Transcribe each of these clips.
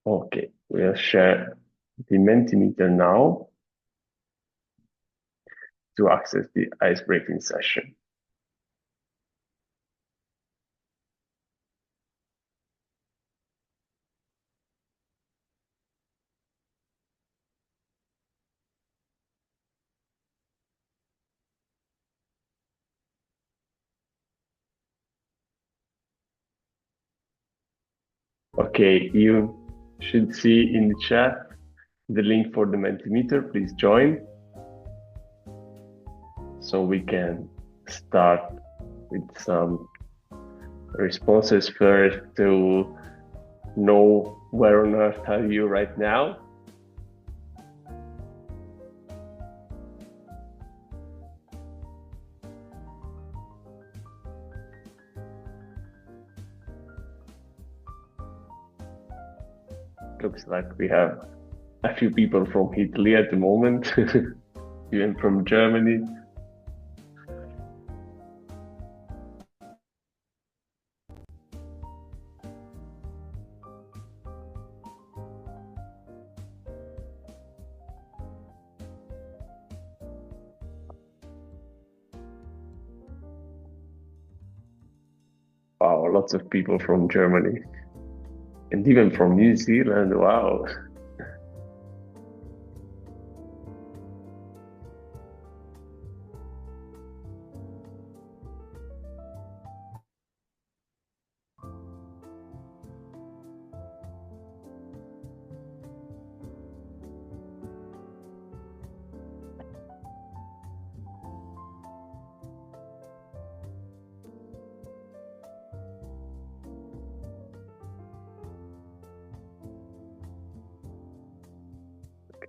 Okay, we'll share the Mentimeter now to access the ice-breaking session. Okay, you should see in the chat the link for the Mentimeter. Please join so we can start with some responses first to know where on earth are you right now. Looks like we have a few people from Italy at the moment, even from Germany. Wow, lots of people from Germany and even from New Zealand. Wow.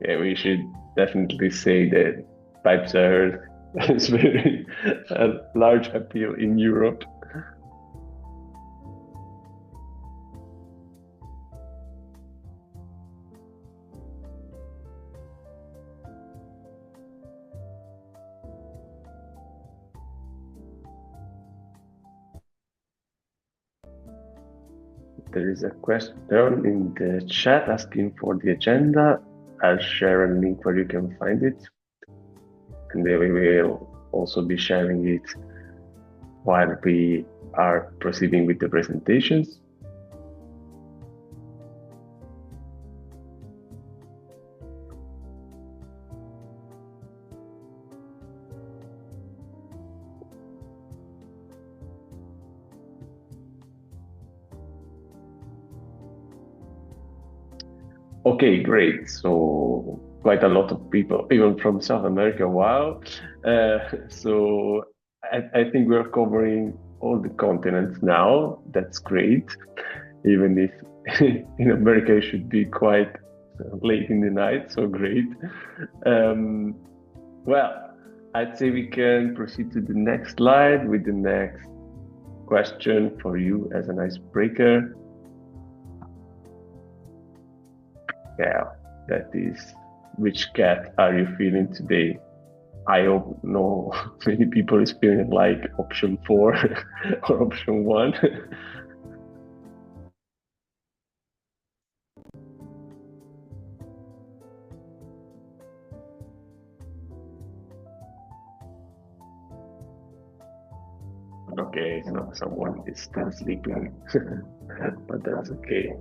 Okay, we should definitely say that PyPSA-Earth has very large appeal in Europe. There is a question in the chat asking for the agenda. I'll share a link where you can find it. And then we will also be sharing it while we are proceeding with the presentations. Okay, great. So quite a lot of people, even from South America. Wow. So I think we're covering all the continents now. That's great. Even if in America it should be quite late in the night. So great. Um, well, I'd say we can proceed to the next slide with the next question for you as an icebreaker. Yeah, that is, which cat are you feeling today? I hope no many people is feeling like option 4 or option 1. Okay, so someone is still sleeping, but that's okay.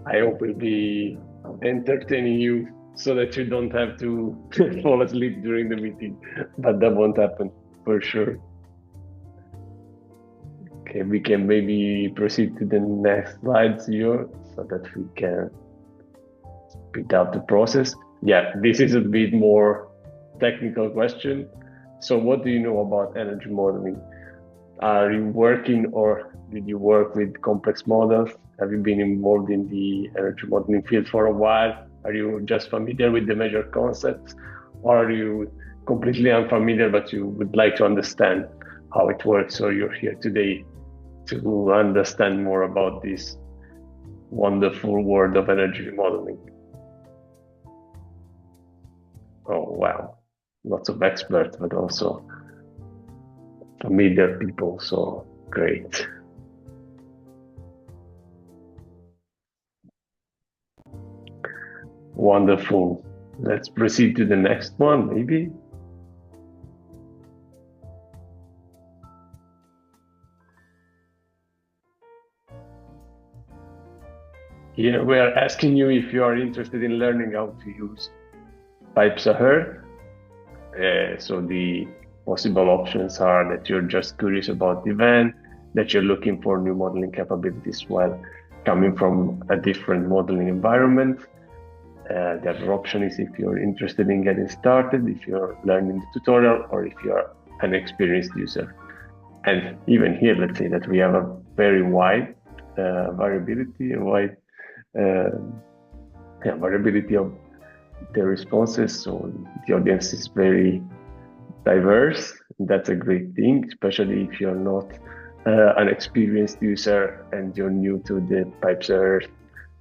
I hope we'll be entertaining you so that you don't have to fall asleep during the meeting, but that won't happen for sure. Okay, we can maybe proceed to the next slide here so that we can speed up the process. Yeah, this is a bit more technical question. So what do you know about energy modeling? Are you working or did you work with complex models? Have you been involved in the energy modeling field for a while? Are you just familiar with the major concepts? Or are you completely unfamiliar, but you would like to understand how it works? So you're here today to understand more about this wonderful world of energy modeling. Oh, wow. Lots of experts, but also familiar people. So great. Wonderful. Let's proceed to the next one, maybe. Here we are asking you if you are interested in learning how to use PyPSA-Earth. So the possible options are that you're just curious about the event, that you're looking for new modeling capabilities while coming from a different modeling environment. The other option is if you're interested in getting started, if you're learning the tutorial, or if you're an experienced user. And even here, let's say that we have a very wide variability, a wide variability of the responses. So the audience is very diverse. That's a great thing, especially if you're not an experienced user and you're new to the PyPSA-Earth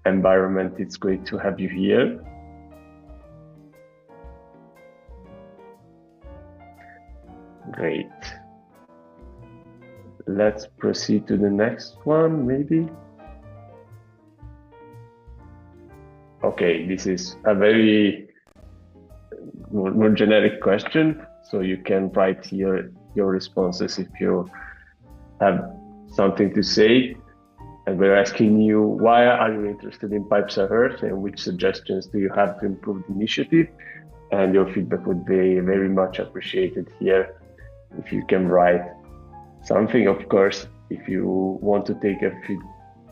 environment. It's great to have you here. Great. Let's proceed to the next one, maybe. Okay, this is a very more generic question, so you can write here your responses if you have something to say. And we're asking you, why are you interested in PyPSA-Earth and which suggestions do you have to improve the initiative? And your feedback would be very much appreciated here. If you can write something, of course, if you want to take a few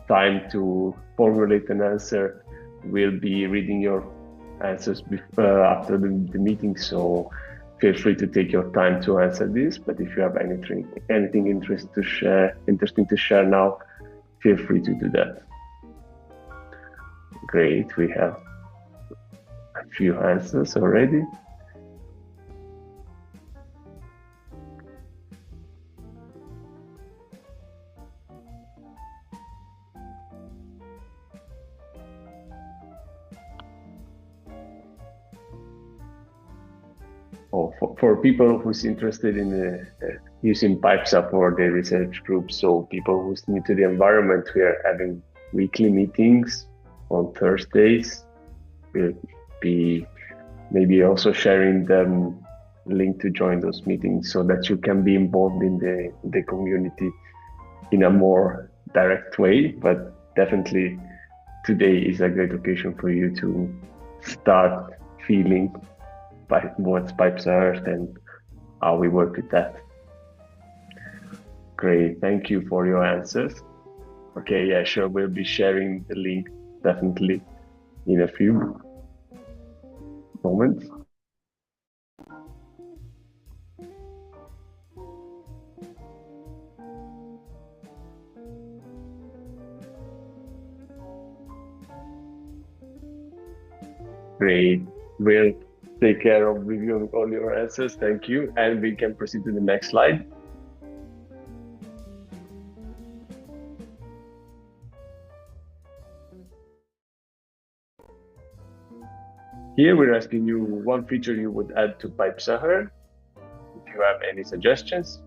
time to formulate an answer, we'll be reading your answers after the meeting, so feel free to take your time to answer this. But if you have anything interesting to share now, feel free to do that. Great, we have a few answers already. For people who's interested in using PyPSA for their research group, so people who's new to the environment, we are having weekly meetings on Thursdays. We'll be maybe also sharing the link to join those meetings so that you can be involved in the community in a more direct way. But definitely today is a great occasion for you to start feeling what's PyPSA-Earth and how we work with that. Great, thank you for your answers. Okay, yeah, sure, we'll be sharing the link definitely in a few moments. Great, we'll take care of reviewing all your answers. Thank you. And we can proceed to the next slide. Here we're asking you one feature you would add to PyPSA-Earth. If you have any suggestions.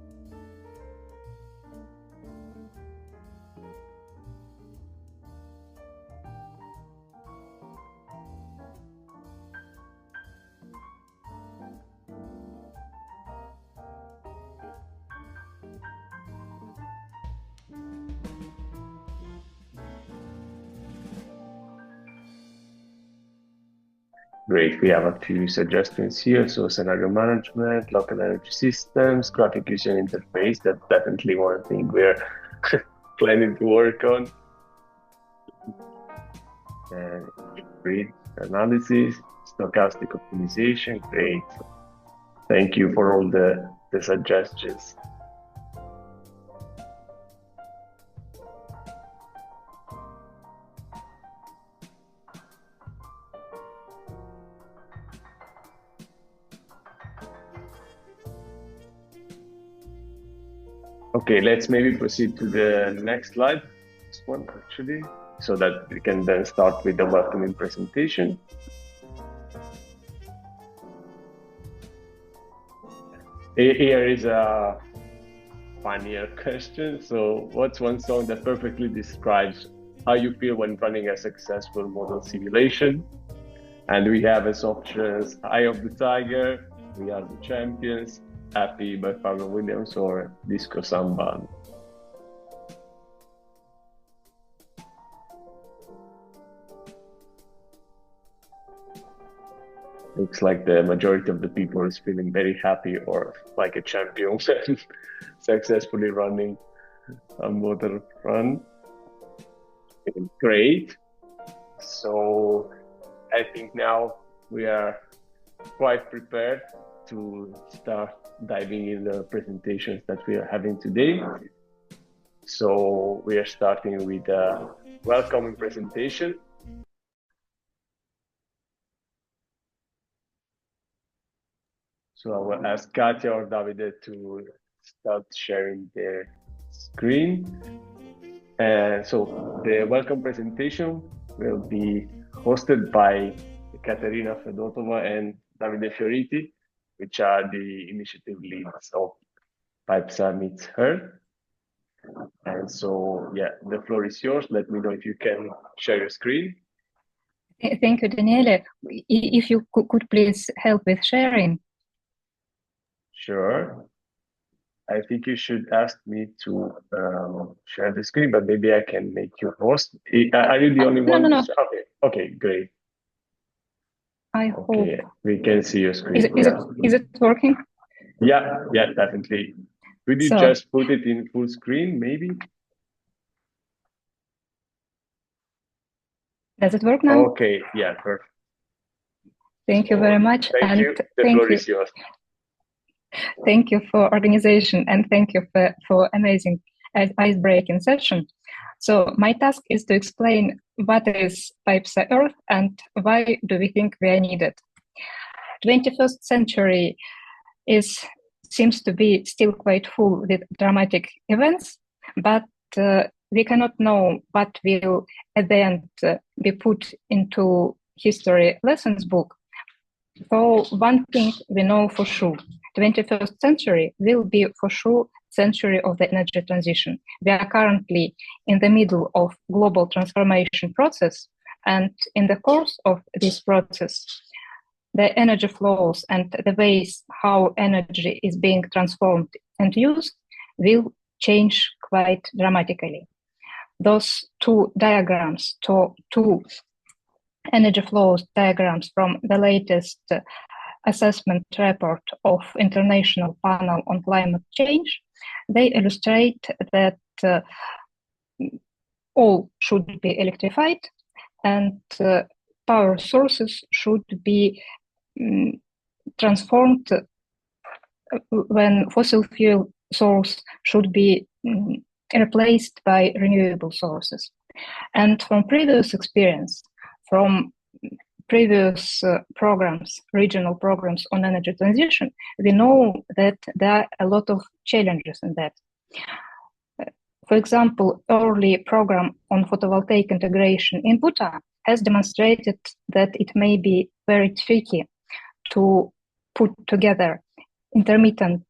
Great, we have a few suggestions here. So scenario management, local energy systems, graphic user interface, that's definitely one thing we're planning to work on. And grid analysis, stochastic optimization, great. Thank you for all the suggestions. Okay, let's maybe proceed to the next slide, this one actually, so that we can then start with the welcoming presentation. Here is a funnier question. So what's one song that perfectly describes how you feel when running a successful model simulation? And we have as options Eye of the Tiger, We Are the Champions, Happy by Pharrell Williams, or Disco Samba. Looks like the majority of the people is feeling very happy or like a champion successfully running a motor run. Great. So I think now we are quite prepared to start diving in the presentations that we are having today. So we are starting with a welcoming presentation. So I will ask Katya or Davide to start sharing their screen. And so the welcome presentation will be hosted by Ekaterina Fedotova and Davide Fioriti, which are the initiative leads of PyPSA meets Earth. And so, yeah, the floor is yours. Let me know if you can share your screen. Thank you, Daniele. If you could please help with sharing. Sure. I think you should ask me to share the screen, but maybe I can make you host. Are you the only one? No. Okay, great. I hope. We can see your screen. Is it working? Yeah, definitely. Could you just put it in full screen, maybe? Does it work now? Okay, yeah, perfect. Thank you very much. Thank you. The floor is yours. Thank you for organization and thank you for amazing ice-breaking session. So my task is to explain what is PyPSA-Earth and why do we think we are needed. 21st century seems to be still quite full with dramatic events, but we cannot know what will at the end be put into history lessons book. So one thing we know for sure, 21st century will be for sure century of the energy transition. We are currently in the middle of global transformation process, and in the course of this process, the energy flows and the ways how energy is being transformed and used will change quite dramatically. Those two diagrams, two energy flows diagrams from the latest assessment report of International Panel on Climate Change, they illustrate that all should be electrified and power sources should be transformed when fossil fuel source should be replaced by renewable sources. And from previous experience, from previous programs, regional programs on energy transition, we know that there are a lot of challenges in that. For example, early program on photovoltaic integration in Bhutan has demonstrated that it may be very tricky to put together intermittent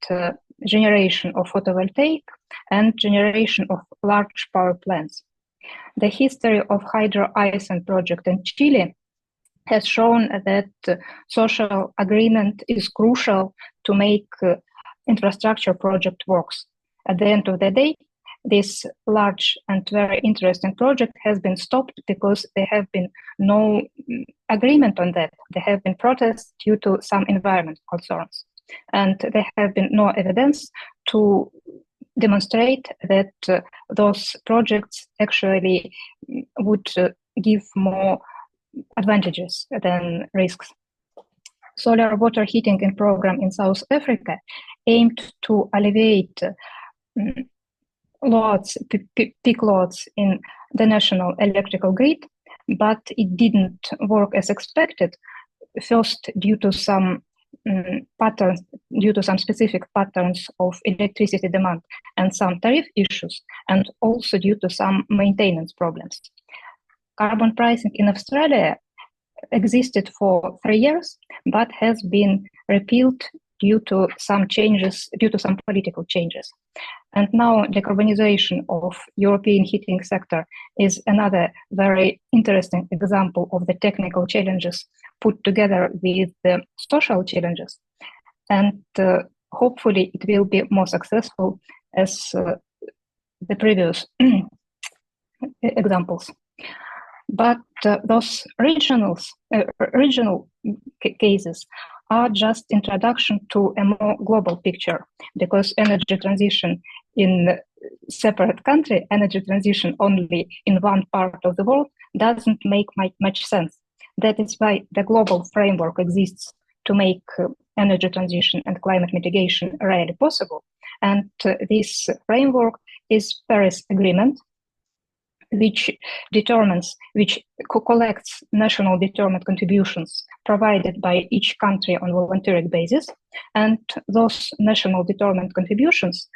generation of photovoltaic and generation of large power plants. The history of Hydro Isen project in Chile has shown that social agreement is crucial to make infrastructure project works. At the end of the day, this large and very interesting project has been stopped because there have been no agreement on that. There have been protests due to some environment concerns. And there have been no evidence to demonstrate that those projects actually would give more advantages than risks. Solar water heating in program in South Africa aimed to alleviate loads, peak loads in the national electrical grid, but it didn't work as expected. First, due to some specific patterns of electricity demand and some tariff issues, and also due to some maintenance problems. Carbon pricing in Australia existed for 3 years, but has been repealed due to some changes, due to some political changes. And now decarbonization of European heating sector is another very interesting example of the technical challenges put together with the social challenges. And hopefully it will be more successful as the previous examples. But those regional cases are just introduction to a more global picture, because energy transition in separate country, energy transition only in one part of the world doesn't make much sense. That is why the global framework exists to make energy transition and climate mitigation really possible. And this framework is Paris Agreement, which collects national determined contributions provided by each country on voluntary basis. And those national determined contributions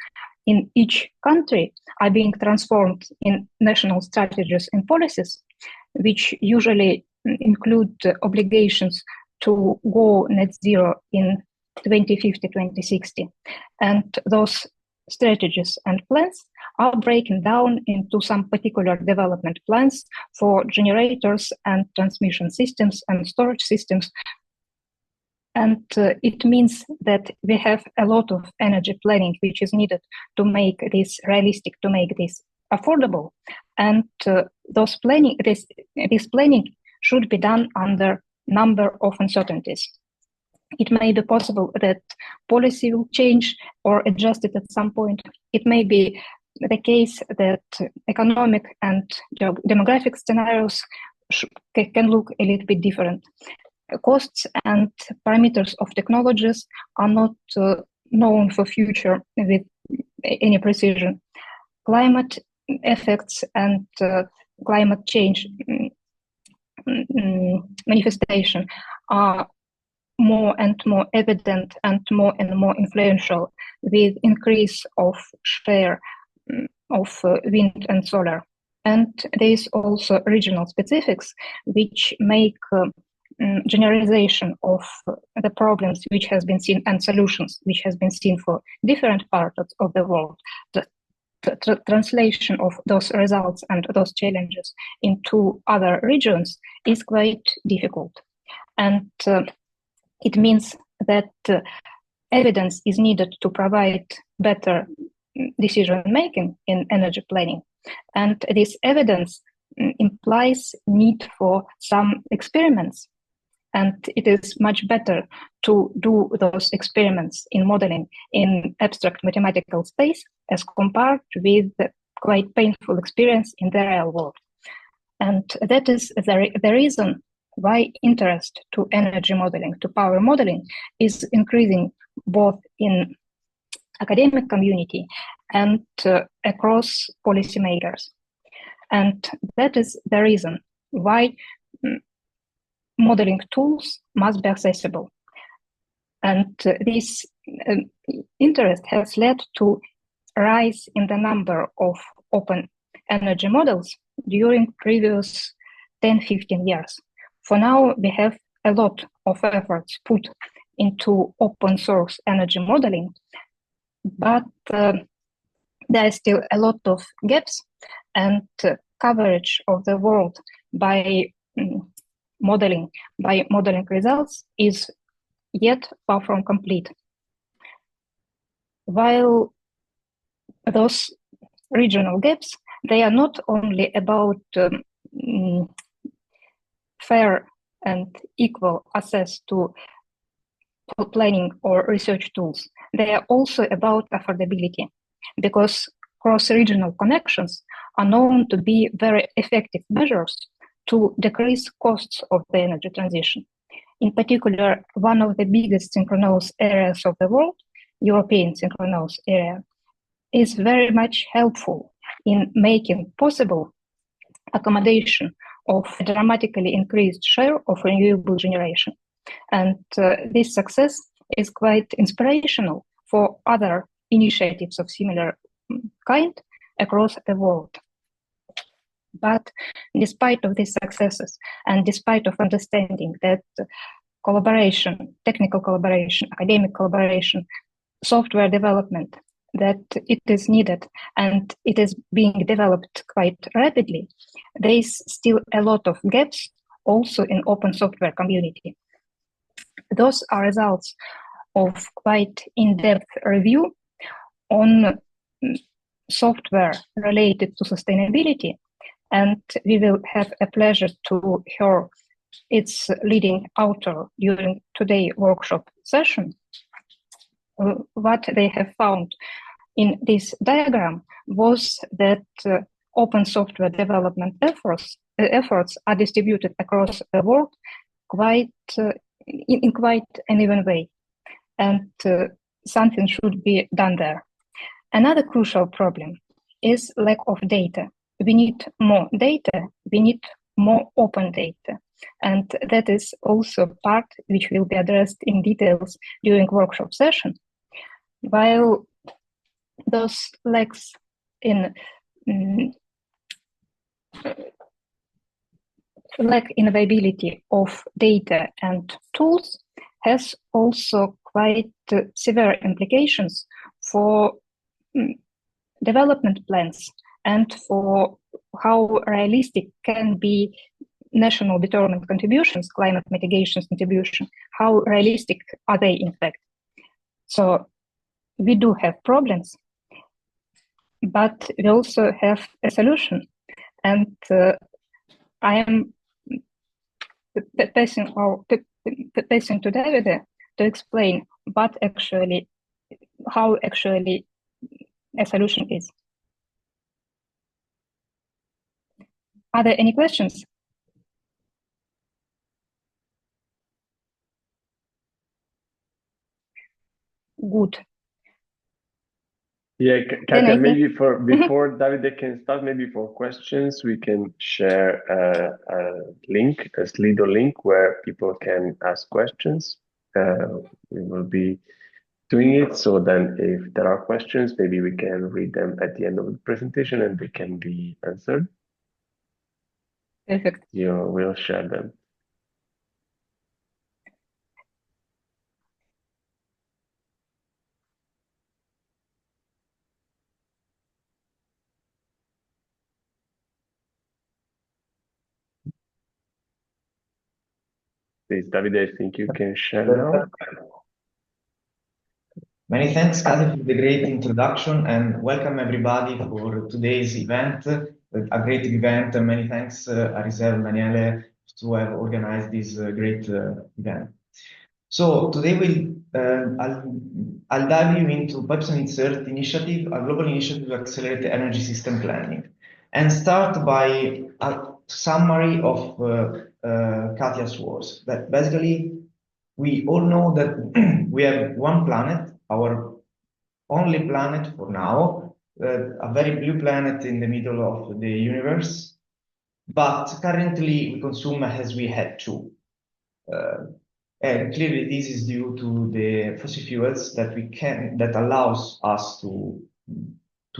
in each country are being transformed in national strategies and policies, which usually include obligations to go net zero in 2050, 2060. And those strategies and plans are breaking down into some particular development plans for generators and transmission systems and storage systems. And it means that we have a lot of energy planning which is needed to make this realistic, to make this affordable. And this planning should be done under number of uncertainties. It may be possible that policy will change or adjust it at some point. It may be the case that economic and demographic scenarios can look a little bit different. Costs and parameters of technologies are not known for future with any precision. Climate effects and climate change manifestation are more and more evident and more influential with increase of share of wind and solar. And there is also regional specifics which make generalization of the problems which has been seen and solutions which has been seen for different parts of the world. The translation of those results and those challenges into other regions is quite difficult. And it means that evidence is needed to provide better decision making in energy planning. And this evidence implies need for some experiments. And it is much better to do those experiments in modeling in abstract mathematical space as compared with the quite painful experience in the real world. And that is the reason why interest to energy modeling, to power modeling, is increasing both in academic community and across policymakers. And that is the reason why modeling tools must be accessible. And this interest has led to a rise in the number of open energy models during previous 10-15 years. For now, we have a lot of efforts put into open source energy modeling, but there are still a lot of gaps, and coverage of the world by modeling results is yet far from complete. While those regional gaps, they are not only about fair and equal access to planning or research tools. They are also about affordability, because cross-regional connections are known to be very effective measures to decrease costs of the energy transition. In particular, one of the biggest synchronous areas of the world, European synchronous area, is very much helpful in making possible accommodation of a dramatically increased share of renewable generation. And this success is quite inspirational for other initiatives of similar kind across the world. But despite of these successes, and despite of understanding that collaboration, technical collaboration, academic collaboration, software development, that it is needed and it is being developed quite rapidly, there is still a lot of gaps also in open software community. Those are results of quite in-depth review on software related to sustainability, and we will have a pleasure to hear its leading author during today's workshop session. What they have found in this diagram was that open software development efforts are distributed across the world in quite an even way, and something should be done there. Another crucial problem is lack of data. We need more data, we need more open data, and that is also part which will be addressed in details during workshop session. While those lacks in lack in availability of data and tools has also quite severe implications for development plans and for how realistic can be national determined contributions, climate mitigation contribution, how realistic are they in fact. So we do have problems, but we also have a solution. And I am passing to Davide to explain how actually a solution is. Are there any questions? Good. Yeah, Katya, maybe before Davide can start, maybe for questions, we can share a link, a Slido link where people can ask questions. We will be doing it, so then if there are questions, maybe we can read them at the end of the presentation and they can be answered. Perfect. We'll share them. Please, Davide, I think you can share now. Many thanks, Hadi, for the great introduction, and welcome everybody for today's event, a great event. And many thanks, Arizeo and Daniele, to have organized this great event. So today I'll dive you into PyPSA-Earth initiative, a global initiative to accelerate the energy system planning, and start by a summary of Katya's words. That basically, we all know that we have one planet, our only planet for now, a very blue planet in the middle of the universe, but currently we consume as we had to. And clearly this is due to the fossil fuels that allows us to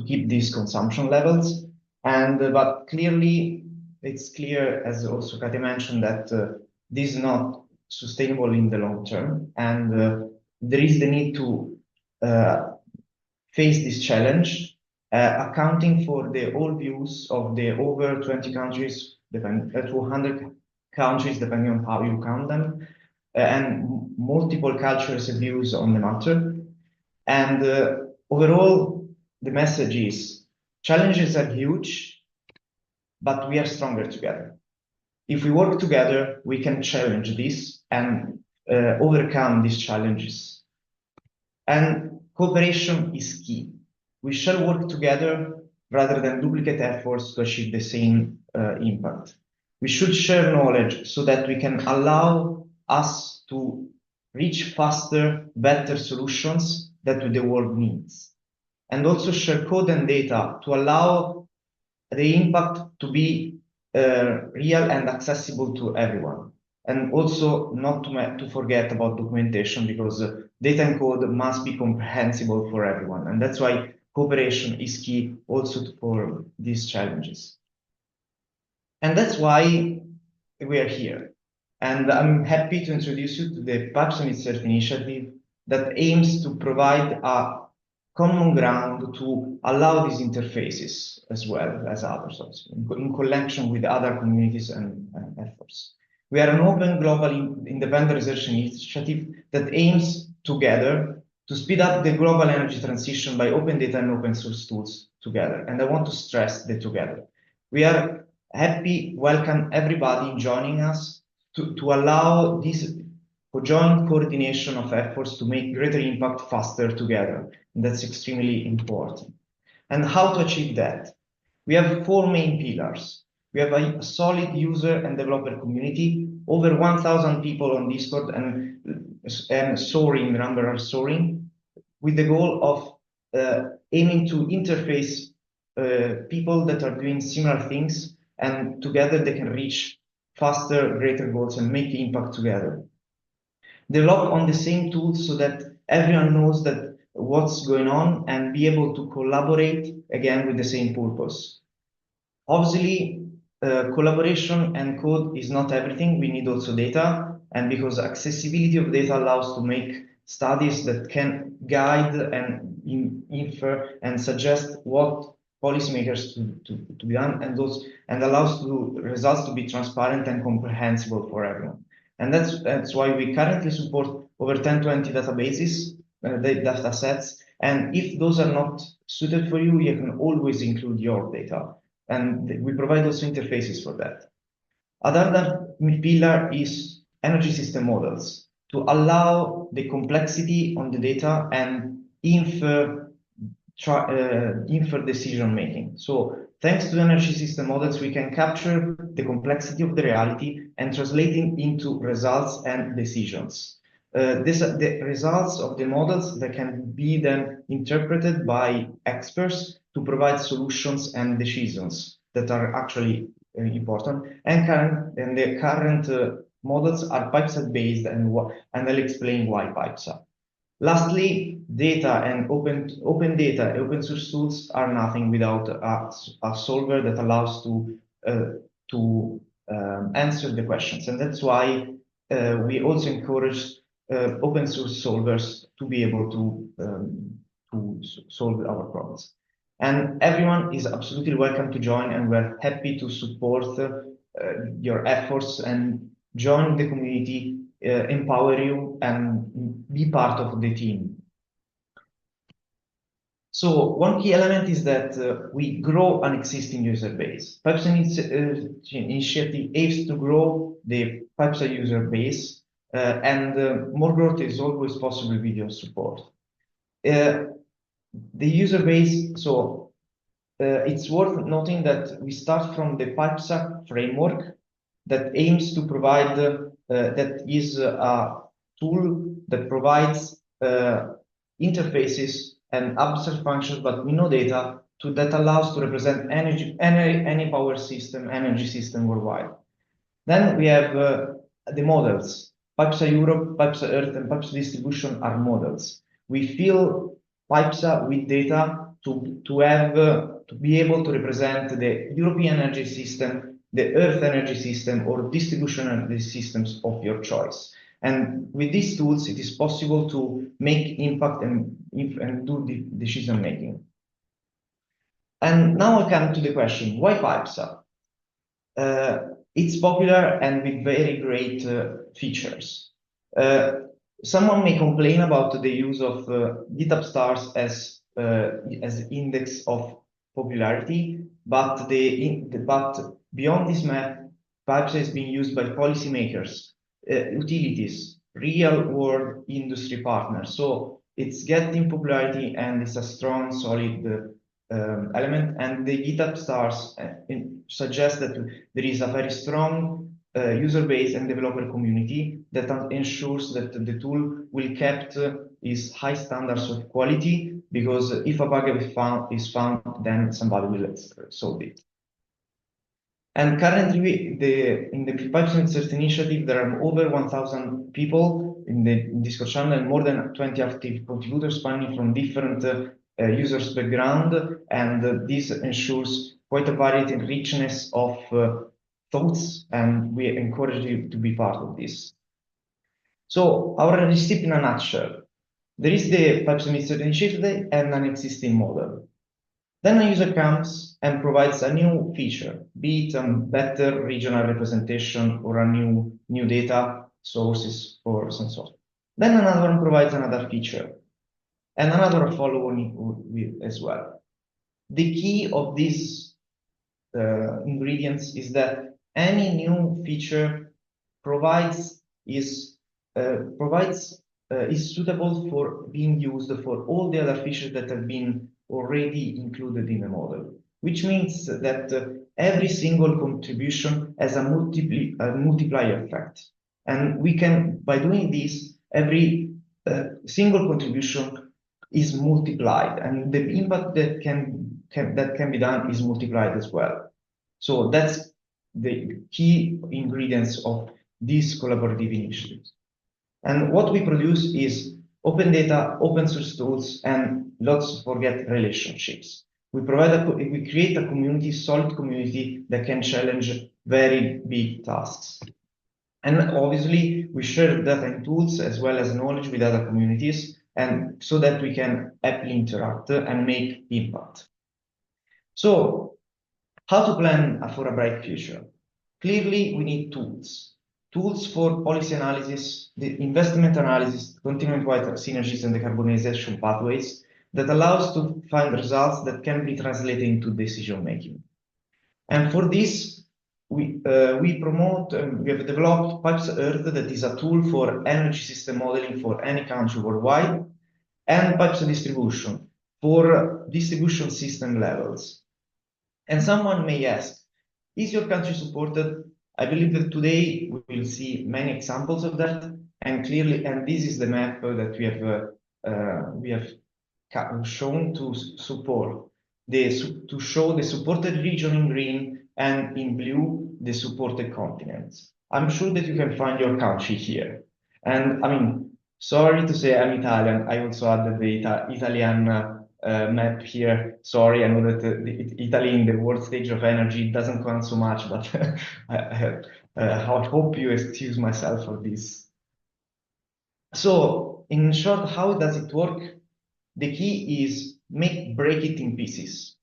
keep these consumption levels. But clearly it's clear, as also Katya mentioned, that this is not sustainable in the long term, and there is the need to face this challenge, accounting for the all views of the over 20 countries, 200 countries, depending on how you count them, and multiple cultures and views on the matter. And overall, the message is, challenges are huge, but we are stronger together. If we work together, we can challenge this and overcome these challenges. And cooperation is key. We shall work together rather than duplicate efforts to achieve the same impact. We should share knowledge so that we can allow us to reach faster, better solutions that the world needs. And also share code and data to allow the impact to be real and accessible to everyone. And also not to forget about documentation, because data and code must be comprehensible for everyone. And that's why cooperation is key also for these challenges. And that's why we are here. And I'm happy to introduce you to the PyPSA-Earth initiative that aims to provide a common ground to allow these interfaces as well as others, also, in connection with other communities and efforts. We are an open global independent research initiative that aims together to speed up the global energy transition by open data and open source tools together. And I want to stress the together. We are happy, welcome everybody joining us to allow this joint coordination of efforts to make greater impact faster together. And that's extremely important. And how to achieve that? We have 4 main pillars. We have a solid user and developer community, over 1,000 people on Discord, and soaring, the number are soaring, with the goal of aiming to interface people that are doing similar things, and together they can reach faster, greater goals and make impact together. Develop on the same tools so that everyone knows that what's going on and be able to collaborate again with the same purpose. Obviously, collaboration and code is not everything. We need also data, and because accessibility of data allows to make studies that can guide and infer and suggest what policymakers to be done, and allows results to be transparent and comprehensible for everyone. And that's why we currently support over 10-20 databases, data sets. And if those are not suited for you, you can always include your data. And we provide also interfaces for that. Another pillar is energy system models to allow the complexity on the data and infer decision making. So thanks to energy system models, we can capture the complexity of the reality and translate it into results and decisions. The results of the models that can be then interpreted by experts to provide solutions and decisions that are actually important. And the current models are PyPSA-based, and I'll explain why PyPSA. Lastly, data and open data, open source tools are nothing without a solver that allows to answer the questions. And that's why we also encourage open source solvers to be able to solve our problems. And everyone is absolutely welcome to join, and we're happy to support your efforts and join the community, empower you, and be part of the team. So one key element is that we grow an existing user base. PyPSA initiative aims to grow the PyPSA user base, and more growth is always possible with your support. The user base, so it's worth noting that we start from the PyPSA framework that aims to provide, that is a tool that provides interfaces and abstract functions, but with no data, that allows to represent any power system, energy system worldwide. Then we have the models. PyPSA Europe, PyPSA Earth, and PyPSA distribution are models. We fill PyPSA with data to be able to represent the European energy system, the Earth energy system, or distribution energy systems of your choice. And with these tools, it is possible to make impact and do the decision making. And now I come to the question, why PyPSA? It's popular and with very great features. Someone may complain about the use of GitHub stars as index of popularity, but beyond this map, PyPSA is being used by policymakers, utilities, real-world industry partners. So it's getting popularity, and it's a strong, solid element. And the GitHub stars suggest that there is a very strong user base and developer community that ensures that the tool will keep its high standards of quality, because if a bug is found, then somebody will solve it. And currently, in the PyPSA-Earth initiative, there are over 1,000 people in the Discord channel, and more than 20 active contributors spanning from different users' background, and this ensures quite a variety and richness of thoughts, and we encourage you to be part of this. So our recipe in a nutshell. There is the PyPSA initiative and an existing model. Then a user comes and provides a new feature, be it a better regional representation or a new data sources for some sort. Then another one provides another feature, and another follow-on as well. The key of these ingredients is that any new feature is suitable for being used for all the other features that have been already included in the model, which means that every single contribution has a multiplier effect. And we can, by doing this, every single contribution is multiplied, and the impact that can be done is multiplied as well. So that's the key ingredients of these collaborative initiatives. And what we produce is open data, open source tools, and let's forget relationships. We create a community, solid community that can challenge very big tasks. And obviously, we share data and tools as well as knowledge with other communities, and so that we can happily interact and make impact. So, how to plan for a bright future? Clearly, we need tools. Tools for policy analysis, the investment analysis, continuing synergies and decarbonization pathways that allows to find results that can be translated into decision making. And for this, we have developed PyPSA-Earth, that is a tool for energy system modeling for any country worldwide, and PyPSA distribution for distribution system levels. And someone may ask, is your country supported? I believe that today we will see many examples of that, and clearly, and this is the map that we have shown to support to show the supported region in green and in blue the supported continents. I'm sure that you can find your country here, and I mean, sorry to say I'm Italian. I also added the Italian map here. Sorry, I know that Italy in the world stage of energy doesn't count so much, but I hope you excuse myself for this. So, in short, how does it work? The key is break it in pieces.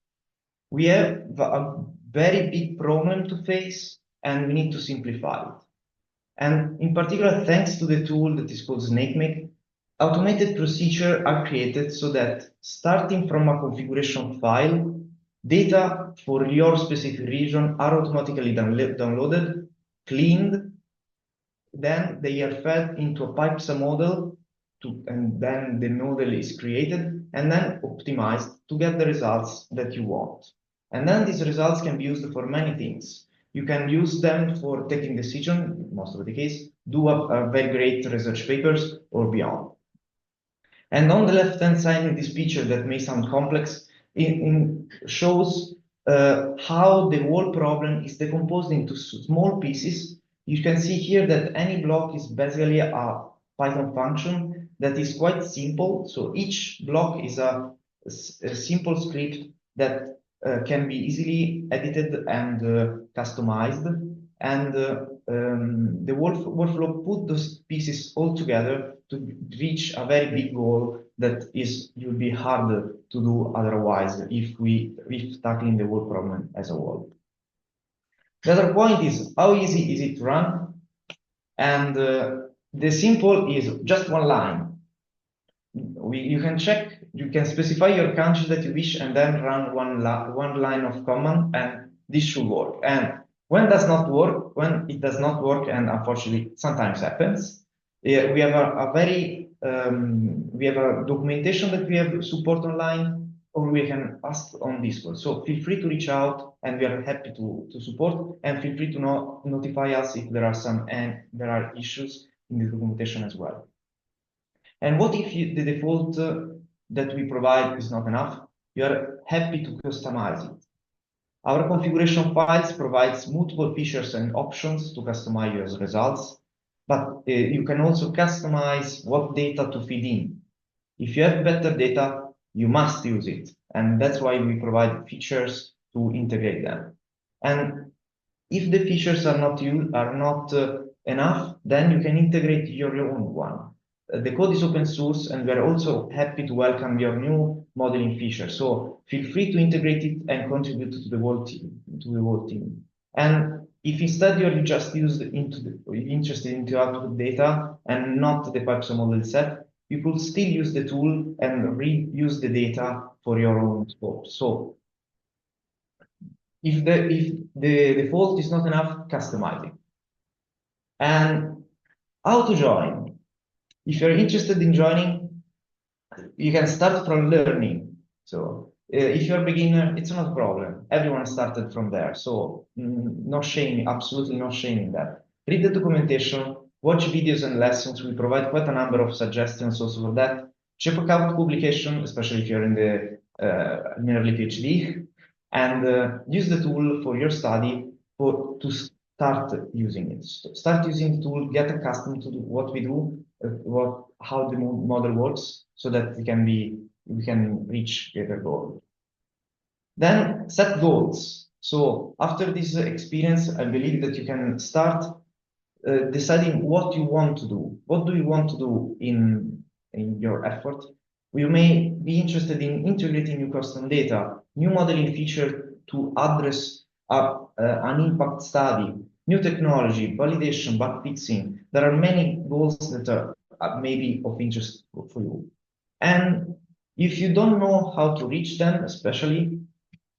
We have a very big problem to face, and we need to simplify it. And in particular, thanks to the tool that is called SnakeMake, automated procedures are created so that starting from a configuration file, data for your specific region are automatically downloaded, cleaned, then they are fed into a PyPSA model, and then the model is created and then optimized to get the results that you want. And then these results can be used for many things. You can use them for taking decisions, most of the case, do a very great research papers or beyond. And on the left-hand side in this picture that may sound complex, it shows how the whole problem is decomposed into small pieces. You can see here that any block is basically a Python function that is quite simple. So each block is a simple script that can be easily edited and customized. And the workflow put those pieces all together to reach a very big goal that will be harder to do otherwise if tackling the whole problem as a whole. The other point is, how easy is it to run? And the simple is just one line. You can check, you can specify your country that you wish, and then run one line of command, and this should work. And when it does not work, and unfortunately sometimes happens, we have we have a documentation that we have support online, or we can ask on Discord. So feel free to reach out, and we are happy to support. And feel free to notify us if there are issues in the documentation as well. And what if the default that we provide is not enough? We are happy to customize it. Our configuration files provides multiple features and options to customize your results, but you can also customize what data to feed in. If you have better data, you must use it, and that's why we provide features to integrate them. And If the features are not enough, then you can integrate your own one. The code is open source, and we're also happy to welcome your new modeling feature. So feel free to integrate it and contribute to the whole team. And if instead you're just interested into output data and not the PyPSA model set, you could still use the tool and reuse the data for your own scope. So if the default is not enough, customize it. And how to join? If you're interested in joining, you can start from learning. So if you're a beginner, it's not a problem. Everyone started from there. So no shame, absolutely no shame in that. Read the documentation, watch videos and lessons. We provide quite a number of suggestions also for that. Check out publication, especially if you're in the early PhD, and use the tool for your study to start using it. Start using the tool, get accustomed to what we do, how the model works, so that we can reach greater goal. Then set goals. So after this experience, I believe that you can start deciding what you want to do. What do you want to do in your effort? You may be interested in integrating new custom data, new modeling feature to address an impact study, new technology, validation, bug fixing. There are many goals that are maybe of interest for you. And if you don't know how to reach them, especially,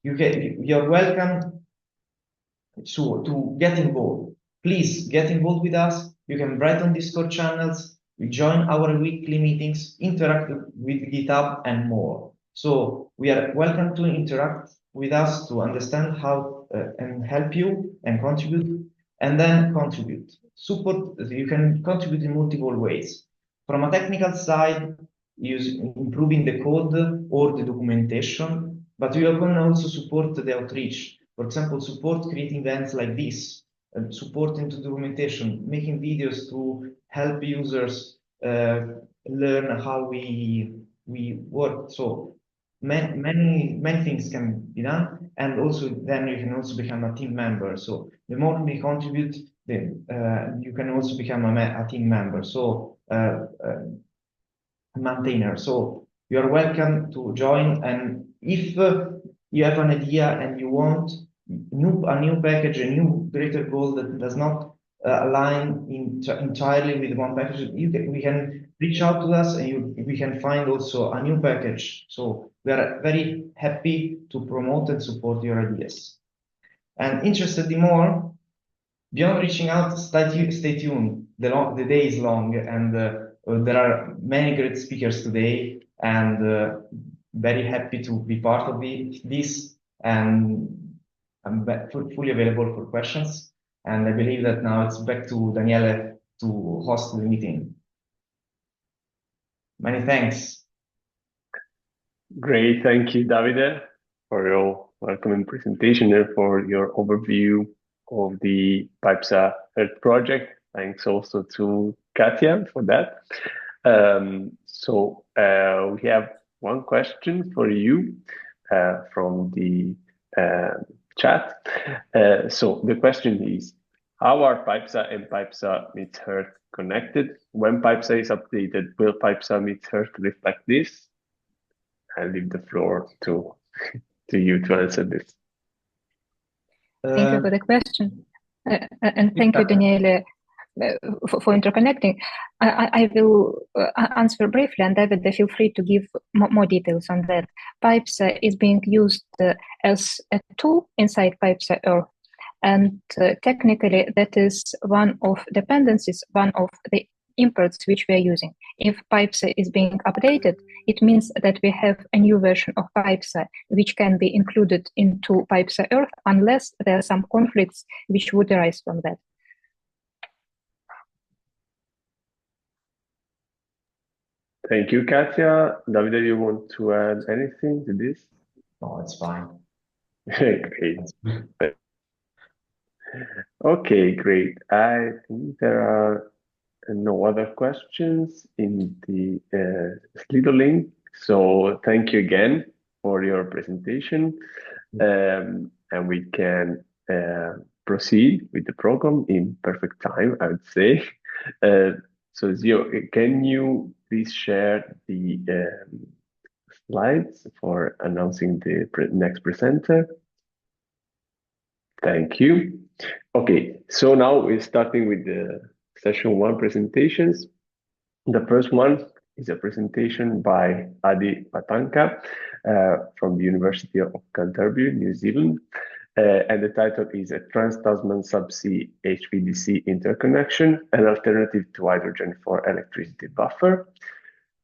you're welcome to get involved. Please get involved with us. You can write on Discord channels, join our weekly meetings, interact with GitHub, and more. So we are welcome to interact with us to understand how and help you and contribute, and then contribute. Support, you can contribute in multiple ways. From a technical side, improving the code or the documentation, but you can also support the outreach. For example, support creating events like this, support into documentation, making videos to help users learn how we work. So many things can be done, and also then you can also become a team member. So the more we contribute, then you can also become a team member. So maintainer. So you are welcome to join, and if you have an idea and you want a new package, a new greater goal that does not align entirely with one package, we can reach out to us, and we can find also a new package. So we are very happy to promote and support your ideas. And interested in more, beyond reaching out, stay tuned. The day is long, and there are many great speakers today, and very happy to be part of this. And I'm fully available for questions. And I believe that now it's back to Daniele to host the meeting. Many thanks. Great, thank you, Davide, for your welcoming presentation and for your overview of the PyPSA-Earth project. Thanks also to Katia for that. So we have one question for you from the chat. So the question is, how are PyPSA and PyPSA-Earth connected? When PyPSA is updated, will PyPSA-Earth reflect this? I'll leave the floor to you to answer this. Thank you for the question. And thank you, Daniele, for interconnecting. I will answer briefly, and David, feel free to give more details on that. PyPSA is being used as a tool inside PyPSA-Earth, and technically that is one of dependencies, one of the imports which we are using. If PyPSA is being updated, it means that we have a new version of PyPSA which can be included into PyPSA-Earth unless there are some conflicts which would arise from that. Thank you, Katia. Davide, you want to add anything to this? No, it's fine. Great. Okay, great. I think there are no other questions in the Slido link. So thank you again for your presentation. And we can proceed with the program in perfect time, I would say. So Zio, can you please share the slides for announcing the next presenter? Thank you. Okay, so now we're starting with the session 1 presentations. The first one is a presentation by Hadi Vatankhah from the University of Canterbury, New Zealand. And the title is a Trans-Tasman Subsea HVDC Interconnection, an alternative to hydrogen for electricity buffer.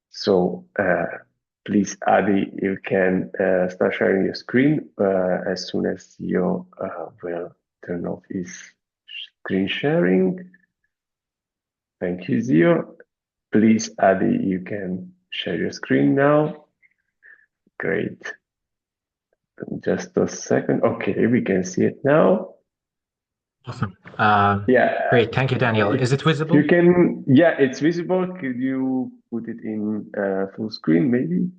So please, Hadi, you can start sharing your screen as soon as you will turn off his screen sharing. Thank you, Zio. Please, Hadi, you can share your screen now. Great. Just a second. Okay, we can see it now. Awesome. Yeah. Great. Thank you, Daniel. Is it visible? You can, yeah, it's visible. Could you put it in full screen, maybe?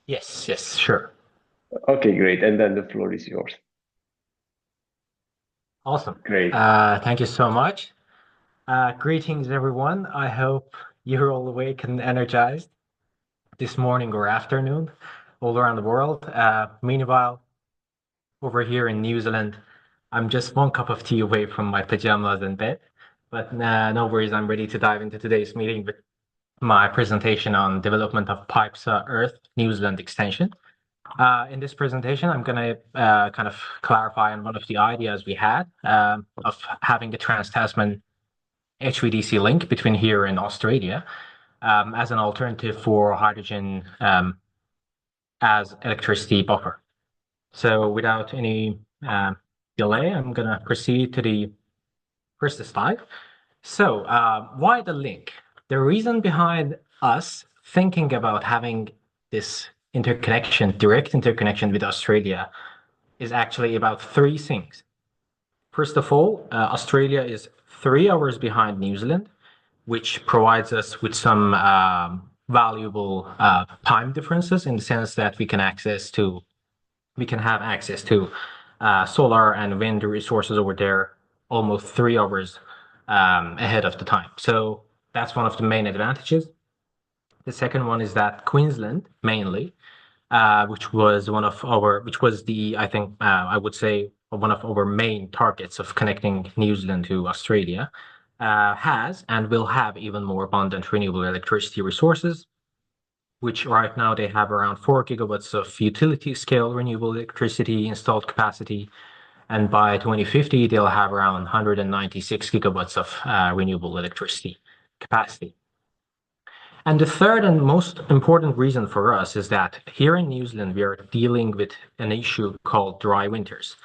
Yes, sure. Okay, great. And then the floor is yours. Awesome. Great. Thank you so much. Greetings, everyone. I hope you're all awake and energized this morning or afternoon all around the world. Meanwhile, over here in New Zealand, I'm just one cup of tea away from my pajamas and bed. But no worries, I'm ready to dive into today's meeting with my presentation on development of PyPSA-Earth New Zealand extension. In this presentation, I'm going to kind of clarify on one of the ideas we had of having the Trans-Tasman HVDC link between here and Australia as an alternative for hydrogen as electricity buffer. So without any delay, I'm going to proceed to the first slide. So why the link? The reason behind us thinking about having this interconnection, direct interconnection with Australia, is actually about 3 things. First of all, Australia is 3 hours behind New Zealand, which provides us with some valuable time differences in the sense that we can have access to solar and wind resources over there almost 3 hours ahead of the time. So that's one of the main advantages. The second one is that Queensland mainly, which was I would say one of our main targets of connecting New Zealand to Australia, has and will have even more abundant renewable electricity resources, which right now they have around 4 gigawatts of utility scale renewable electricity installed capacity. And by 2050, they'll have around 196 gigawatts of renewable electricity capacity. And the third and most important reason for us is that here in New Zealand, we are dealing with an issue called dry winters.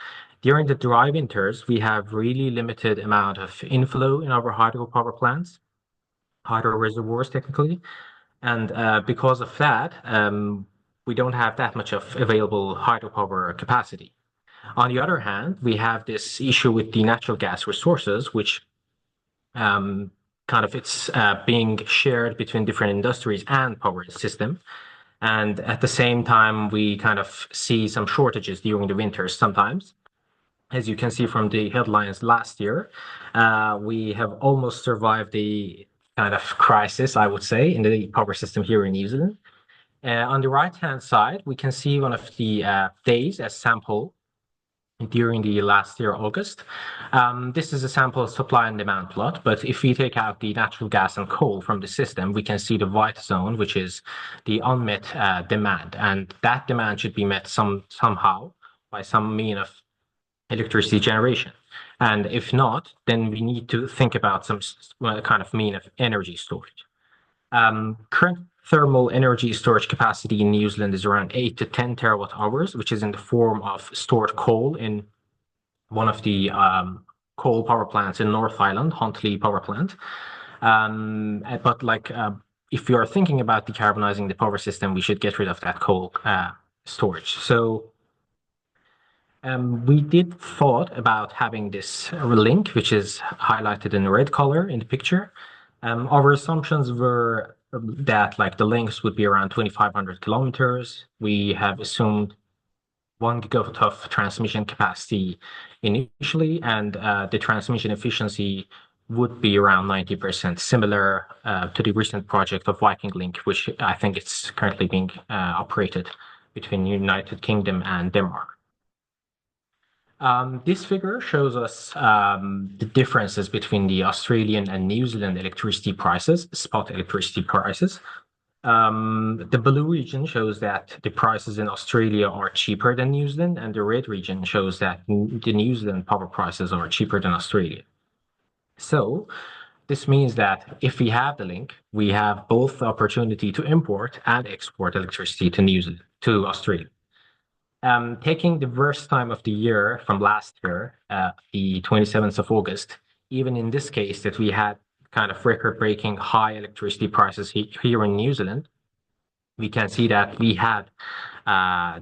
During the dry winters, we have really limited amount of inflow in our hydropower plants, hydro reservoirs technically. And because of that, we don't have that much of available hydropower capacity. On the other hand, we have this issue with the natural gas resources, which it's being shared between different industries and power system. And at the same time, we kind of see some shortages during the winters sometimes. As you can see from the headlines last year, we have almost survived the kind of crisis, I would say, in the power system here in New Zealand. On the right-hand side, we can see one of the days as sample during the last year, August. This is a sample supply and demand plot, but if we take out the natural gas and coal from the system, we can see the white zone, which is the unmet demand. And that demand should be met somehow by some mean of electricity generation. And if not, then we need to think about some kind of mean of energy storage. Current thermal energy storage capacity in New Zealand is around 8 to 10 terawatt hours, which is in the form of stored coal in one of the coal power plants in North Island, Huntly Power Plant. But if we are thinking about decarbonizing the power system, we should get rid of that coal storage. So we did thought about having this link, which is highlighted in red color in the picture. Our assumptions were that the length would be around 2,500 kilometers. We have assumed 1 gigawatt of transmission capacity initially, and the transmission efficiency would be around 90%, similar to the recent project of Viking Link, which I think it's currently being operated between United Kingdom and Denmark. This figure shows us the differences between the Australian and New Zealand electricity prices, spot electricity prices. The blue region shows that the prices in Australia are cheaper than New Zealand, and the red region shows that the New Zealand power prices are cheaper than Australia. So this means that if we have the link, we have both the opportunity to import and export electricity to New Zealand, to Australia. Taking the worst time of the year from last year, the 27th of August, even in this case that we had kind of record-breaking high electricity prices here in New Zealand, we can see that we had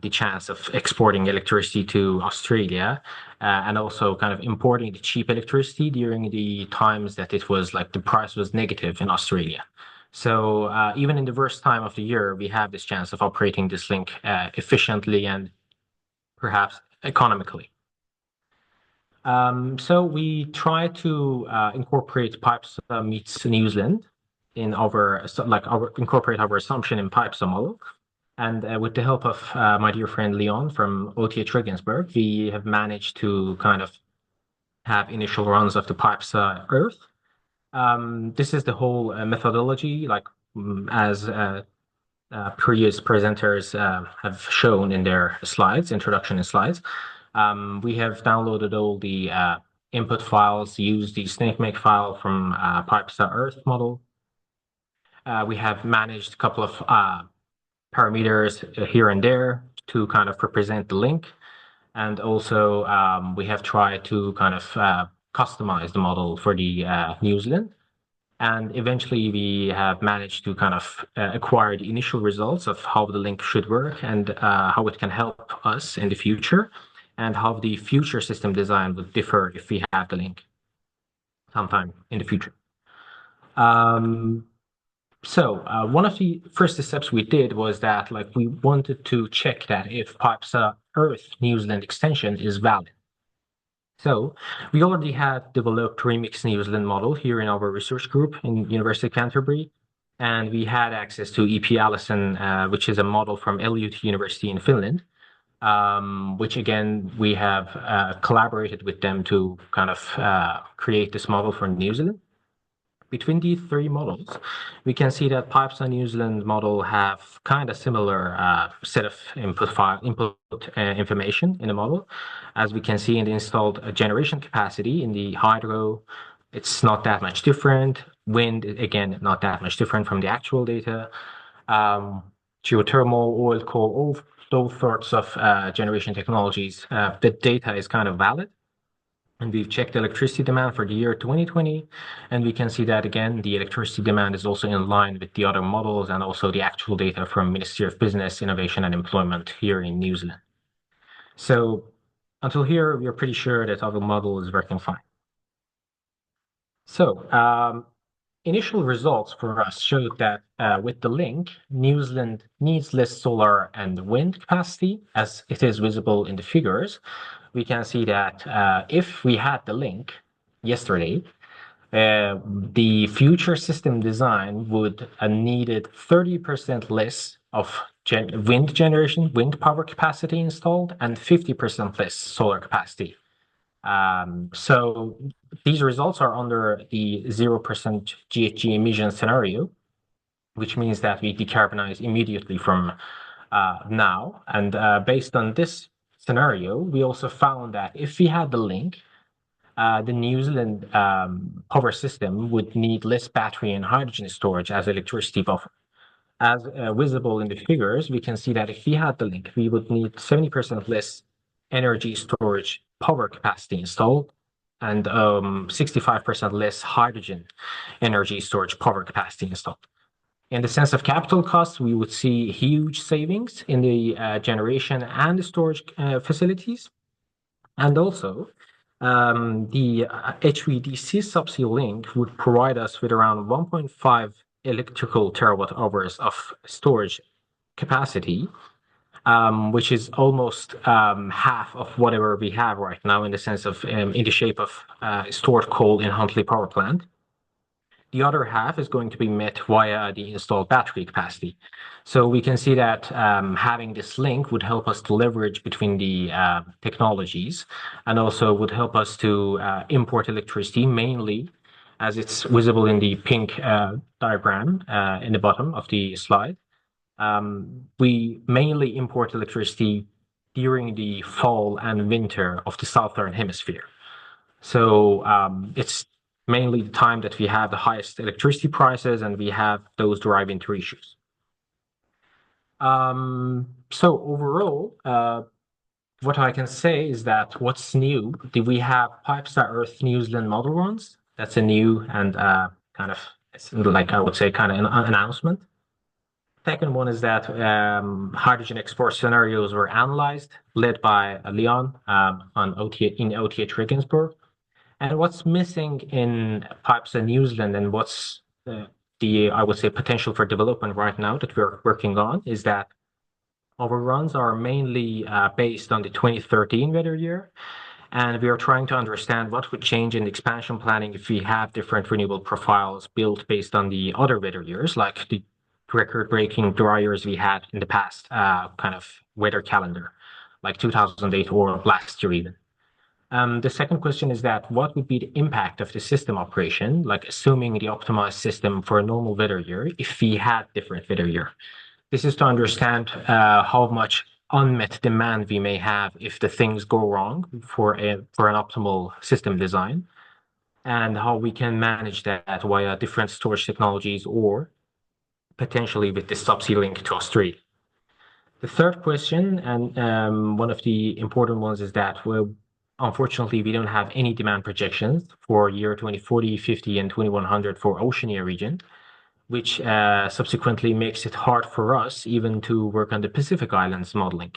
the chance of exporting electricity to Australia and also kind of importing the cheap electricity during the times that it was like the price was negative in Australia. So even in the worst time of the year, we have this chance of operating this link efficiently and perhaps economically. So we try to incorporate PyPSA meets New Zealand in incorporate our assumption in PyPSA model. And with the help of my dear friend Leon from OTH Regensburg, we have managed to kind of have initial runs of the PyPSA-Earth. This is the whole methodology, as previous presenters have shown in their slides, introduction and slides. We have downloaded all the input files, used the snakemake file from PyPSA-Earth model. We have managed a couple of parameters here and there to kind of represent the link. And also we have tried to kind of customize the model for the New Zealand. And eventually we have managed to kind of acquire the initial results of how the link should work and how it can help us in the future and how the future system design would differ if we have the link sometime in the future. So one of the first steps we did was that we wanted to check that if PyPSA-Earth New Zealand extension is valid. So we already had developed Remix New Zealand model here in our research group in University of Canterbury, and we had access to EP Allison, which is a model from LUT University in Finland, which again, we have collaborated with them to kind of create this model for New Zealand. Between these three models, we can see that PyPSA New Zealand model have kind of similar set of input information in the model. As we can see in the installed generation capacity in the hydro, it's not that much different. Wind, again, not that much different from the actual data. Geothermal, oil, coal, all those sorts of generation technologies, the data is kind of valid. And we've checked the electricity demand for the year 2020, and we can see that again, the electricity demand is also in line with the other models and also the actual data from Ministry of Business, Innovation and Employment here in New Zealand. So until here, we are pretty sure that our model is working fine. So initial results for us showed that with the link, New Zealand needs less solar and wind capacity as it is visible in the figures. We can see that if we had the link yesterday, the future system design would needed 30% less of wind generation, wind power capacity installed, and 50% less solar capacity. So these results are under the 0% GHG emission scenario, which means that we decarbonize immediately from now. And based on this scenario, we also found that if we had the link, the New Zealand power system would need less battery and hydrogen storage as electricity buffer. As visible in the figures, we can see that if we had the link, we would need 70% less energy storage power capacity installed and 65% less hydrogen energy storage power capacity installed. In the sense of capital costs, we would see huge savings in the generation and the storage facilities. And also, the HVDC subsea link would provide us with around 1.5 electrical terawatt hours of storage capacity, which is almost half of whatever we have right now in the sense of in the shape of stored coal in Huntley power plant. The other half is going to be met via the installed battery capacity. So we can see that having this link would help us to leverage between the technologies, and also would help us to import electricity, mainly as it's visible in the pink diagram in the bottom of the slide. We mainly import electricity during the fall and winter of the southern hemisphere. So it's mainly the time that we have the highest electricity prices and we have those drive into issues. So overall, what I can say is that what's new, we have PyPSA-Earth New Zealand model runs. That's a new and kind of, like I would say, kind of an announcement. Second one is that hydrogen export scenarios were analyzed, led by Leon in OTH Regensburg. And what's missing in PyPSA New Zealand and what's I would say, potential for development right now that we're working on is that our runs are mainly based on the 2013 weather year. And we are trying to understand what would change in expansion planning if we have different renewable profiles built based on the other weather years, like the record-breaking dry years we had in the past kind of weather calendar, like 2008 or last year even. The second question is that what would be the impact of the system operation, like assuming the optimized system for a normal weather year, if we had different weather year? This is to understand how much unmet demand we may have if the things go wrong for an optimal system design, and how we can manage that via different storage technologies or potentially with the Subsea link to Australia. The third question, and one of the important ones, is that, well, unfortunately, we don't have any demand projections for year 2040, 50, and 2100 for Oceania region, which subsequently makes it hard for us even to work on the Pacific Islands modeling,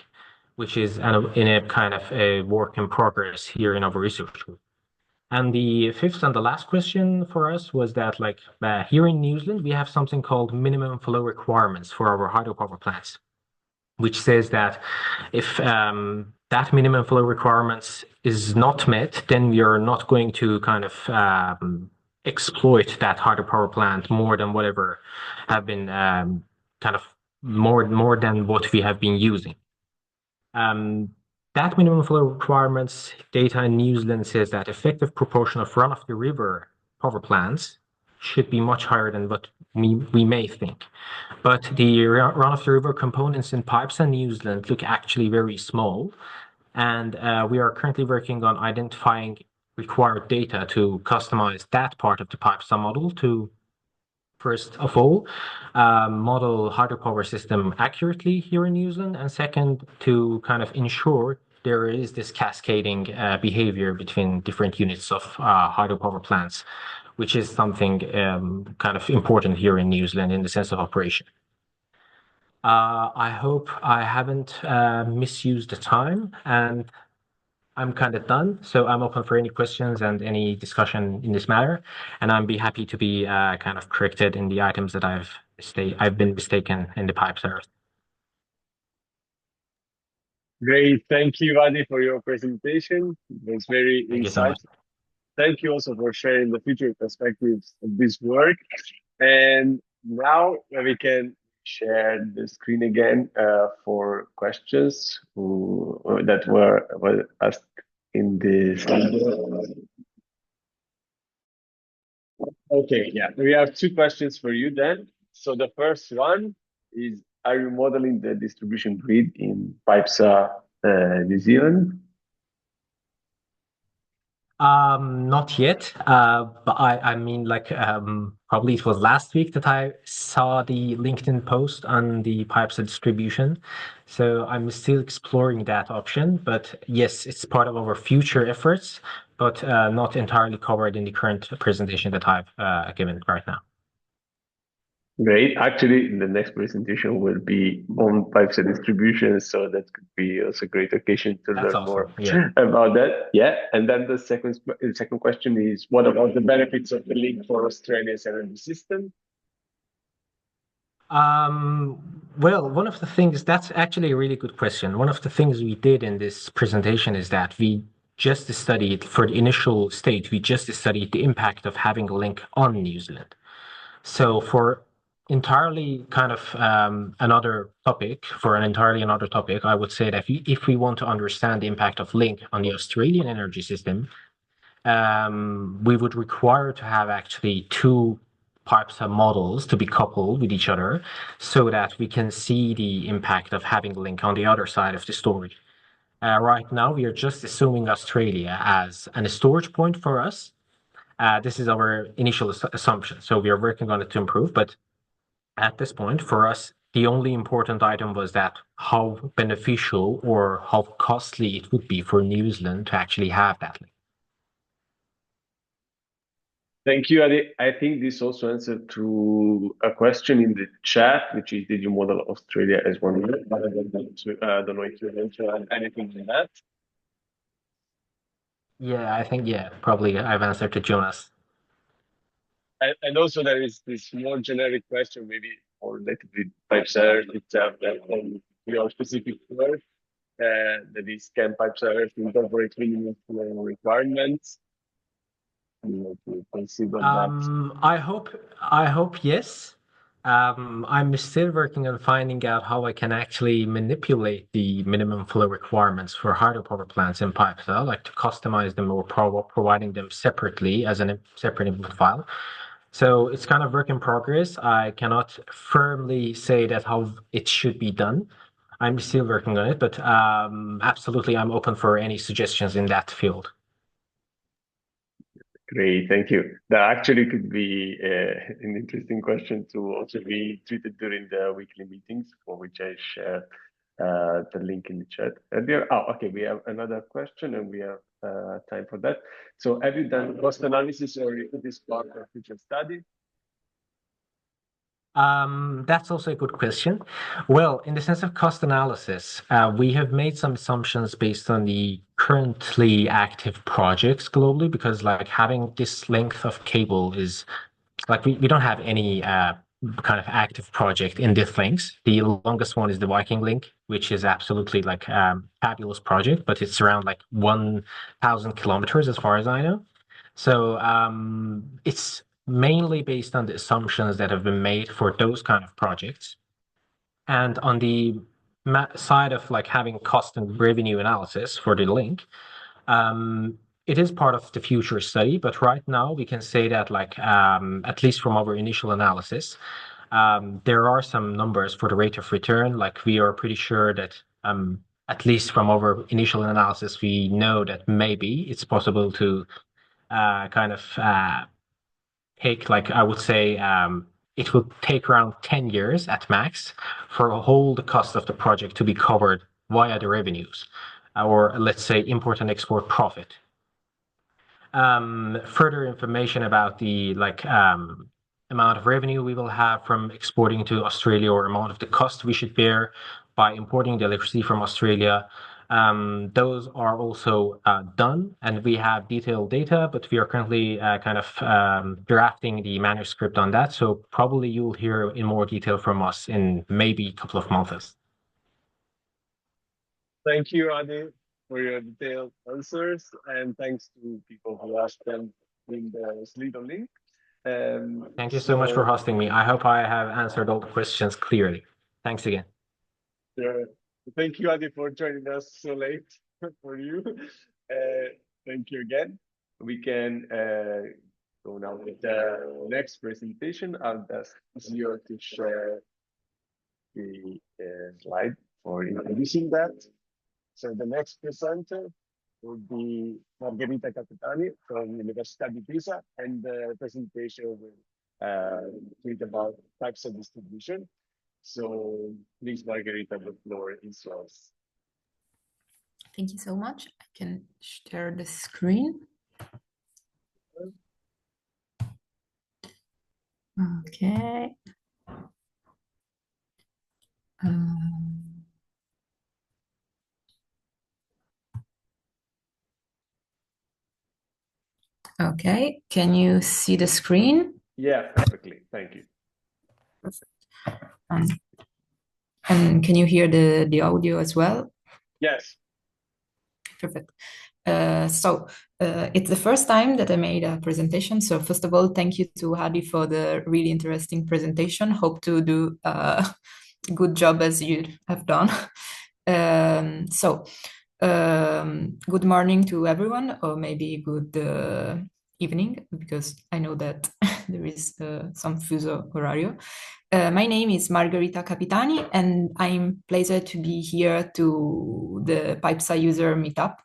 which is in a kind of a work in progress here in our research group. And the fifth and the last question for us was that, like, here in New Zealand, we have something called minimum flow requirements for our hydropower plants, which says that if that minimum flow requirements is not met, then we are not going to kind of exploit that hydropower plant more than whatever have been kind of more than what we have been using. That minimum flow requirements data in New Zealand says that effective proportion of run-of-the-river power plants should be much higher than what we may think. But the run-of-the-river components in PyPSA New Zealand look actually very small. And we are currently working on identifying required data to customize that part of the PyPSA model to, first of all, model hydropower system accurately here in New Zealand, and second, to kind of ensure there is this cascading behavior between different units of hydropower plants, which is something kind of important here in New Zealand in the sense of operation. I hope I haven't misused the time, and I'm kind of done. So I'm open for any questions and any discussion in this matter, and I'd be happy to be kind of corrected in the items that I've been mistaken in the PyPSA-Earth. Great, thank you, Hadi, for your presentation. It was very insightful. Thank you also for sharing the future perspectives of this work. And now we can share the screen again for questions that were asked in this. Okay, yeah, we have two questions for you then. So the first one is, are you modeling the distribution grid in PyPSA New Zealand? Not yet, but I mean, like, probably it was last week that I saw the LinkedIn post on the PyPSA distribution. So I'm still exploring that option, but yes, it's part of our future efforts, but not entirely covered in the current presentation that I've given right now. Great. Actually, the next presentation will be on PyPSA distribution, so that could be also a great occasion to learn more about that. Yeah. And then the second question is, what about the benefits of the link for Australia's energy system? Well, one of the things that's actually a really good question. One of the things we did in this presentation is that we just studied for the initial stage, we just studied the impact of having a link on New Zealand. So for entirely kind of another topic, I would say that if we want to understand the impact of link on the Australian energy system, we would require to have actually two PyPSA models to be coupled with each other so that we can see the impact of having a link on the other side of the story. Right now, we are just assuming Australia as a storage point for us. This is our initial assumption. So we are working on it to improve. But at this point, for us, the only important item was that how beneficial or how costly it would be for New Zealand to actually have that link. Thank you, Hadi. I think this also answered to a question in the chat, which is, did you model Australia as one unit? I don't know if you want to add anything to that. Yeah, I think, probably I've answered to Jonas. And also there is this more generic question, maybe more related with PyPSA-Earth itself, that your specific work, that is, can PyPSA-Earth incorporate minimum flow requirements? To consider that. I hope yes. I'm still working on finding out how I can actually manipulate the minimum flow requirements for hydropower plants in PyPSA, like to customize them or providing them separately as a separate input file. So it's kind of work in progress. I cannot firmly say that how it should be done. I'm still working on it, but absolutely, I'm open for any suggestions in that field. Great, thank you. That actually could be an interesting question to also be treated during the weekly meetings, for which I share the link in the chat. Okay, we have another question and we have time for that. So have you done cost analysis or is this part of future study? That's also a good question. Well, in the sense of cost analysis, we have made some assumptions based on the currently active projects globally, because like having this length of cable is like we don't have any kind of active project in this length. The longest one is the Viking link, which is absolutely like fabulous project, but it's around like 1,000 kilometers as far as I know. So it's mainly based on the assumptions that have been made for those kind of projects. And on the side of like having cost and revenue analysis for the link, it is part of the future study, but right now we can say that like at least from our initial analysis, there are some numbers for the rate of return. Like we are pretty sure that at least from our initial analysis, we know that maybe it's possible to kind of take like I would say it will take around 10 years at max for a whole the cost of the project to be covered via the revenues, or let's say import and export profit. Further information about the like amount of revenue we will have from exporting to Australia, or amount of the cost we should bear by importing the electricity from Australia. Those are also done, and we have detailed data, but we are currently kind of drafting the manuscript on that. So probably you'll hear in more detail from us in maybe a couple of months. Thank you, Hadi, for your detailed answers, and thanks to people who asked them in the Slido link. Thank you so much for hosting me. I hope I have answered all the questions clearly. Thanks again. Sure. Thank you, Hadi, for joining us so late for you. Thank you again. We can go now with the next presentation. I'll ask Zio to share the slide for introducing that. So the next presenter will be Margherita Capitani from Università di Pisa, and the presentation will read about PyPSA distribution. So please, Margherita, the floor is yours. Thank you so much. I can share the screen. Okay. Okay, can you see the screen? Yeah, perfectly. Thank you. Perfect. And can you hear the audio as well? Yes. Perfect. It's the first time that I made a presentation. So first of all, thank you to Hadi for the really interesting presentation. Hope to do a good job as you have done. Good morning to everyone, or maybe good evening, because I know that there is some fuso horario. My name is Margherita Capitani, and I'm pleased to be here to the PyPSA user meetup.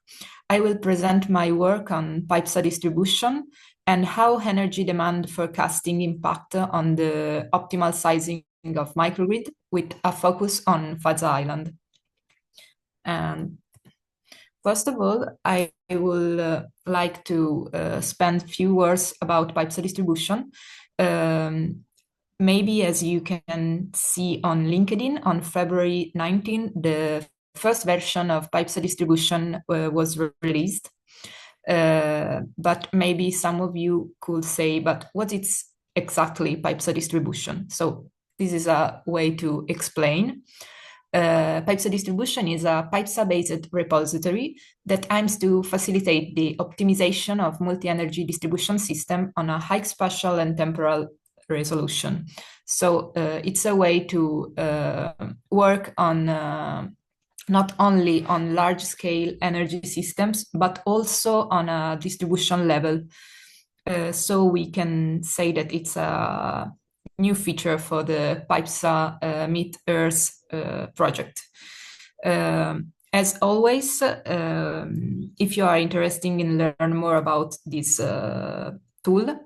I will present my work on PyPSA distribution and how energy demand forecasting impact on the optimal sizing of microgrid with a focus on Faza Island. And first of all, I will like to spend a few words about PyPSA distribution. Maybe as you can see on LinkedIn, on February 19, the first version of PyPSA distribution was released. But maybe some of you could say, but what is exactly PyPSA distribution? So this is a way to explain. PyPSA distribution is a PyPSA-based repository that aims to facilitate the optimization of multi-energy distribution system on a high spatial and temporal resolution. So it's a way to work on not only on large-scale energy systems, but also on a distribution level. So we can say that it's a new feature for the PyPSA Meet Earth project. As always, if you are interested in learn more about this tool,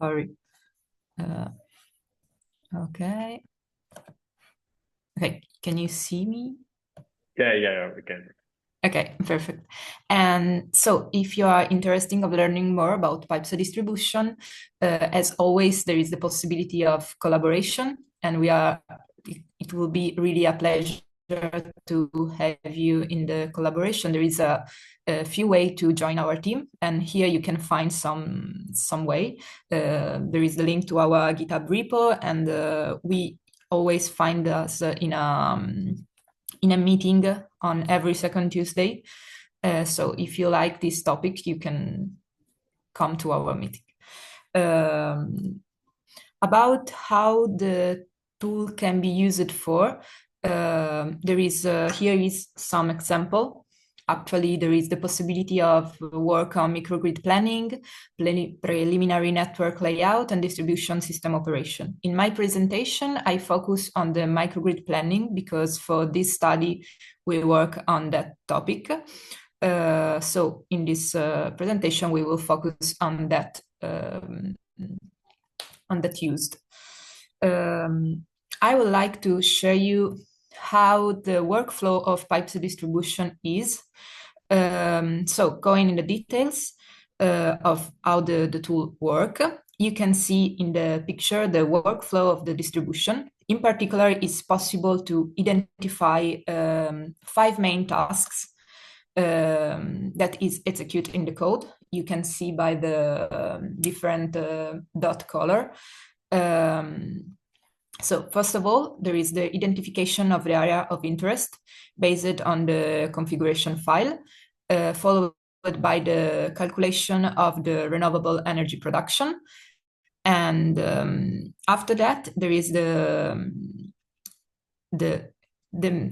sorry. Okay, can you see me? Yeah, we can. Okay, perfect. And so if you are interested in learning more about PyPSA distribution, as always, there is the possibility of collaboration, and it will be really a pleasure to have you in the collaboration. There is a few ways to join our team, and here you can find some way. There is the link to our GitHub repo, and we always find us in a meeting on every second Tuesday. So if you like this topic, you can come to our meeting. About how the tool can be used for, here is some example. Actually, there is the possibility of work on microgrid planning, preliminary network layout, and distribution system operation. In my presentation, I focus on the microgrid planning because for this study, we work on that topic. So in this presentation, we will focus on that used. I would like to share you how the workflow of PyPSA distribution is. So going in the details of how the tool works, you can see in the picture the workflow of the distribution. In particular, it's possible to identify 5 main tasks that is executed in the code. You can see by the different dot color. So first of all, there is the identification of the area of interest based on the configuration file, followed by the calculation of the renewable energy production. And after that, there is the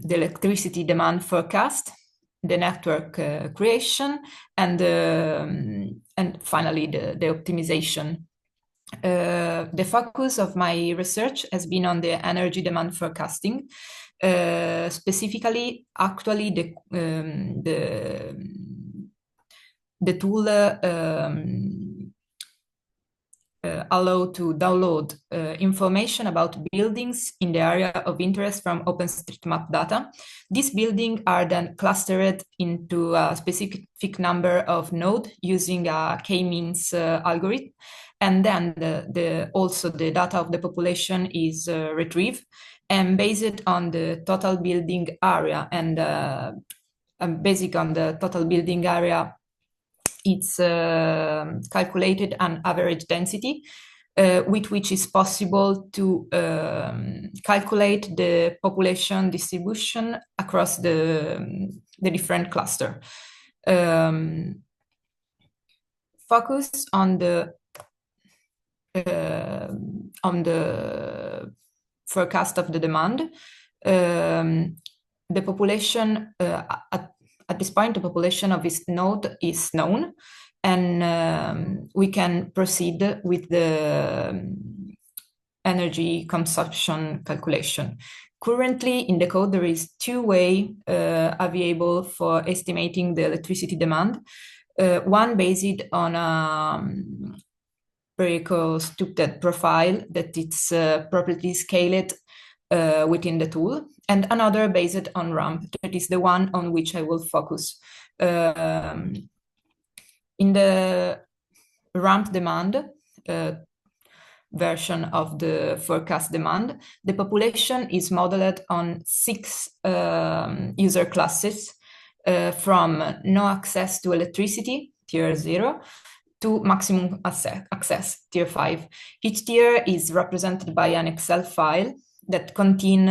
electricity demand forecast, the network creation, and finally the optimization. The focus of my research has been on the energy demand forecasting. Specifically, actually, the tool allow to download information about buildings in the area of interest from OpenStreetMap data. These buildings are then clustered into a specific number of nodes using a k-means algorithm. And then also the data of the population is retrieved, and based on the total building area and basic on the total building area it's calculated an average density with which is possible to calculate the population distribution across the different cluster. Focus on the forecast of the demand. The population at this point, the population of this node is known, and we can proceed with the energy consumption calculation. Currently, in the code, there is two-way available for estimating the electricity demand. One based on a pre-constructed profile that it's properly scaled within the tool, and another based on ramp, that is the one on which I will focus. In the ramp demand version of the forecast demand, the population is modeled on 6 user classes, from no access to electricity, tier 0, to maximum access, tier 5. Each tier is represented by an Excel file that contain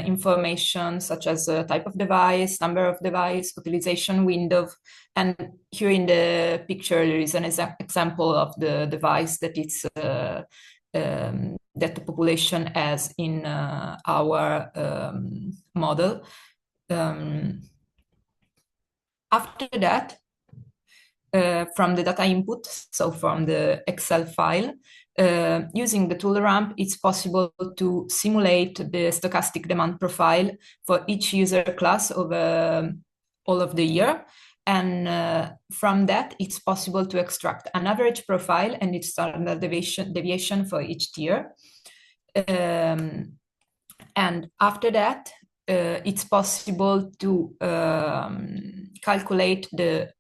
information such as type of device, number of device, utilization window, and here in the picture there is an example of the device that it's that the population has in our model. After that, from the data input, so from the Excel file, using the tool ramp, it's possible to simulate the stochastic demand profile for each user class over all of the year. And from that, it's possible to extract an average profile and its standard deviation for each tier. And after that, it's possible to calculate the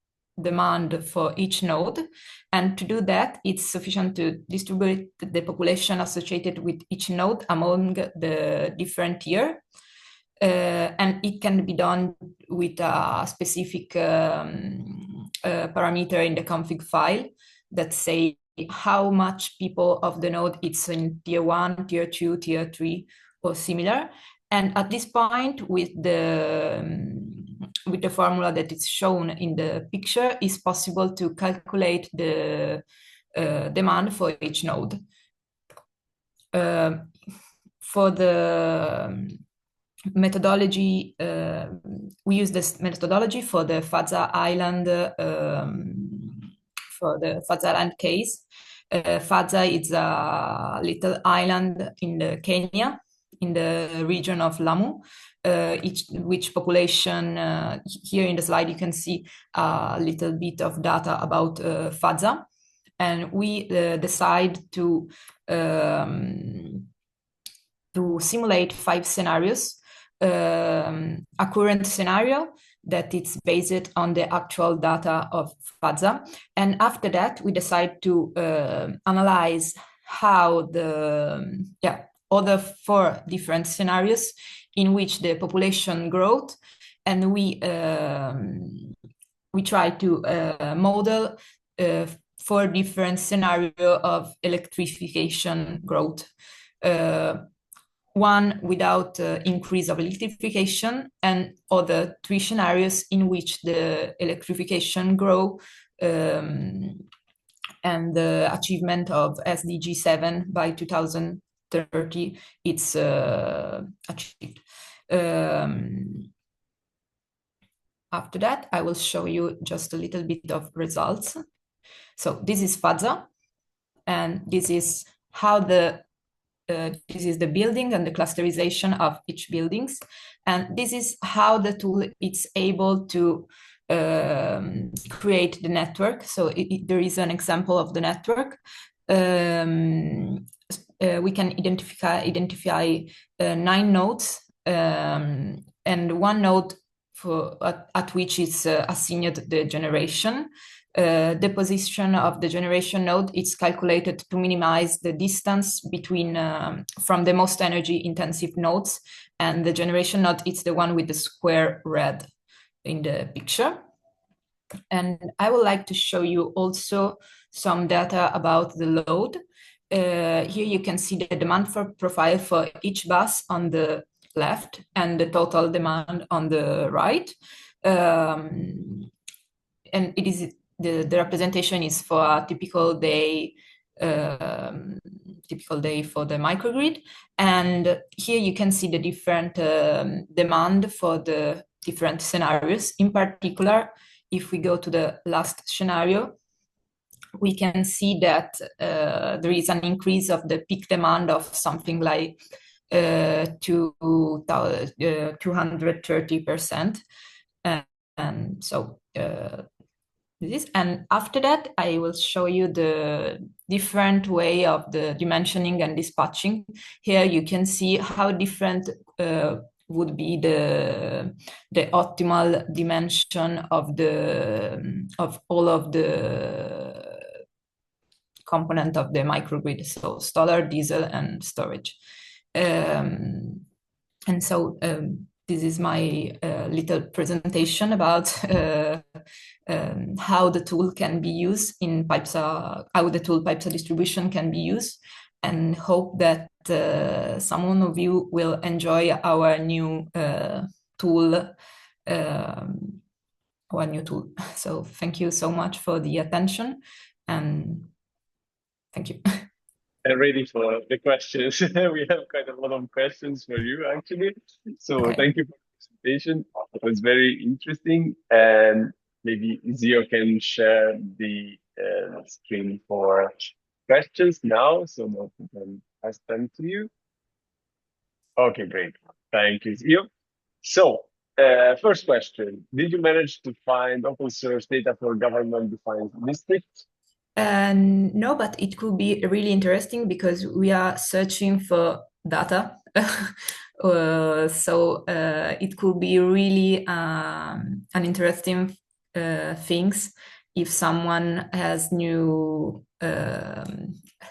demand for each node. And to do that, it's sufficient to distribute the population associated with each node among the different tier. And it can be done with a specific parameter in the config file that say how much people of the node it's in tier 1, tier 2, tier 3, or similar. And at this point, with the formula that is shown in the picture, it's possible to calculate the demand for each node. For the methodology, we use this methodology for the Fadza Island, case. Fadza is a little island in Kenya, in the region of Lamu, which population, here in the slide you can see a little bit of data about Fadza. And we decide to simulate 5 scenarios. A current scenario that it's based on the actual data of Fadza. And after that, we decide to analyze how the other 4 different scenarios in which the population growth, and we try to model 4 different scenarios of electrification growth. One without increase of electrification, and other 3 scenarios in which the electrification grow and the achievement of SDG 7 by 2030 it's achieved. After that, I will show you just a little bit of results. So this is Fadza, and this is how this is the building and the clusterization of each buildings. And this is how the tool is able to create the network. So there is an example of the network. We can identify 9 nodes and 1 node at which is assigned the generation. The position of the generation node is calculated to minimize the distance between from the most energy intensive nodes, and the generation node is the one with the square red in the picture. And I would like to show you also some data about the load. Here you can see the demand profile for each bus on the left and the total demand on the right. And it is the representation is for a typical day for the microgrid. And here you can see the different demand for the different scenarios. In particular, if we go to the last scenario, we can see that there is an increase of the peak demand of something like 230%. And so this, and after that, I will show you the different way of the dimensioning and dispatching. Here you can see how different would be the optimal dimension of all of the component of the microgrid, so solar, diesel, and storage. And so this is my little presentation about how the tool can be used in PyPSA, how the tool PyPSA distribution can be used, and hope that someone of you will enjoy our new tool. So thank you so much for the attention, and thank you. And ready for the questions. We have quite a lot of questions for you, actually. So Okay. thank you for the presentation. It was very interesting. And maybe Zio can share the screen for questions now, so that we can ask them to you. Okay, great. Thank you, Zio. So, first question: did you manage to find open source data for government-defined districts? No, but it could be really interesting because we are searching for data. So it could be really an interesting things if someone has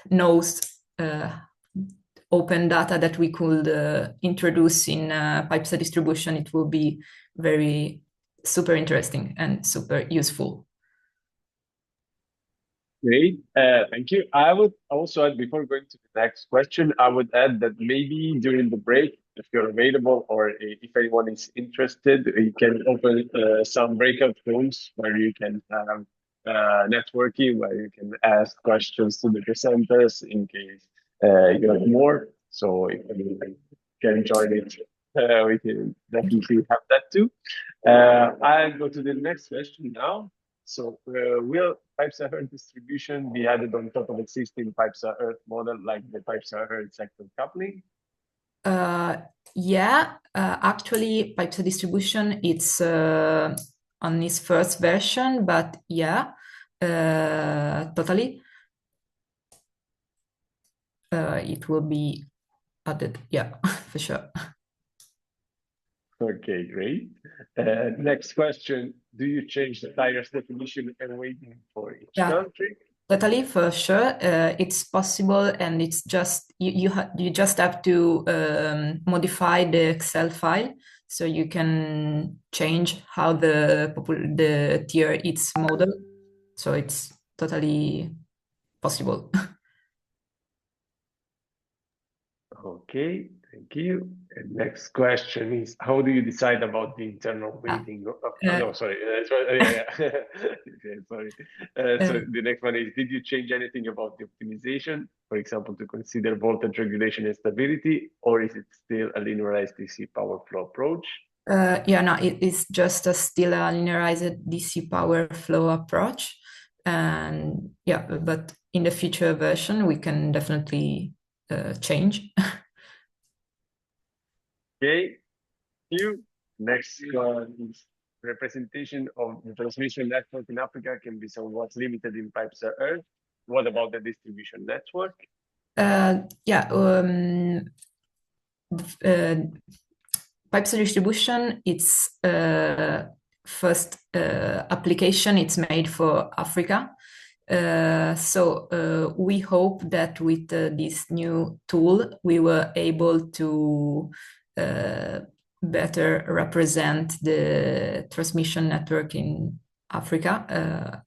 knows open data that we could introduce in PyPSA distribution. It will be very super interesting and super useful. Great, thank you. I would also add, before going to the next question, I would add that maybe during the break, if you're available or if anyone is interested, you can open some breakout rooms where you can have networking, where you can ask questions to the presenters in case you have more. So if you can join it, we can definitely have that too. I'll go to the next question now. So will PyPSA-Earth distribution be added on top of existing PyPSA-Earth model like the PyPSA-Earth sector coupling? Yeah, actually PyPSA distribution, it's on its first version, but yeah, totally. It will be added, yeah, for sure. Okay, great. Next question: do you change the tires definition and weighting for each country? Totally, for sure. It's possible, and it's just you just have to modify the Excel file, so you can change how the tier its model. So it's totally possible. Okay, thank you. And next question is: how do you decide about the internal weighting? No, sorry. Yeah. Sorry. So the next one is: did you change anything about the optimization, for example, to consider voltage regulation and stability, or is it still a linearized DC power flow approach? Yeah, no, it is just still a linearized DC power flow approach, and yeah, but in the future version we can definitely change. Okay, you. Next one is: representation of the transmission network in Africa can be somewhat limited in PyPSA-Earth. What about the distribution network? Yeah, PyPSA distribution, its first application, it's made for Africa. So we hope that with this new tool, we were able to better represent the transmission network in Africa.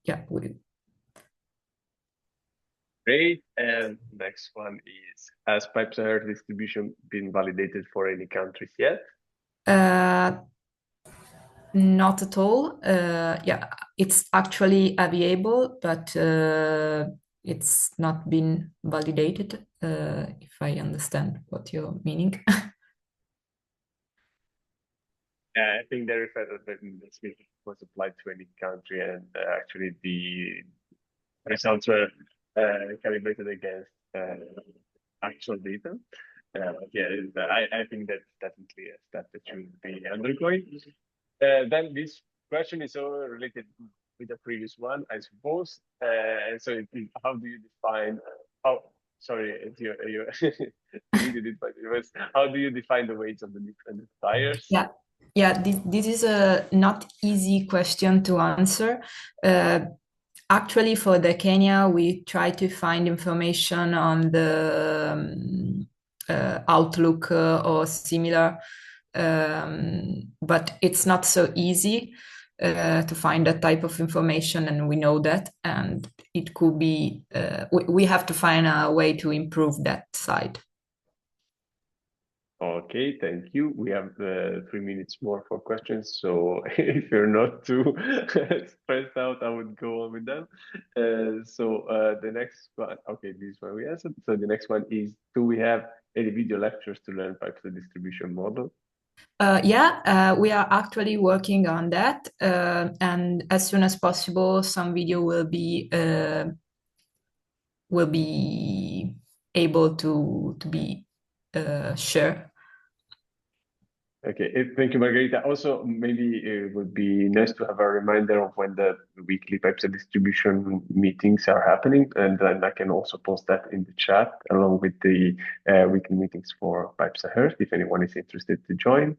Great. And next one is, has PyPSA-Earth distribution been validated for any countries yet? Not at all. It's actually available, but it's not been validated, if I understand what you're meaning. I think they refer that this meeting was applied to any country, and actually the results were calibrated against actual data. I think that's definitely a step that should be undergoing. Then this question is also related with the previous one, I suppose. How do you define? Sorry, you deleted it, but it was, how do you define the weights of the different tires? This is a not easy question to answer. Actually, for the Kenya, we try to find information on the Outlook or similar, but it's not so easy to find that type of information, and we know that, and it could be, we have to find a way to improve that side. Okay, thank you. We have 3 minutes more for questions. So if you're not too stressed out, I would go on with them. The next one, okay, this one we answered. So the next one is, do we have any video lectures to learn PyPSA distribution model? We are actually working on that. And as soon as possible, some video will be able to be shared. Okay, thank you, Margherita. Also, maybe it would be nice to have a reminder of when the weekly PyPSA distribution meetings are happening, and then I can also post that in the chat along with the weekly meetings for PyPSA-Earth if anyone is interested to join.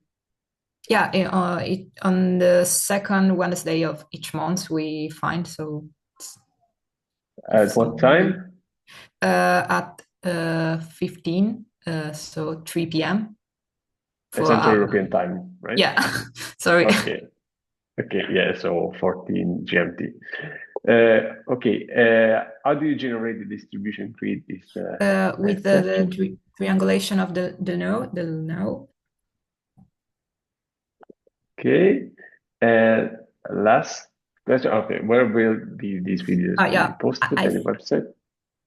On the second Wednesday of each month we find, so at what time? At 15, so 3 p.m. Central European time, right? Yeah, sorry. Okay, yeah, so 14 GMT. How do you generate the distribution grid? With the triangulation of the node. Okay, last question. Okay, where will these videos be posted? Any website?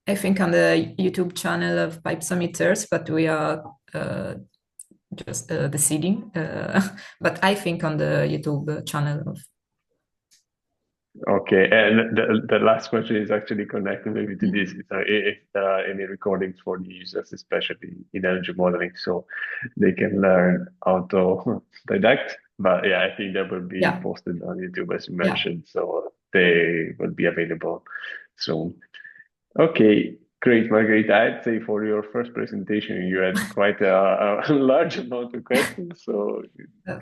I think on the YouTube channel of PyPSA-Earth, but we are just deciding. But I think on the YouTube channel of. Okay, and the last question is actually connected maybe to this. If there are any recordings for the users, especially in energy modeling, so they can learn autodidact. But yeah, I think that will be posted on YouTube as you mentioned, so they will be available soon. Okay, great, Margherita. I'd say for your first presentation, you had quite a large amount of questions. So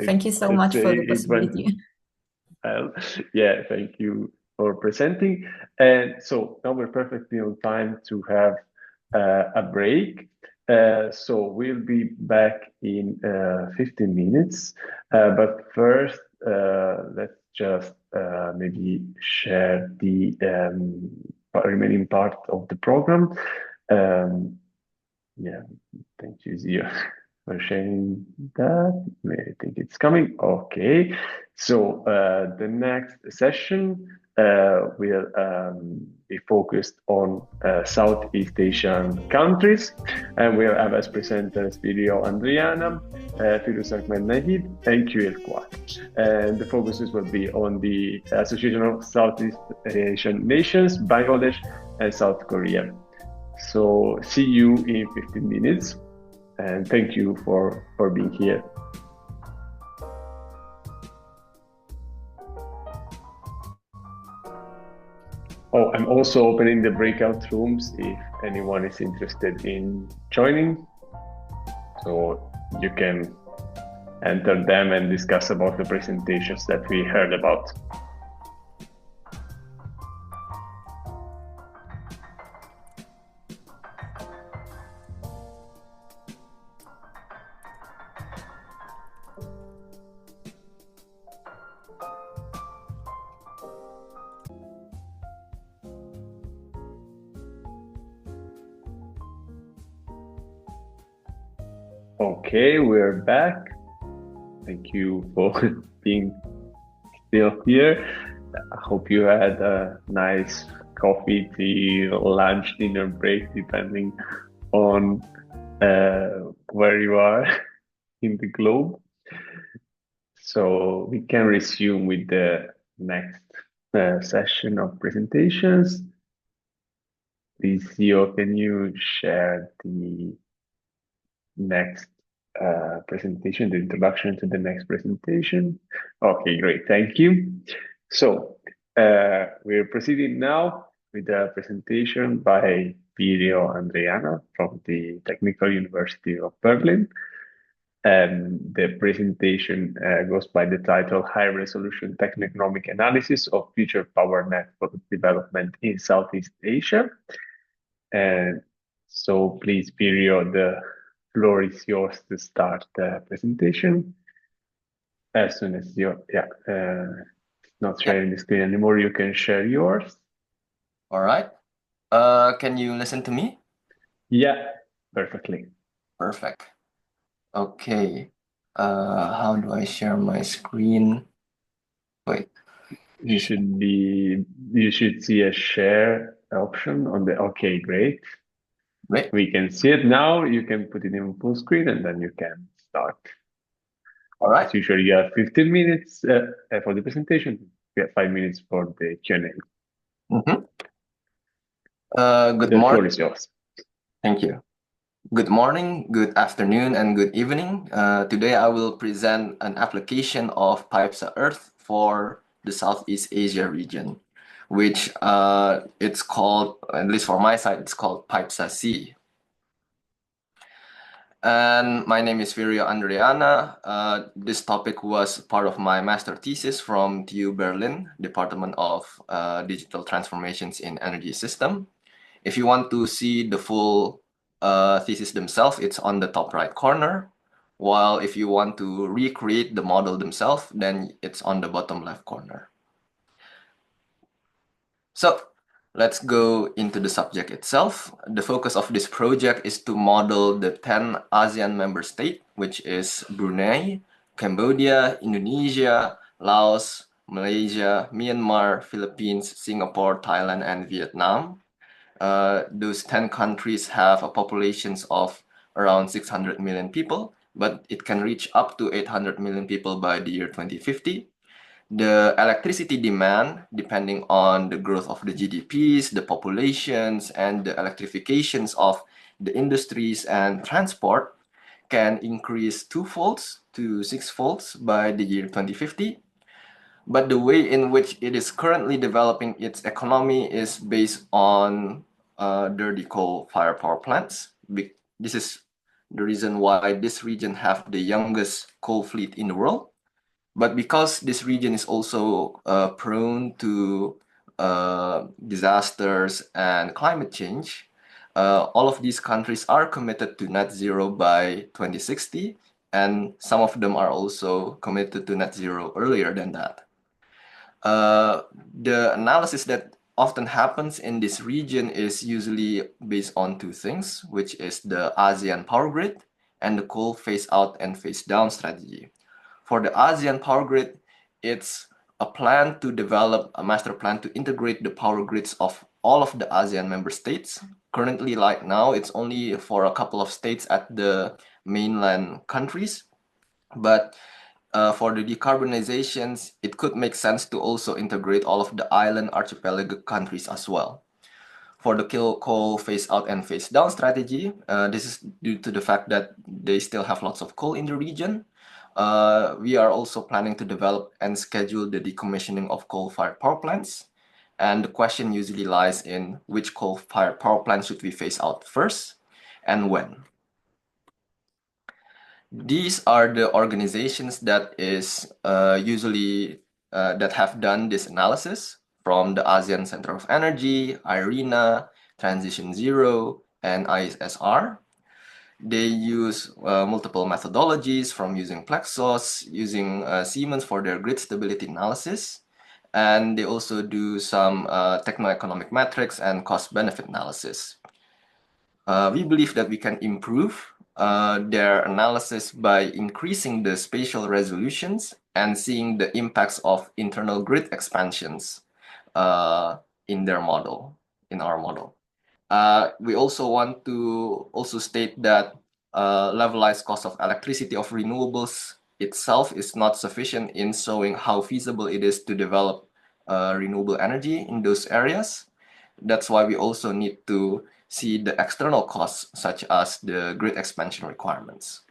thank you so much for the possibility. Thank you for presenting. And so now we're perfectly on time to have a break. So we'll be back in 15 minutes. But first, let's just maybe share the remaining part of the program. Thank you, Zio, for sharing that. I think it's coming. Okay. So the next session will be focused on Southeast Asian countries, and we'll have as presenters Virio, Andreyana, Firuz Ahamed Nahid, and Kyuil, Kwak. And the focuses will be on the Association of Southeast Asian Nations, Bangladesh, and South Korea. So see you in 15 minutes, and thank you for being here. Oh, I'm also opening the breakout rooms if anyone is interested in joining. So you can enter them and discuss about the presentations that we heard about. Okay, we're back. Thank you for being still here. I hope you had a nice coffee, tea, lunch, dinner break, depending on where you are in the globe. So we can resume with the next session of presentations. Please, Theo, can you share the next presentation, the introduction to the next presentation? Okay, great, thank you. So we're proceeding now with the presentation by Virio and Andreyana from the Technical University of Berlin. And the presentation goes by the title High Resolution Techno-Economic Analysis of Future Power Network Development in Southeast Asia. And so please, Virio, the floor is yours to start the presentation. As soon as you're not sharing the screen anymore, you can share yours. All right. Can you listen to me? Yeah, perfectly. Perfect. Okay. How do I share my screen? Wait. You should see a share option on the, okay, great. Great. We can see it now. You can put it in full screen and then you can start. All right. As usual, you have 15 minutes for the presentation. We have 5 minutes for the Q&A. Good The morning. floor is yours. Thank you. Good morning, good afternoon, and good evening. Today I will present an application of PyPSA-Earth for the Southeast Asia region, which it's called, at least for my side, it's called PyPSA-C. And my name is Virio Andreyana. This topic was part of my master thesis from TU Berlin, Department of Digital Transformations in Energy System. If you want to see the full thesis themselves, it's on the top right corner. While if you want to recreate the model themselves, then it's on the bottom left corner. So let's go into the subject itself. The focus of this project is to model the 10 ASEAN member states, which is Brunei, Cambodia, Indonesia, Laos, Malaysia, Myanmar, Philippines, Singapore, Thailand, and Vietnam. Those 10 countries have a populations of around 600 million people, but it can reach up to 800 million people by the year 2050. The electricity demand, depending on the growth of the GDPs, the populations, and the electrifications of the industries and transport, can increase 2-folds to 6-folds by the year 2050. But the way in which it is currently developing its economy is based on dirty coal-fired power plants. This is the reason why this region have the youngest coal fleet in the world. But because this region is also prone to disasters and climate change, all of these countries are committed to net zero by 2060, and some of them are also committed to net zero earlier than that. The analysis that often happens in this region is usually based on two things, which is the ASEAN power grid and the coal phase out and phase down strategy. For the ASEAN power grid, it's a plan to develop a master plan to integrate the power grids of all of the ASEAN member states. Currently, like now, it's only for a couple of states at the mainland countries. But for the decarbonizations, it could make sense to also integrate all of the island archipelago countries as well. For the coal phase out and phase down strategy, this is due to the fact that they still have lots of coal in the region. We are also planning to develop and schedule the decommissioning of coal-fired power plants. And the question usually lies in which coal-fired power plants should we phase out first and when. These are the organizations that is usually that have done this analysis from the ASEAN Center of Energy, IRENA, Transition Zero, and ISSR. They use multiple methodologies from using Plexos, using Siemens for their grid stability analysis, and they also do some techno-economic metrics and cost-benefit analysis. We believe that we can improve their analysis by increasing the spatial resolutions and seeing the impacts of internal grid expansions in their model, in our model. We also want to also state that levelized cost of electricity of renewables itself is not sufficient in showing how feasible it is to develop renewable energy in those areas. That's why we also need to see the external costs, such as the grid expansion requirements.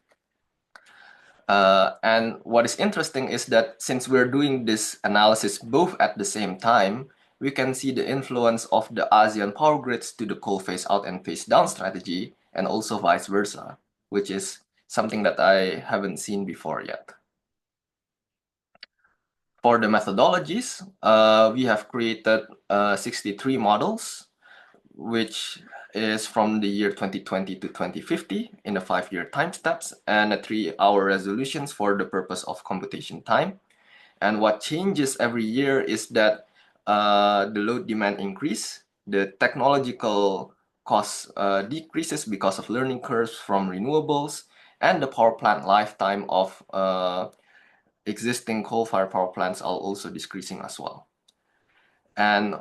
And what is interesting is that since we're doing this analysis both at the same time, we can see the influence of the ASEAN power grids to the coal phase out and phase down strategy, and also vice versa, which is something that I haven't seen before yet. For the methodologies, we have created 63 models, which is from the year 2020 to 2050 in the 5-year time steps, and 3-hour resolutions for the purpose of computation time. And what changes every year is that the load demand increase, the technological cost decreases because of learning curves from renewables, and the power plant lifetime of existing coal-fired power plants are also decreasing as well. And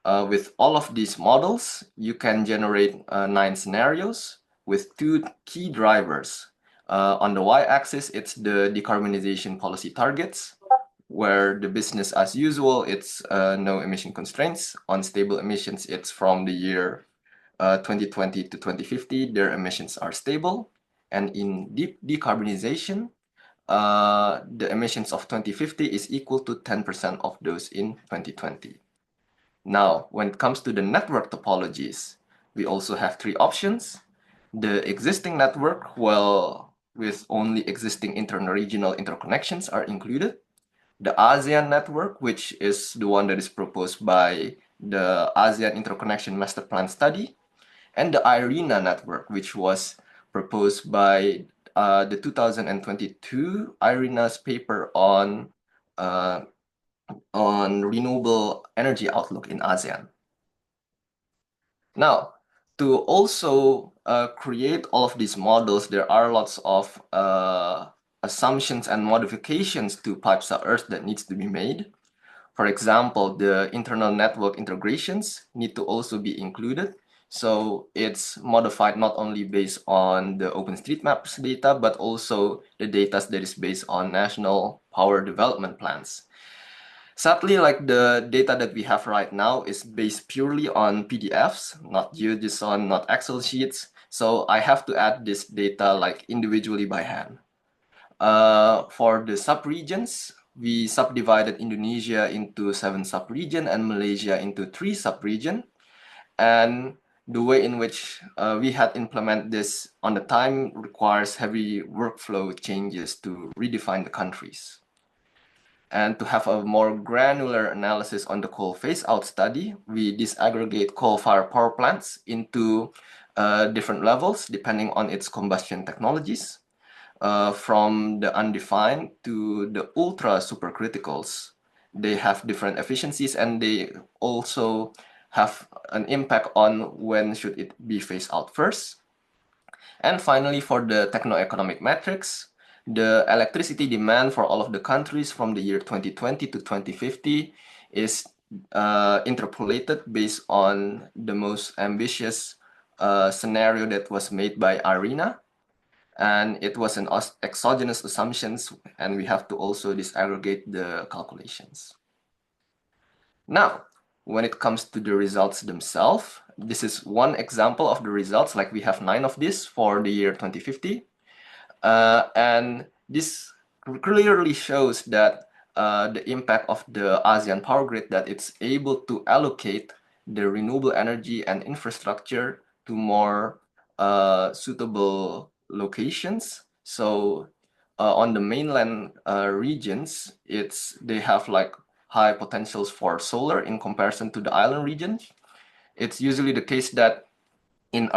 with all of these models, you can generate 9 scenarios with 2 key drivers. On the y-axis, it's the decarbonization policy targets, where the business as usual, it's no emission constraints. On stable emissions, it's from the year 2020 to 2050, their emissions are stable. And in deep decarbonization, the emissions of 2050 is equal to 10% of those in 2020. Now, when it comes to the network topologies, we also have 3 options. The existing network, well, with only existing interregional interconnections are included. The ASEAN network, which is the one that is proposed by the ASEAN Interconnection Master Plan Study, and the IRENA network, which was proposed by the 2022 IRENA's paper on renewable energy outlook in ASEAN. Now, to also create all of these models, there are lots of assumptions and modifications to PyPSA-Earth that needs to be made. For example, the internal network integrations need to also be included. So it's modified not only based on the OpenStreetMap's data, but also the data that is based on national power development plans. Sadly, like the data that we have right now is based purely on PDFs, not GeoJSON, not Excel sheets. So I have to add this data like individually by hand. For the subregions, we subdivided Indonesia into 7 subregions and Malaysia into 3 subregions. And the way in which we had implemented this on the time requires heavy workflow changes to redefine the countries. And to have a more granular analysis on the coal phase-out study, we disaggregate coal-fired power plants into different levels depending on its combustion technologies, from the undefined to the ultra supercriticals. They have different efficiencies, and they also have an impact on when should it be phased out first. And finally, for the techno-economic metrics, the electricity demand for all of the countries from the year 2020 to 2050 is interpolated based on the most ambitious scenario that was made by IRENA. And it was an exogenous assumptions, and we have to also disaggregate the calculations. Now, when it comes to the results themselves, this is one example of the results, like we have 9 of this for the year 2050. And this clearly shows that the impact of the ASEAN power grid, that it's able to allocate the renewable energy and infrastructure to more suitable locations. So on the mainland regions, they have like high potentials for solar in comparison to the island regions. It's usually the case that in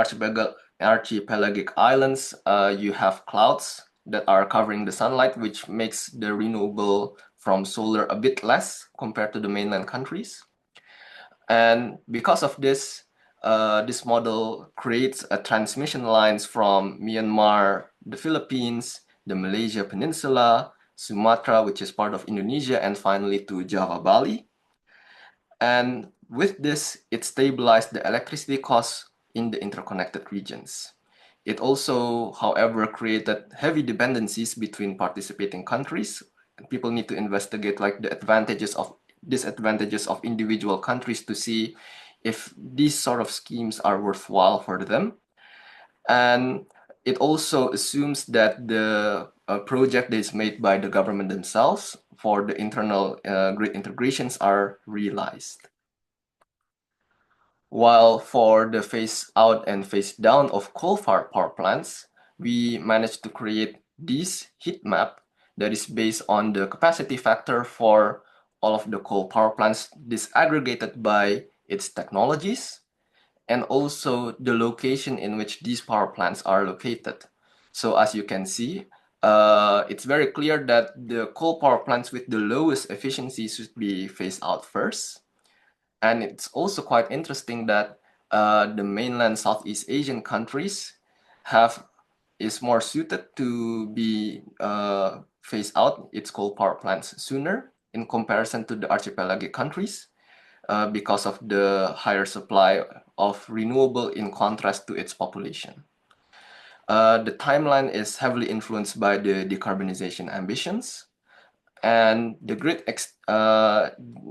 archipelagic islands, you have clouds that are covering the sunlight, which makes the renewable from solar a bit less compared to the mainland countries. And because of this, this model creates a transmission lines from Myanmar, the Philippines, the Malaysia Peninsula, Sumatra, which is part of Indonesia, and finally to Java, Bali. And with this, it stabilized the electricity costs in the interconnected regions. It also, however, created heavy dependencies between participating countries. People need to investigate like the advantages of disadvantages of individual countries to see if these sort of schemes are worthwhile for them. And it also assumes that the project that is made by the government themselves for the internal grid integrations are realized. While for the phase out and phase down of coal-fired power plants, we managed to create this heat map that is based on the capacity factor for all of the coal power plants disaggregated by its technologies, and also the location in which these power plants are located. So as you can see, it's very clear that the coal power plants with the lowest efficiency should be phased out first. And it's also quite interesting that the mainland Southeast Asian countries is more suited to be phased out its coal power plants sooner in comparison to the archipelagic countries because of the higher supply of renewable in contrast to its population. The timeline is heavily influenced by the decarbonization ambitions, and the grid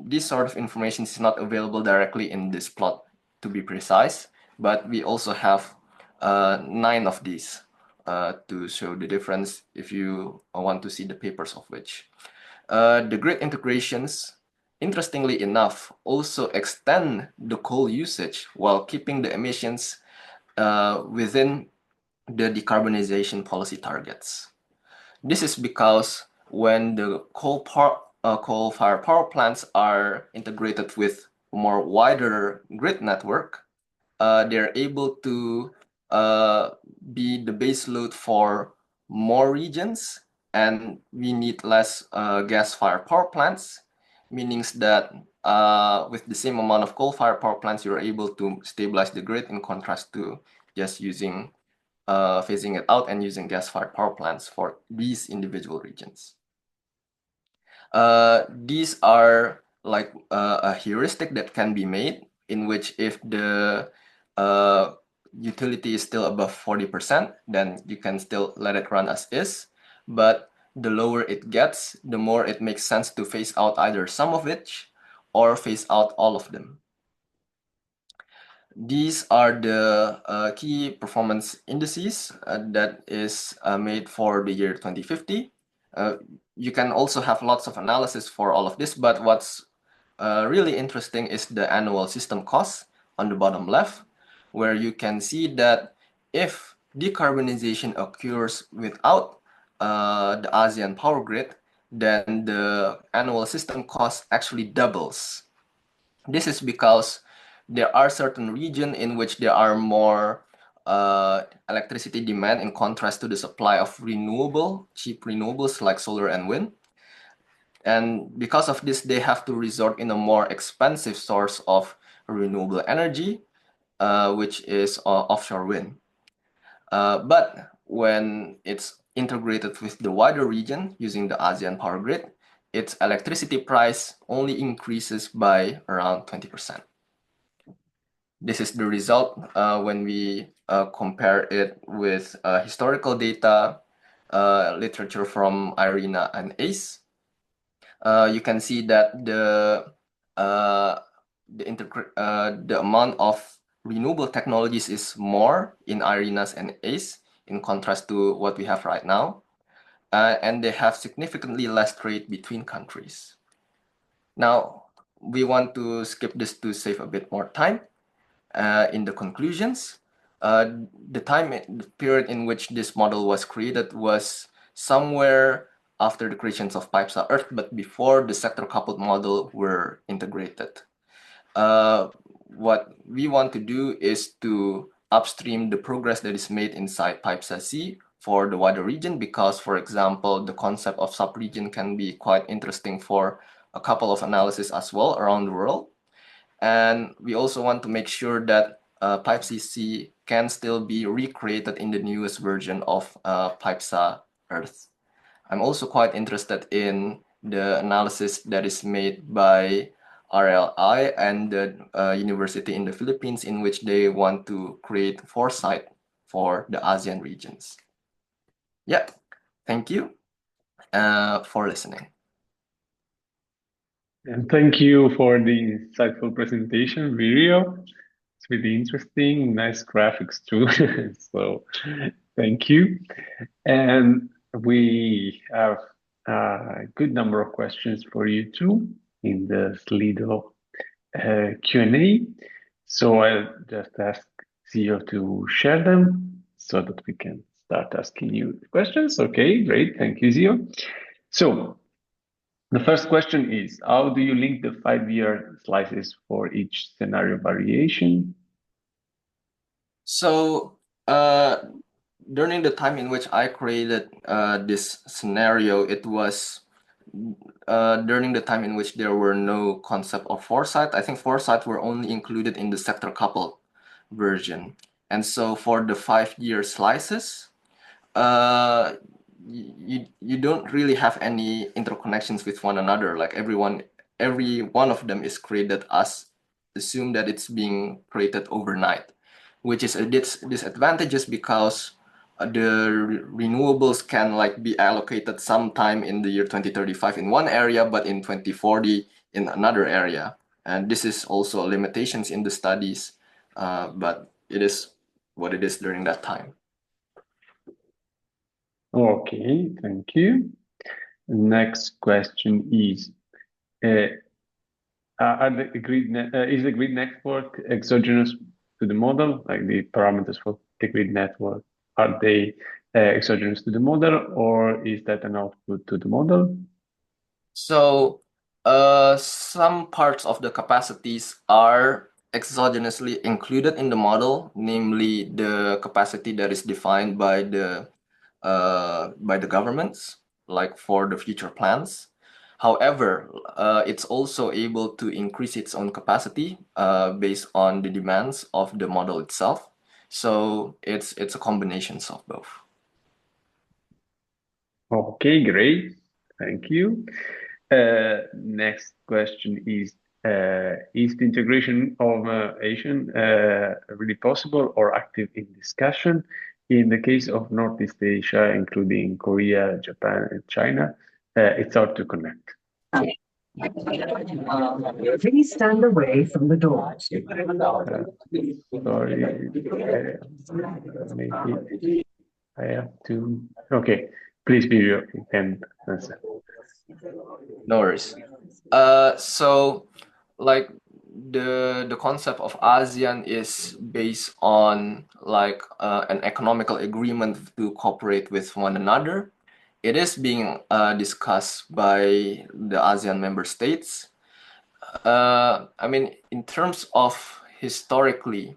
this sort of information is not available directly in this plot to be precise, but we also have 9 of these to show the difference if you want to see the papers of which. The grid integrations, interestingly enough, also extend the coal usage while keeping the emissions within the decarbonization policy targets. This is because when the coal-fired power plants are integrated with a more wider grid network, they're able to be the base load for more regions, and we need less gas-fired power plants, meaning that with the same amount of coal-fired power plants, you're able to stabilize the grid in contrast to just using phasing it out and using gas-fired power plants for these individual regions. These are like a heuristic that can be made in which if the utility is still above 40%, then you can still let it run as is. But the lower it gets, the more it makes sense to phase out either some of it or phase out all of them. These are the key performance indices that is made for the year 2050. You can also have lots of analysis for all of this, but what's really interesting is the annual system cost on the bottom left, where you can see that if decarbonization occurs without the ASEAN power grid, then the annual system cost actually doubles. This is because there are certain regions in which there are more electricity demand in contrast to the supply of cheap renewables like solar and wind. And because of this, they have to resort in a more expensive source of renewable energy, which is offshore wind. But when it's integrated with the wider region using the ASEAN power grid, its electricity price only increases by around 20%. This is the result when we compare it with historical data, literature from IRENA and ACE. You can see that the amount of renewable technologies is more in IRENAs and ACE in contrast to what we have right now. And they have significantly less trade between countries. Now, we want to skip this to save a bit more time. In the conclusions, the period in which this model was created was somewhere after the creations of PyPSA-Earth, but before the sector-coupled model were integrated. What we want to do is to upstream the progress that is made inside PyPSA-C for the wider region, because, for example, the concept of sub-region can be quite interesting for a couple of analyses as well around the world. And we also want to make sure that PyPSA-C can still be recreated in the newest version of PyPSA-Earth. I'm also quite interested in the analysis that is made by RLI and the university in the Philippines, in which they want to create foresight for the ASEAN regions. Yeah, thank you for listening. And thank you for the insightful presentation, Virio. It's really interesting, nice graphics too. So thank you. And we have a good number of questions for you too in the Slido Q&A. So I'll just ask CEO to share them so that we can start asking you questions. Okay, great. Thank you, CEO. So the first question is, how do you link the 5-year slices for each scenario variation? So during the time in which I created this scenario, it was during the time in which there were no concept of foresight. I think foresight were only included in the sector coupled version. And so for the 5-year slices, you don't really have any interconnections with one another. Like every one of them is created as assume that it's being created overnight, which is a disadvantageous because the renewables can like be allocated sometime in the year 2035 in one area, but in 2040 in another area. And this is also limitations in the studies, but it is what it is during that time. Okay, thank you. Next question is, are the grid is the grid network exogenous to the model? Like the parameters for the grid network, are they exogenous to the model, or is that an output to the model? So some parts of the capacities are exogenously included in the model, namely the capacity that is defined by the governments, like for the future plans. However, it's also able to increase its own capacity based on the demands of the model itself. So it's a combination of both. Okay, great. Thank you. Next question is the integration of Asian really possible or active in discussion? In the case of Northeast Asia, including Korea, Japan, and China, it's hard to connect. Please stand away from the door. Sorry, maybe I have to. Okay, please, Virio, you can answer. No worries. So like the concept of ASEAN is based on like an economical agreement to cooperate with one another. It is being discussed by the ASEAN member states. I mean, in terms of historically,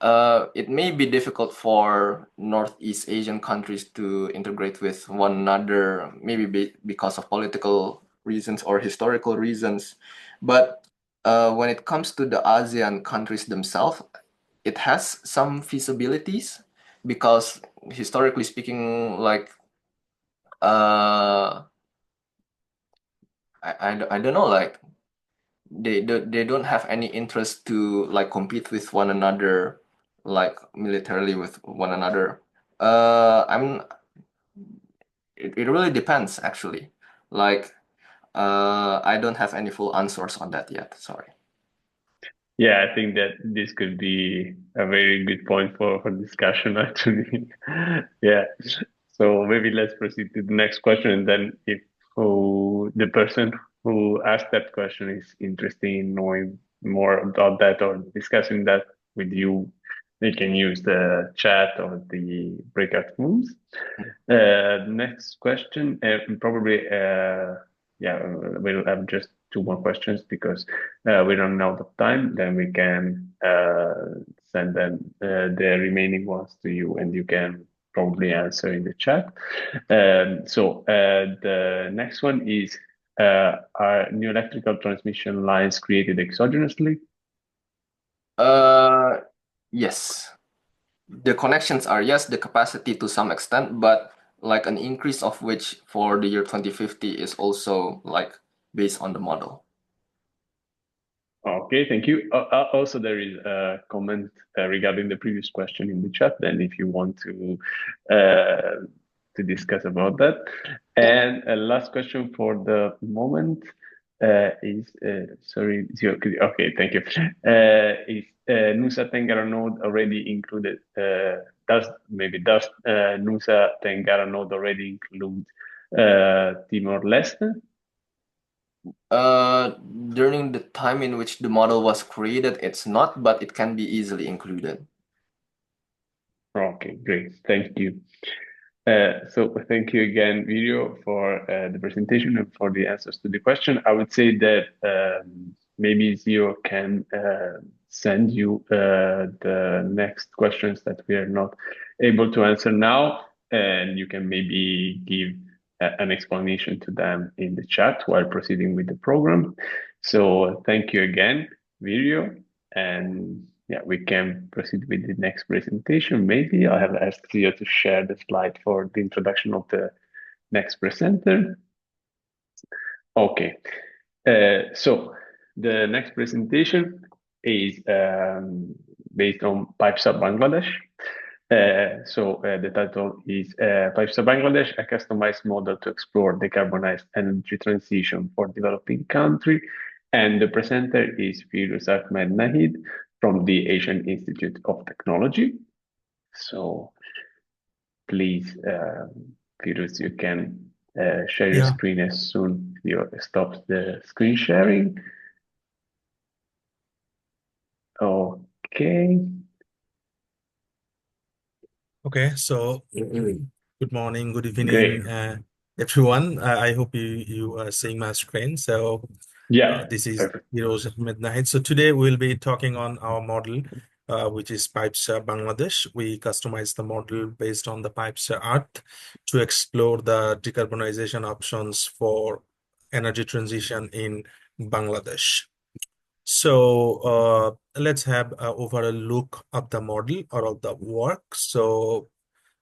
it may be difficult for Northeast Asian countries to integrate with one another, maybe because of political reasons or historical reasons. But when it comes to the ASEAN countries themselves, it has some feasibilities because historically speaking, like I don't know, like they don't have any interest to like compete with one another, like militarily with one another. It really depends actually. Like I don't have any full answers on that yet. Sorry. Yeah, I think that this could be a very good point for discussion, actually. Yeah. So maybe let's proceed to the next question, and then if the person who asked that question is interested in knowing more about that or discussing that with you, they can use the chat or the breakout rooms. Next question, probably, yeah, we'll have just 2 more questions because we run out of time. Then we can send them the remaining ones to you, and you can probably answer in the chat. So the next one is, are new electrical transmission lines created exogenously? Yes. The connections are yes, the capacity to some extent, but like an increase of which for the year 2050 is also like based on the model. Okay, thank you. Also, there is a comment regarding the previous question in the chat. Then, if you want to discuss about that, and a last question for the moment is sorry, okay, thank you. Is Nusa Tenggara node already included? Does Nusa Tenggara node already include Timor-Leste? During the time in which the model was created, it's not, but it can be easily included. Okay, great. Thank you. So thank you again, Virio, for the presentation and for the answers to the question. I would say that maybe Zio can send you the next questions that we are not able to answer now, and you can maybe give an explanation to them in the chat while proceeding with the program. So thank you again, Virio, and yeah, we can proceed with the next presentation. Maybe I have asked Rio to share the slide for the introduction of the next presenter. Okay, so the next presentation is based on PyPSA Bangladesh. The title is PyPSA Bangladesh, a customized model to explore decarbonized energy transition for developing country. And the presenter is Firuz Ahamed Nahid from the Asian Institute of Technology. So please, Firuz, you can share your screen as soon as you stop the screen sharing. Okay. Okay, so good morning, good evening, everyone. I hope you are seeing my screen. So yeah, this is Firuz Ahamed Nahid. So today we'll be talking on our model, which is PyPSA Bangladesh. We customized the model based on the PyPSA-Earth to explore the decarbonization options for energy transition in Bangladesh. So let's have overall look of the model or of the work. So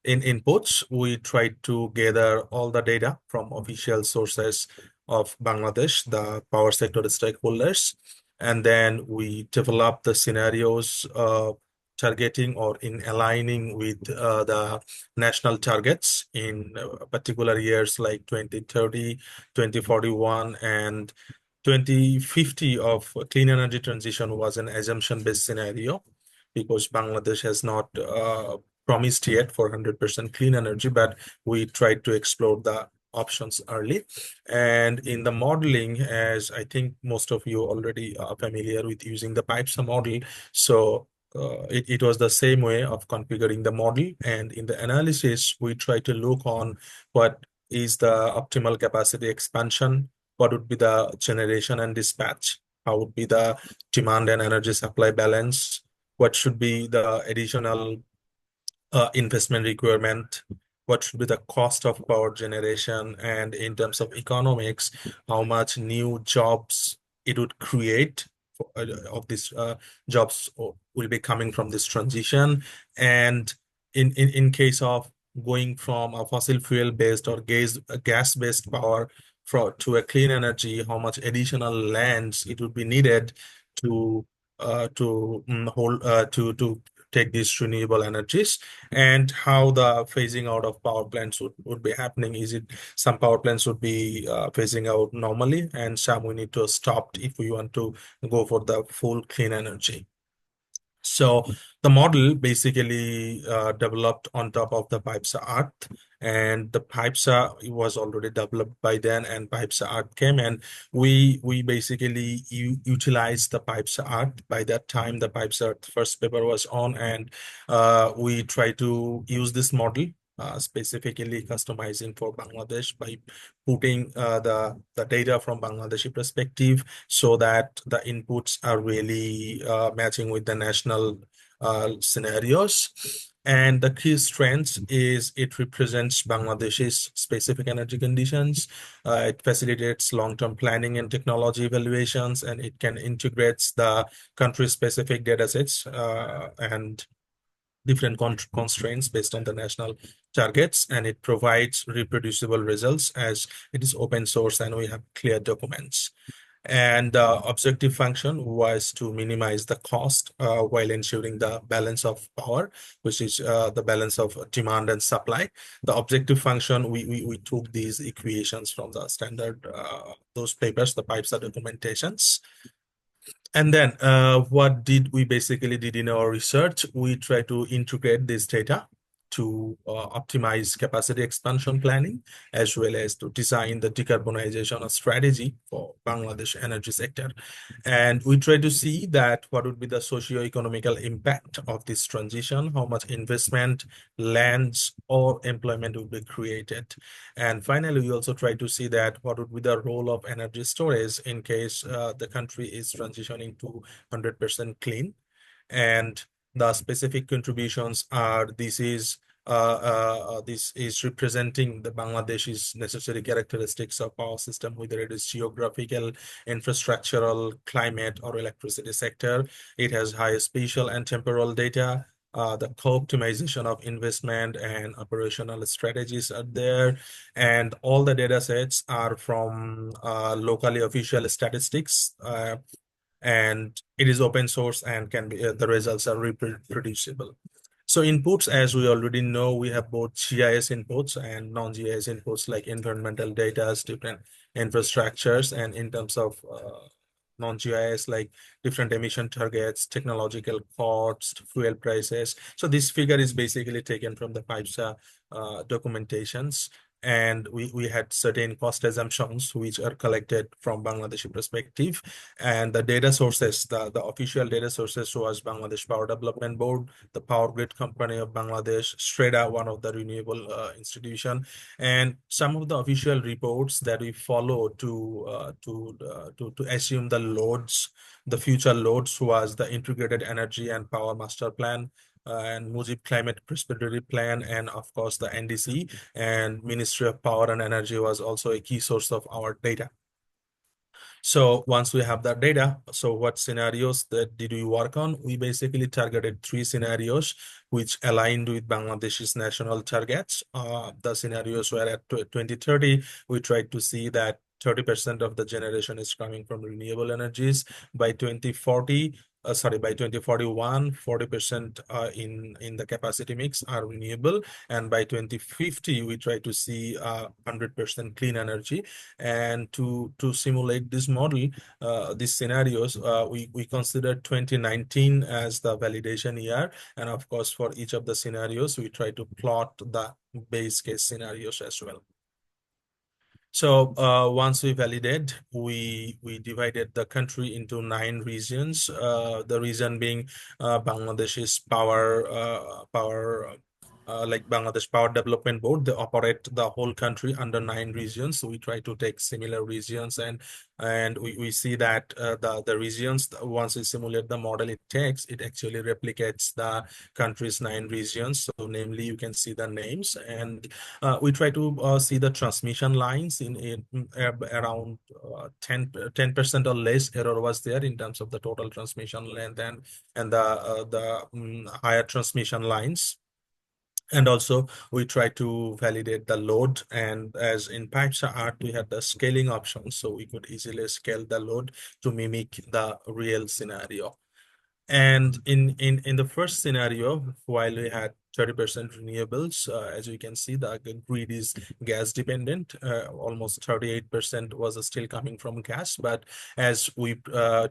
in inputs, we tried to gather all the data from official sources of Bangladesh, the power sector stakeholders, and then we developed the scenarios targeting or in aligning with the national targets in particular years like 2030, 2041, and 2050 of clean energy transition was an assumption-based scenario because Bangladesh has not promised yet for 100% clean energy, but we tried to explore the options early. And in the modeling, as I think most of you already are familiar with using the PyPSA model, so it was the same way of configuring the model. And in the analysis, we try to look on what is the optimal capacity expansion, what would be the generation and dispatch, how would be the demand and energy supply balance, what should be the additional investment requirement, what should be the cost of power generation, and in terms of economics, how much new jobs it would create of these jobs will be coming from this transition. And in case of going from a fossil fuel based or gas based power to a clean energy, how much additional lands it would be needed to take these renewable energies, and how the phasing out of power plants would be happening. Is it some power plants would be phasing out normally and some we need to stop if we want to go for the full clean energy. So the model basically developed on top of the PyPSA-Earth, and the PyPSA was already developed by then, and PyPSA-Earth came, and we basically utilized the PyPSA-Earth. By that time, the PyPSA-Earth first paper was on, and we try to use this model specifically customizing for Bangladesh by putting the data from Bangladeshi perspective so that the inputs are really matching with the national scenarios. And the key strength is it represents Bangladesh's specific energy conditions. It facilitates long-term planning and technology evaluations, and it can integrate the country-specific datasets and different constraints based on the national targets, and it provides reproducible results as it is open source and we have clear documents. And the objective function was to minimize the cost while ensuring the balance of power, which is the balance of demand and supply. The objective function, we took these equations from the standard, those papers, the PyPSA documentations. And then what did we basically did in our research? We try to integrate this data to optimize capacity expansion planning, as well as to design the decarbonization strategy for Bangladesh energy sector. And we try to see that what would be the socio-economical impact of this transition, how much investment, lands, or employment will be created. And finally, we also try to see that what would be the role of energy storage in case the country is transitioning to 100% clean. And the specific contributions are this is representing the Bangladesh's necessary characteristics of power system, whether it is geographical, infrastructural, climate, or electricity sector. It has high spatial and temporal data. The co-optimization of investment and operational strategies are there, and all the data sets are from locally official statistics, and it is open source and can be the results are reproducible. So inputs, as we already know, we have both GIS inputs and non-GIS inputs like environmental data, different infrastructures, and in terms of non-GIS, like different emission targets, technological costs, fuel prices. So this figure is basically taken from the PyPSA documentations. And we had certain cost assumptions which are collected from Bangladeshi perspective, and the data sources, the official data sources was Bangladesh Power Development Board, the Power Grid Company of Bangladesh, SREDA, one of the renewable institution, and some of the official reports that we follow to assume the loads, the future loads was the Integrated Energy and Power Master Plan, and Mujib Climate Prosperity Plan, and of course the NDC, and Ministry of Power and Energy was also a key source of our data. So once we have that data, so what scenarios that did we work on? We basically targeted 3 scenarios which aligned with Bangladesh's national targets. The scenarios were at 2030. We tried to see that 30% of the generation is coming from renewable energies. By 2040, by 2041, 40% in the capacity mix are renewable, and by 2050 we try to see 100% clean energy. And to simulate this model, these scenarios, we considered 2019 as the validation year, and of course for each of the scenarios we try to plot the base case scenarios as well. So once we validate, we divided the country into 9 regions. The reason being Bangladesh's like Bangladesh Power Development Board, they operate the whole country under 9 regions. So we try to take similar regions, and we see that the regions, once we simulate the model it takes, it actually replicates the country's 9 regions. So namely, you can see the names, and we try to see the transmission lines in around 10% or less error was there in terms of the total transmission length and the higher transmission lines. And also we try to validate the load, and as in PyPSA-Earth we had the scaling option, so we could easily scale the load to mimic the real scenario. And in the first scenario, while we had 30% renewables, as you can see, the grid is gas dependent. Almost 38% was still coming from gas, but as we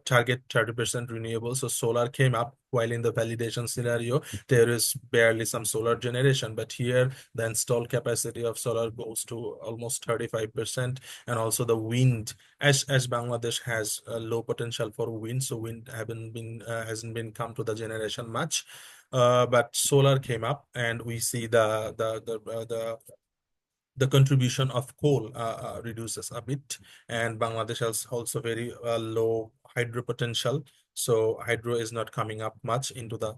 target 30% renewables, so solar came up. While in the validation scenario, there is barely some solar generation, but here the installed capacity of solar goes to almost 35%, and also the wind, as Bangladesh has a low potential for wind, so wind hasn't been come to the generation much, but solar came up, and we see the contribution of coal reduces a bit, and Bangladesh has also very low hydro potential. So hydro is not coming up much into the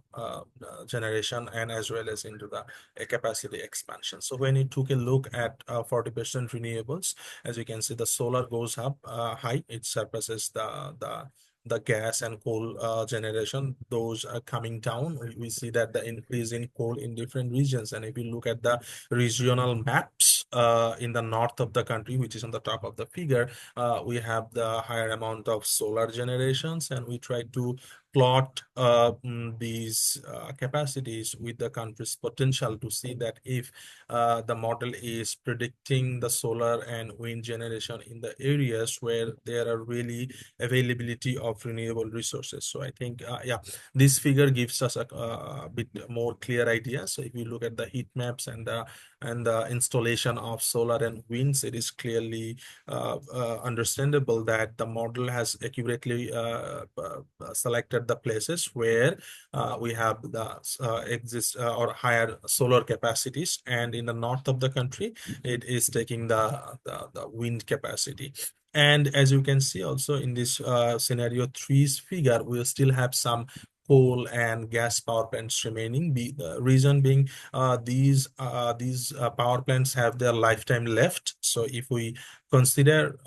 generation and as well as into the capacity expansion. So when you took a look at 40% renewables, as you can see, the solar goes up high. It surpasses the gas and coal generation. Those are coming down. We see that the increase in coal in different regions. And if you look at the regional maps in the north of the country, which is on the top of the figure, we have the higher amount of solar generations, and we try to plot these capacities with the country's potential to see that if the model is predicting the solar and wind generation in the areas where there are really availability of renewable resources. So I think, yeah, this figure gives us a bit more clear idea. So if you look at the heat maps and the installation of solar and winds, it is clearly understandable that the model has accurately selected the places where we have the or higher solar capacities, and in the north of the country, it is taking the wind capacity. And as you can see also in this scenario 3's figure, we still have some coal and gas power plants remaining. The reason being these power plants have their lifetime left. So if we consider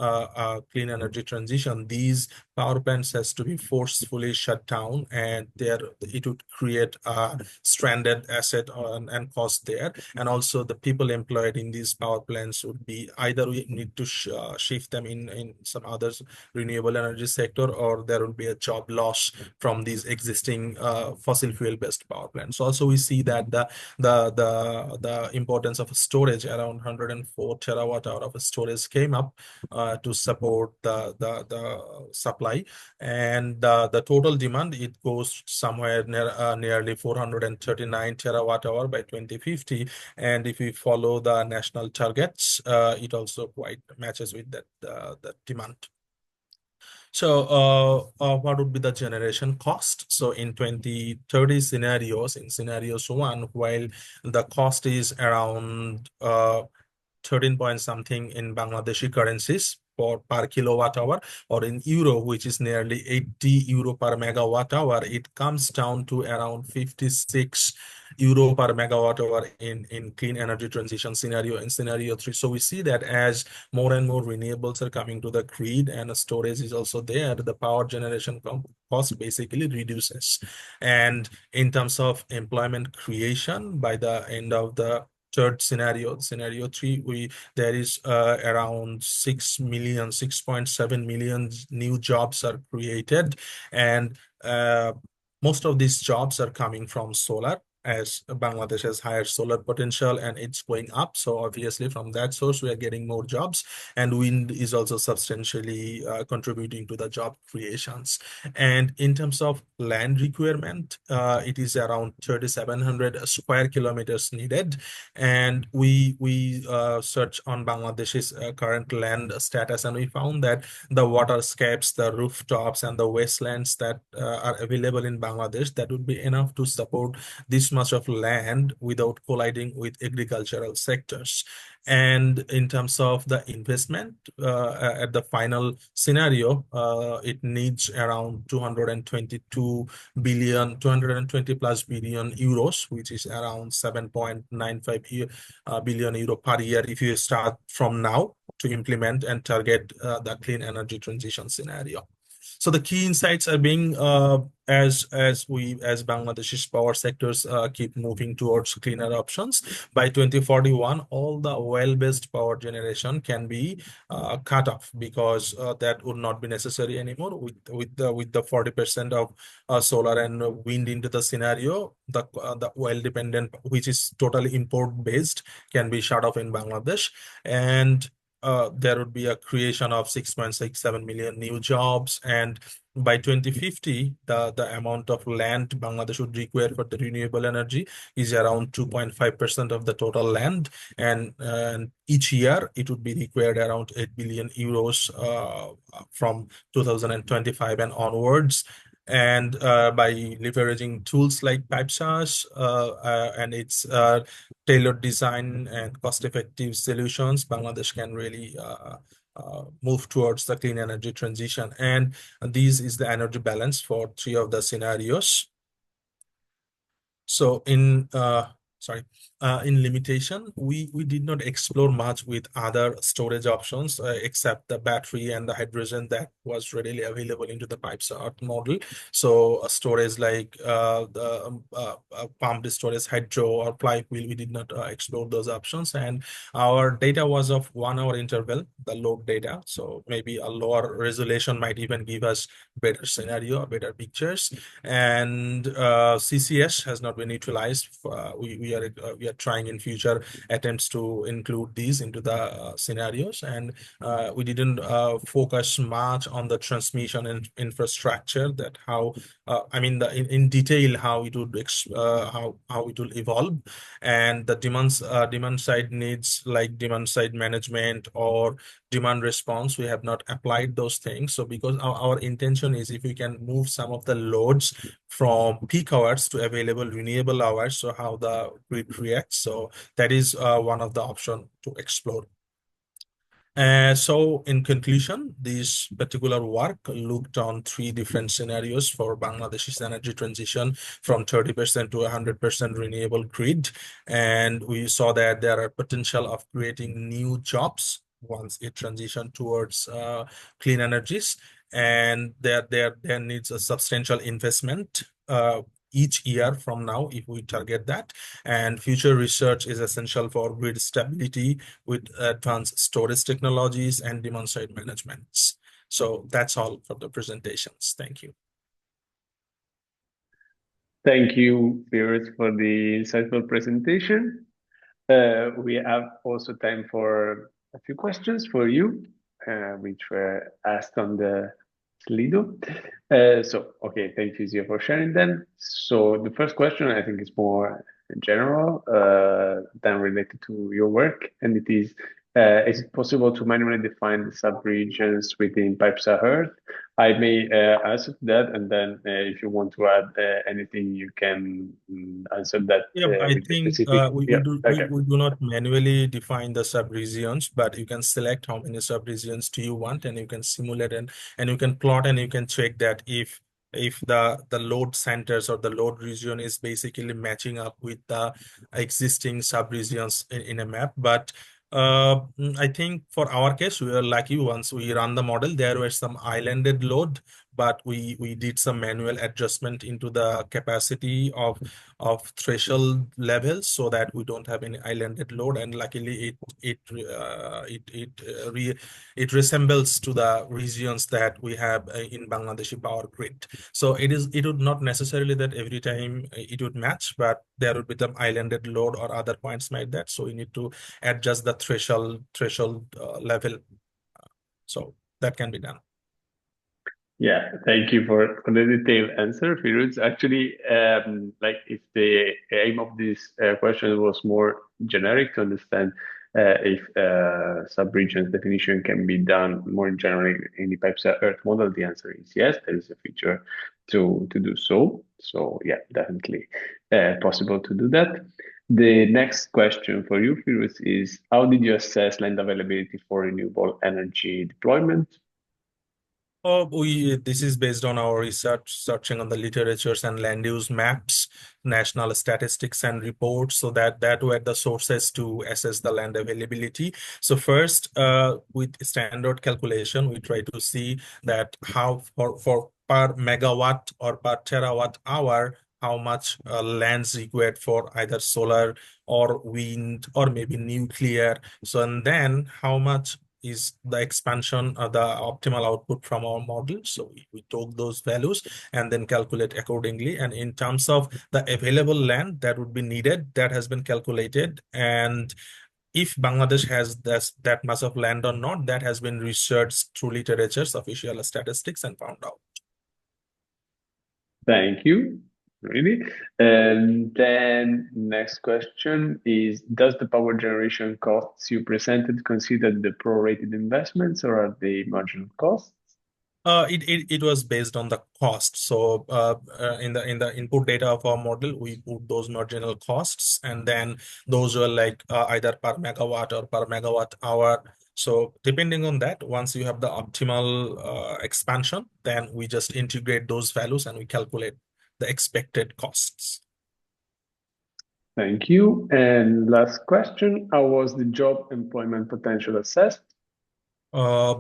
clean energy transition, these power plants has to be forcefully shut down, and it would create a stranded asset and cost there. And also the people employed in these power plants would be either we need to shift them in some other renewable energy sector, or there will be a job loss from these existing fossil fuel based power plants. Also, we see that the importance of storage, around 104 terawatt hour of storage came up to support the supply, and the total demand, it goes somewhere nearly 439 terawatt hour by 2050. And if we follow the national targets, it also quite matches with that demand. So what would be the generation cost? So in 2030 scenarios, in scenarios 1, while the cost is around 13 point something in Bangladeshi currencies per kilowatt hour, or in euro, which is nearly 80 euro per megawatt hour, it comes down to around 56 euro per megawatt hour in clean energy transition scenario, in scenario 3. So we see that as more and more renewables are coming to the grid and storage is also there, the power generation cost basically reduces. And in terms of employment creation, by the end of the third scenario, scenario 3, there is around 6.7 million new jobs are created, and most of these jobs are coming from solar, as Bangladesh has higher solar potential and it's going up. So obviously from that source, we are getting more jobs, and wind is also substantially contributing to the job creations. And in terms of land requirement, it is around 3,700 square kilometers needed. And we search on Bangladesh's current land status, and we found that the waterscapes, the rooftops, and the wastelands that are available in Bangladesh, that would be enough to support this much of land without colliding with agricultural sectors. And in terms of the investment, at the final scenario, it needs around 220 plus billion euros, which is around 7.95 billion euro per year if you start from now to implement and target the clean energy transition scenario. So the key insights are being as Bangladesh's power sectors keep moving towards cleaner options. By 2041, all the oil-based power generation can be cut off, because that would not be necessary anymore. With the 40% of solar and wind into the scenario, the oil dependent, which is totally import based, can be shut off in Bangladesh, and there would be a creation of 6.67 million new jobs. And by 2050, the amount of land Bangladesh would require for the renewable energy is around 2.5% of the total land. And each year, it would be required around 8 billion euros from 2025 and onwards. And by leveraging tools like PyPSA and its tailored design and cost-effective solutions, Bangladesh can really move towards the clean energy transition. And this is the energy balance for 3 of the scenarios. So in limitation, we did not explore much with other storage options except the battery and the hydrogen that was readily available into the PyPSA-Earth model. So storage like the pumped storage hydro or flywheel, we did not explore those options. And our data was of 1 hour interval, the load data. So maybe a lower resolution might even give us better scenario, better pictures. And CCS has not been utilized. We are trying in future attempts to include these into the scenarios, and we didn't focus much on the transmission and infrastructure, that how in detail how it would how it will evolve, and the demand side needs like demand side management or demand response. We have not applied those things. So because our intention is if we can move some of the loads from peak hours to available renewable hours, so how the grid reacts. So that is one of the options to explore. So in conclusion, this particular work looked on 3 different scenarios for Bangladesh's energy transition from 30% to 100% renewable grid. And we saw that there are potential of creating new jobs once it transition towards clean energies. And there needs a substantial investment each year from now if we target that. And future research is essential for grid stability with advanced storage technologies and demand side management. So that's all for the presentations. Thank you. Thank you, Firuz, for the insightful presentation. We have also time for a few questions for you, which were asked on the Slido. Okay, thank you, Zia, for sharing them. So the first question, I think, is more general than related to your work, and it is it possible to manually define the subregions within PyPSA-Earth? I may answer that, and then if you want to add anything, you can answer that. Yeah, I think we do not manually define the subregions, but you can select how many subregions do you want, and you can simulate and you can plot, and you can check that if the load centers or the load region is basically matching up with the existing subregions in a map. But I think for our case, we were lucky. Once we run the model, there were some islanded load, but we did some manual adjustment into the capacity of threshold levels so that we don't have any islanded load, and luckily it resembles to the regions that we have in Bangladeshi power grid. So it would not necessarily that every time it would match, but there would be some islanded load or other points like that. So we need to adjust the threshold level. So that can be done. Yeah, thank you for the detailed answer, Firuz. Actually, like if the aim of this question was more generic to understand if subregions definition can be done more generally in the PyPSA-Earth model, the answer is yes, there is a feature to do so. So yeah, definitely possible to do that. The next question for you, Firuz, is how did you assess land availability for renewable energy deployment? This is based on our research, searching on the literatures and land use maps, national statistics and reports, so that were the sources to assess the land availability. So first, with standard calculation, we try to see that how for per megawatt or per terawatt hour, how much lands required for either solar or wind or maybe nuclear. So and then how much is the expansion of the optimal output from our model. So we took those values and then calculate accordingly. And in terms of the available land that would be needed, that has been calculated. And if Bangladesh has that much of land or not, that has been researched through literatures, official statistics, and found out. Thank you. Really? And then next question is, does the power generation costs you presented consider the prorated investments or are they marginal costs? It was based on the cost. So in the input data of our model, we put those marginal costs, and then those were like either per megawatt or per megawatt hour So depending on that, once you have the optimal expansion, then we just integrate those values and we calculate the expected costs. Thank you. And last question, how was the job employment potential assessed?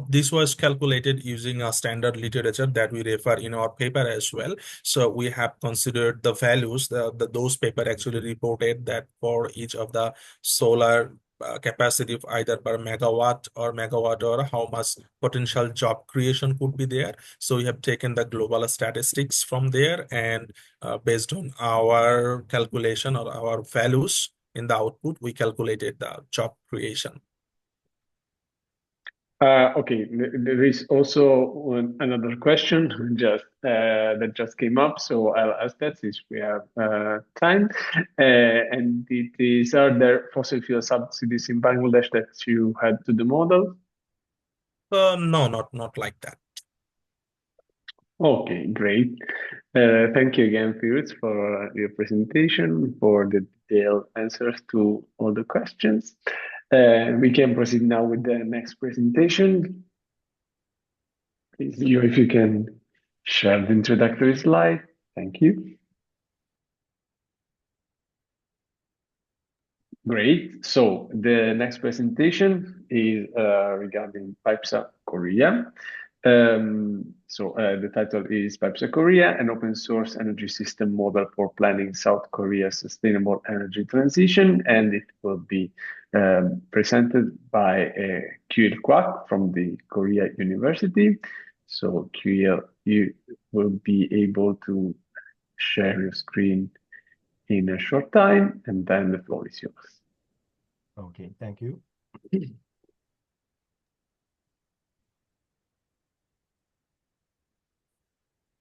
This was calculated using a standard literature that we refer in our paper as well. So we have considered the values that those paper actually reported that for each of the solar capacity of either per megawatt or how much potential job creation could be there. So we have taken the global statistics from there, and based on our calculation or our values in the output, we calculated the job creation. Okay, there is also another question that just came up, so I'll ask that since we have time. And it is, are there fossil fuel subsidies in Bangladesh that you had to the model? No, not like that. Okay, great. Thank you again, Firuz, for your presentation, for the detailed answers to all the questions. We can proceed now with the next presentation. Please, if you can share the introductory slide. Thank you. Great. So the next presentation is regarding PyPSA Korea. The title is PyPSA Korea, an open source energy system model for planning South Korea's sustainable energy transition, and it will be presented by Kyuil Kwak from the Korea University. So Kyuil, you will be able to share your screen in a short time, and then the floor is yours. Okay, thank you.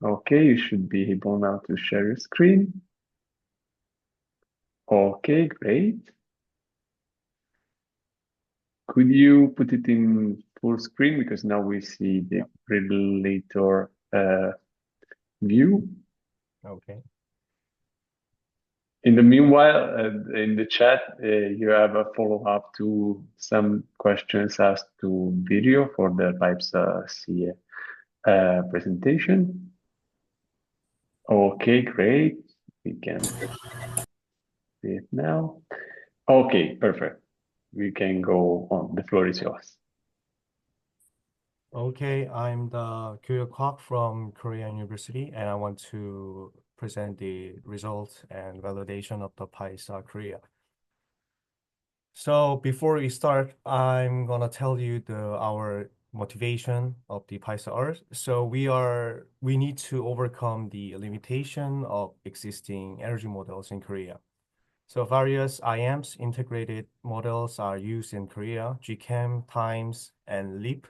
Okay, you should be able now to share your screen. Okay, great. Could you put it in full screen because now we see the regulator view. Okay. In the meanwhile, in the chat, you have a follow-up to some questions asked to Virio for the PyPSA presentation. Okay, great. We can see it now. Okay, perfect. We can go on. The floor is yours. Okay, I'm the Kyuil Kwak from Korea University, and I want to present the results and validation of the PyPSA Korea. So before we start, I'm gonna tell you our motivation of the PyPSA-Earth. So we need to overcome the limitation of existing energy models in Korea. So various IAMS integrated models are used in Korea, GChem, TIMES, and LEAP,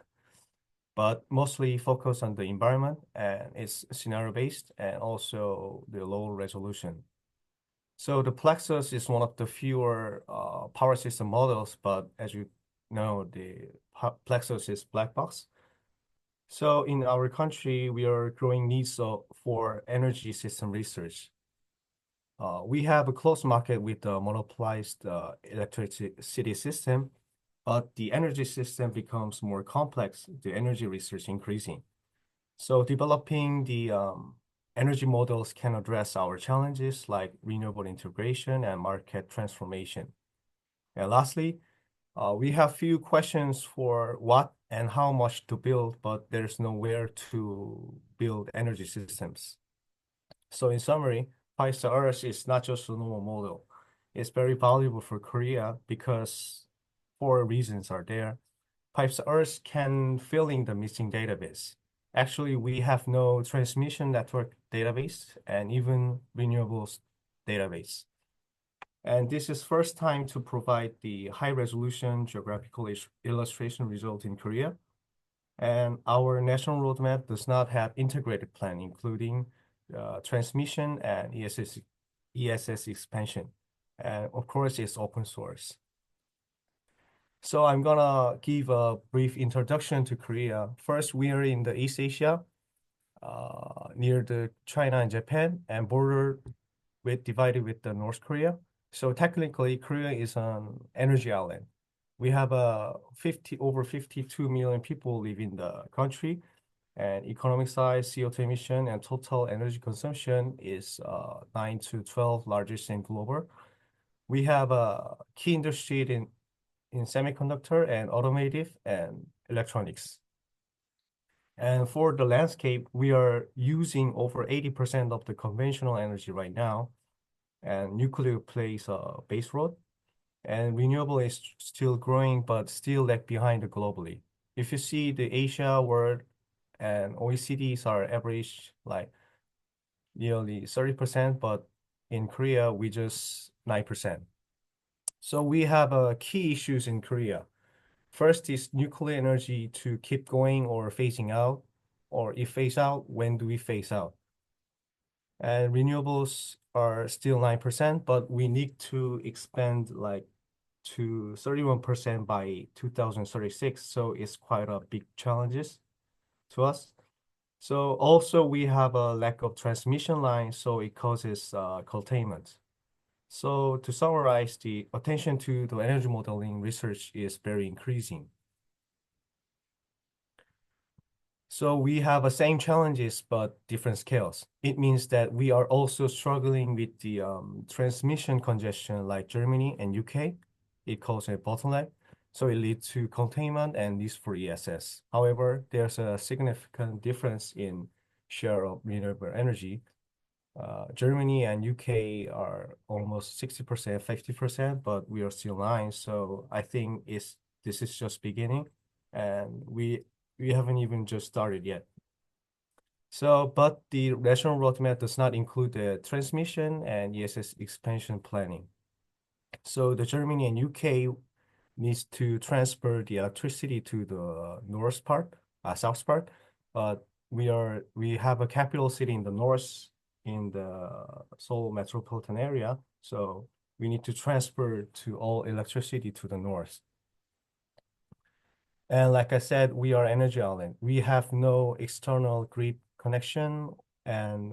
but mostly focus on the environment, and it's scenario-based and also the low resolution. So the Plexus is one of the fewer power system models, but as you know, the Plexus is black box. So in our country, we are growing needs for energy system research. We have a closed market with the monopolized electricity system, but the energy system becomes more complex, the energy research increasing. So developing the energy models can address our challenges like renewable integration and market transformation. And lastly, we have few questions for what and how much to build, but there's nowhere to build energy systems. So in summary, PyPSA-Earth is not just a normal model. It's very valuable for Korea because 4 reasons are there. PyPSA-Earth can fill in the missing database. Actually, we have no transmission network database and even renewables database. And this is first time to provide the high resolution geographical illustration result in Korea. And our national roadmap does not have integrated plan, including transmission and ESS expansion. And of course, it's open source. So I'm gonna give a brief introduction to Korea. First, we are in the East Asia, near the China and Japan, and border divided with the North Korea. So technically, Korea is an energy island we have over 52 million people live in the country, and economic size, CO2 emission, and total energy consumption is 9 to 12 largest in global. We have a key industry in semiconductor and automotive and electronics. And for the landscape, we are using over 80% of the conventional energy right now, and nuclear plays a base role, and renewable is still growing, but still lag behind globally. If you see the Asia world and OECDs are average like nearly 30%, but in Korea, we just 9%. So we have key issues in Korea. First is nuclear energy to keep going or phasing out, or if phase out, when do we phase out? And renewables are still 9%, but we need to expand like to 31% by 2036. So it's quite a big challenges to us. So also we have a lack of transmission lines, so it causes curtailment. So to summarize, the attention to the energy modeling research is very increasing. So we have the same challenges, but different scales. It means that we are also struggling with the transmission congestion like Germany and UK. It causes a bottleneck. So it leads to containment and needs for ESS. However, there's a significant difference in share of renewable energy. Germany and UK are almost 60%, 50%, but we are still 9%. So I think this is just beginning, and we haven't even just started yet. So, but the national roadmap does not include the transmission and ESS expansion planning. So the Germany and UK needs to transfer the electricity to the south part, but we have a capital city in the north in the Seoul metropolitan area, so we need to transfer to all electricity to the north. And like I said, we are energy island. We have no external grid connection, and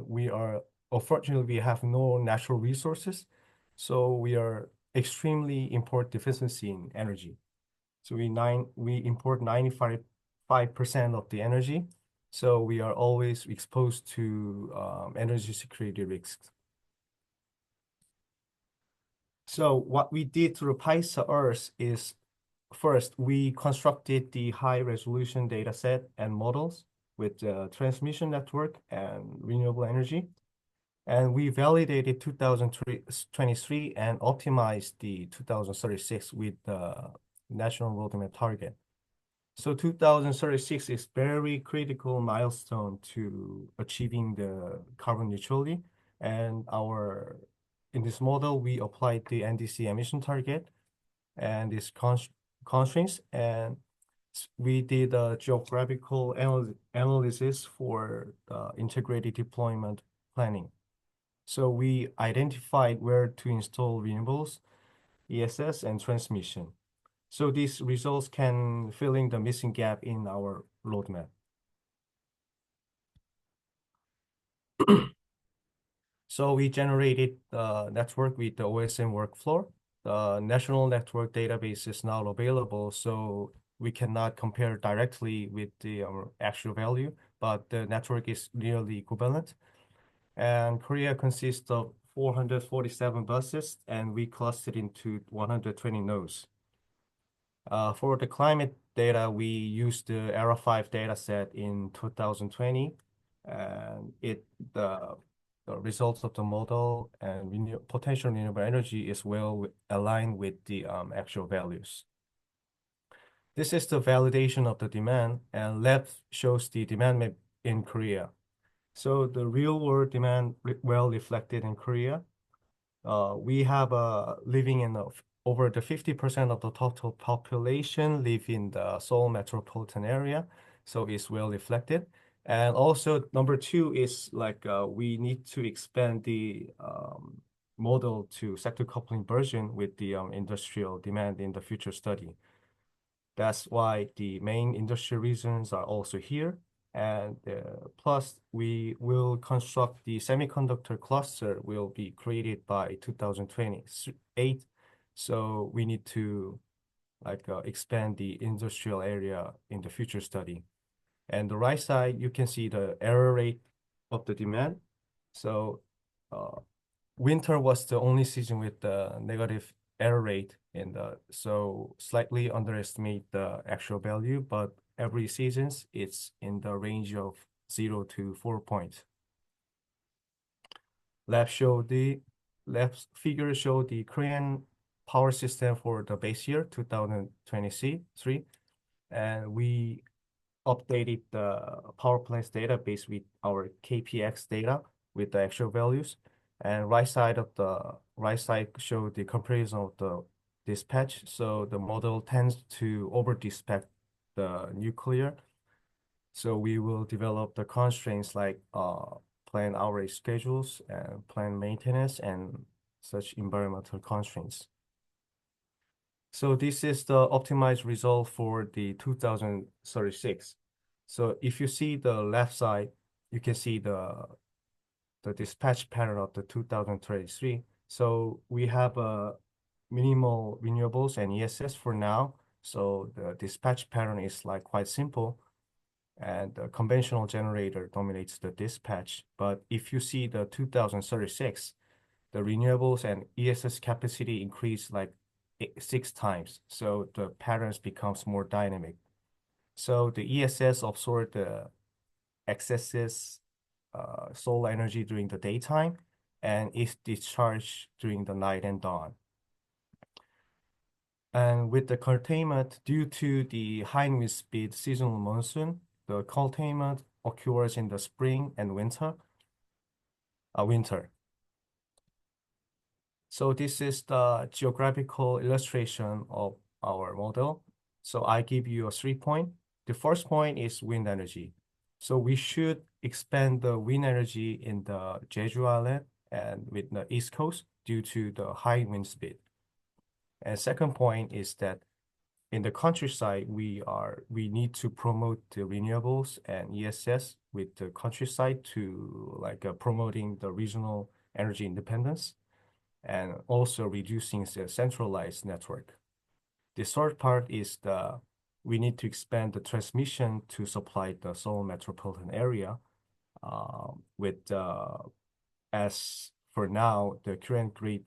unfortunately, we have no natural resources. So we are extremely import deficiency in energy. So we import 95% of the energy. So we are always exposed to energy security risks. So what we did through PyPSA-Earth is, first, we constructed the high-resolution data set and models with the transmission network and renewable energy. And we validated 2023 and optimized the 2036 with the national roadmap target. So 2036 is very critical milestone to achieving the carbon neutrality. And in this model, we applied the NDC emission target and its constraints, and we did a geographical analysis for the integrated deployment planning. So we identified where to install renewables, ESS, and transmission. So these results can fill in the missing gap in our roadmap. So we generated the network with the OSM workflow. The national network database is now available, so we cannot compare directly with the actual value, but the network is nearly equivalent. And Korea consists of 447 buses, and we clustered into 120 nodes. For the climate data, we used the ERA5 dataset in 2020, and the results of the model and potential renewable energy is well aligned with the actual values. This is the validation of the demand, and left shows the demand map in Korea. So the real world demand well reflected in Korea. We have living in over the 50% of the total population live in the Seoul metropolitan area, so it's well reflected. And also number 2 is like we need to expand the model to sector coupling version with the industrial demand in the future study. That's why the main industrial reasons are also here. And plus, we will construct the semiconductor cluster will be created by 2028. So we need to expand the industrial area in the future study. And the right side, you can see the error rate of the demand. So winter was the only season with the negative error rate so slightly underestimate the actual value, but every seasons it's in the range of 0 to 4 points. Left figure show the Korean power system for the base year 2023, and we updated the power plants database with our KPX data with the actual values. And right side show the comparison of the dispatch. So the model tends to over dispatch the nuclear. So we will develop the constraints like plan outage schedules and plan maintenance and such environmental constraints. So this is the optimized result for the 2036. So if you see the left side, you can see the dispatch pattern of the 2033. So we have a minimal renewables and ESS for now. So the dispatch pattern is like quite simple, and the conventional generator dominates the dispatch. But if you see the 2036, the renewables and ESS capacity increase like 6 times. So the patterns becomes more dynamic. So the ESS absorb the excesses solar energy during the daytime and is discharged during the night and dawn. And with the curtailment due to the high wind speed seasonal monsoon, the curtailment occurs in the spring and winter. So this is the geographical illustration of our model. So I give you a 3 point. The first point is wind energy. So we should expand the wind energy in the Jeju Island and with the East Coast due to the high wind speed. And second point is that in the countryside, we need to promote the renewables and ESS with the countryside to promoting the regional energy independence and also reducing the centralized network. The third part is we need to expand the transmission to supply the Seoul metropolitan area as for now, the current grid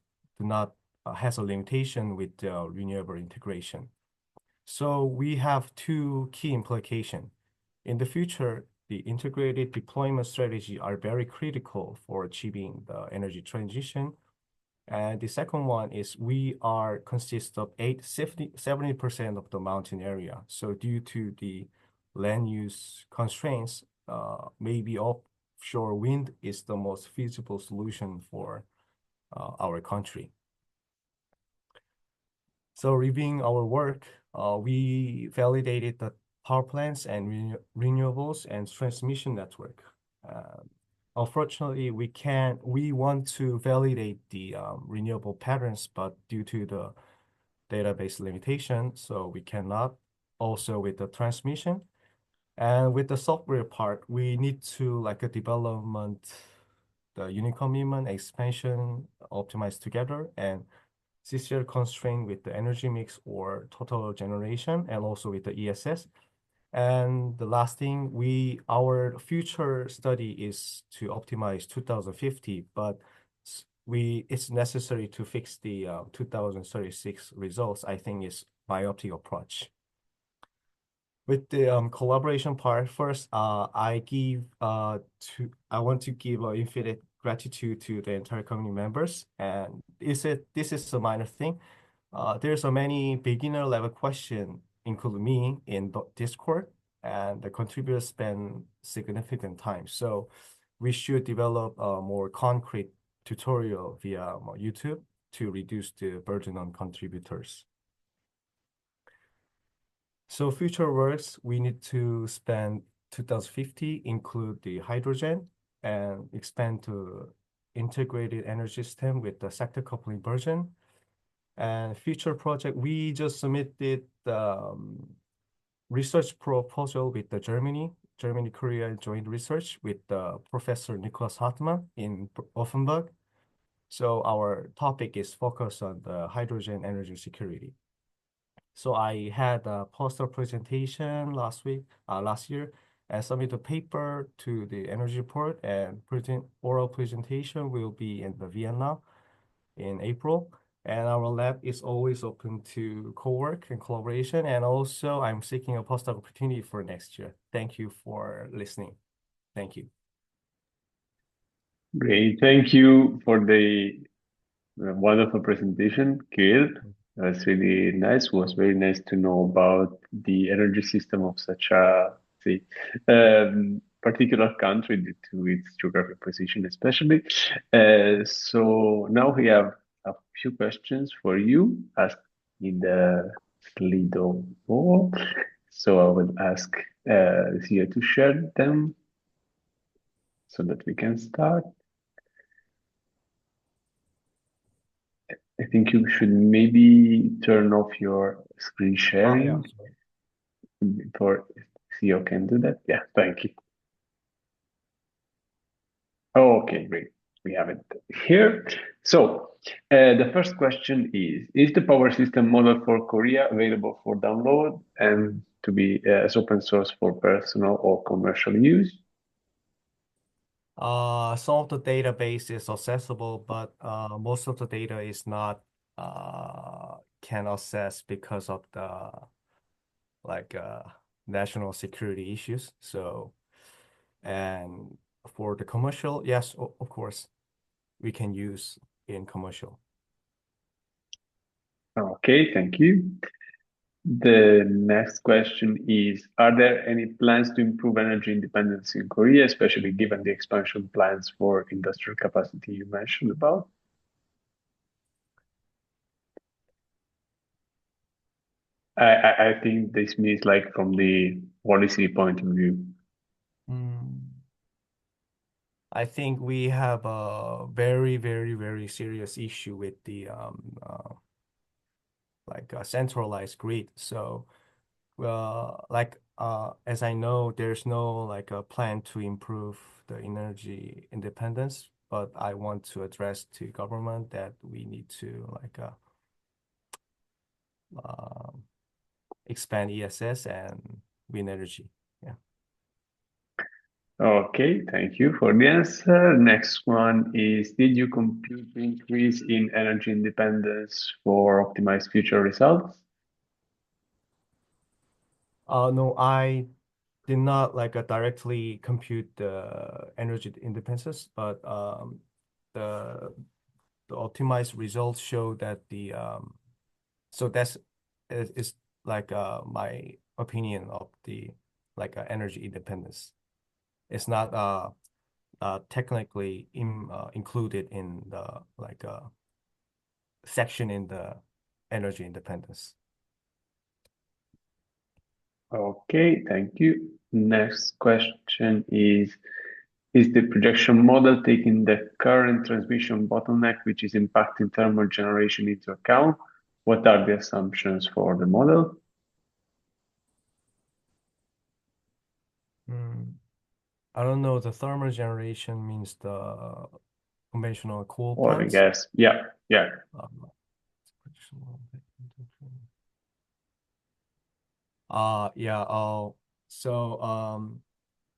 has a limitation with the renewable integration. So we have 2 key implications. In the future, the integrated deployment strategy are very critical for achieving the energy transition. And the second one is we consist of 70% of the mountain area. So due to the land use constraints, maybe offshore wind is the most feasible solution for our country. So reviewing our work, we validated the power plants and renewables and transmission network. Unfortunately, we want to validate the renewable patterns, but due to the database limitation, so we cannot. Also with the transmission. And with the software part, we need to development, the unit commitment, expansion, optimize together, and CCR constraint with the energy mix or total generation, and also with the ESS. And the last thing, our future study is to optimize 2050, but it's necessary to fix the 2036 results. I think is biotic approach. With the collaboration part, first, I want to give infinite gratitude to the entire community members. And this is a minor thing. There's so many beginner level questions, including me in Discord, and the contributors spend significant time. So we should develop a more concrete tutorial via YouTube to reduce the burden on contributors. So future works, we need to spend 2050, include the hydrogen, and expand to integrated energy system with the sector coupling version. And future project, we just submitted the research proposal with the Germany-Korea joint research with Professor Nicholas Hartmann in Offenburg. So our topic is focused on the hydrogen energy security. So I had a poster presentation last year, and submit a paper to the energy report, and oral presentation will be in the Vienna in April. And our lab is always open to co-work and collaboration. And also I'm seeking a postdoc opportunity for next year. Thank you for listening. Thank you. Great. Thank you for the wonderful presentation, Kyuil. That's really nice. It was very nice to know about the energy system of such a particular country due to its geographic position, especially. So now we have a few questions for you asked in the Slido board. So I will ask Zia to share them so that we can start. I think you should maybe turn off your screen sharing before CEO can do that. Yeah, thank you. Okay, great. We have it here. So the first question is the power system model for Korea available for download and to be as open source for personal or commercial use? Some of the database is accessible, but most of the data is not can access because of the national security issues. So, and for the commercial, yes, of course, we can use in commercial. Okay, thank you. The next question is, are there any plans to improve energy independence in Korea, especially given the expansion plans for industrial capacity you mentioned about? I think this means like from the policy point of view. I think we have a very, very, very serious issue with the a centralized grid. So, as I know, there's no a plan to improve the energy independence, but I want to address to government that we need to expand ESS and wind energy. Yeah. Okay, thank you for the answer. Next one is, did you compute the increase in energy independence for optimized future results? No, I did not directly compute the energy independence, but the optimized results show that so that's is my opinion of the energy independence. It's not technically included in the section in the energy independence. Okay, thank you. Next question is the projection model taking the current transmission bottleneck, which is impacting thermal generation, into account? What are the assumptions for the model? I don't know. The thermal generation means the conventional coal Oil and plants. gas. Yeah, yeah. So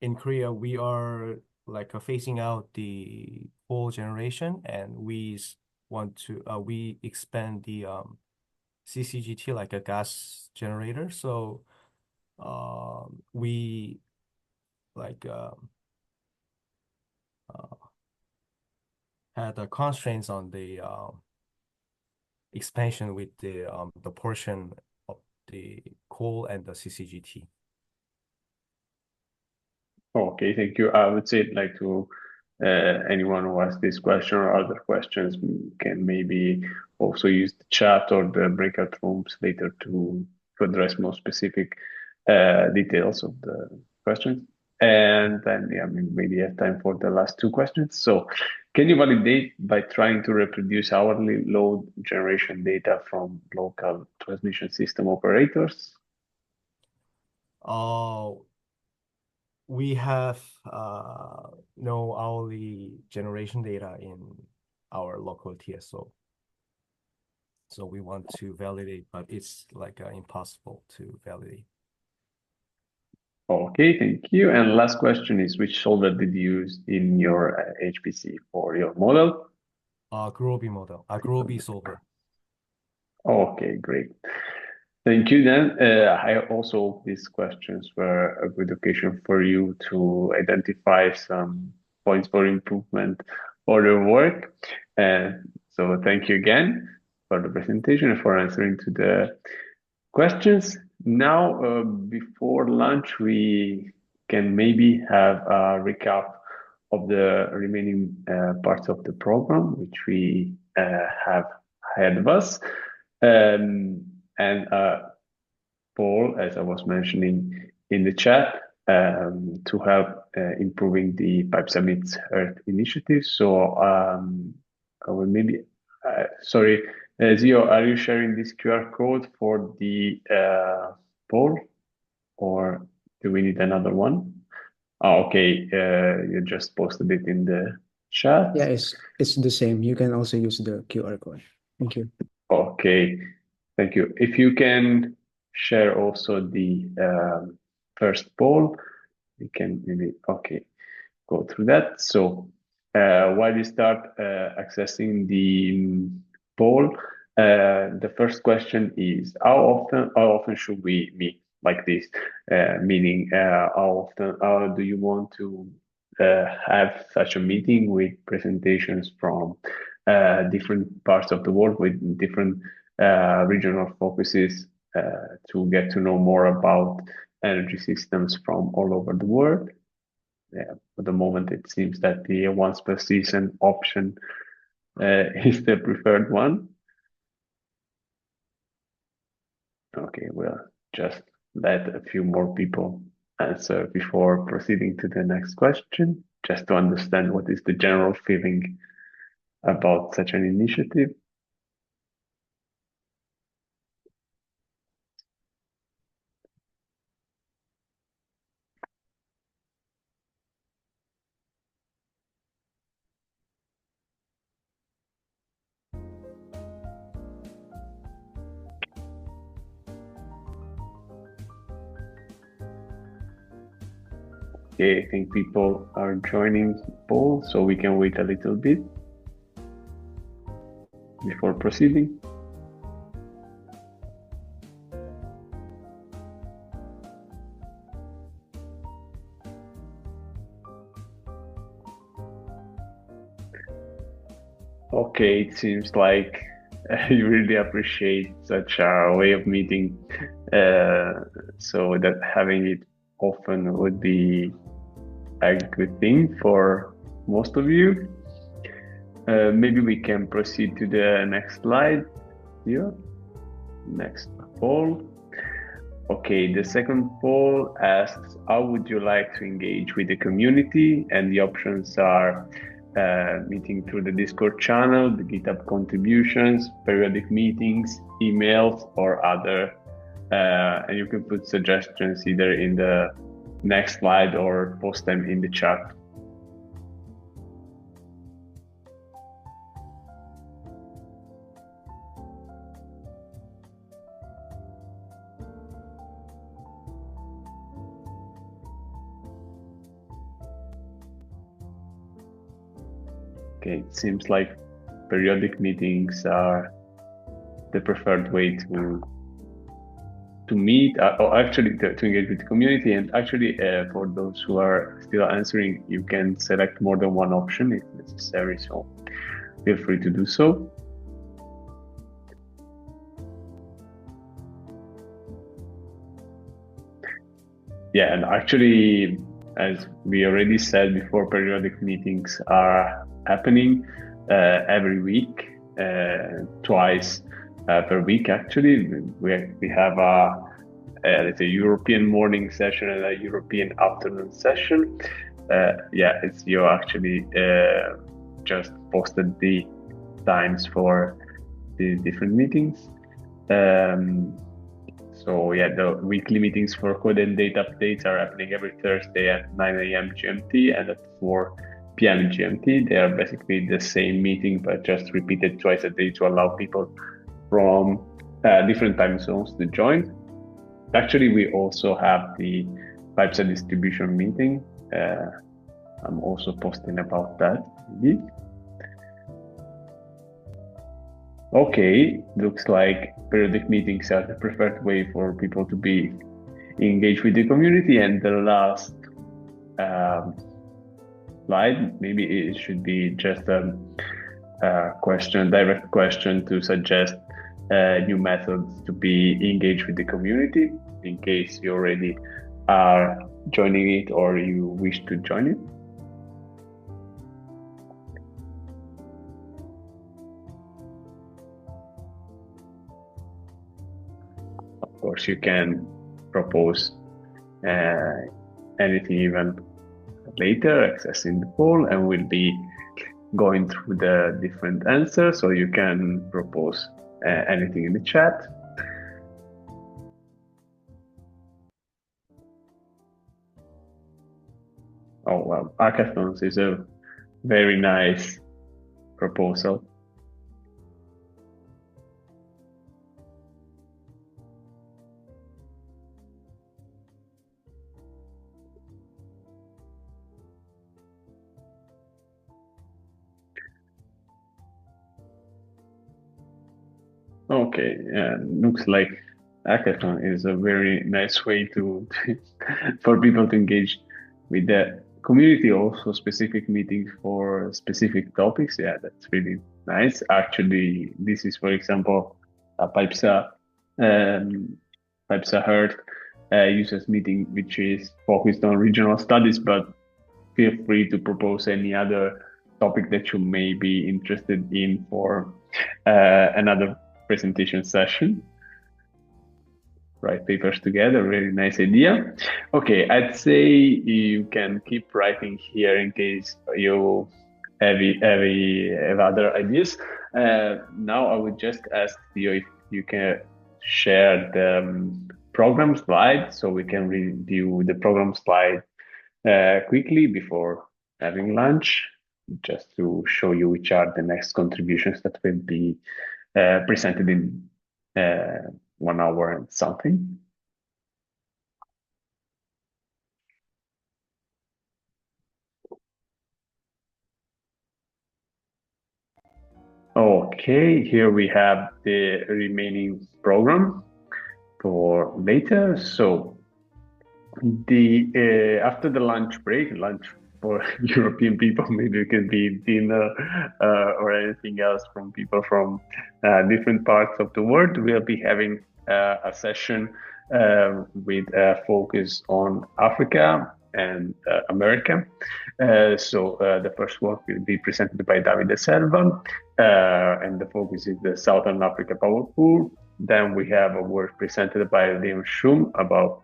in Korea we are phasing out the coal generation, and we want to we expand the CCGT like a gas generator. So we had the constraints on the expansion with the portion of the coal and the CCGT. Okay, thank you. I would say to anyone who asked this question or other questions can maybe also use the chat or the breakout rooms later to address more specific details of the questions. And then, yeah, maybe have time for the last two questions. So, can you validate by trying to reproduce hourly load generation data from local transmission system operators? We have no hourly generation data in our local TSO. So we want to validate, but it's like impossible to validate. Okay, thank you. And last question is, which solver did you use in your HPC for your model? Groby model, Groby solver. Okay, great. Thank you, Dan. I also hope these questions were a good occasion for you to identify some points for improvement for your work. So thank you again for the presentation and for answering to the questions. Now, before lunch, we can maybe have a recap of the remaining parts of the program, which we have ahead of us. And Paul, as I was mentioning in the chat, to help improving the PyPSA-based Earth initiative. So I will maybe, sorry, Zio, are you sharing this QR code for the poll, or do we need another one? Oh, okay, you just posted it in the chat. Yeah, it's the same. You can also use the QR code. Thank you. Okay, thank you. If you can share also the first poll, we can maybe, okay, go through that. So while you start accessing the poll, the first question is, how often should we meet like this? Meaning, how do you want to have such a meeting with presentations from different parts of the world with different regional focuses to get to know more about energy systems from all over the world? Yeah, for the moment, it seems that the once per season option is the preferred one. Okay, we'll just let a few more people answer before proceeding to the next question, just to understand what is the general feeling about such an initiative. Okay, I think people are joining the poll, so we can wait a little bit before proceeding. Okay, it seems like you really appreciate such a way of meeting, so that having it often would be a good thing for most of you. Maybe we can proceed to the next slide here. Next poll. Okay, the second poll asks, how would you like to engage with the community? And the options are meeting through the Discord channel, the GitHub contributions, periodic meetings, emails, or other. And you can put suggestions either in the next slide or post them in the chat. Okay, it seems like periodic meetings are the preferred way to meet, or actually to engage with the community. And actually, for those who are still answering, you can select more than one option if necessary, so feel free to do so. Yeah, and actually, as we already said before, periodic meetings are happening every week, twice per week. Actually, we have let's say European morning session and a European afternoon session. Yeah, it's you actually just posted the times for the different meetings. So yeah, the weekly meetings for code and data updates are happening every Thursday at 9 a.m. GMT and at 4 p.m. GMT. They are basically the same meeting, but just repeated twice a day to allow people from different time zones to join. Actually, we also have the PyPSA distribution meeting. I'm also posting about that. Indeed. Okay, looks like periodic meetings are the preferred way for people to be engaged with the community. And the last slide, maybe it should be just a direct question to suggest new methods to be engaged with the community in case you already are joining it or you wish to join it. Of course, you can propose anything even later, accessing the poll, and we'll be going through the different answers, so you can propose anything in the chat. Oh, well, hackathons is a very nice proposal. Okay, looks like hackathon is a very nice way to for people to engage with the community. Also, specific meetings for specific topics. Yeah, that's really nice. Actually, this is, for example, a PyPSA-Earth Users Meeting, which is focused on regional studies. But feel free to propose any other topic that you may be interested in for another presentation session. Write papers together, really nice idea. Okay, I'd say you can keep writing here in case you have other ideas. Now I would just ask you if you can share the program slide so we can review the program slide quickly before having lunch, just to show you which are the next contributions that will be presented in 1 hour and something. Okay, here we have the remaining program for later. So the after the lunch break, lunch for European people, maybe it can be dinner or anything else from people from different parts of the world. We'll be having a session with a focus on Africa and America. So the first work will be presented by Davide Selva, and the focus is the Southern Africa Power Pool. Then we have a work presented by Schumm about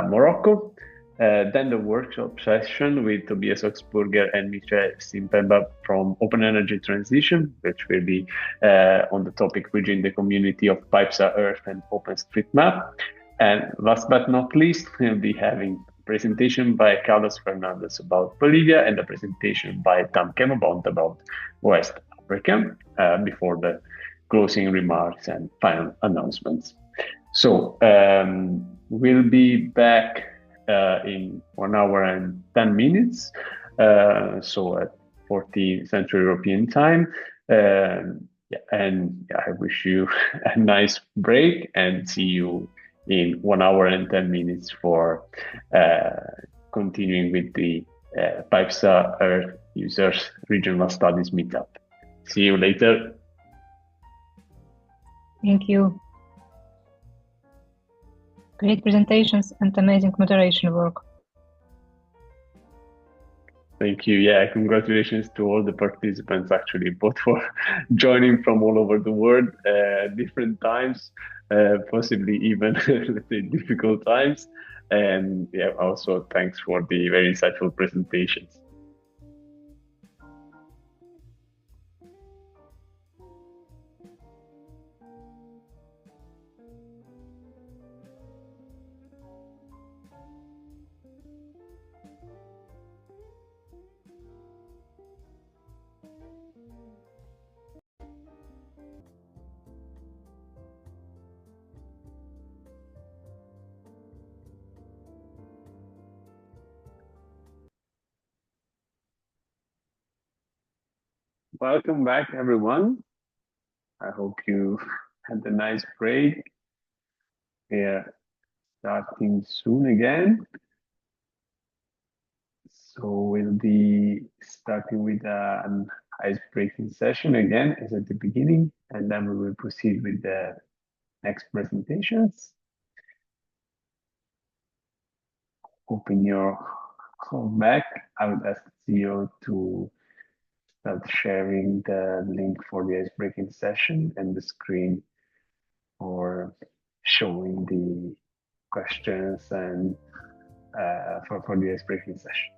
Morocco. Then the workshop session with Tobias Augspurger and Schumm Temporal from Open Energy Transition, which will be on the topic bridging the community of PyPSA-Earth and OpenStreetMap. And last but not least, we'll be having a presentation by Carlos Fernandez about Bolivia and a presentation by Tam Kemabonta about West Africa before the closing remarks and final announcements. So we'll be back in 1 hour and 10 minutes, so at 14 Central European time. And I wish you a nice break and see you in 1 hour and 10 minutes for continuing with the PyPSA-Earth Users Regional Studies Meetup. See you later. Thank you. Great presentations and amazing moderation work. Thank you. Yeah, congratulations to all the participants, actually, both for joining from all over the world, different times, possibly even, let's say, difficult times. And yeah, also thanks for the very insightful presentations. welcome back, everyone. I hope you had a nice break. We are starting soon again. So we'll be starting with an ice-breaking session again, as at the beginning, and then we will proceed with the next presentations. Open your home back. I would ask Theo to start sharing the link for the ice-breaking session and the screen for showing the questions and for the ice-breaking session.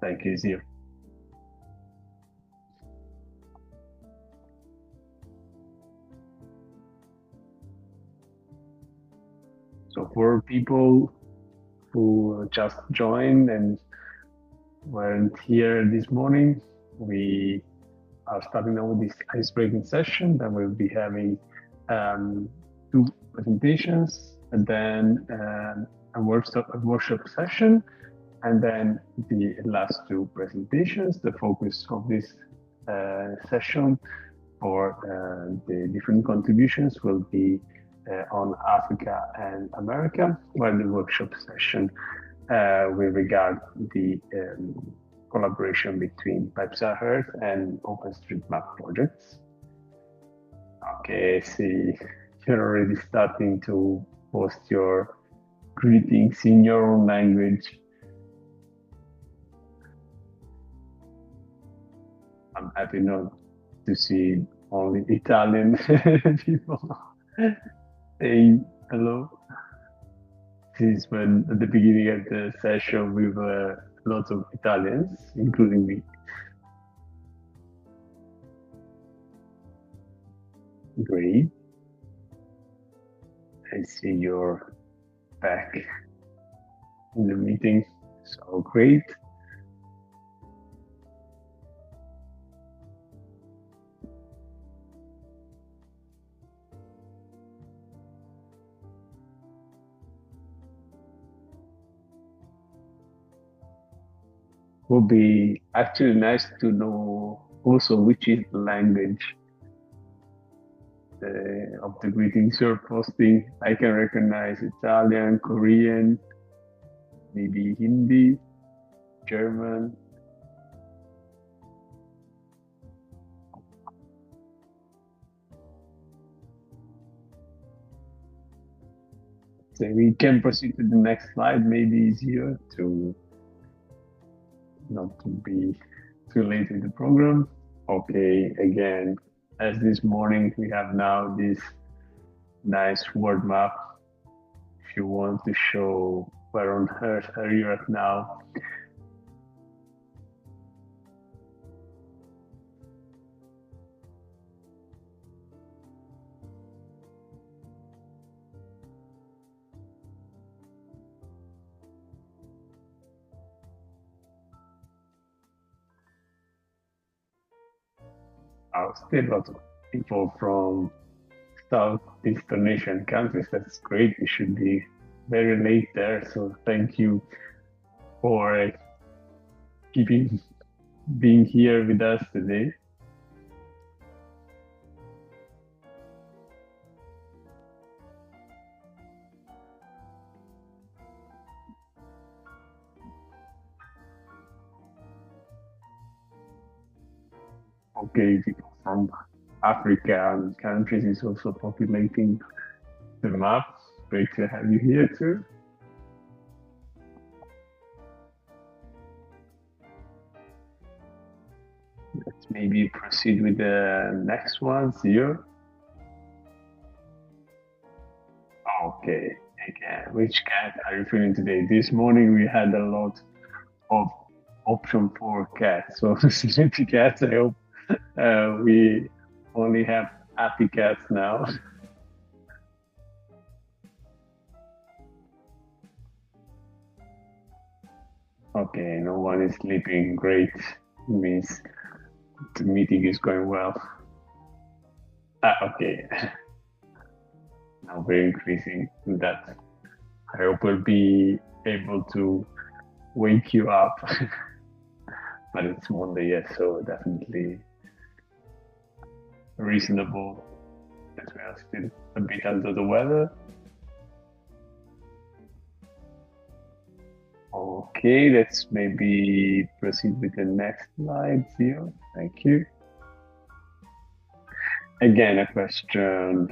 Thank you, Theo. So for people who just joined and weren't here this morning, we are starting now with this ice-breaking session. Then we'll be having 2 presentations and then a workshop session, and then the last 2 presentations. The focus of this session for the different contributions will be on Africa and America, while the workshop session will regard the collaboration between PyPSA-Earth and OpenStreetMap projects. Okay, see, you're already starting to post your greetings in your own language. I'm happy not to see only Italian people saying hello. Since when at the beginning of the session we were lots of Italians, including me. Great. I see you're back in the meeting, so great. Would be actually nice to know also which is the language of the greetings you're posting. I can recognize Italian, Korean, maybe Hindi, German. So we can proceed to the next slide, maybe easier to not to be too late in the program. Okay, again, as this morning we have now this nice world map. If you want to show where on earth are you at now, still lots of people from Southeastern Asian countries. That's great. We should be very late there. So thank you for being here with us today. Okay, people from Africa and countries is also populating the map. Great to have you here too. Let's maybe proceed with the next one, Theo. Okay, again, which cat are you feeling today? This morning we had a lot of option for cats. So sleepy cats, I hope we only have happy cats now. Okay, no one is sleeping. Great. It means the meeting is going well. Okay. Now we're increasing that. I hope we'll be able to wake you up. But it's Monday, yes, so definitely reasonable that we are still a bit under the weather. Okay, let's maybe proceed with the next slide here. Thank you. Again, a question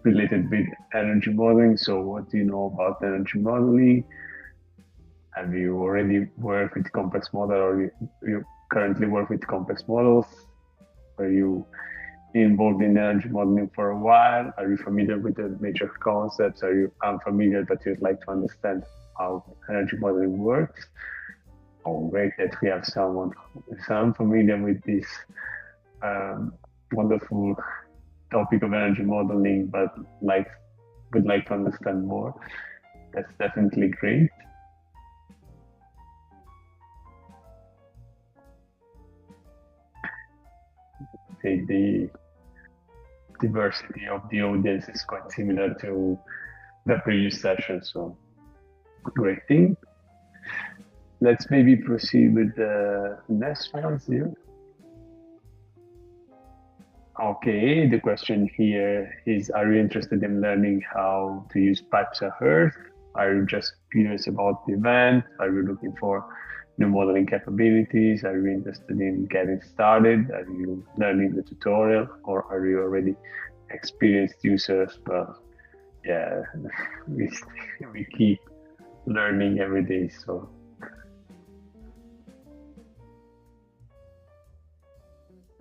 related with energy modeling. So what do you know about energy modeling? Have you already worked with complex model, or you currently work with complex models? Are you involved in energy modeling for a while? Are you familiar with the major concepts? Are you unfamiliar but you'd like to understand how energy modeling works? Oh, great that we have someone who's unfamiliar with this wonderful topic of energy modeling, but would like to understand more. That's definitely great. The diversity of the audience is quite similar to the previous session, so great thing. Let's maybe proceed with the next ones here. Okay, the question here is, are you interested in learning how to use PyPSA-Earth? Are you just curious about the event? Are you looking for new modeling capabilities? Are you interested in getting started? Are you learning the tutorial, or are you already experienced users? But yeah, we keep learning every day, so.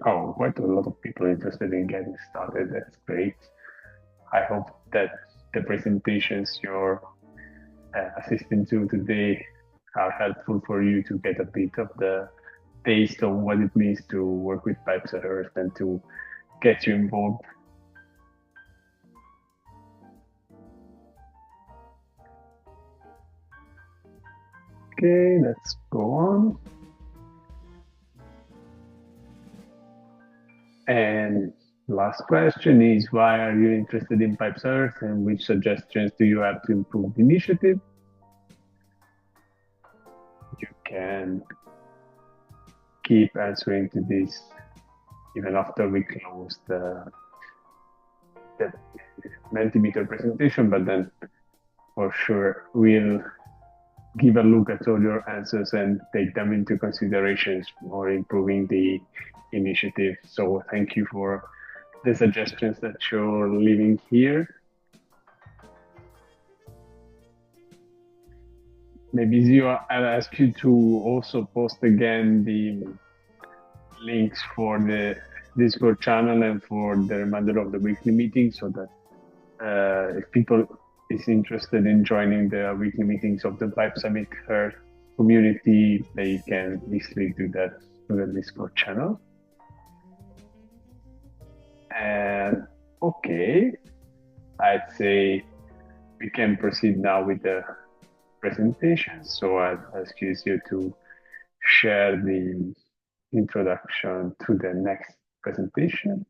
Oh, quite a lot of people interested in getting started. That's great. I hope that the presentations you're assisting to today are helpful for you to get a bit of the taste of what it means to work with PyPSA-Earth and to get you involved. Okay, let's go on. And last question is, why are you interested in PyPSA-Earth, and which suggestions do you have to improve the initiative? You can keep answering to this even after we close the Mentimeter presentation, but then for sure we'll give a look at all your answers and take them into consideration for improving the initiative. So thank you for the suggestions that you're leaving here. Maybe Zio, I'll ask you to also post again the links for the Discord channel and for the reminder of the weekly meeting, so that if people is interested in joining the weekly meetings of the PyPSA-Earth community, they can easily do that through the Discord channel. And okay, I'd say we can proceed now with the presentation. So I'd ask you to share the introduction to the next presentation.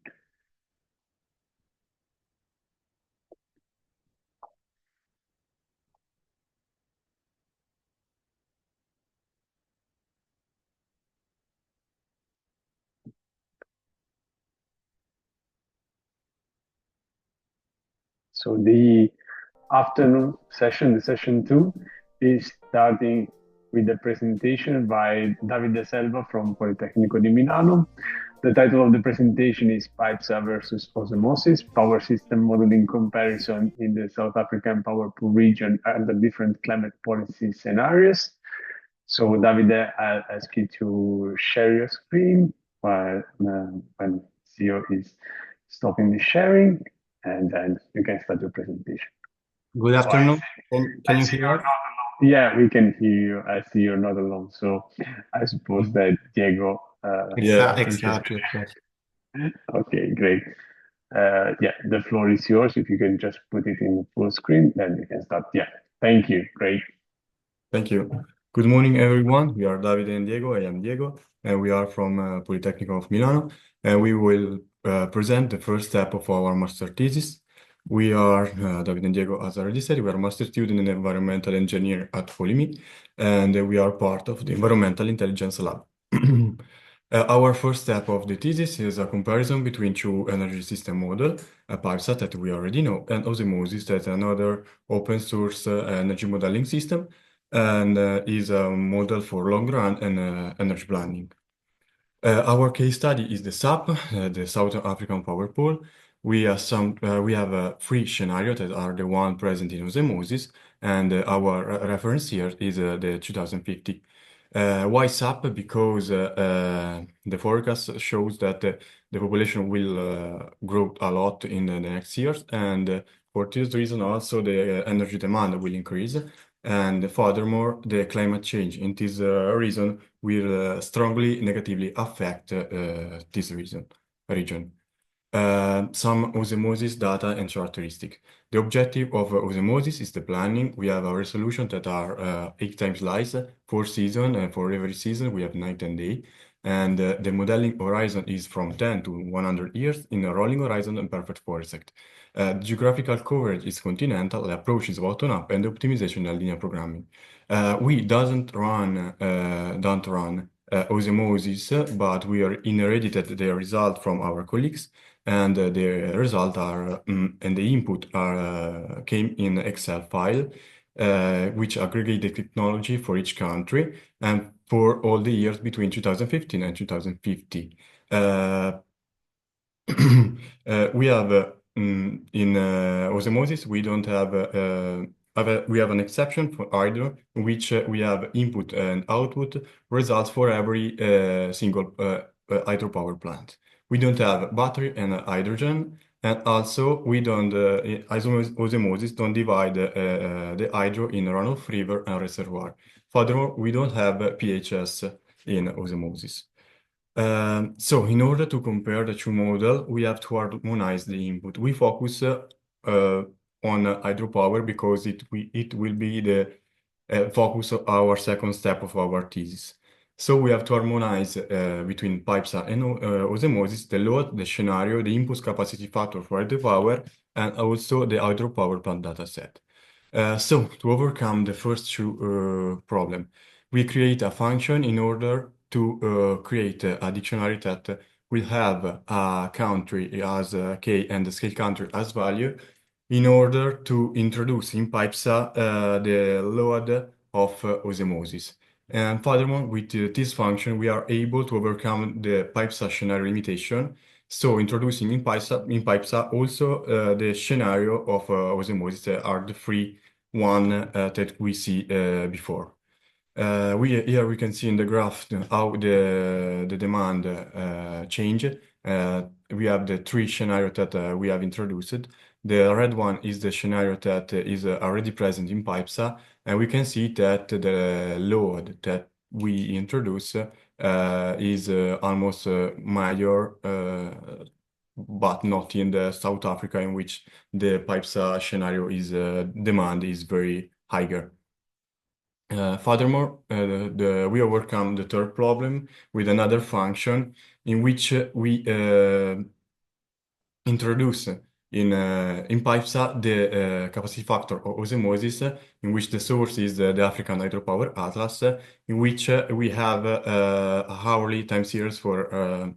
So the afternoon session, the session 2, is starting with the presentation by Davide Selva from Politecnico di Milano. The title of the presentation is PyPSA versus Osmosis, Power System Modeling Comparison in the South African Power Pool region under different climate policy scenarios. So Davide, I'll ask you to share your screen while when CEO is stopping the sharing, and then you can start your presentation. Good afternoon. Can you hear us? Yeah, we can hear you. I see you're not alone. So I suppose that Diego. Exactly. Okay, great. Yeah, the floor is yours. If you can just put it in full screen, then we can start. Yeah, thank you. Great. Thank you. Good morning, everyone. We are Davide and Diego. I am Diego, and we are from Politecnico of Milano, and we will present the first step of our master thesis. We are, Davide and Diego, as I already said, we are master student and environmental engineer at Polimi, and we are part of the Environmental Intelligence Lab. Our first step of the thesis is a comparison between two energy system model, PyPSA that we already know, and Osmosis, that's another open source energy modeling system, and is a model for long run and energy planning. Our case study is the SAP, the Southern African Power Pool. We have 3 scenarios that are the one present in Osmosis, and our reference here is the 2050. Why SAP? Because the forecast shows that the population will grow a lot in the next years, and for this reason also the energy demand will increase. And furthermore, the climate change in this reason will strongly negatively affect this region. Some osmosis data and characteristic. The objective of osmosis is the planning. We have a resolution that are 8 times slice for season, and for every season we have night and day. And the modeling horizon is from 10 to 100 years in a rolling horizon and perfect forecast. Geographical coverage is continental, the approach is bottom-up, and the optimization is linear programming. We don't run osmosis, but we are inherited the result from our colleagues, and the result are and the input are came in Excel file, which aggregate the technology for each country and for all the years between 2015 and 2050. We have in osmosis we don't have we have an exception for hydro, in which we have input and output results for every single hydropower plant. We don't have battery and hydrogen, and also we don't osmosis don't divide the hydro in runoff, river, and reservoir. Furthermore, we don't have PHS in osmosis. So in order to compare the two models, we have to harmonize the input. We focus on hydropower because it will be the focus of our second step of our thesis. So we have to harmonize between PyPSA and osmosis, the load, the scenario, the input capacity factor for hydropower, and also the hydropower plant dataset. So to overcome the first two problems, we create a function in order to create a dictionary that will have a country as k and the scale country as value in order to introduce in PyPSA the load of osmosis. And furthermore, with this function, we are able to overcome the PyPSA scenario limitation. So introducing in PyPSA also the scenario of osmosis are the free one that we see before. Here we can see in the graph how the demand change. We have the 3 scenarios that we have introduced. The red one is the scenario that is already present in PyPSA, and we can see that the load that we introduce is almost major, but not in the South Africa, in which the PyPSA scenario is demand is very higher. Furthermore, we overcome the third problem with another function in which we introduce in PyPSA the capacity factor of osmosis, in which the source is the African Hydropower Atlas, in which we have hourly time series for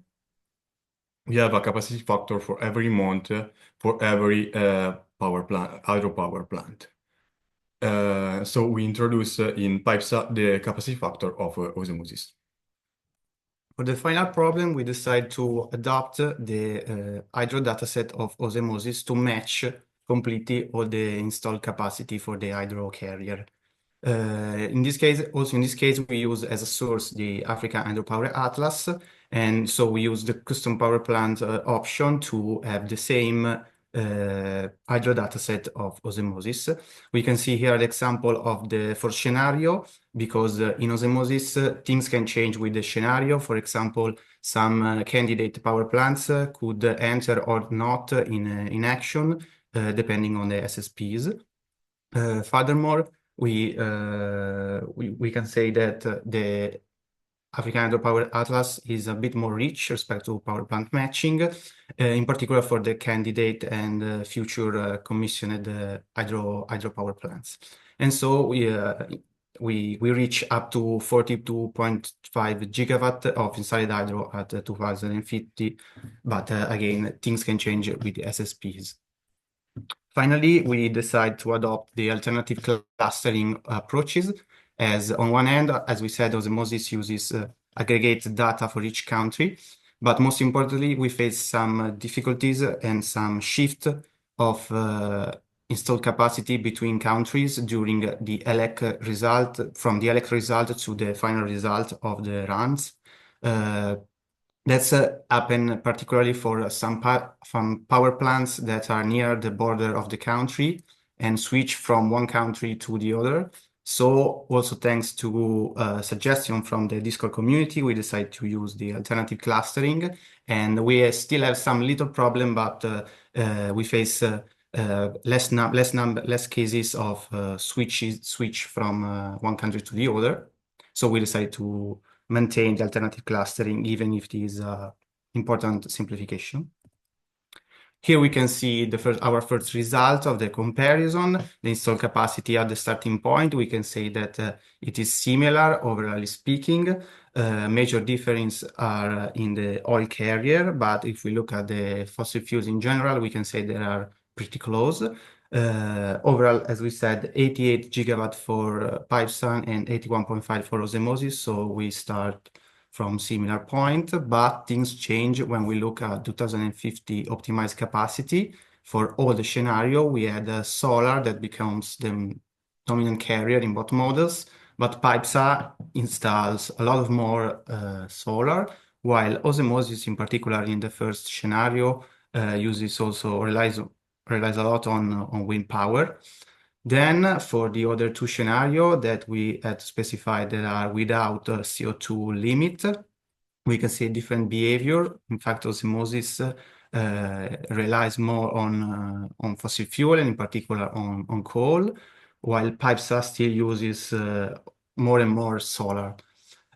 we have a capacity factor for every month for every hydropower plant. So we introduce in PyPSA the capacity factor of osmosis. For the final problem, we decide to adopt the hydro dataset of osmosis to match completely all the installed capacity for the hydro carrier. In this case, we use as a source the African Hydropower Atlas, and so we use the custom power plant option to have the same hydro dataset of osmosis. We can see here the example of the first scenario, because in osmosis things can change with the scenario. For example, some candidate power plants could enter or not in action depending on the SSPs. Furthermore, we can say that the African Hydropower Atlas is a bit more rich respect to power plant matching, in particular for the candidate and future commissioned hydropower plants. And so we reach up to 42.5 gigawatt of installed hydro at 2050, but again, things can change with the SSPs. Finally, we decide to adopt the alternative clustering approaches, as on one hand, as we said, osmosis uses aggregate data for each country, but most importantly, we face some difficulties and some shift of installed capacity between countries during the ELEC result, from the ELEC result to the final result of the runs. That's happen particularly for some power plants that are near the border of the country and switch from one country to the other. So also thanks to suggestion from the Discord community, we decided to use the alternative clustering, and we still have some little problem, but we face less cases of switch from one country to the other. So we decided to maintain the alternative clustering, even if it is important simplification. Here we can see our first result of the comparison, the installed capacity at the starting point. We can say that it is similar, overall speaking. Major difference are in the oil carrier, but if we look at the fossil fuels in general, we can say they are pretty close. Overall, as we said, 88 gigawatt for PyPSA and 81.5 for osmosis. So we start from similar point, but things change when we look at 2050 optimized capacity. For all the scenario, we had solar that becomes the dominant carrier in both models, but PyPSA installs a lot of more solar, while osmosis, in particular in the first scenario, relies a lot on wind power. Then for the other two scenarios that we had specified that are without a CO2 limit, we can see different behavior. In fact, osmosis relies more on fossil fuel, and in particular on coal, while PyPSA still uses more and more solar.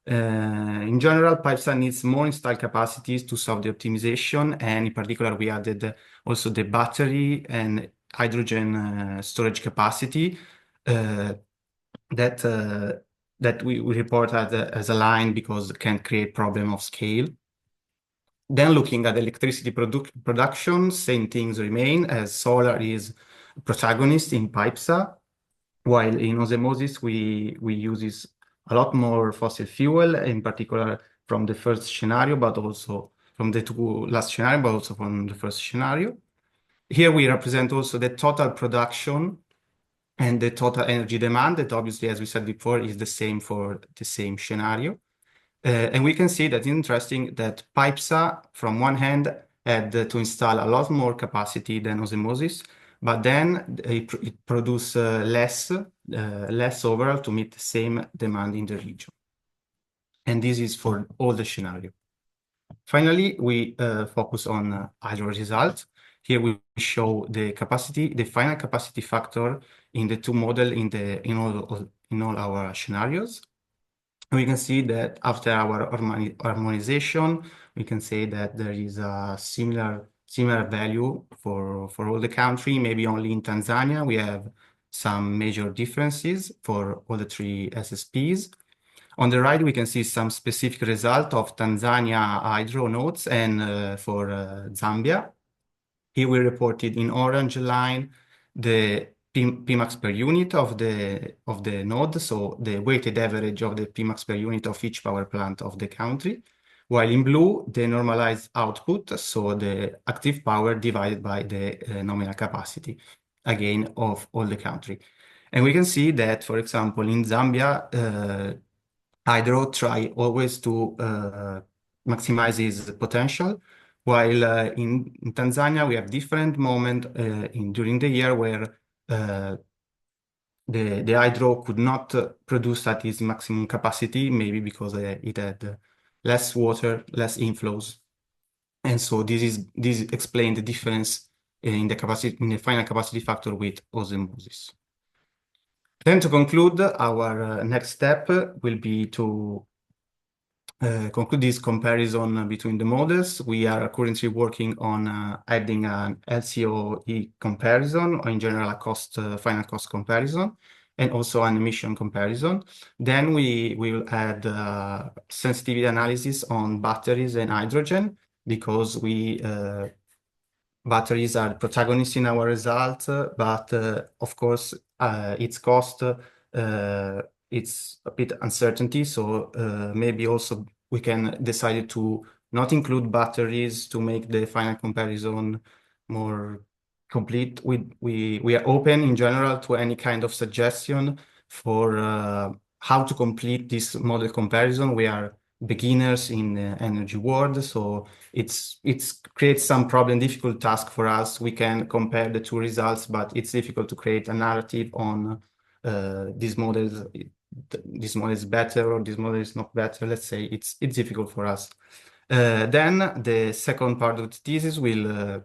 In general, PyPSA needs more installed capacities to solve the optimization, and in particular, we added also the battery and hydrogen storage capacity that we report as a line because it can create problem of scale. Then looking at electricity production, same things remain, as solar is protagonist in PyPSA, while in osmosis we use a lot more fossil fuel, in particular from the first scenario, but also from the two last scenario, but also from the first scenario. Here we represent also the total production and the total energy demand that obviously, as we said before, is the same for the same scenario. And we can see that interesting that PyPSA, from one hand, had to install a lot more capacity than osmosis, but then it produces less overall to meet the same demand in the region. And this is for all the scenario. Finally, we focus on hydro results. Here we show the capacity, the final capacity factor in the two models in all our scenarios. We can see that after our harmonization, we can say that there is a similar value for all the country. Maybe only in Tanzania we have some major differences for all the three SSPs. On the right, we can see some specific result of Tanzania hydro nodes and for Zambia. Here we reported in orange line the Pmax per unit of the node, so the weighted average of the Pmax per unit of each power plant of the country, while in blue the normalized output, so the active power divided by the nominal capacity, again of all the country. And we can see that, for example, in Zambia, hydro try always to maximize its potential, while in Tanzania we have different moment during the year where the hydro could not produce at its maximum capacity, maybe because it had less water, less inflows, and so this explains the difference in the final capacity factor with osmosis. Then to conclude, our next step will be to conclude this comparison between the models. We are currently working on adding an LCOE comparison, or in general a final cost comparison. and also an emission comparison. Then we will add sensitivity analysis on batteries and hydrogen, because batteries are protagonists in our results, but of course, its cost, it's a bit uncertainty. So maybe also we can decide to not include batteries to make the final comparison more complete. We are open in general to any kind of suggestion for how to complete this model comparison. We are beginners in the energy world, so it's creates some difficult task for us. We can compare the two results, but it's difficult to create a narrative on this model is better or this model is not better. Let's say it's difficult for us. Then the second part of the thesis will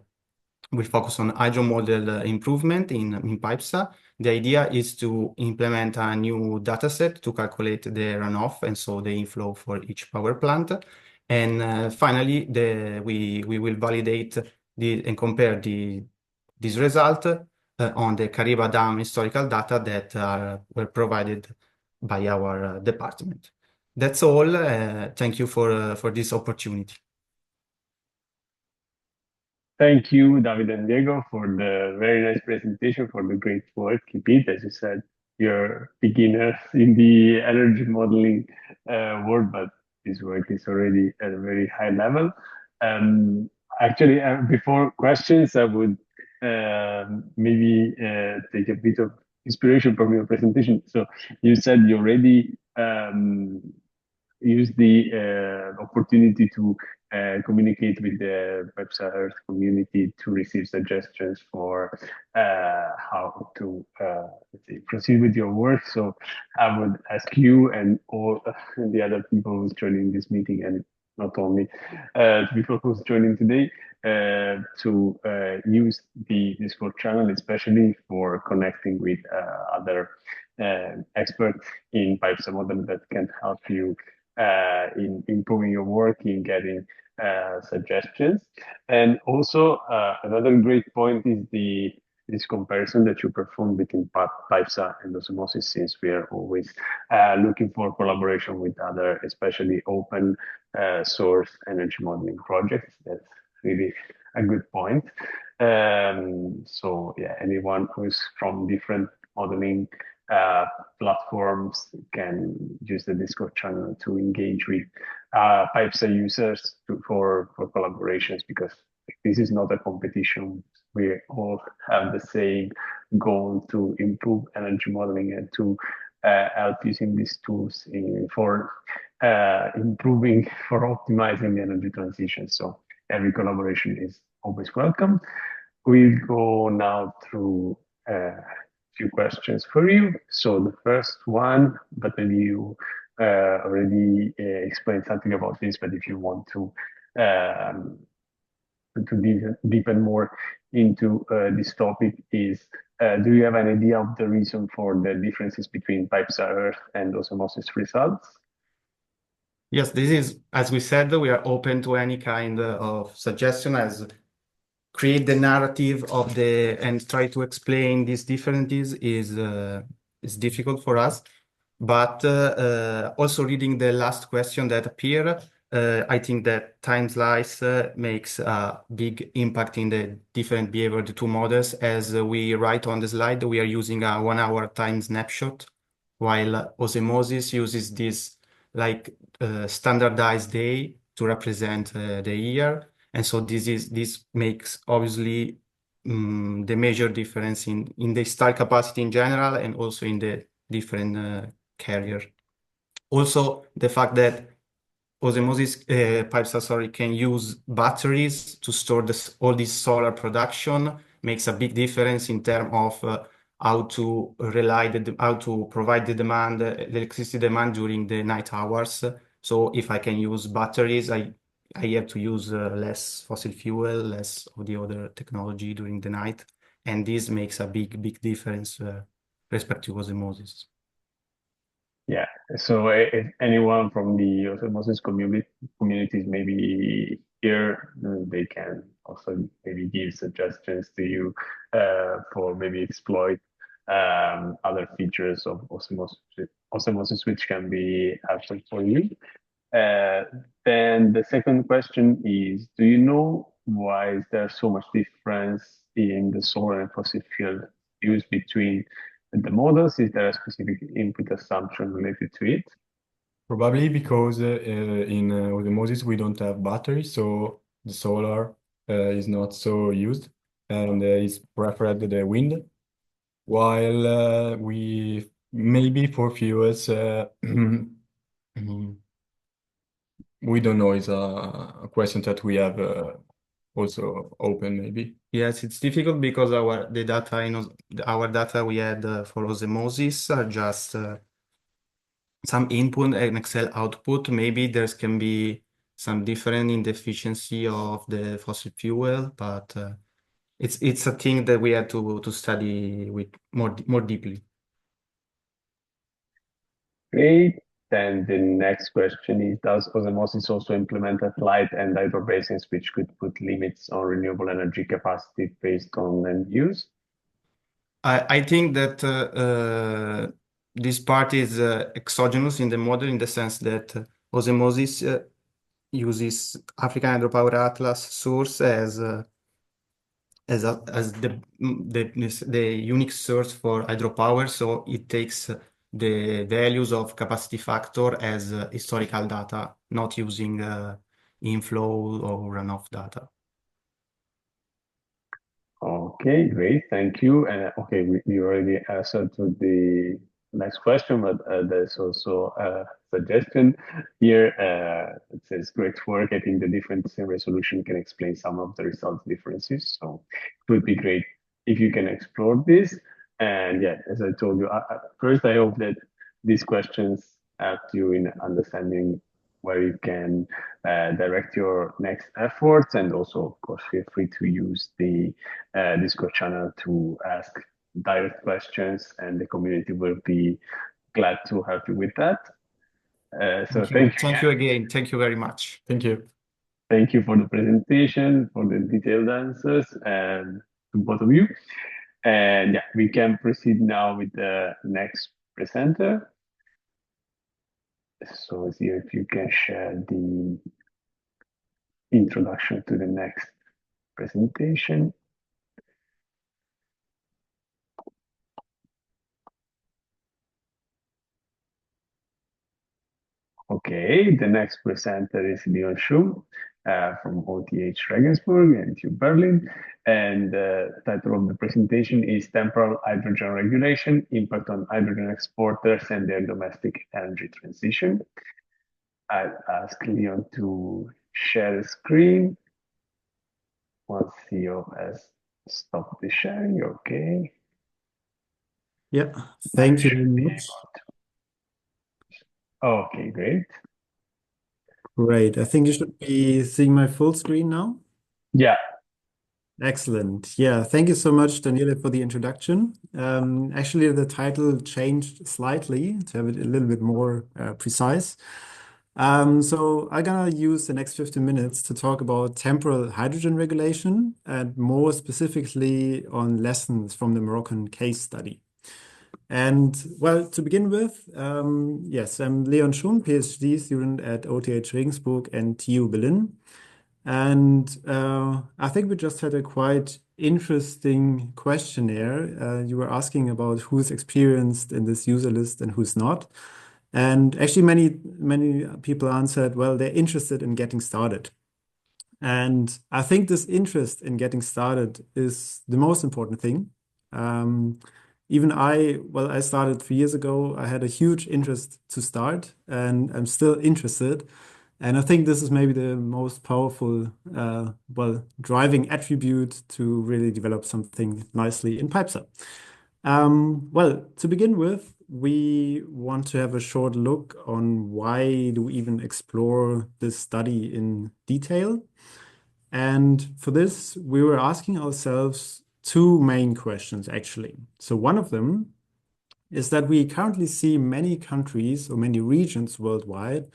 focus on hydro model improvement in PyPSA. The idea is to implement a new dataset to calculate the runoff and so the inflow for each power plant. And finally, we will validate and compare this result on the Kariba Dam historical data that were provided by our department. That's all. Thank you for this opportunity. Thank you, David and Diego, for the very nice presentation, for the great work. Keep it, as you said, you're beginners in the energy modeling world, but this work is already at a very high level. Actually, before questions, I would maybe take a bit of inspiration from your presentation. So you said you already used the opportunity to communicate with the PyPSA-Earth community to receive suggestions for how to let's say, proceed with your work. So I would ask you and all the other people who's joining this meeting, and not only people who's joining today, to use the Discord channel, especially for connecting with other experts in PyPSA model that can help you in improving your work, in getting suggestions. And also another great point is this comparison that you perform between PyPSA and osmosis, since we are always looking for collaboration with other, especially open source energy modeling projects. That's really a good point. So yeah, anyone who's from different modeling platforms can use the Discord channel to engage with PyPSA users for collaborations, because this is not a competition. We all have the same goal to improve energy modeling and to help using these tools for improving, for optimizing the energy transition. So every collaboration is always welcome. We'll go now through few questions for you. So the first one, but maybe you already explained something about this, but if you want to deepen more into this topic, is do you have an idea of the reason for the differences between PyPSA-Earth and osmosis results? Yes, this is, as we said, we are open to any kind of suggestion, as create the narrative of and try to explain these differences is difficult for us. But also reading the last question that appeared, I think that time slice makes a big impact in the different behavior of the two models. As we write on the slide, we are using a 1 hour time snapshot, while osmosis uses this like standardized day to represent the year. And so this makes obviously the major difference in the installed capacity in general, and also in the different carrier. Also, the fact that osmosis PyPSA, can use batteries to store all this solar production makes a big difference in terms of how to provide the demand, the electricity demand during the night hours. So if I can use batteries, I have to use less fossil fuel, less of the other technology during the night, and this makes a big difference respect to osmosis. Yeah, so if anyone from the osmosis communities maybe here, they can also maybe give suggestions to you for maybe exploit other features of osmosis which can be helpful for you. Then the second question is, do you know why is there so much difference in the solar and fossil fuel use between the models? Is there a specific input assumption related to it? Probably because in osmosis we don't have batteries, so the solar is not so used, and is preferred the wind. While we maybe for fuels we don't know. It's a question that we have also open maybe. Yes, it's difficult because our data we had for osmosis are just some input and Excel output. Maybe there can be some difference in the efficiency of the fossil fuel, but it's a thing that we have to study with more deeply. Great. Then the next question is, does osmosis also implement a light and hydro basins which could put limits on renewable energy capacity based on end use? I think that this part is exogenous in the model in the sense that osmosis uses African Hydropower Atlas source as the unique source for hydropower, so it takes the values of capacity factor as historical data, not using inflow or runoff data. Okay, great, thank you. Okay, we already answered to the next question, but there's also a suggestion here. It says, great work. I think the difference in resolution can explain some of the result differences. So it would be great if you can explore this. And yeah, as I told you, first, I hope that these questions help you in understanding where you can direct your next efforts. And also, of course, feel free to use the Discord channel to ask direct questions, and the community will be glad to help you with that. So thank you. Thank you again. Thank you very much. Thank you. Thank you for the presentation, for the detailed answers, and to both of you. And yeah, we can proceed now with the next presenter. So see if you can share the introduction to the next presentation. Okay, the next presenter is Leon Schumm from OTH Regensburg and TU Berlin. And the title of the presentation is Temporal Hydrogen Regulation, Impact on Hydrogen Exporters and Their Domestic Energy Transition. I'll ask Leon to share the screen. Once Theo has stopped the sharing, okay. Yeah, thank you very much. Okay, great. Great. I think you should be seeing my full screen now. Yeah. Excellent. Yeah, thank you so much, Daniele, for the introduction. Actually, the title changed slightly to have it a little bit more precise. So I'm gonna use the next 15 minutes to talk about temporal hydrogen regulation, and more specifically on lessons from the Moroccan case study. And well, to begin with, yes, I'm Leon Schumm, PhD student at OTH Regensburg and TU Berlin. And I think we just had a quite interesting questionnaire. You were asking about who's experienced in this user list and who's not. And actually, many people answered, well, they're interested in getting started. And I think this interest in getting started is the most important thing. Even I started 3 years ago. I had a huge interest to start, and I'm still interested. And I think this is maybe the most powerful, driving attribute to really develop something nicely in PyPSA. Well, to begin with, we want to have a short look on why do we even explore this study in detail. And for this, we were asking ourselves two main questions, actually. So one of them is that we currently see many countries or many regions worldwide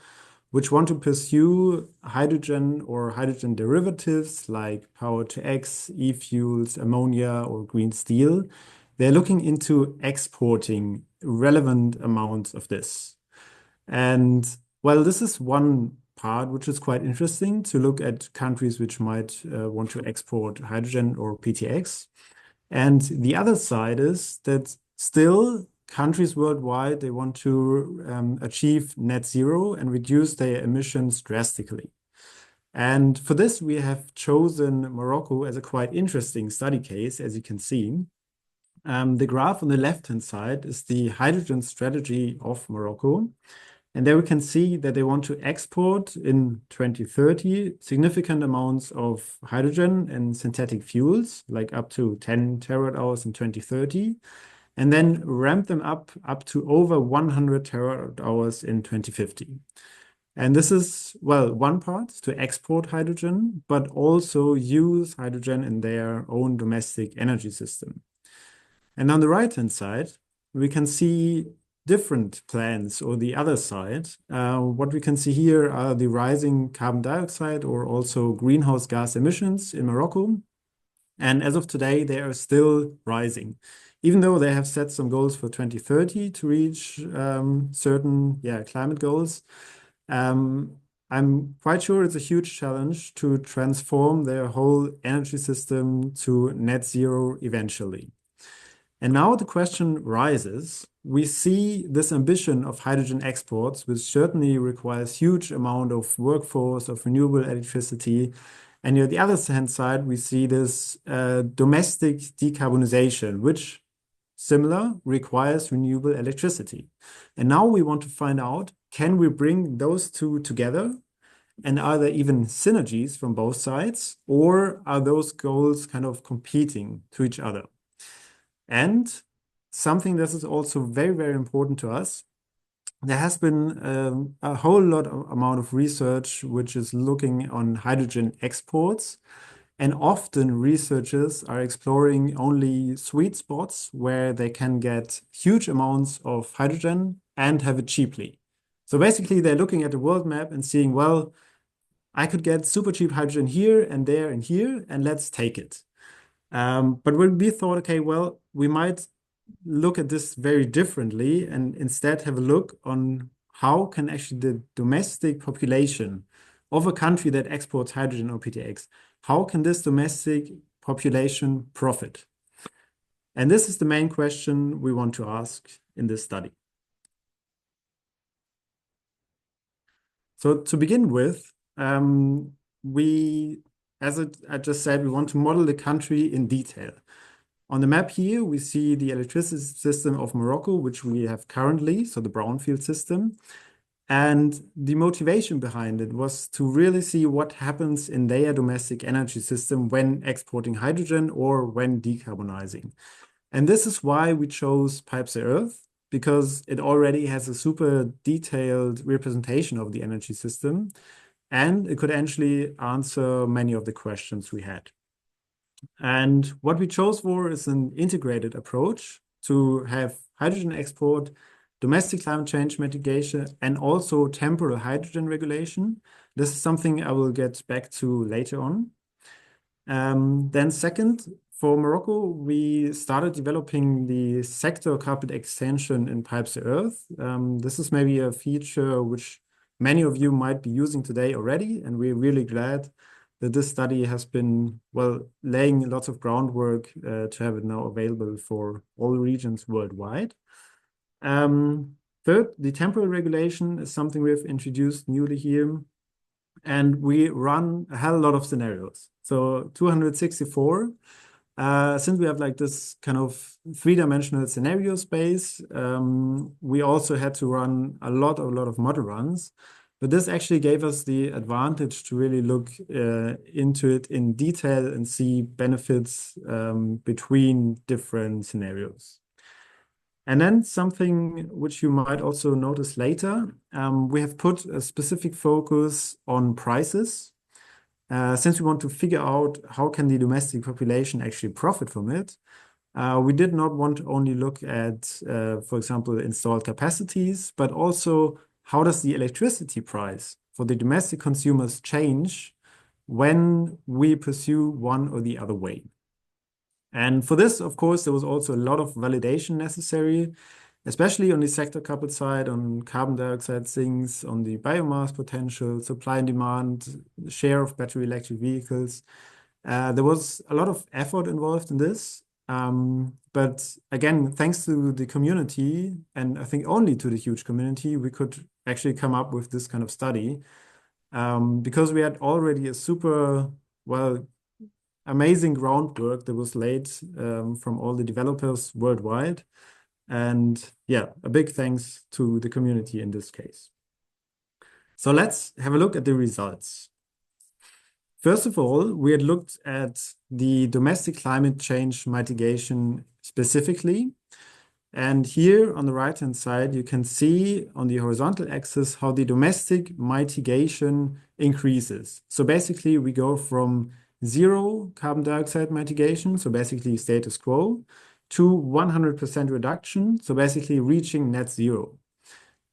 which want to pursue hydrogen or hydrogen derivatives like power to X, e-fuels, ammonia, or green steel they're looking into exporting relevant amounts of this. And well, this is one part which is quite interesting to look at countries which might want to export hydrogen or PTX. And the other side is that still countries worldwide, they want to achieve net zero and reduce their emissions drastically. And for this, we have chosen Morocco as a quite interesting study case, as you can see. The graph on the left-hand side is the hydrogen strategy of Morocco. And there we can see that they want to export in 2030 significant amounts of hydrogen and synthetic fuels, like up to 10 terawatt hours in 2030, and then ramp them up to over 100 terawatt hours in 2050. And this is, well, one part to export hydrogen, but also use hydrogen in their own domestic energy system. And on the right-hand side, we can see different plans, or the other side. What we can see here are the rising carbon dioxide or also greenhouse gas emissions in Morocco. And as of today, they are still rising, even though they have set some goals for 2030 to reach certain climate goals. I'm quite sure it's a huge challenge to transform their whole energy system to net zero eventually. And now the question rises. We see this ambition of hydrogen exports, which certainly requires huge amount of workforce, of renewable electricity. And on the other hand side, we see this domestic decarbonization, which similar requires renewable electricity. And now we want to find out, can we bring those two together? And are there even synergies from both sides? Or are those goals kind of competing to each other? And something that is also very, very important to us, there has been a whole lot of amount of research which is looking on hydrogen exports. And often researchers are exploring only sweet spots where they can get huge amounts of hydrogen and have it cheaply. So basically, they're looking at the world map and seeing, well, I could get super cheap hydrogen here and there and here, and let's take it. But when we thought, okay, well, we might look at this very differently and instead have a look on how can actually the domestic population of a country that exports hydrogen or PTX, how can this domestic population profit? And this is the main question we want to ask in this study. So to begin with, as I just said, we want to model the country in detail. On the map here, we see the electricity system of Morocco, which we have currently, so the brownfield system. And the motivation behind it was to really see what happens in their domestic energy system when exporting hydrogen or when decarbonizing. And this is why we chose PyPSA-Earth, because it already has a super detailed representation of the energy system, and it could actually answer many of the questions we had. And what we chose for is an integrated approach to have hydrogen export, domestic climate change mitigation, and also temporal hydrogen regulation. This is something I will get back to later on. Then second, for Morocco, we started developing the sector carpet extension in PyPSA-Earth. This is maybe a feature which many of you might be using today already, and we're really glad that this study has been, well, laying lots of groundwork to have it now available for all regions worldwide. Third, the temporal regulation is something we've introduced newly here, and we run a hell lot of scenarios. So 264, since we have like this kind of three-dimensional scenario space, we also had to run a lot of model runs. But this actually gave us the advantage to really look into it in detail and see benefits between different scenarios. And then something which you might also notice later, we have put a specific focus on prices. Since we want to figure out how can the domestic population actually profit from it, we did not want to only look at, for example, installed capacities, but also how does the electricity price for the domestic consumers change when we pursue one or the other way. And for this, of course, there was also a lot of validation necessary, especially on the sector coupled side, on carbon dioxide sinks, on the biomass potential, supply and demand, share of battery electric vehicles. There was a lot of effort involved in this. But again, thanks to the community, and I think only to the huge community, we could actually come up with this kind of study, because we had already a super, well, amazing groundwork that was laid from all the developers worldwide. And yeah, a big thanks to the community in this case. So let's have a look at the results. First of all, we had looked at the domestic climate change mitigation specifically. And here on the right-hand side, you can see on the horizontal axis how the domestic mitigation increases. So basically, we go from 0 carbon dioxide mitigation, so basically status quo, to 100% reduction, so basically reaching net zero.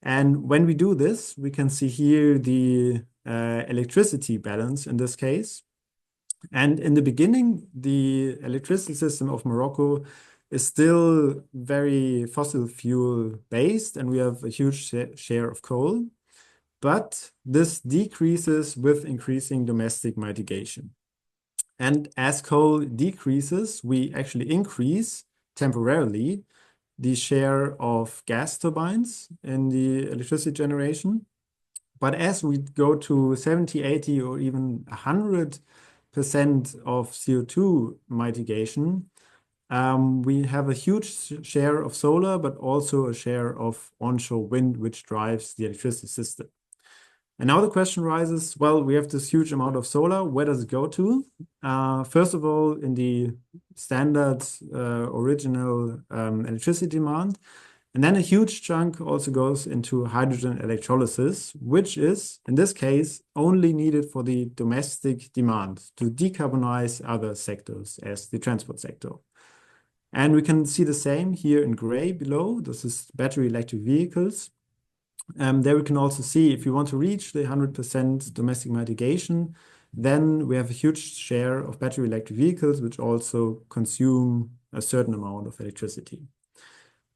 And when we do this, we can see here the electricity balance in this case. And in the beginning, the electricity system of Morocco is still very fossil fuel based, and we have a huge share of coal. But this decreases with increasing domestic mitigation. And as coal decreases, we actually increase temporarily the share of gas turbines in the electricity generation. But as we go to 70, 80, or even 100% of CO2 mitigation, we have a huge share of solar, but also a share of onshore wind, which drives the electricity system. And now the question rises, well, we have this huge amount of solar. Where does it go to? First of all, in the standard original electricity demand. And then a huge chunk also goes into hydrogen electrolysis, which is, in this case, only needed for the domestic demand to decarbonize other sectors as the transport sector. And we can see the same here in gray below. This is battery electric vehicles. There we can also see if you want to reach the 100% domestic mitigation, then we have a huge share of battery electric vehicles, which also consume a certain amount of electricity.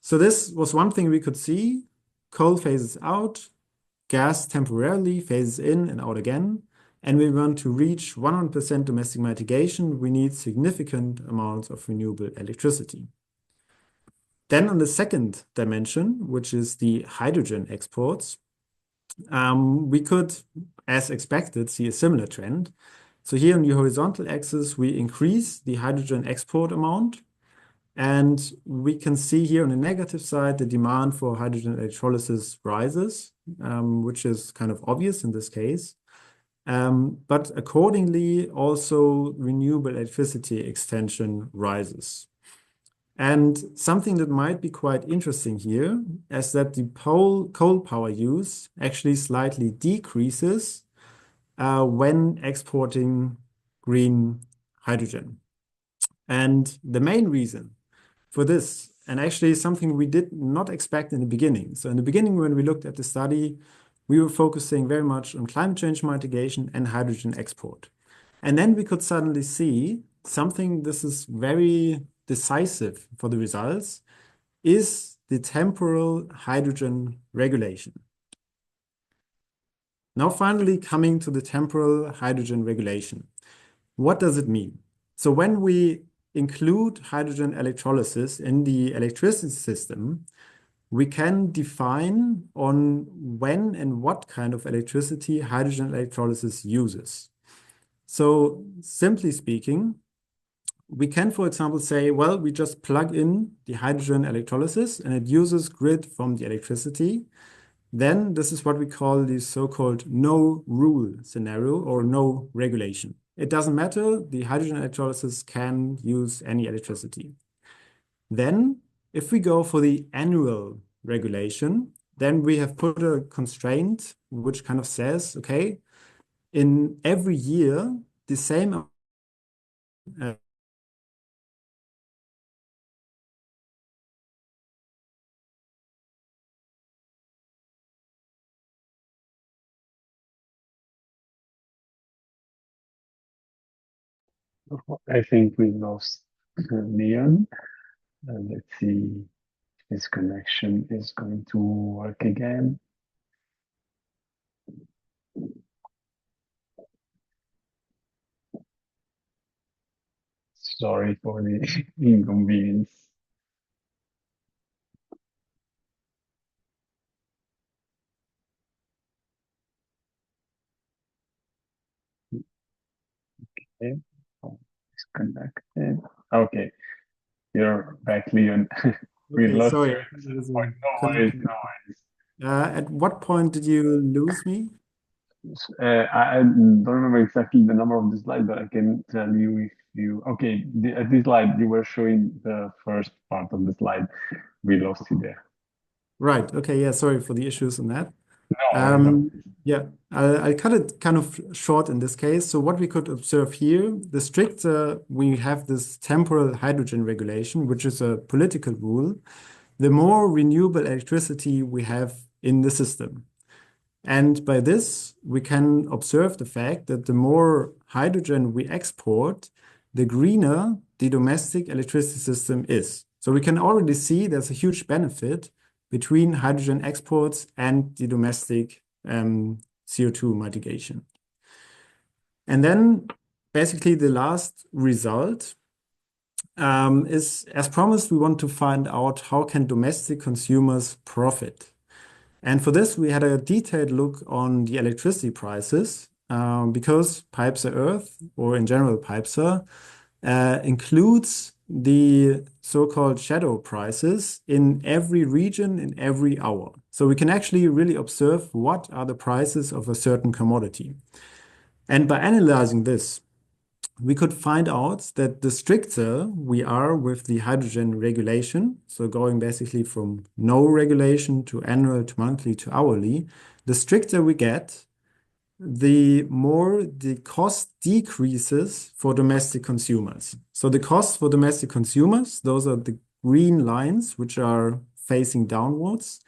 So this was one thing we could see. Coal phases out, gas temporarily phases in and out again. And we want to reach 100% domestic mitigation, we need significant amounts of renewable electricity. Then on the second dimension, which is the hydrogen exports, we could, as expected, see a similar trend. So here on the horizontal axis, we increase the hydrogen export amount. And we can see here on the negative side, the demand for hydrogen electrolysis rises, which is kind of obvious in this case. But accordingly, also renewable electricity extension rises. And something that might be quite interesting here is that the coal power use actually slightly decreases when exporting green hydrogen. And the main reason for this, and actually something we did not expect in the beginning. So in the beginning, when we looked at the study, we were focusing very much on climate change mitigation and hydrogen export. And then we could suddenly see something, this is very decisive for the results, is the temporal hydrogen regulation. Now finally coming to the temporal hydrogen regulation. What does it mean? So when we include hydrogen electrolysis in the electricity system, we can define on when and what kind of electricity hydrogen electrolysis uses. So simply speaking, we can, for example, say, well, we just plug in the hydrogen electrolysis and it uses grid from the electricity. Then this is what we call the so-called no rule scenario or no regulation. It doesn't matter, the hydrogen electrolysis can use any electricity. Then, if we go for the annual regulation, then we have put a constraint which kind of says, okay, in every year, the same I think we lost Leon. Let's see if this connection is going to work again. Sorry for the inconvenience. Okay, disconnected. Okay, you're back, Leon. We Okay, lost sorry. you I at think there some was a point. No worries, connection. no worries. At what point did you lose me? I don't remember exactly the number of the slide, but I can tell you if you, okay, at this slide, you were showing the first part of the slide. We lost you there. Right. Okay. Yeah. Sorry for the issues on that. No worries, no worries. Yeah, I'll cut it kind of short in this case. So what we could observe here, the stricter we have this temporal hydrogen regulation, which is a political rule, the more renewable electricity we have in the system. And by this, we can observe the fact that the more hydrogen we export, the greener the domestic electricity system is. So we can already see there's a huge benefit between hydrogen exports and the domestic CO2 mitigation. And then basically the last result is, as promised, we want to find out how can domestic consumers profit. And for this, we had a detailed look on the electricity prices because PyPSA-Earth, or in general PyPSA, includes the so-called shadow prices in every region, in every hour. So we can actually really observe what are the prices of a certain commodity. And by analyzing this, we could find out that the stricter we are with the hydrogen regulation, so going basically from no regulation to annual to monthly to hourly, the stricter we get, the more the cost decreases for domestic consumers. So the costs for domestic consumers, those are the green lines which are facing downwards,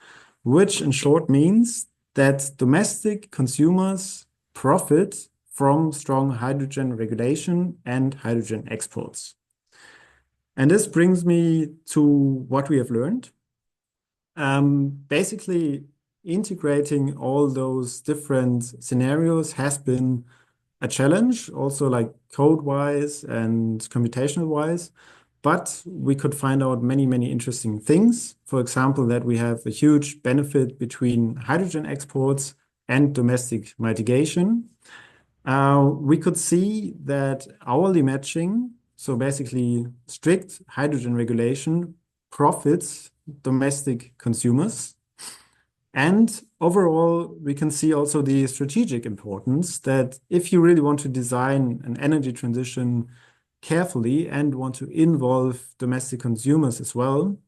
which in short means that domestic consumers profit from strong hydrogen regulation and hydrogen exports. And this brings me to what we have learned. Basically, integrating all those different scenarios has been a challenge, also like code-wise and computational-wise. But we could find out many, many interesting things. For example, that we have a huge benefit between hydrogen exports and domestic mitigation. We could see that hourly matching, so basically strict hydrogen regulation, profits domestic consumers. And overall, we can see also the strategic importance that if you really want to design an energy transition carefully and want to involve domestic consumers as well,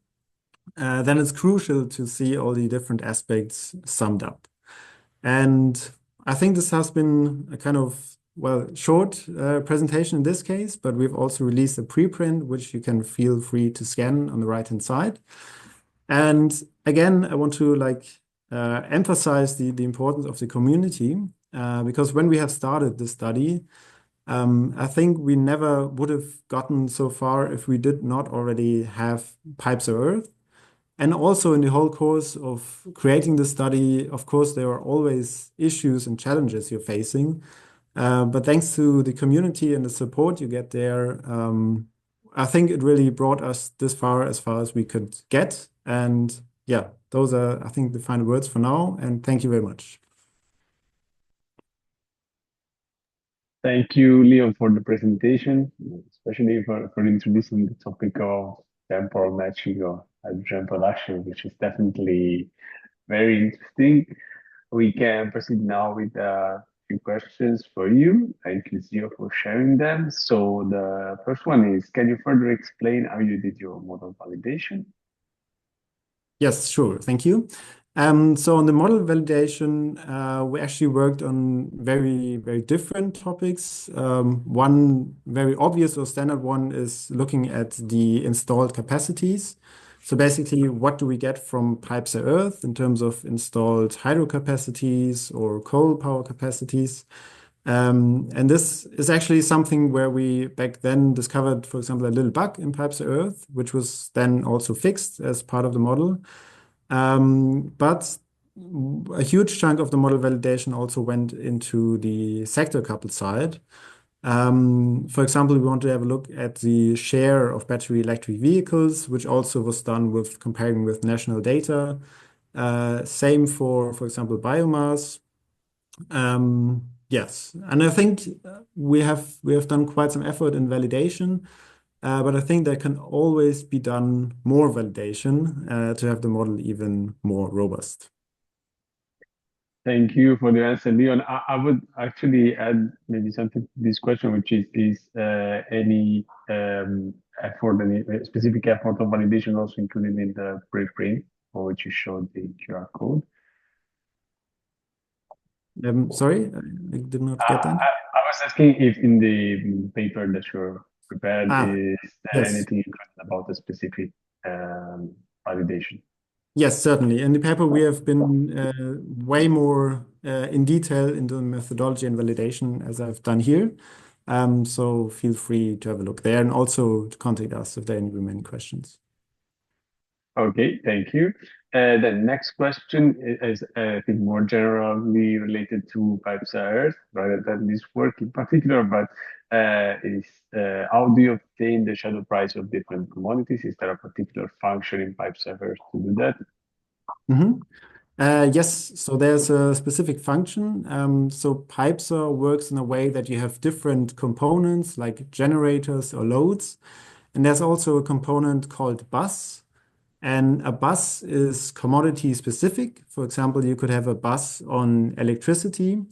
then it's crucial to see all the different aspects summed up. And I think this has been a kind of, well, short presentation in this case, but we've also released a preprint, which you can feel free to scan on the right-hand side. And again, I want to emphasize the importance of the community, because when we have started this study, I think we never would have gotten so far if we did not already have PyPSA-Earth. And also in the whole course of creating the study, of course, there are always issues and challenges you're facing. But thanks to the community and the support you get there, I think it really brought us this far as we could get. And yeah, those are, I think, the final words for now. And thank you very much. Thank you, Leon, for the presentation, especially for introducing the topic of temporal matching or hydrogen production, which is definitely very interesting. We can proceed now with a few questions for you. Thank you, Zio, for sharing them. So the first one is, can you further explain how you did your model validation? Yes, sure. Thank you. So on the model validation, we actually worked on very, very different topics. One very obvious or standard one is looking at the installed capacities. So basically, what do we get from PyPSA-Earth in terms of installed hydro capacities or coal power capacities? And this is actually something where we back then discovered, for example, a little bug in PyPSA-Earth, which was then also fixed as part of the model. But a huge chunk of the model validation also went into the sector coupled side. For example, we want to have a look at the share of battery electric vehicles, which also was done with comparing with national data. Same for example, biomass. Yes, and I think we have done quite some effort in validation, but I think there can always be done more validation to have the model even more robust. Thank you for the answer, Leon. I would actually add maybe something to this question, which is any effort, any specific effort of validation also included in the preprint, for which you showed the QR code? Sorry, I did not get that. I was asking if in the paper that you're prepared, is there yes. anything about the specific validation? Yes, certainly. In the paper, we have been way more in detail into the methodology and validation as I've done here. So feel free to have a look there and also to contact us if there are any remaining questions. Okay, thank you. The next question is, I think, more generally related to PyPSA-Earth rather than this work in particular, but is how do you obtain the shadow price of different commodities? Is there a particular function in PyPSA-Earth to do that? Yes, so there's a specific function. So PyPSA works in a way that you have different components like generators or loads. And there's also a component called bus. And a bus is commodity specific. For example, you could have a bus on electricity.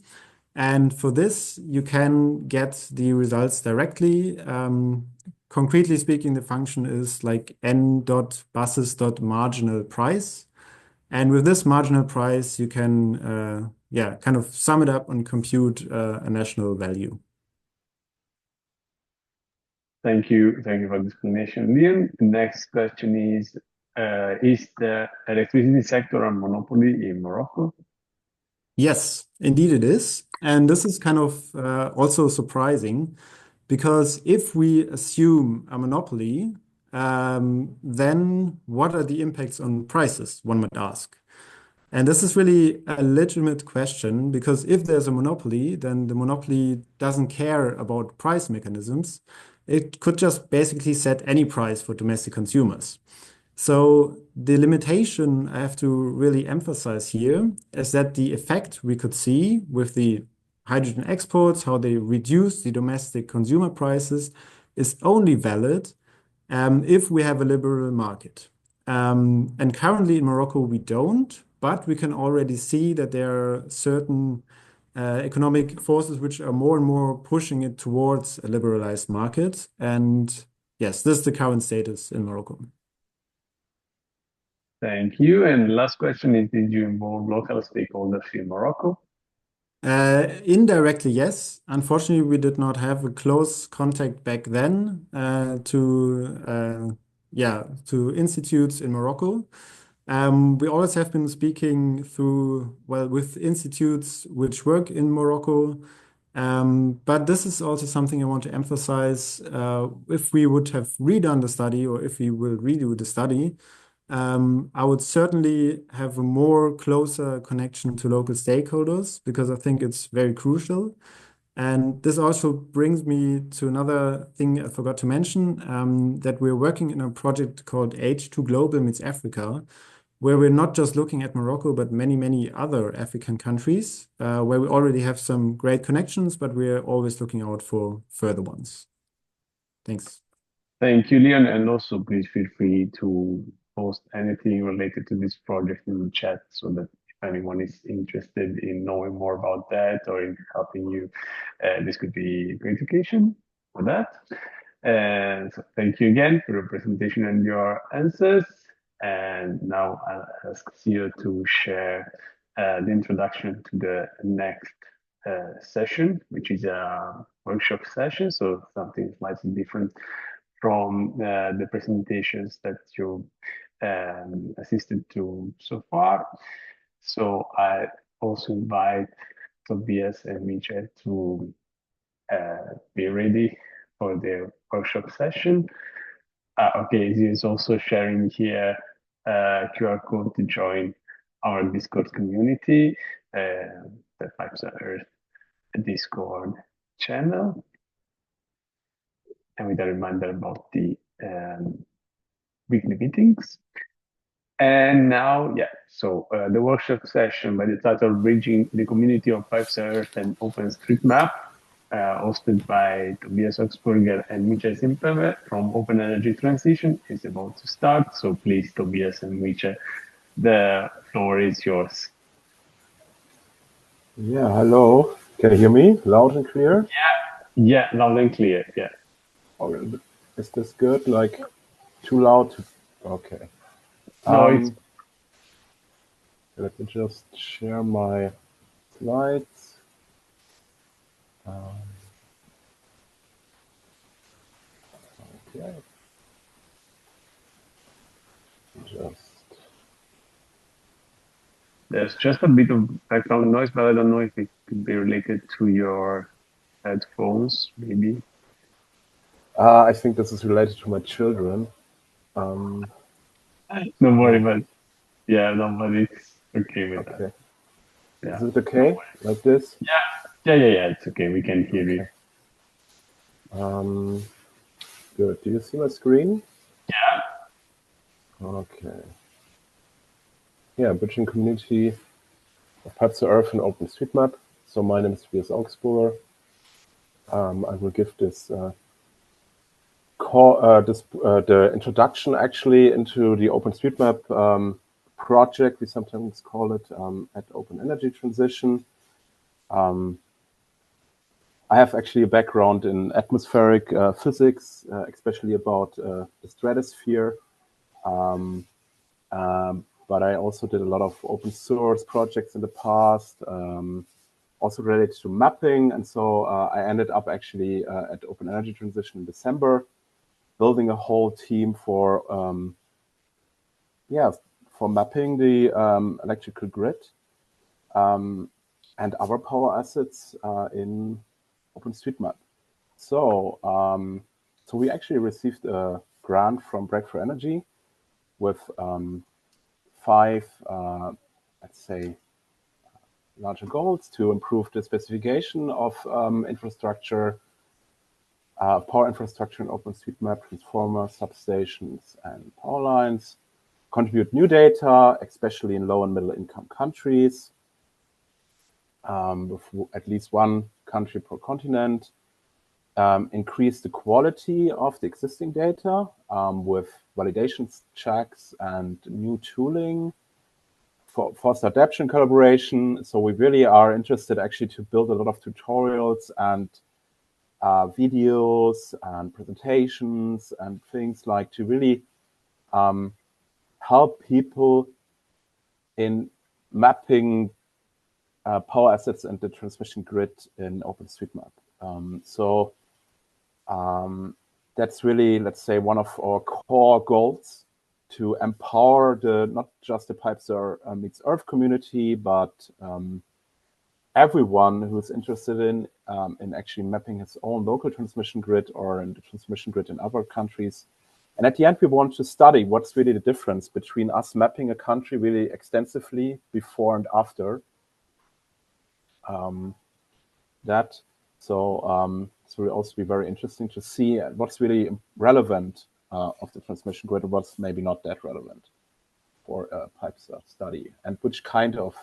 And for this, you can get the results directly. Concretely speaking, the function is like n.buses.marginal price. And with this marginal price, you can kind of sum it up and compute a national value. Thank you for the explanation, Leon. The next question is the electricity sector a monopoly in Morocco? Yes, indeed it is. And this is kind of also surprising because if we assume a monopoly, then what are the impacts on prices, one might ask? And this is really a legitimate question because if there's a monopoly, then the monopoly doesn't care about price mechanisms. It could just basically set any price for domestic consumers. So the limitation I have to really emphasize here is that the effect we could see with the hydrogen exports, how they reduce the domestic consumer prices, is only valid if we have a liberal market. And currently in Morocco, we don't, but we can already see that there are certain economic forces which are more and more pushing it towards a liberalized market. And yes, this is the current status in Morocco. Thank you. And last question is, did you involve local stakeholders in Morocco? Indirectly, yes. Unfortunately, we did not have a close contact back then to institutes in Morocco. We always have been speaking with institutes which work in Morocco. But this is also something I want to emphasize. If we would have redone the study or if we will redo the study, I would certainly have a more closer connection to local stakeholders because I think it's very crucial. And this also brings me to another thing I forgot to mention, that we're working in a project called H2 Global Meets Africa, where we're not just looking at Morocco, but many, many other African countries, where we already have some great connections, but we're always looking out for further ones. Thanks. Thank you, Leon. And also, please feel free to post anything related to this project in the chat so that if anyone is interested in knowing more about that or in helping you, this could be a great occasion for that. And so thank you again for your presentation and your answers. And now I'll ask Theo to share the introduction to the next session, which is a workshop session, so something slightly different from the presentations that you assisted to so far. So I also invite Tobias and Michel to be ready for the workshop session. Okay, he is also sharing here a QR code to join our Discord community, the PyPSA-Earth Discord channel, and with a reminder about the weekly meetings. And now, yeah, so the workshop session by the title Bridging the Community of PyPSA-Earth and OpenStreetMap, hosted by Tobias Augspurger and Michel Simpeme from Open Energy Transition, is about to start. So please, Tobias and Michel, the floor is yours. Yeah, hello. Can you hear me loud and clear? Yeah, loud and clear, yeah. Or is this good? Like, too loud? Okay. No, it's... Let me just share my slides. Okay. There's just a bit of background noise, but I don't know if it could be related to your headphones, maybe. I think this is related to my children. Don't worry, but yeah, nobody's okay with that. Yeah. Is it okay like this? Yeah, it's okay. We can hear you. Good. Do you see my screen? Yeah. Okay. Yeah, bridging community of PyPSA-Earth and OpenStreetMap. So my name is Tobias Augspurger. I will give this the introduction actually into the OpenStreetMap project, we sometimes call it, at Open Energy Transition. I have actually a background in atmospheric physics, especially about the stratosphere. But I also did a lot of open source projects in the past, also related to mapping. And so I ended up actually at Open Energy Transition in December, building a whole team for mapping the electrical grid and other power assets in OpenStreetMap. So we actually received a grant from Breakthrough Energy with 5, let's say, larger goals to improve the specification of infrastructure, power infrastructure in OpenStreetMap, transformers, substations, and power lines, contribute new data, especially in low and middle income countries, with at least one country per continent, increase the quality of the existing data with validation checks and new tooling, foster adaptation collaboration. So we really are interested actually to build a lot of tutorials and videos and presentations and things like to really help people in mapping power assets and the transmission grid in OpenStreetMap. That's really, let's say, one of our core goals, to empower not just the PyPSA meets Earth community, but everyone who's interested in actually mapping his own local transmission grid or in the transmission grid in other countries. And at the end, we want to study what's really the difference between us mapping a country really extensively before and after that. So it will also be very interesting to see what's really relevant of the transmission grid and what's maybe not that relevant for a PyPSA study, and which kind of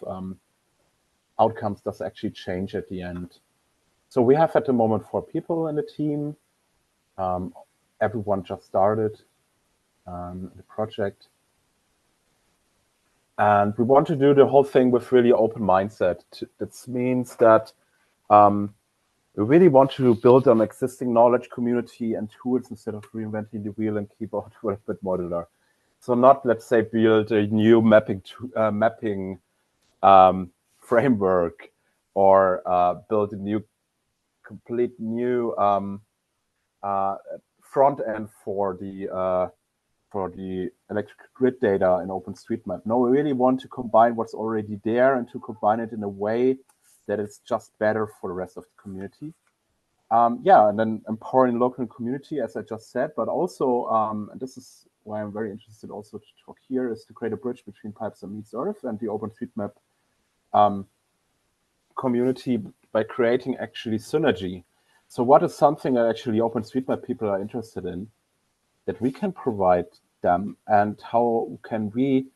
outcomes does actually change at the end. So we have at the moment 4 people in the team. Everyone just started the project. And we want to do the whole thing with really open mindset. That means that we really want to build an existing knowledge community and tools instead of reinventing the wheel and keep out a bit modular. So not, let's say, build a new mapping framework or build a complete new front end for the electric grid data in OpenStreetMap. No, we really want to combine what's already there and to combine it in a way that it's just better for the rest of the community. Yeah, and then empowering local community, as I just said, but also, and this is why I'm very interested also to talk here, is to create a bridge between PyPSA meets Earth and the OpenStreetMap community by creating actually synergy. So what is something that actually OpenStreetMap people are interested in that we can provide them, and how can we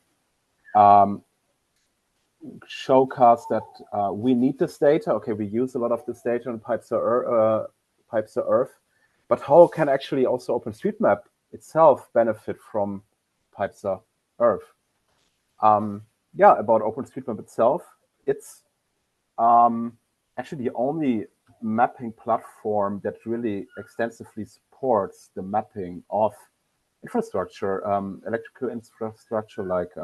showcase that we need this data? Okay, we use a lot of this data in PyPSA-Earth, but how can actually also OpenStreetMap itself benefit from PyPSA-Earth? Yeah, about OpenStreetMap itself, it's actually the only mapping platform that really extensively supports the mapping of infrastructure, electrical infrastructure like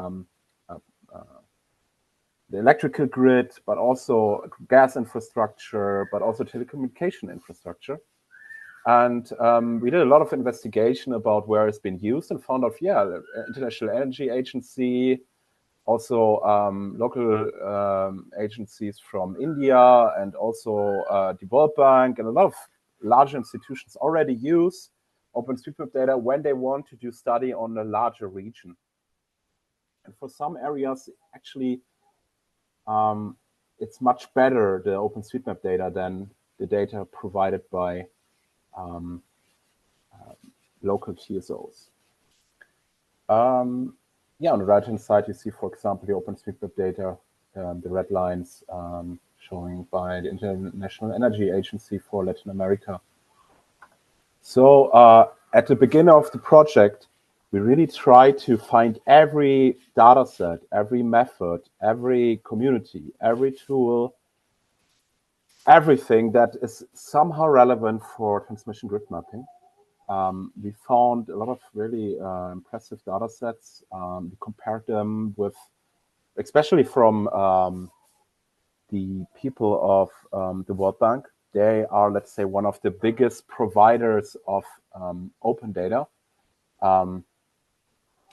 the electrical grid, but also gas infrastructure, but also telecommunication infrastructure. And we did a lot of investigation about where it's been used and found out, yeah, the International Energy Agency, also local agencies from India, and also the World Bank, and a lot of large institutions already use OpenStreetMap data when they want to do study on a larger region. And for some areas, actually, it's much better, the OpenStreetMap data, than the data provided by local TSOs. Yeah, on the right-hand side, you see, for example, the OpenStreetMap data, the red lines showing by the International Energy Agency for Latin America. So at the beginning of the project, we really try to find every data set, every method, every community, every tool, everything that is somehow relevant for transmission grid mapping. We found a lot of really impressive data sets. We compared them with, especially from the people of the World Bank. They are, let's say, one of the biggest providers of open data.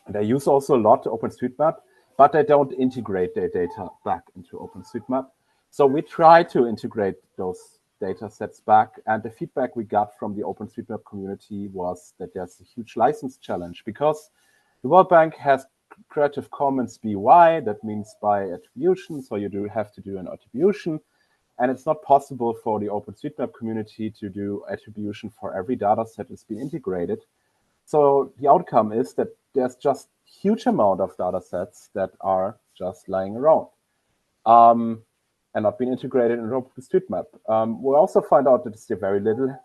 They use also a lot OpenStreetMap, but they don't integrate their data back into OpenStreetMap. So we try to integrate those data sets back, and the feedback we got from the OpenStreetMap community was that there's a huge license challenge, because the World Bank has Creative Commons BY, that means by attribution, so you do have to do an attribution, and it's not possible for the OpenStreetMap community to do attribution for every data set that's been integrated. So the outcome is that there's just huge amount of data sets that are just lying around and not being integrated in OpenStreetMap. We also find out that there's very little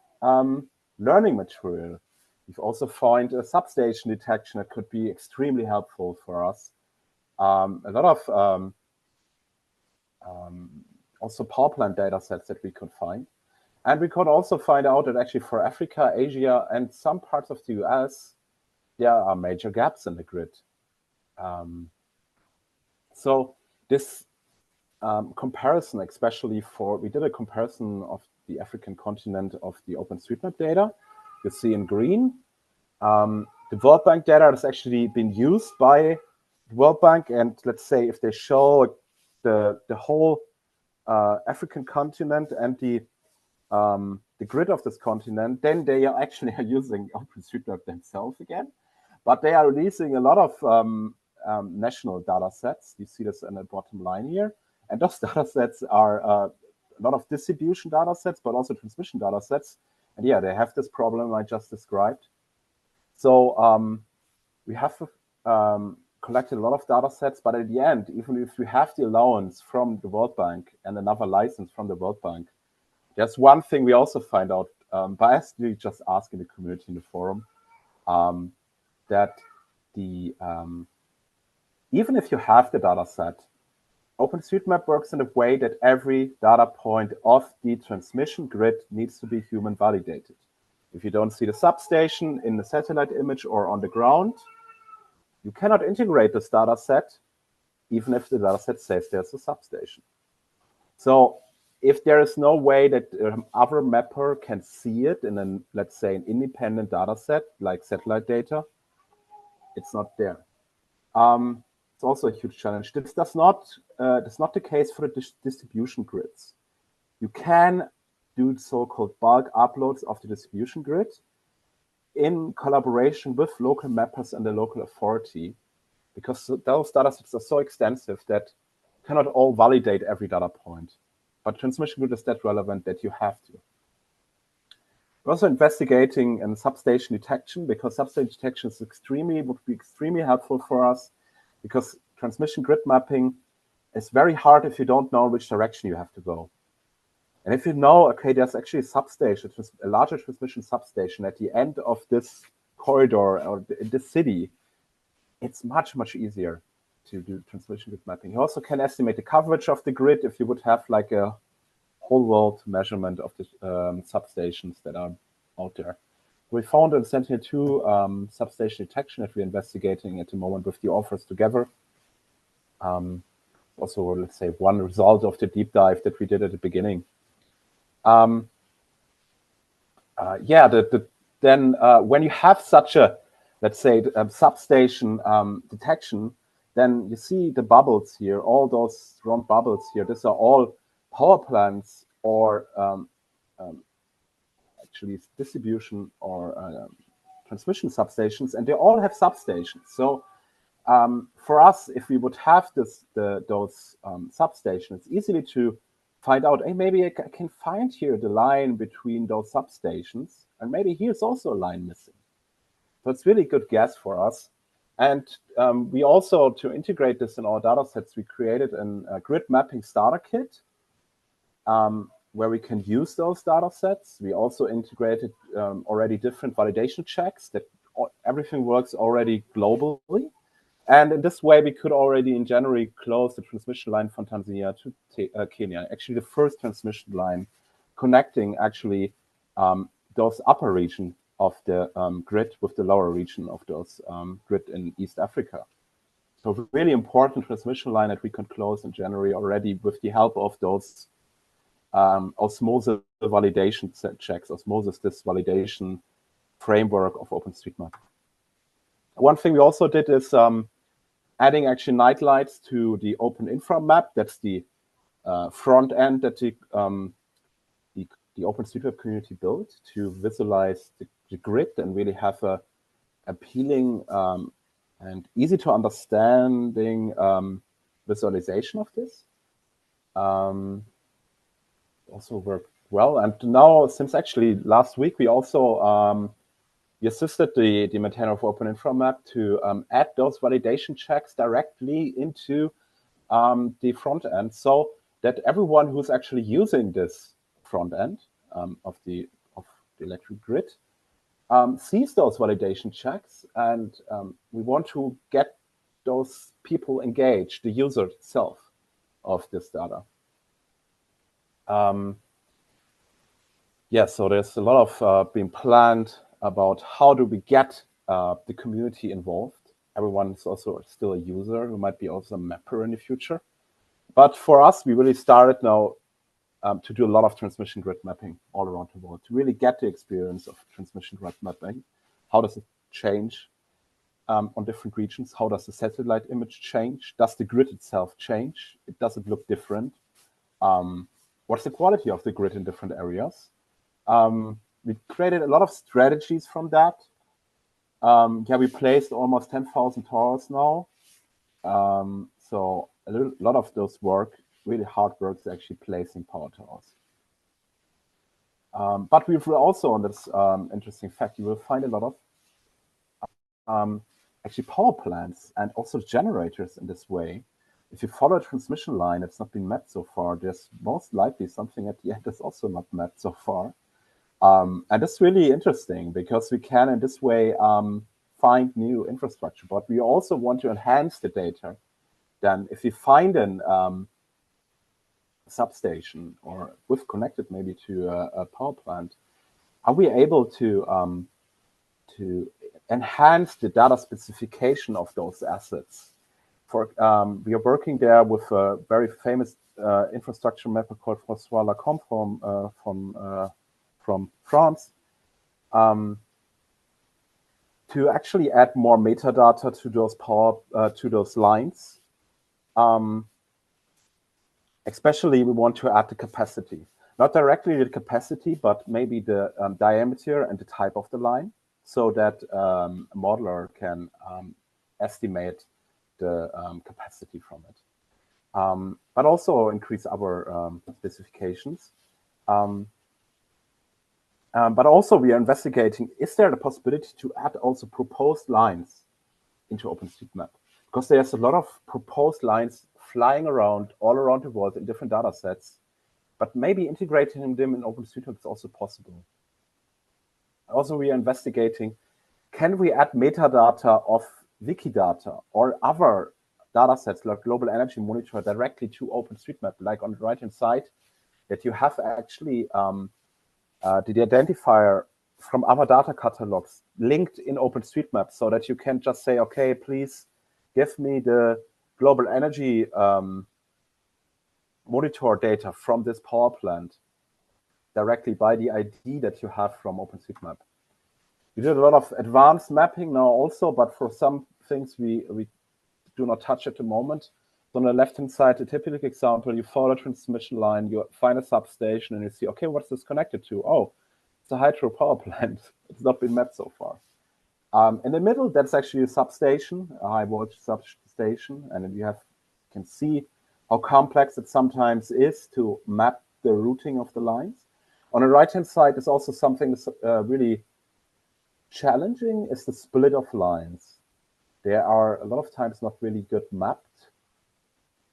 learning material. We've also found a substation detection that could be extremely helpful for us. A lot of also power plant data sets that we could find. And we could also find out that actually for Africa, Asia, and some parts of the US, there are major gaps in the grid. So this comparison, especially we did a comparison of the African continent of the OpenStreetMap data. You see in green, the World Bank data has actually been used by the World Bank, and let's say if they show the whole African continent and the grid of this continent, then they are actually using OpenStreetMap themselves again. But they are releasing a lot of national data sets. You see this in the bottom line here. And those data sets are a lot of distribution data sets, but also transmission data sets. And yeah, they have this problem I just described. So we have collected a lot of data sets, but at the end, even if we have the allowance from the World Bank and another license from the World Bank, there's one thing we also find out by actually just asking the community in the forum, that even if you have the data set, OpenStreetMap works in a way that every data point of the transmission grid needs to be human validated. If you don't see the substation in the satellite image or on the ground, you cannot integrate this data set, even if the data set says there's a substation. So if there is no way that other mapper can see it in let's say, an independent data set, like satellite data, it's not there. It's also a huge challenge. That's not the case for the distribution grids. you can do so-called bulk uploads of the distribution grid in collaboration with local mappers and the local authority, because those data sets are so extensive that you cannot all validate every data point. But transmission grid is that relevant that you have to. We're also investigating in substation detection, because substation detection is would be extremely helpful for us, because transmission grid mapping is very hard if you don't know which direction you have to go. And if you know, okay, there's actually a substation, a larger transmission substation at the end of this corridor or this city, it's much, much easier to do transmission grid mapping. You also can estimate the coverage of the grid if you would have like a whole world measurement of the substations that are out there. We found in Sentinel-2 substation detection that we're investigating at the moment with the authors together. Also, let's say, one result of the deep dive that we did at the beginning. Then when you have such a, let's say, substation detection, then you see the bubbles here, all those round bubbles here. These are all power plants or actually distribution or transmission substations, and they all have substations. So for us, if we would have those substations, it's easily to find out, hey, maybe I can find here the line between those substations, and maybe here's also a line missing. So it's really a good guess for us. And we also, to integrate this in our data sets, we created a grid mapping starter kit where we can use those data sets. We also integrated already different validation checks that everything works already globally. And in this way, we could already in January close the transmission line from Tanzania to Kenya. Actually, the first transmission line connecting actually those upper region of the grid with the lower region of those grid in East Africa. So really important transmission line that we can close in January already with the help of those osmosis validation checks, osmosis this validation framework of OpenStreetMap. One thing we also did is adding actually night lights to the OpenInfra map. That's the front end that the OpenStreetMap community built to visualize the grid and really have a appealing and easy to understanding visualization of this. Also worked well. And now, since actually last week, we also we assisted the maintainer of OpenInfra to add those validation checks directly into the front end, so that everyone who's actually using this front end of the electric grid sees those validation checks, and we want to get those people engaged, the user itself of this data. So there's a lot of being planned about how do we get the community involved. Everyone is also still a user who might be also a mapper in the future. But for us, we really started now to do a lot of transmission grid mapping all around the world to really get the experience of transmission grid mapping. How does it change on different regions? How does the satellite image change? Does the grid itself change? Does it look different? What's the quality of the grid in different areas? We created a lot of strategies from that. We placed almost 10,000 towers now. So a lot of those really hard work is actually placing power towers. But we've also, on this interesting fact, you will find a lot of actually power plants and also generators in this way. If you follow a transmission line that's not been mapped so far, there's most likely something at the end that's also not mapped so far. And that's really interesting because we can in this way find new infrastructure, but we also want to enhance the data. Then if you find a substation or we've connected maybe to a power plant, are we able to enhance the data specification of those assets? We are working there with a very famous infrastructure mapper called Firuz Ahamed Nahid from France, to actually add more metadata to those to those lines. Especially, we want to add the capacity. not directly the capacity, but maybe the diameter and the type of the line, so that a modeler can estimate the capacity from it. But also increase our specifications. But also we are investigating, is there the possibility to add also proposed lines into OpenStreetMap? Because there's a lot of proposed lines flying around all around the world in different data sets, but maybe integrating them in OpenStreetMap is also possible. Also, we are investigating, can we add metadata of Wikidata or other data sets like Global Energy Monitor directly to OpenStreetMap, like on the right-hand side, that you have actually the identifier from other data catalogs linked in OpenStreetMap, so that you can just say, okay, please give me the global energy monitor data from this power plant directly by the ID that you have from OpenStreetMap. We did a lot of advanced mapping now also, but for some things we do not touch at the moment. So on the left-hand side, a typical example, you follow a transmission line, you find a substation, and you see, okay, what's this connected to? Oh, it's a hydro power plant. It's not been mapped so far. In the middle, that's actually a substation, a high voltage substation, and then you can see how complex it sometimes is to map the routing of the lines. On the right-hand side is also something that's really challenging, is the split of lines. They are a lot of times not really good mapped,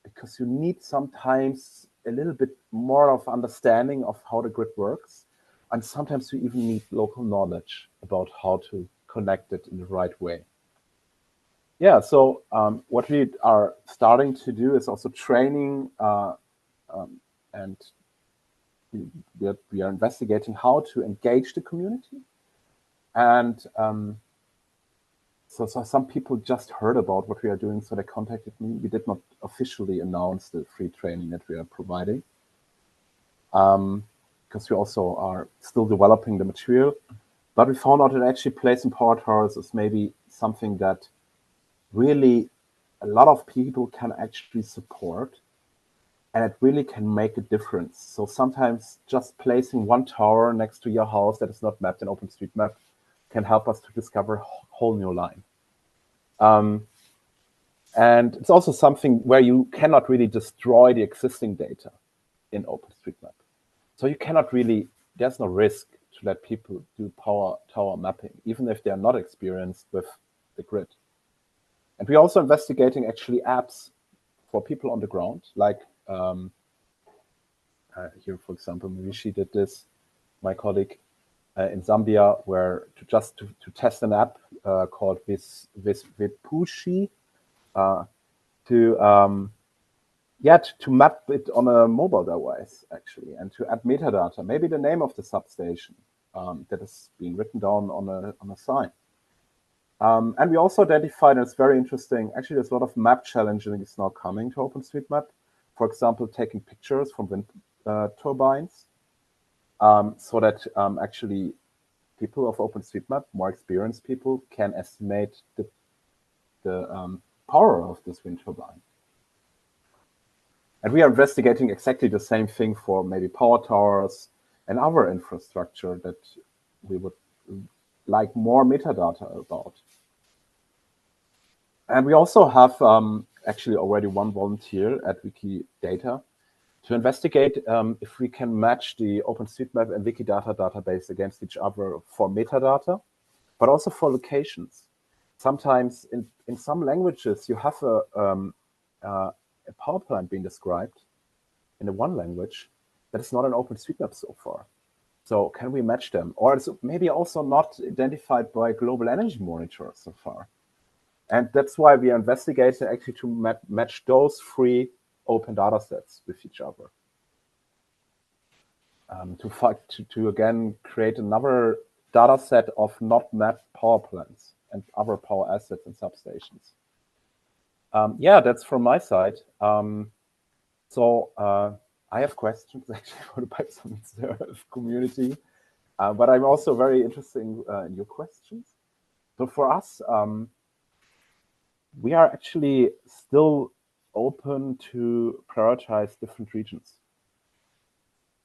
because you need sometimes a little bit more of understanding of how the grid works. And sometimes you even need local knowledge about how to connect it in the right way. Yeah, so what we are starting to do is also training, and we are investigating how to engage the community. And so some people just heard about what we are doing, so they contacted me. We did not officially announce the free training that we are providing, because we also are still developing the material. But we found out that actually placing power towers is maybe something that really a lot of people can actually support, and it really can make a difference. So sometimes just placing one tower next to your house that is not mapped in OpenStreetMap can help us to discover a whole new line. And it's also something where you cannot really destroy the existing data in OpenStreetMap. So you cannot really, there's no risk to let people do power tower mapping, even if they are not experienced with the grid. And we're also investigating actually apps for people on the ground, like here, for example, Marishi did this, my colleague in Zambia, where to test an app called Vipushi to map it on a mobile device, actually, and to add metadata, maybe the name of the substation that is being written down on a sign. And we also identified, and it's very interesting, actually there's a lot of map challenging is now coming to OpenStreetMap. For example, taking pictures from wind turbines, so that actually people of OpenStreetMap, more experienced people, can estimate the power of this wind turbine. And we are investigating exactly the same thing for maybe power towers and other infrastructure that we would like more metadata about. And we also have actually already one volunteer at Wikidata to investigate if we can match the OpenStreetMap and Wikidata database against each other for metadata, but also for locations. Sometimes in some languages, you have a power plant being described in the one language that is not an OpenStreetMap so far. So can we match them? Or it's maybe also not identified by Global Energy Monitor so far. And that's why we are investigating actually to match those three open data sets with each other. To again create another data set of not mapped power plants and other power assets and substations. Yeah, that's from my side. So I have questions actually for the PyPSA community, but I'm also very interested in your questions. So for us, we are actually still open to prioritize different regions.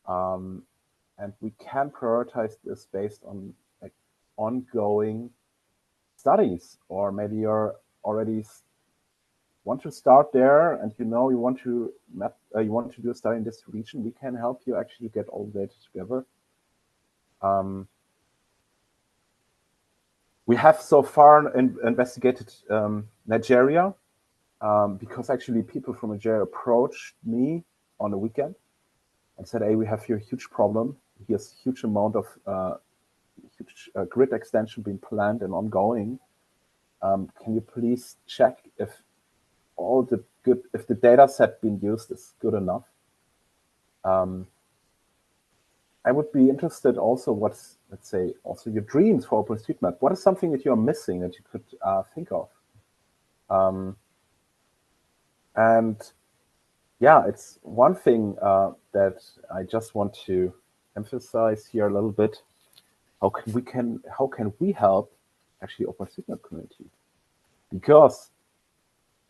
And we can prioritize this based on like ongoing studies, or maybe you're already want to start there and you want to map, you want to do a study in this region. We can help you actually get all the data together. We have so far investigated Nigeria, because actually people from Nigeria approached me on the weekend and said, hey, we have here a huge problem. Here's a huge amount of grid extension being planned and ongoing. Can you please check if if the data set being used is good enough? I would be interested also what's, let's say, also your dreams for OpenStreetMap. What is something that you're missing that you could think of? And yeah, it's one thing that I just want to emphasize here a little bit. How can we help actually OpenStreetMap community? Because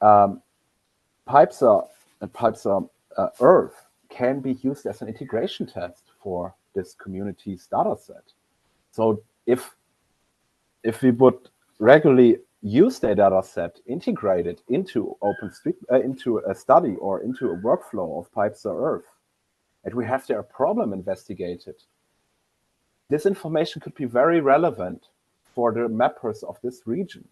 PyPSA and PyPSA-Earth can be used as an integration test for this community's data set. So if we would regularly use their data set, integrate it into into a study or into a workflow of PyPSA-Earth, and we have their problem investigated, this information could be very relevant for the mappers of this region.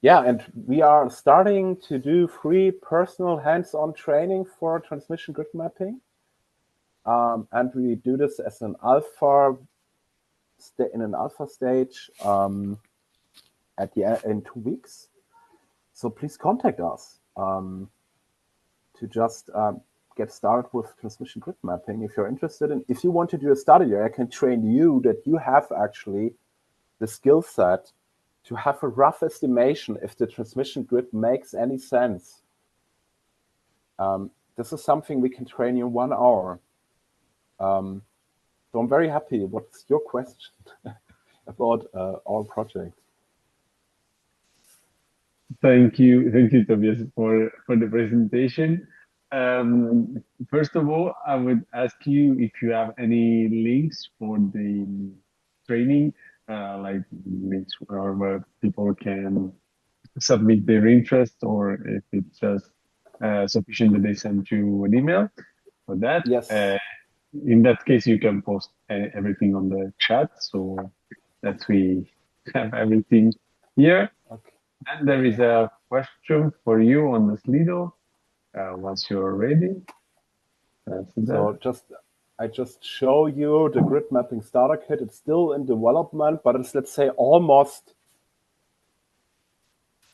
Yeah, and we are starting to do free personal hands-on training for transmission grid mapping. And we do this as an alpha in an alpha stage at the in 2 weeks. So please contact us to just get started with transmission grid mapping if you're interested in. If you want to do a study, I can train you that you have actually the skill set to have a rough estimation if the transmission grid makes any sense. This is something we can train you in 1 hour. So I'm very happy. What's your question about our project? Thank you, Tobias, for the presentation. First of all, I would ask you if you have any links for the training, like links where people can submit their interest, or if it's just sufficient that they send you an email for that. Yes. In that case, you can post everything on the chat so that we have everything here. Okay. And there is a question for you on the Slido once you're ready. So I just show you the grid mapping starter kit. It's still in development, but it's, let's say, almost,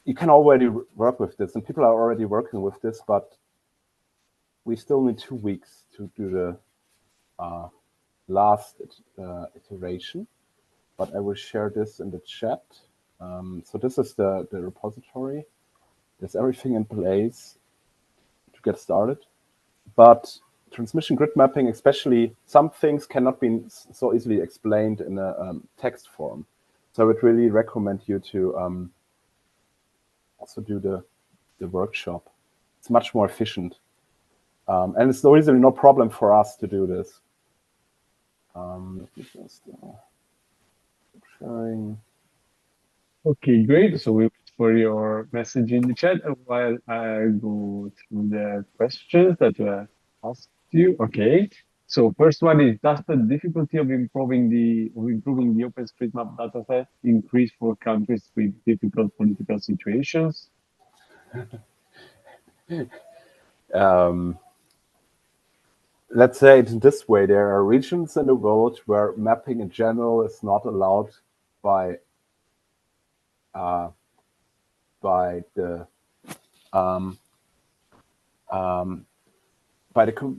you can already work with this, and people are already working with this, but we still need 2 weeks to do the last iteration. But I will share this in the chat. So this is the repository. There's everything in place to get started. But transmission grid mapping, especially, some things cannot be so easily explained in a text form. So I would really recommend you to also do the workshop. It's much more efficient. And it's really no problem for us to do this. Let me just sharing. Okay, great. So we wait for your message in the chat while I go through the questions that were asked you. Okay. So first one is, does the difficulty of improving the OpenStreetMap dataset increase for countries with difficult political situations? Let's say it this way: there are regions in the world where mapping in general is not allowed by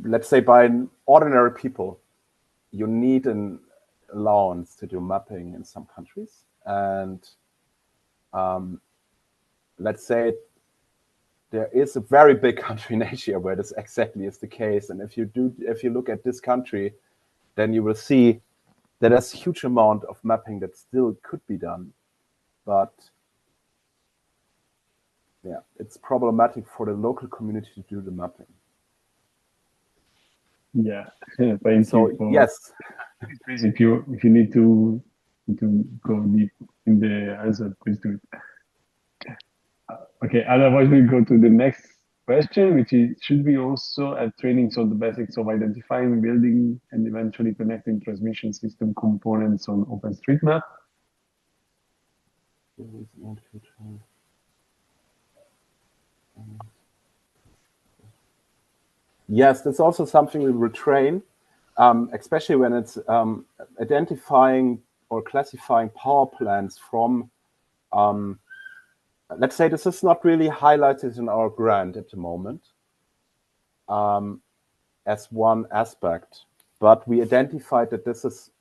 let's say by ordinary people. You need an allowance to do mapping in some countries, and let's say there is a very big country in Asia where this exactly is the case. And if you look at this country, then you will see that there's a huge amount of mapping that still could be done. But yeah, it's problematic for the local community to do the mapping. Yeah, thank So you for yes, please if you need to go deep in the answer, please do it. Okay, otherwise we go to the next question, which is should we also have trainings on the basics of identifying, building, and eventually connecting transmission system components on OpenStreetMap? yes, that's also something we will train, especially when it's identifying or classifying power plants from, let's say this is not really highlighted in our grant at the moment as one aspect, but we identified that this is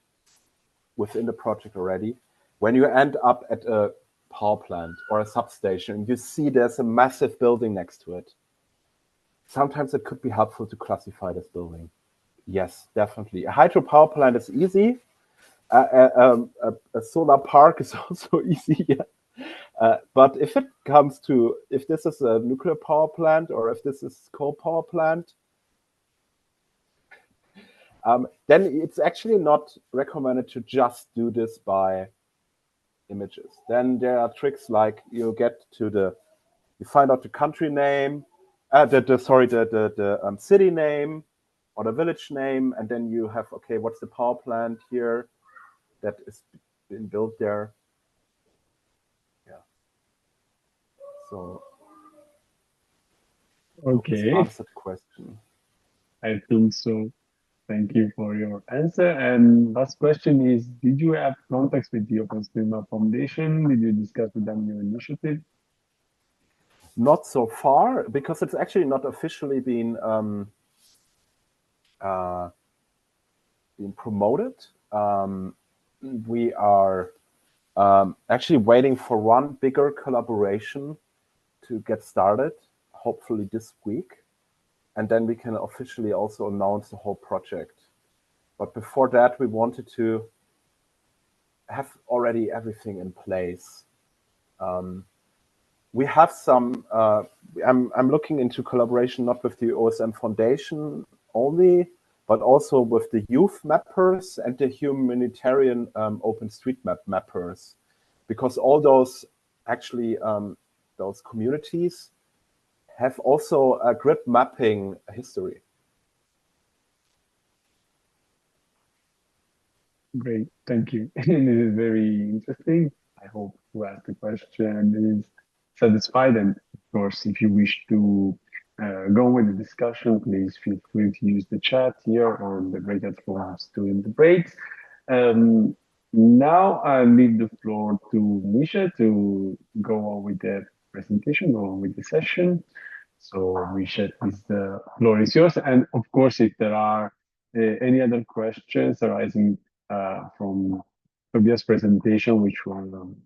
within the project already. When you end up at a power plant or a substation, you see there's a massive building next to it. Sometimes it could be helpful to classify this building. Yes, definitely. A hydropower plant is easy. A solar park is also easy. Yeah. But if it comes to, if this is a nuclear power plant or if this is coal power plant, then it's actually not recommended to just do this by images. Then there are tricks like you find out the country name, the city name or the village name, and then you have, okay, what's the power plant here that is been built there? Yeah. So Okay, answer the question. I think so. Thank you for your answer. And last question is, did you have contacts with the OpenStreetMap Foundation? Did you discuss with them your initiative? Not so far, because it's actually not officially been promoted. We are actually waiting for one bigger collaboration to get started, hopefully this week. And then we can officially also announce the whole project. But before that, we wanted to have already everything in place. We have some, I'm looking into collaboration not with the OSM Foundation only, but also with the youth mappers and the humanitarian OpenStreetMap mappers, because all those actually, those communities have also a grid mapping history. Great, thank you. This is very interesting. I hope who asked the question is satisfied. And of course, if you wish to go with the discussion, please feel free to use the chat here or the breakout rooms during the breaks. Now I leave the floor to Misha to go on with the presentation or with the session. So Misha, the floor is yours. And of course, if there are any other questions arising from Tobias' presentation, which you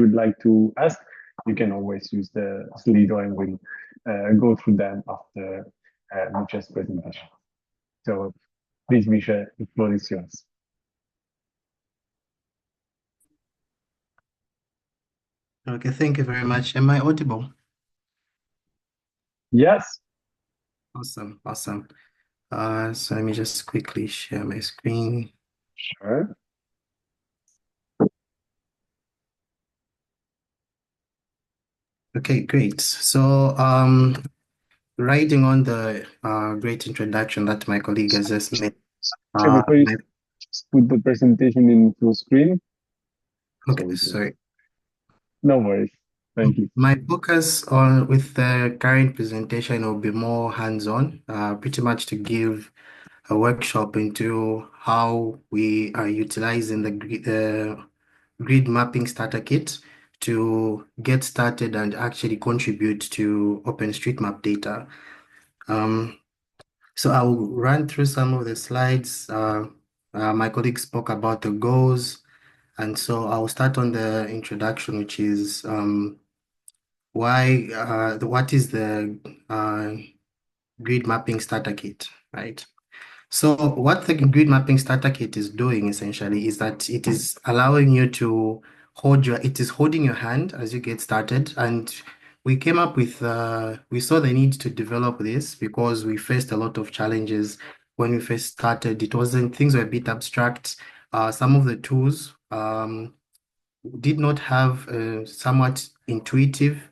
would like to ask, you can always use the Slido and we'll go through them after Misha's presentation. So please, Misha, the floor is yours. Okay, thank you very much. Am I audible? Yes. Awesome, awesome. So let me just quickly share my screen. Sure. Okay, great. So riding on the great introduction that my colleague has just made. Before you just put the presentation into screen. Okay, sorry. No worries. Thank you. My focus on with the current presentation will be more hands-on, pretty much to give a workshop into how we are utilizing the grid mapping starter kit to get started and actually contribute to OpenStreetMap data. So I'll run through some of the slides. My colleague spoke about the goals, and so I'll start on the introduction, which is what is the grid mapping starter kit, right? So what the grid mapping starter kit is doing essentially is that it is allowing you to holding your hand as you get started, and we came up with, we saw the need to develop this because we faced a lot of challenges when we first started. Things were a bit abstract. Some of the tools did not have a somewhat intuitive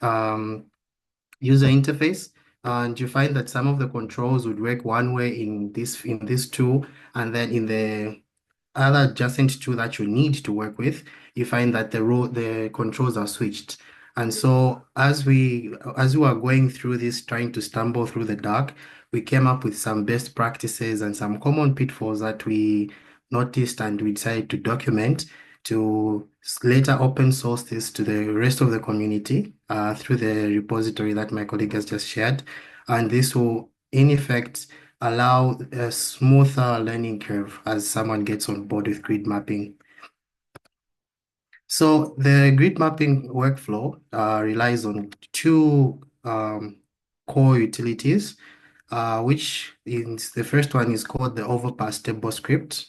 user interface. And you find that some of the controls would work one way in this tool, and then in the other adjacent tool that you need to work with, you find that the controls are switched. And so as we were going through this, trying to stumble through the dark, we came up with some best practices and some common pitfalls that we noticed, and we decided to document to later open source this to the rest of the community through the repository that my colleague has just shared. And this will, in effect, allow a smoother learning curve as someone gets on board with grid mapping. So the grid mapping workflow relies on two core utilities, which is the first one is called the overpass table script.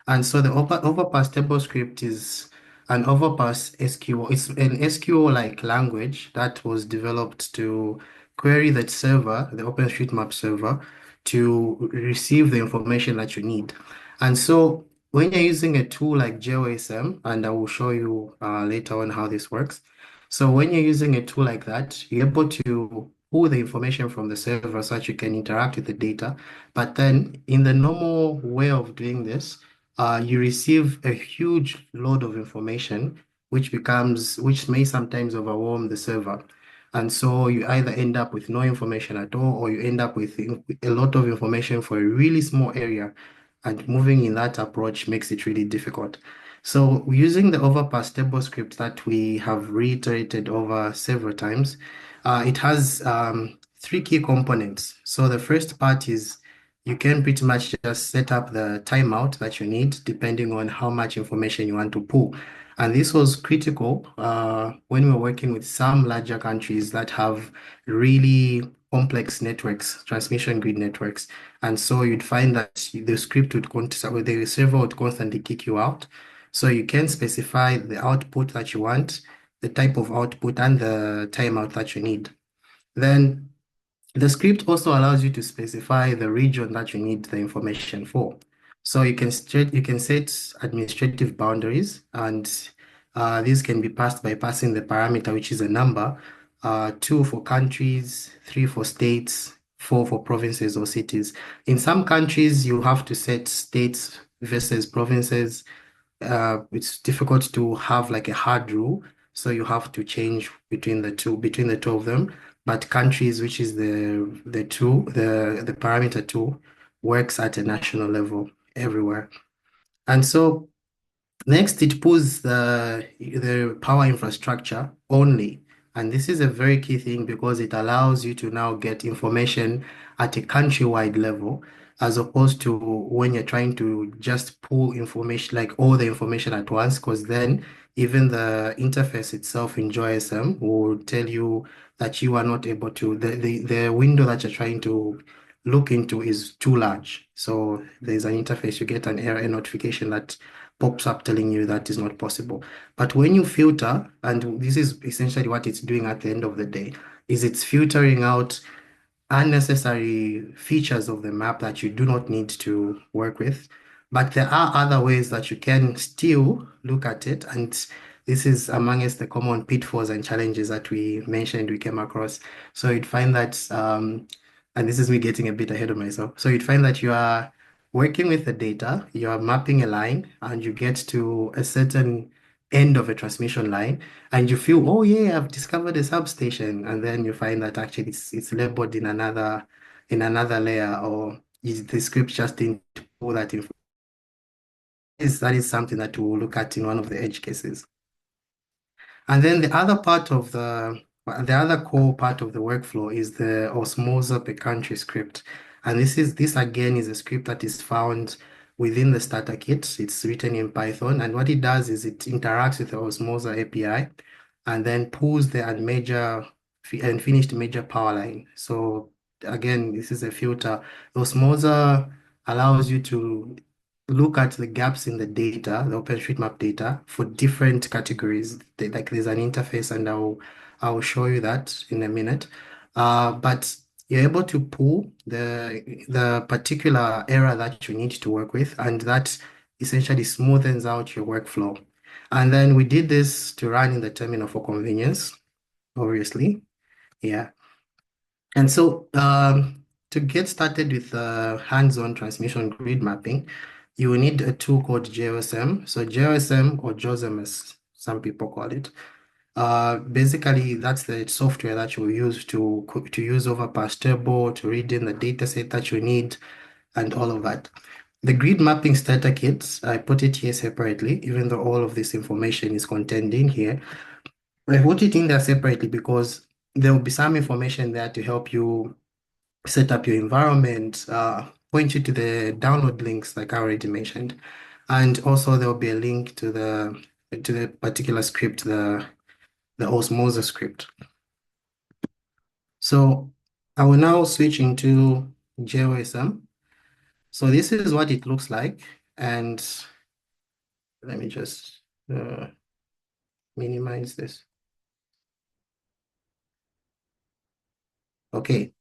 And so the overpass table script is an overpass SQL. It's an SQL-like language that was developed to query that server, the OpenStreetMap server, to receive the information that you need. And so when you're using a tool like GeoSM, and I will show you later on how this works. So when you're using a tool like that, you're able to pull the information from the server so that you can interact with the data. But then in the normal way of doing this, you receive a huge load of information, which may sometimes overwhelm the server. And so you either end up with no information at all, or you end up with a lot of information for a really small area. And moving in that approach makes it really difficult. So using the overpass table script that we have reiterated over several times, it has three key components. So the first part is you can pretty much just set up the timeout that you need depending on how much information you want to pull. And this was critical when we were working with some larger countries that have really complex networks, transmission grid networks. And so you'd find that the server would constantly kick you out. So you can specify the output that you want, the type of output, and the timeout that you need. Then the script also allows you to specify the region that you need the information for. So you can set administrative boundaries, and these can be passed by passing the parameter, which is a number, 2 for countries, 3 for states, 4 for provinces or cities. In some countries, you have to set states versus provinces. It's difficult to have like a hard rule, so you have to change between the two of them. But countries, which is the parameter 2, works at a national level everywhere. And so next, it pulls the power infrastructure only. And this is a very key thing because it allows you to now get information at a countrywide level, as opposed to when you're trying to just pull information, like all the information at once, because then even the interface itself in GeoSM will tell you that you are not able to, the window that you're trying to look into is too large. So there's an interface, you get an error notification that pops up telling you that is not possible. But when you filter, and this is essentially what it's doing at the end of the day, is it's filtering out unnecessary features of the map that you do not need to work with. But there are other ways that you can still look at it, and this is amongst the common pitfalls and challenges that we came across. So you'd find that, and this is me getting a bit ahead of myself. So you'd find that you are working with the data, you are mapping a line, and you get to a certain end of a transmission line, and you feel, oh yeah, I've discovered a substation, and then you find that actually it's labeled in another layer, or the script just didn't pull that information. That is something that we'll look at in one of the edge cases. And then the other core part of the workflow is the osmosa per country script. And this again is a script that is found within the starter kit. It's written in Python. And what it does is it interacts with the osmosa API and then pulls the unfinished major power line. So again, this is a filter. Osmosa allows you to look at the gaps in the data, the OpenStreetMap data, for different categories. Like there's an interface, and I'll show you that in a minute. But you're able to pull the particular area that you need to work with, and that essentially smoothens out your workflow. And then we did this to run in the terminal for convenience, obviously. Yeah. And so to get started with hands-on transmission grid mapping, you will need a tool called JOSM. So JOSM, or JOSM as some people call it. Basically, that's the software that you use to use overpass table, to read in the data set that you need, and all of that. The grid mapping starter kit, I put it here separately, even though all of this information is contained in here. I put it in there separately because there will be some information there to help you set up your environment, point you to the download links like I already mentioned. And also there will be a link to the particular script, the osmosis script. So I will now switch into JOSM. So this is what it looks like. And let me just minimize this. Okay.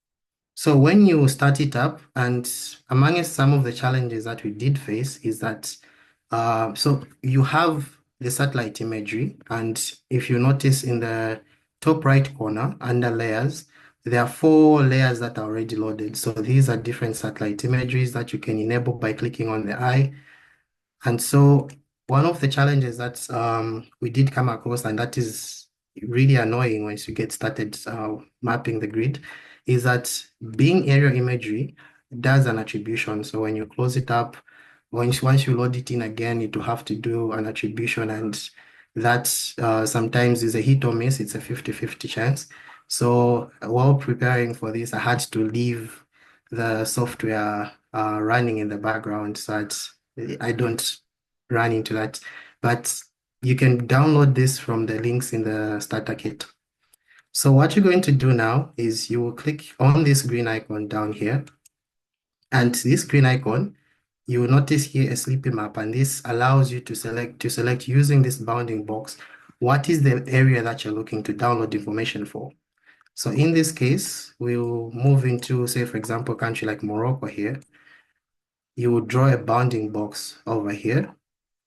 So when you start it up, and amongst some of the challenges that we did face is that, so you have the satellite imagery, and if you notice in the top right corner under layers, there are 4 layers that are already loaded. So these are different satellite imageries that you can enable by clicking on the eye. And so one of the challenges that we did come across, and that is really annoying once you get started mapping the grid, is that being aerial imagery does an attribution. So when you close it up, once you load it in again, it will have to do an attribution, and that sometimes is a hit or miss. It's a 50-50 chance. So while preparing for this, I had to leave the software running in the background so that I don't run into that. But you can download this from the links in the starter kit. So what you're going to do now is you will click on this green icon down here. And this green icon, you will notice here a sleepy map, and this allows you to select using this bounding box, what is the area that you're looking to download information for. So in this case, we'll move into, say, for example, a country like Morocco here. You will draw a bounding box over here,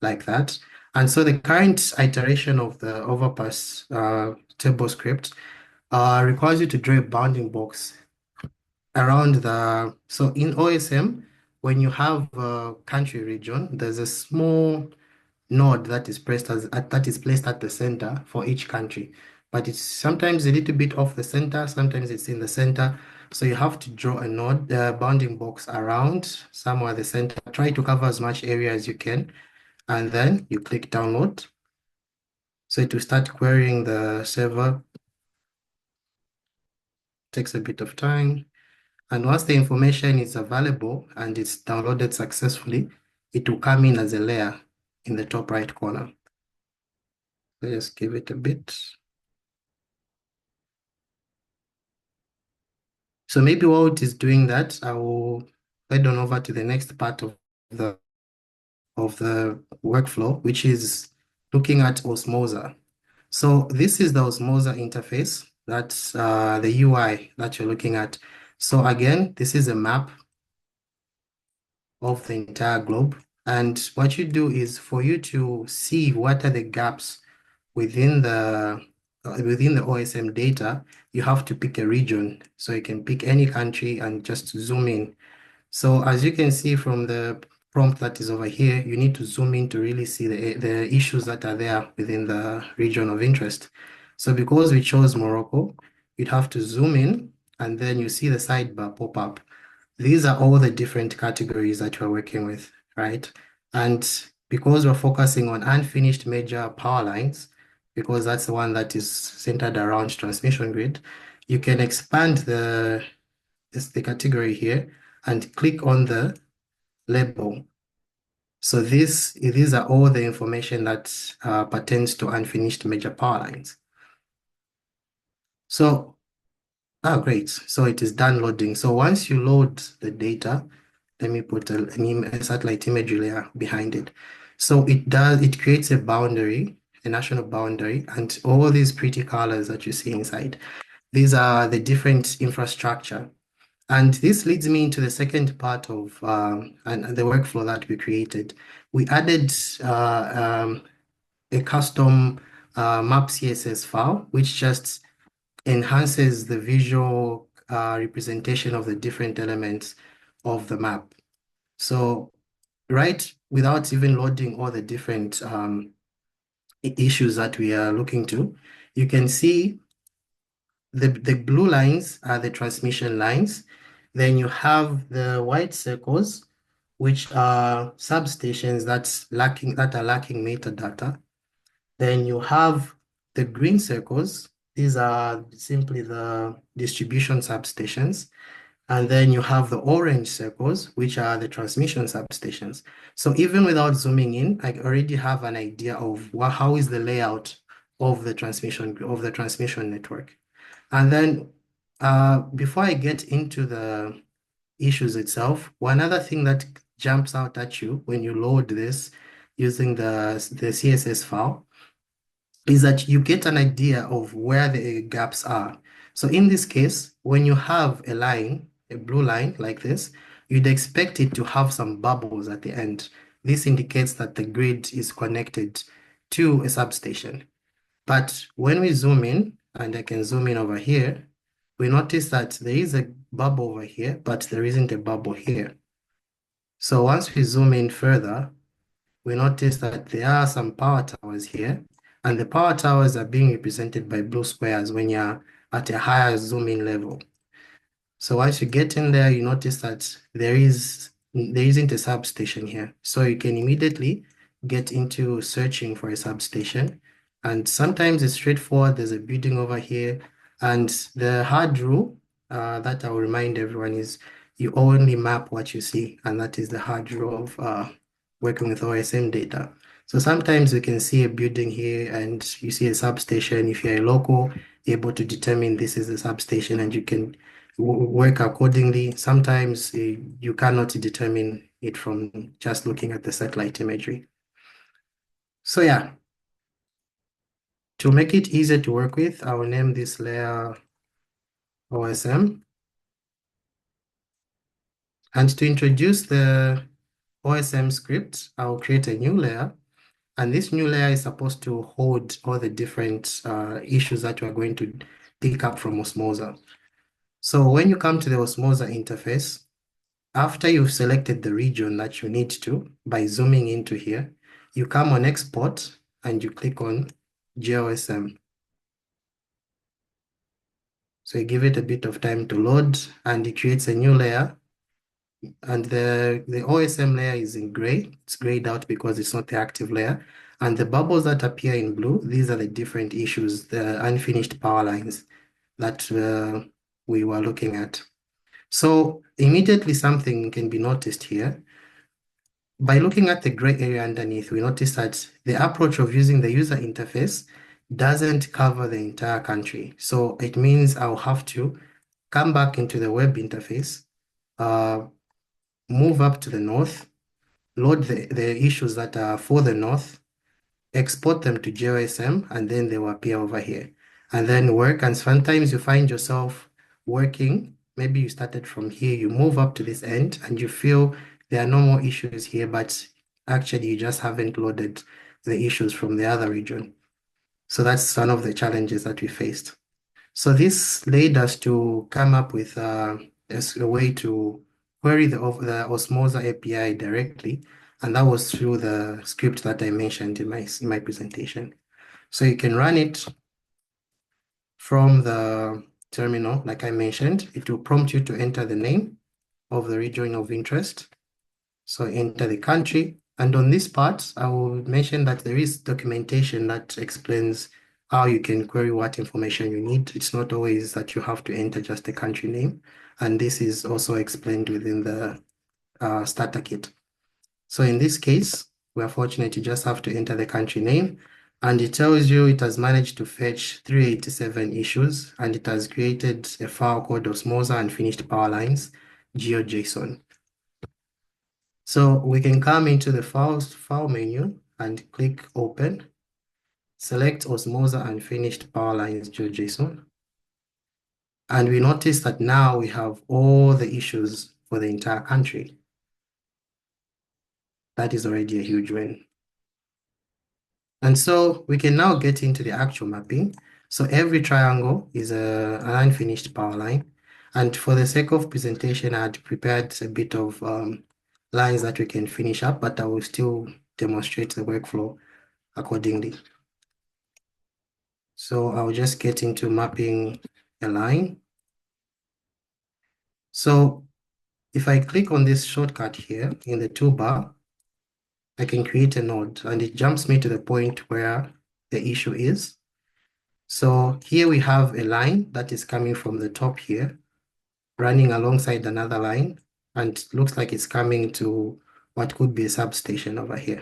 like that. And so the current iteration of the overpass table script requires you to draw a bounding box around the, so in OSM, when you have a country region, there's a small node that is placed at the center for each country. But it's sometimes a little bit off the center, sometimes it's in the center. So you have to draw a node, bounding box around somewhere at the center. Try to cover as much area as you can. And then you click download. So it will start querying the server. Takes a bit of time. And once the information is available and it's downloaded successfully, it will come in as a layer in the top right corner. Let's give it a bit. So maybe while it is doing that, I will head on over to the next part of the workflow, which is looking at Osmosa. So this is the Osmosa interface. That's the UI that you're looking at. So again, this is a map of the entire globe. And what you do is for you to see what are the gaps within the OSM data, you have to pick a region. So you can pick any country and just zoom in. So as you can see from the prompt that is over here, you need to zoom in to really see the issues that are there within the region of interest. So because we chose Morocco, you'd have to zoom in and then you see the sidebar pop up. These are all the different categories that we're working with, right? And because we're focusing on unfinished major power lines, because that's the one that is centered around transmission grid, you can expand the category here and click on the label. So these are all the information that pertains to unfinished major power lines. So, great. So it is done loading. So once you load the data, let me put a satellite imagery layer behind it. So it creates a boundary a national boundary, and all these pretty colors that you see inside, these are the different infrastructure. And this leads me into the second part of and the workflow that we created. We added a custom map CSS file, which just enhances the visual representation of the different elements of the map. So, right, without even loading all the different issues that we are looking to, you can see the blue lines are the transmission lines. Then you have the white circles, which are substations that are lacking metadata. Then you have the green circles. These are simply the distribution substations. And then you have the orange circles, which are the transmission substations. So even without zooming in, I already have an idea of how is the layout of the transmission network. And then before I get into the issues itself, one other thing that jumps out at you when you load this using the CSS file is that you get an idea of where the gaps are. So in this case, when you have a line, a blue line like this, you'd expect it to have some bubbles at the end. This indicates that the grid is connected to a substation. But when we zoom in, and I can zoom in over here, we notice that there is a bubble over here, but there isn't a bubble here. So once we zoom in further, we notice that there are some power towers here, and the power towers are being represented by blue squares when you're at a higher zoom in level. So once you get in there, you notice that there isn't a substation here. So you can immediately get into searching for a substation. And sometimes it's straightforward. There's a building over here. And the hard rule that I will remind everyone is you only map what you see. And that is the hard rule of working with OSM data. So sometimes you can see a building here and you see a substation. If you're a local, you're able to determine this is a substation and you can work accordingly. Sometimes you cannot determine it from just looking at the satellite imagery. So yeah, to make it easier to work with, I will name this layer OSM. And to introduce the OSM script, I will create a new layer. And this new layer is supposed to hold all the different issues that we're going to pick up from Osmosa. So when you come to the Osmosa interface, after you've selected the region that you need to, by zooming into here, you come on Export and you click on GeoSM. So you give it a bit of time to load and it creates a new layer. And the OSM layer is in gray. It's grayed out because it's not the active layer. And the bubbles that appear in blue, these are the different issues, the unfinished power lines that we were looking at. So immediately something can be noticed here. By looking at the gray area underneath, we notice that the approach of using the user interface doesn't cover the entire country. So it means I'll have to come back into the web interface, move up to the north, load the issues that are for the north, export them to GeoSM, and then they will appear over here. And then work, and sometimes you find yourself working, maybe you started from here, you move up to this end, and you feel there are no more issues here, but actually you just haven't loaded the issues from the other region. So that's one of the challenges that we faced. So this led us to come up with a way to query the Osmosa API directly, and that was through the script that I mentioned in my presentation. So you can run it from the terminal, like I mentioned. It will prompt you to enter the name of the region of interest. So enter the country. And on this part, I will mention that there is documentation that explains how you can query what information you need. It's not always that you have to enter just the country name. And this is also explained within the starter kit. So in this case, we are fortunate you just have to enter the country name, and it tells you it has managed to fetch 387 issues, and it has created a file called Osmosa Unfinished Power Lines, GeoJSON. So we can come into the file menu and click Open. select Osmosa and finished power lines GeoJSON. And we notice that now we have all the issues for the entire country. That is already a huge win. And so we can now get into the actual mapping. So every triangle is an unfinished power line. And for the sake of presentation, I had prepared a bit of lines that we can finish up, but I will still demonstrate the workflow accordingly. So I'll just get into mapping a line. So if I click on this shortcut here in the toolbar, I can create a node and it jumps me to the point where the issue is. So here we have a line that is coming from the top here, running alongside another line, and it looks like it's coming to what could be a substation over here.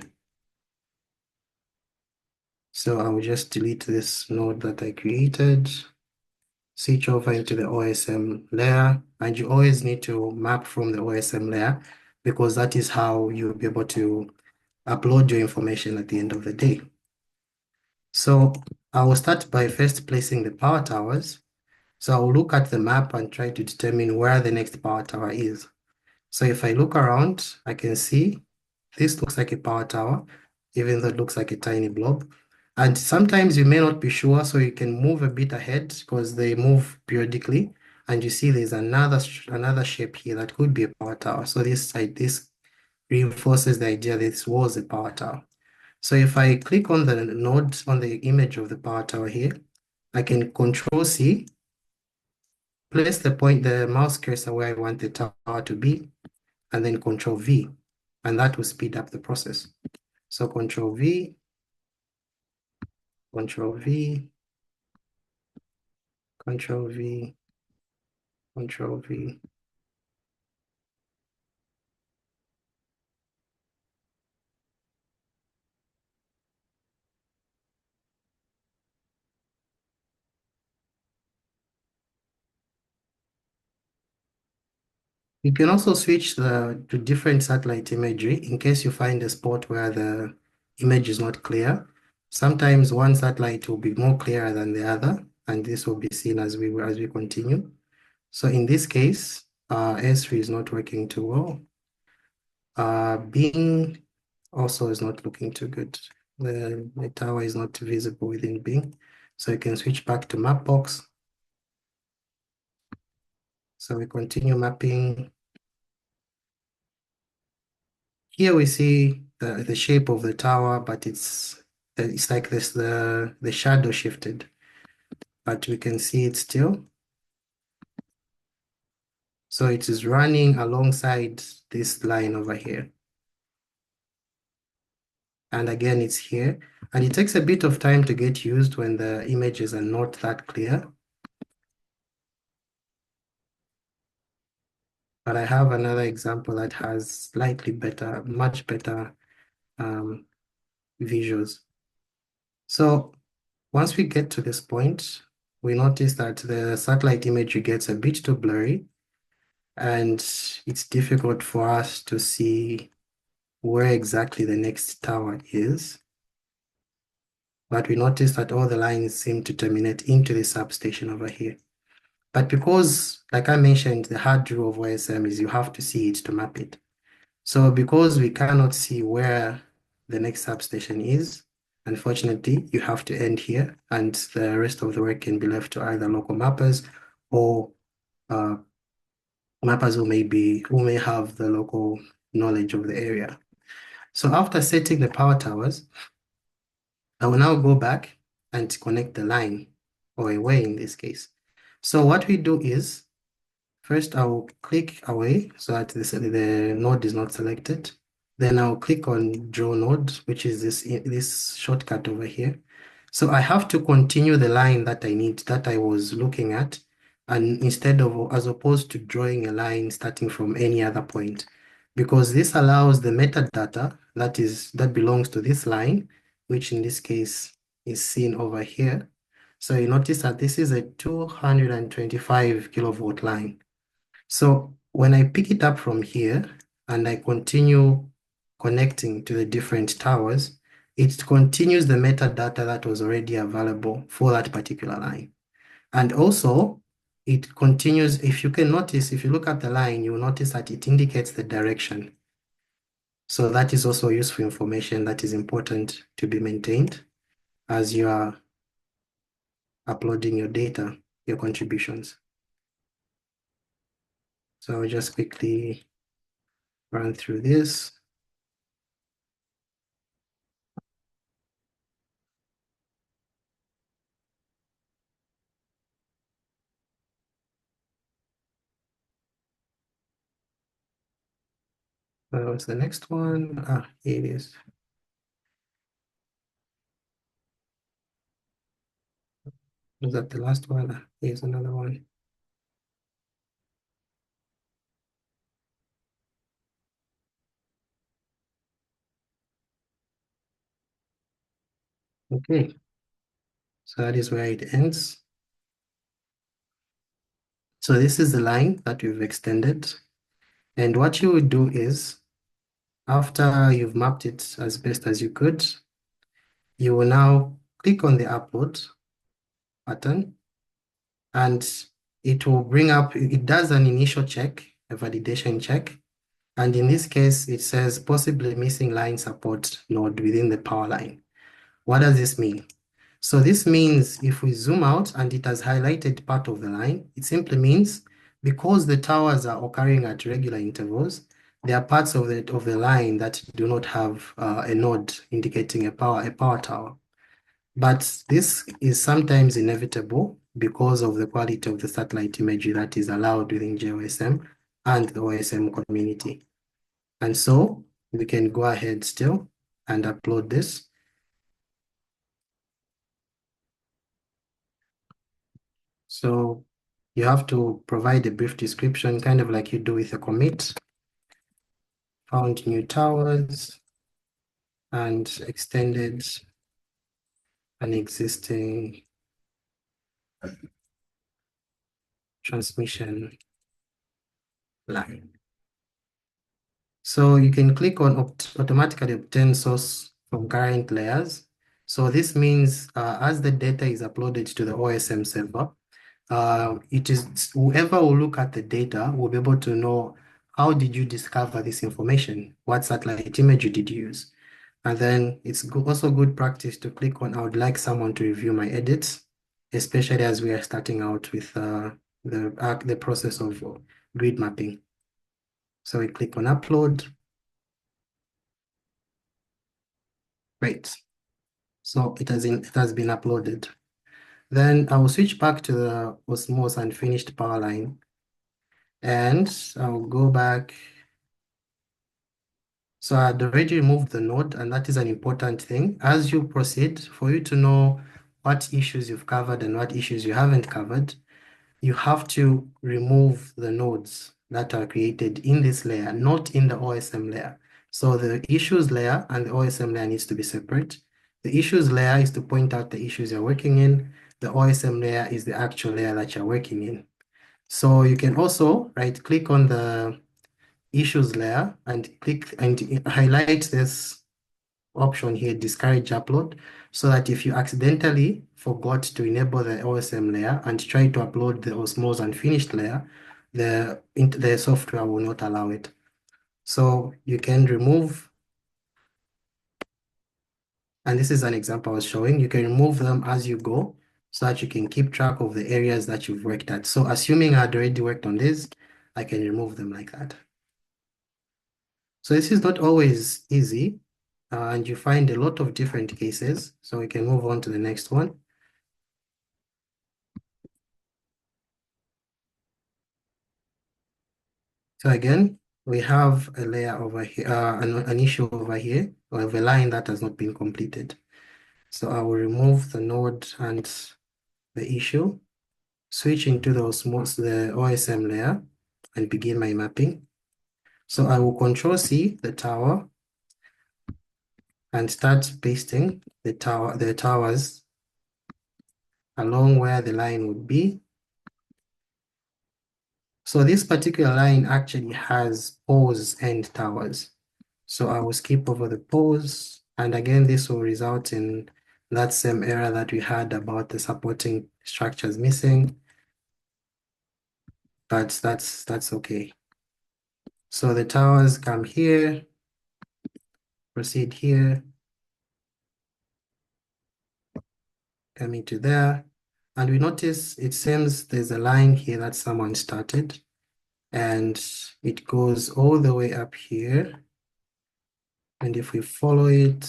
So I will just delete this node that I created, switch over into the OSM layer, and you always need to map from the OSM layer because that is how you'll be able to upload your information at the end of the day. So I will start by first placing the power towers. So I will look at the map and try to determine where the next power tower is. So if I look around, I can see this looks like a power tower, even though it looks like a tiny blob. And sometimes you may not be sure, so you can move a bit ahead because they move periodically. And you see there's another shape here that could be a power tower. So this reinforces the idea that this was a power tower. So if I click on the node, on the image of the power tower here, I can Control-C, place the mouse cursor where I want the tower to be, and then Control-V, and that will speed up the process. So Control-V, Control-V, Control-V, Control-V. You can also switch to different satellite imagery in case you find a spot where the image is not clear. Sometimes one satellite will be more clear than the other, and this will be seen as we continue. So in this case, S3 is not working too well. Bing also is not looking too good. The tower is not visible within Bing. So you can switch back to Mapbox. So we continue mapping. Here we see the shape of the tower, but it's like this, the shadow shifted, but we can see it still. So it is running alongside this line over here. And again, it's here. And it takes a bit of time to get used when the images are not that clear. But I have another example that has slightly better, much better visuals. So once we get to this point, we notice that the satellite imagery gets a bit too blurry, and it's difficult for us to see where exactly the next tower is. But we notice that all the lines seem to terminate into the substation over here. But because, like I mentioned, the hard rule of OSM is you have to see it to map it. So because we cannot see where the next substation is, unfortunately, you have to end here, and the rest of the work can be left to either local mappers or mappers who may have the local knowledge of the area. So after setting the power towers, I will now go back and connect the line, or a way in this case. So what we do is, first I will click away so that the node is not selected. Then I'll click on draw node, which is this shortcut over here. So I have to continue the line that I was looking at, and as opposed to drawing a line starting from any other point, because this allows the metadata that belongs to this line, which in this case is seen over here. So you notice that this is a 225 kilovolt line. So when I pick it up from here and I continue connecting to the different towers, it continues the metadata that was already available for that particular line. And also, it continues, if you can notice, if you look at the line, you will notice that it indicates the direction. So that is also useful information that is important to be maintained as you are uploading your data, your contributions. So I'll just quickly run through this. What's the next one? Here it is. Was that the last one? Here's another one. Okay, so that is where it ends. So this is the line that we've extended. And what you would do is, after you've mapped it as best as you could, you will now click on the upload button, and it will bring up, it does an initial check, a validation check. And in this case, it says possibly missing line support node within the power line. What does this mean? So this means if we zoom out and it has highlighted part of the line, it simply means because the towers are occurring at regular intervals, there are parts of the line that do not have a node indicating a power tower. But this is sometimes inevitable because of the quality of the satellite imagery that is allowed within GOSM and the OSM community. And so we can go ahead still and upload this. So you have to provide a brief description, kind of like you do with a commit. Found new towers and extended an existing transmission line. So you can click on automatically obtain source from current layers. So this means as the data is uploaded to the OSM server, it is whoever will look at the data will be able to know how did you discover this information? What satellite imagery did you use? And then it's also good practice to click on, I would like someone to review my edits, especially as we are starting out with the process of grid mapping. So we click on upload. Great. So it has been uploaded. Then I will switch back to the Osmose and finished power line. And I'll go back. So I had already removed the node, and that is an important thing. As you proceed, for you to know what issues you've covered and what issues you haven't covered, you have to remove the nodes that are created in this layer, not in the OSM layer. So the issues layer and the OSM layer needs to be separate. The issues layer is to point out the issues you're working in. The OSM layer is the actual layer that you're working in. So you can also right-click on the issues layer and click and highlight this option here, discourage upload, so that if you accidentally forgot to enable the OSM layer and try to upload the Osmose unfinished layer, the software will not allow it. So you can remove, and this is an example I was showing, you can remove them as you go so that you can keep track of the areas that you've worked at. So assuming I had already worked on this, I can remove them like that. So this is not always easy, and you find a lot of different cases. So we can move on to the next one. So again, we have a layer over here, an issue over here, of a line that has not been completed. So I will remove the node and the issue, switch into the OSM layer, and begin my mapping. So I will Control-C the tower and start pasting the towers along where the line would be. So this particular line actually has pause end towers. So I will skip over the pause And again, this will result in that same error that we had about the supporting structures missing. But that's okay. So the towers come here, proceed here, coming to there. And we notice it seems there's a line here that someone started, and it goes all the way up here. And if we follow it,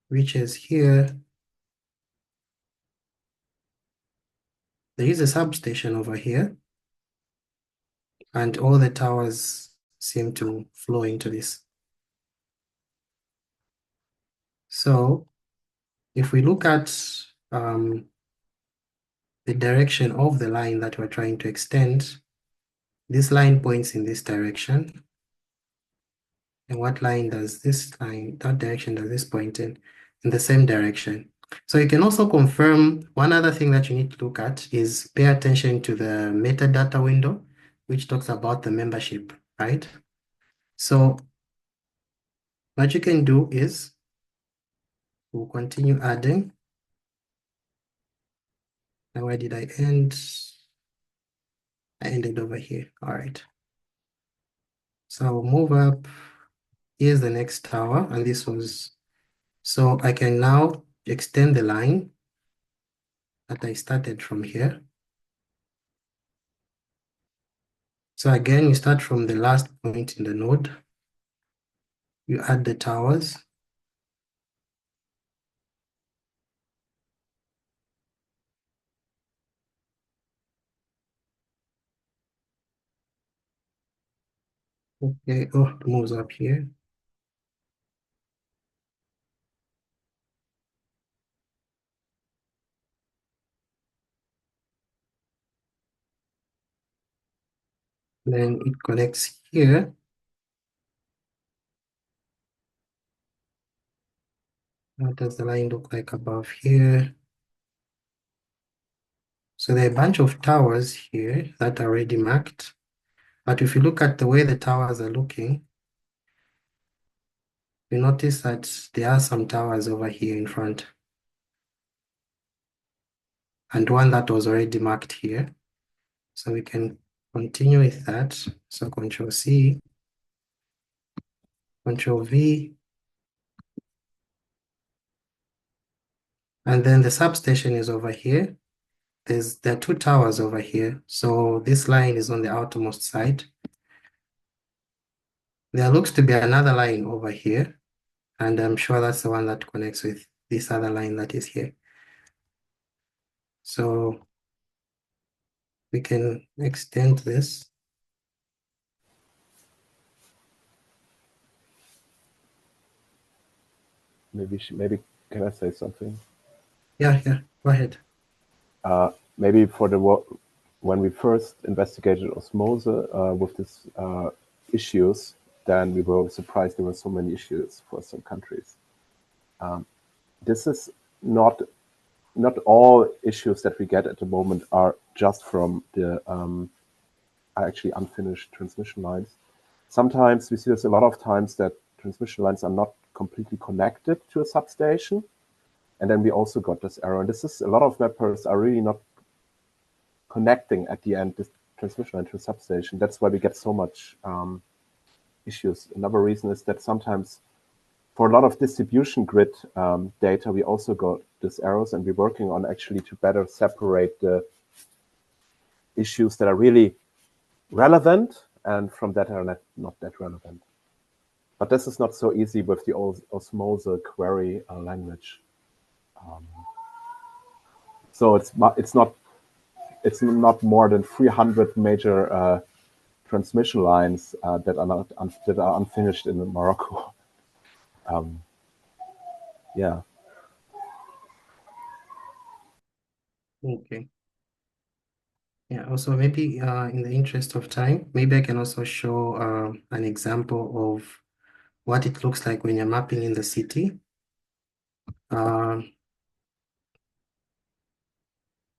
reaches here. There is a substation over here, and all the towers seem to flow into this. So if we look at the direction of the line that we're trying to extend, this line points in this direction. And what line does this line, that direction does this point in? In the same direction. So you can also confirm, one other thing that you need to look at is pay attention to the metadata window, which talks about the membership, right? So what you can do is we'll continue adding. Now, where did I end? I ended over here. All right. So I'll move up. Here's the next tower, and this was, so I can now extend the line that I started from here. So again, you start from the last point in the node. You add the towers. Okay, oh, it moves up here. Then it connects here. What does the line look like above here? So there are a bunch of towers here that are already marked. But if you look at the way the towers are looking, you notice that there are some towers over here in front. And one that was already marked here. So we can continue with that. So Control C, Control V. And then the substation is over here. There are two towers over here. So this line is on the outermost side. There looks to be another line over here. And I'm sure that's the one that connects with this other line that is here. So we can extend this. Maybe can I say something? Yeah, go ahead. Maybe for when we first investigated osmosis with these issues, then we were surprised there were so many issues for some countries. This is not all issues that we get at the moment are just from the actually unfinished transmission lines. Sometimes we see this a lot of times that transmission lines are not completely connected to a substation. And then we also got this error. And this is a lot of mappers are really not connecting at the end this transmission line to a substation. That's why we get so much issues. Another reason is that sometimes for a lot of distribution grid data, we also got these errors, and we're working on actually to better separate the issues that are really relevant and from that are not that relevant. But this is not so easy with the osmosis query language. So it's not more than 300 major transmission lines that are unfinished in Morocco. Yeah. Okay. Yeah, also maybe in the interest of time, maybe I can also show an example of what it looks like when you're mapping in the city.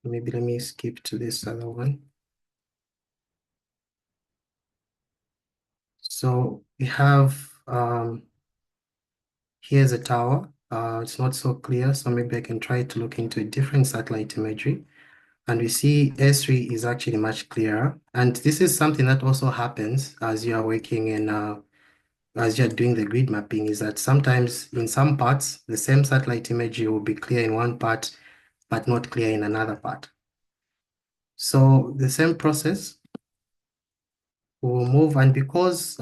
Maybe let me skip to this other one. So we have here's a tower. It's not so clear, so maybe I can try to look into a different satellite imagery. And we see S3 is actually much clearer. And this is something that also happens as you are working in, as you're doing the grid mapping, is that sometimes in some parts, the same satellite imagery will be clear in one part, but not clear in another part. So the same process will move, and because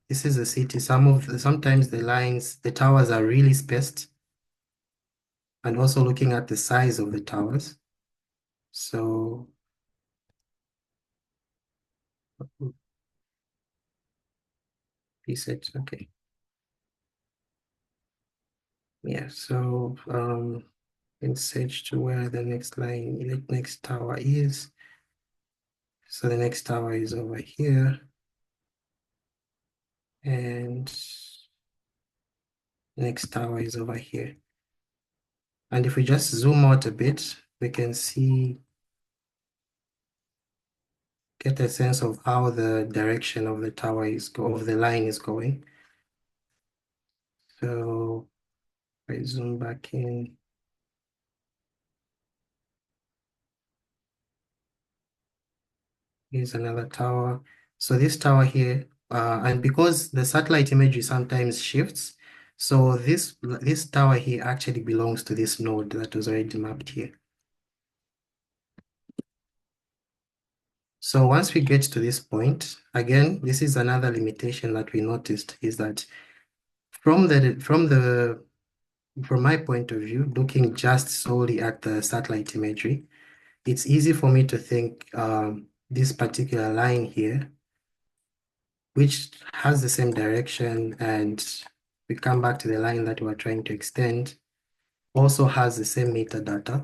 this is a city, sometimes the lines, the towers are really spaced, and also looking at the size of the towers. So P6, okay. Yeah, so in search to where the next line, the next tower is. So the next tower is over here. And the next tower is over here. And if we just zoom out a bit, we can get a sense of how the direction of the tower of the line is going. So if I zoom back in, here's another tower. So this tower here, and because the satellite imagery sometimes shifts, so this tower here actually belongs to this node that was already mapped here. So once we get to this point, again, this is another limitation that we noticed, is that from my point of view, looking just solely at the satellite imagery, it's easy for me to think this particular line here, which has the same direction, and we come back to the line that we're trying to extend, also has the same metadata.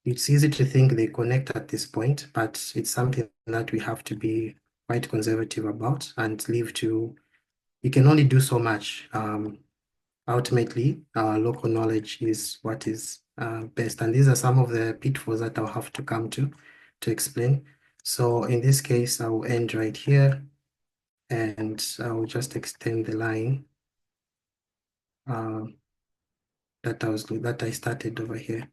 It's easy to think they connect at this point, but it's something that we have to be quite conservative about and leave to, you can only do so much. Ultimately, local knowledge is what is best. And these are some of the pitfalls that I'll have to come to explain. So in this case, I will end right here, and I will just extend the line that I started over here.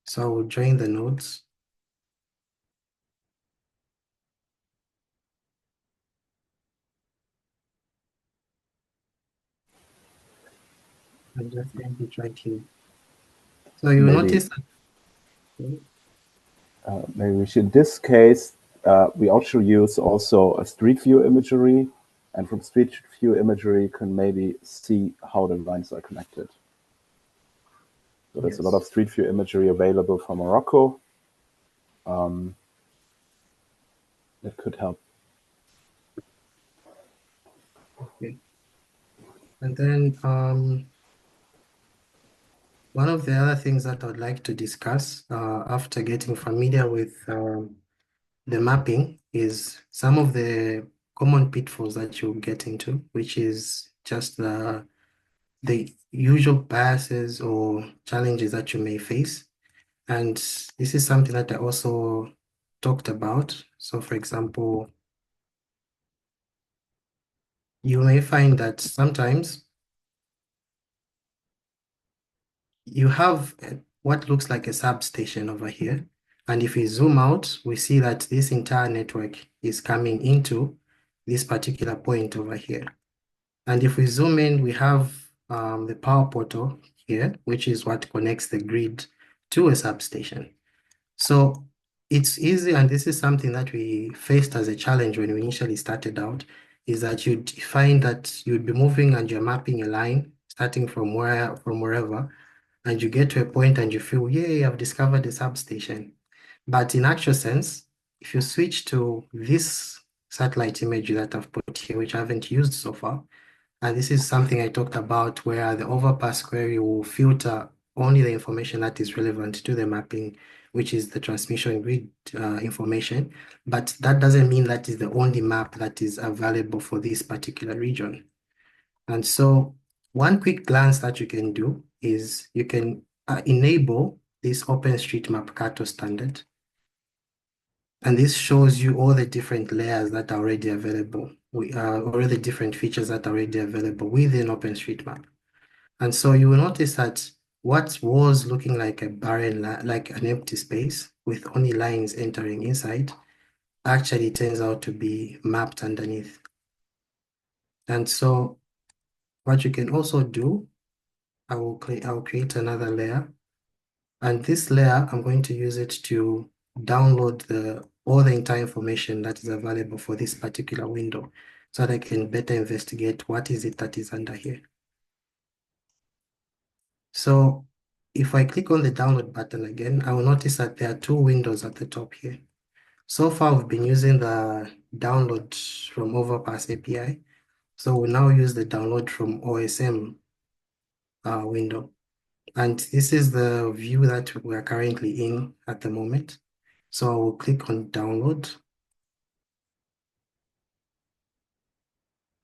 So I will join the nodes. I'm just going to try to. So you notice. Maybe we should, in this case, we also use a street view imagery, and from street view imagery you can maybe see how the lines are connected. So there's a lot of street view imagery available from Morocco. That could help. Okay. And then one of the other things that I would like to discuss after getting familiar with the mapping is some of the common pitfalls that you get into, which is just the usual biases or challenges that you may face. And this is something that I also talked about. So for example, you may find that sometimes you have what looks like a substation over here. And if we zoom out, we see that this entire network is coming into this particular point over here. And if we zoom in, we have the power portal here, which is what connects the grid to a substation. So it's easy, and this is something that we faced as a challenge when we initially started out, is that you'd find that you'd be moving and you're mapping a line starting from wherever, and you get to a point and you feel, yay, I've discovered a substation. But in actual sense, if you switch to this satellite imagery that I've put here, which I haven't used so far, and this is something I talked about where the overpass query will filter only the information that is relevant to the mapping, which is the transmission grid information. But that doesn't mean that is the only map that is available for this particular region. And so one quick glance that you can do is you can enable this OpenStreetMap Kato standard. And this shows you all the different layers that are already available. all the different features that are already available within OpenStreetMap. And so you will notice that what was looking like a barren, like an empty space with only lines entering inside, actually turns out to be mapped underneath. And so what you can also do, I will create another layer. And this layer, I'm going to use it to download all the entire information that is available for this particular window so that I can better investigate what is it that is under here. So if I click on the download button again, I will notice that there are two windows at the top here. So far, we've been using the download from Overpass API. So we'll now use the download from OSM window. And this is the view that we're currently in at the moment. So I will click on download.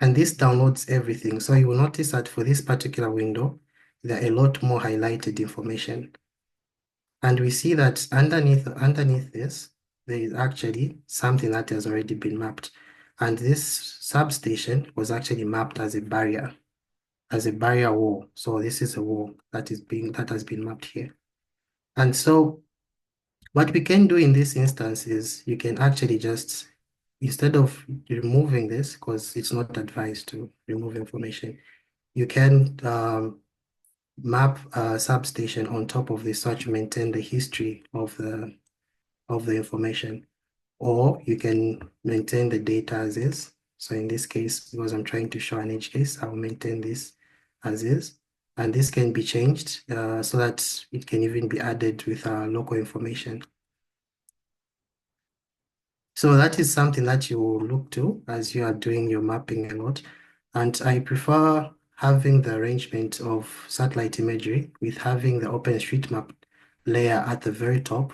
And this downloads everything. So you will notice that for this particular window, there are a lot more highlighted information. And we see that underneath this, there is actually something that has already been mapped. And this substation was actually mapped as a barrier wall. So this is a wall that has been mapped here. And so what we can do in this instance is you can actually just, instead of removing this, because it's not advised to remove information, you can map a substation on top of this so to maintain the history of the information, or you can maintain the data as is. So in this case, because I'm trying to show an edge case, I will maintain this as is. And this can be changed so that it can even be added with local information. So that is something that you will look to as you are doing your mapping a lot. And I prefer having the arrangement of satellite imagery with having the OpenStreetMap layer at the very top.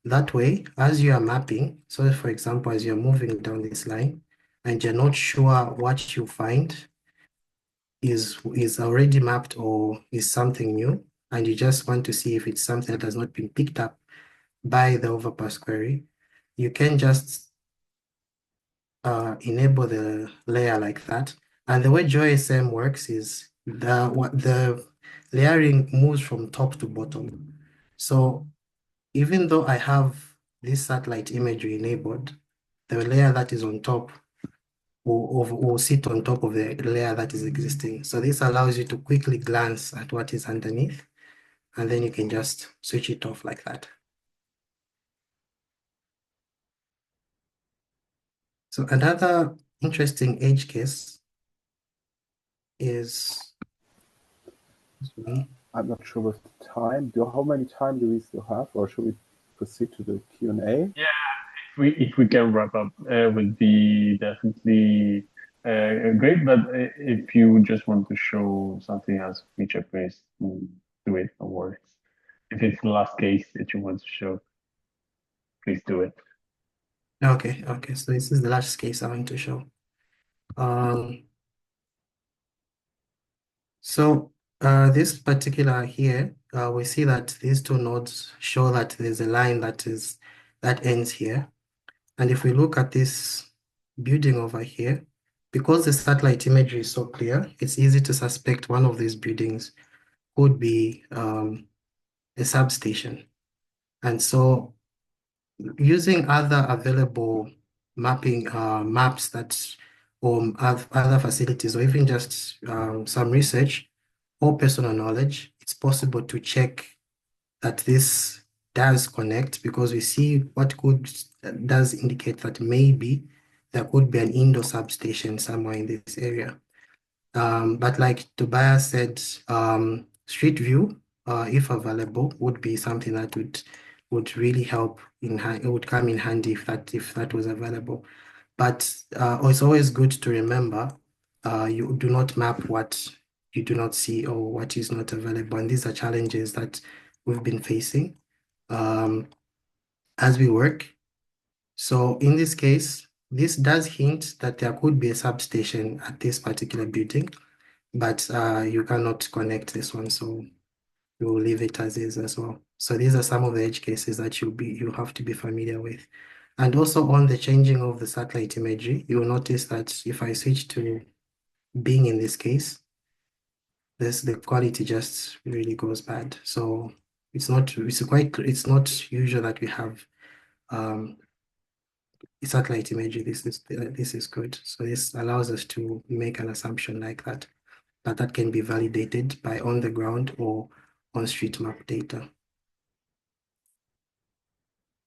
That way, as you are mapping, so for example, as you're moving down this line and you're not sure what you find is already mapped or is something new, and you just want to see if it's something that has not been picked up by the overpass query, you can just enable the layer like that. And the way GeoSM works is the layering moves from top to bottom. So even though I have this satellite imagery enabled, the layer that is on top will sit on top of the layer that is existing. So this allows you to quickly glance at what is underneath, and then you can just switch it off like that. So another interesting edge case is, I'm not sure with the time. How many time do we still have, or should we proceed to the Q&A? Yeah, if we can wrap up, would be definitely great. But if you just want to show something else, feature based, do it. No worries. If it's the last case that you want to show, please do it. Okay. So this is the last case I want to show. So this particular here, we see that these two nodes show that there's a line that ends here. And if we look at this building over here, because the satellite imagery is so clear, it's easy to suspect one of these buildings could be a substation. And so using other available mapping maps or other facilities, or even just some research or personal knowledge, it's possible to check that this does connect, because we see what does indicate that maybe there could be an indoor substation somewhere in this area. But like Tobias said, Street View, if available, would be something that would really help it would come in handy if that was available. But it's always good to remember you do not map what you do not see or what is not available. And these are challenges that we've been facing as we work. So in this case, this does hint that there could be a substation at this particular building, but you cannot connect this one, so we will leave it as is as well. So these are some of the edge cases that you have to be familiar with. And also on the changing of the satellite imagery, you will notice that if I switch to Bing in this case, the quality just really goes bad. So it's not usual that we have satellite imagery. This is good. So this allows us to make an assumption like that, but that can be validated by on the ground or on street map data.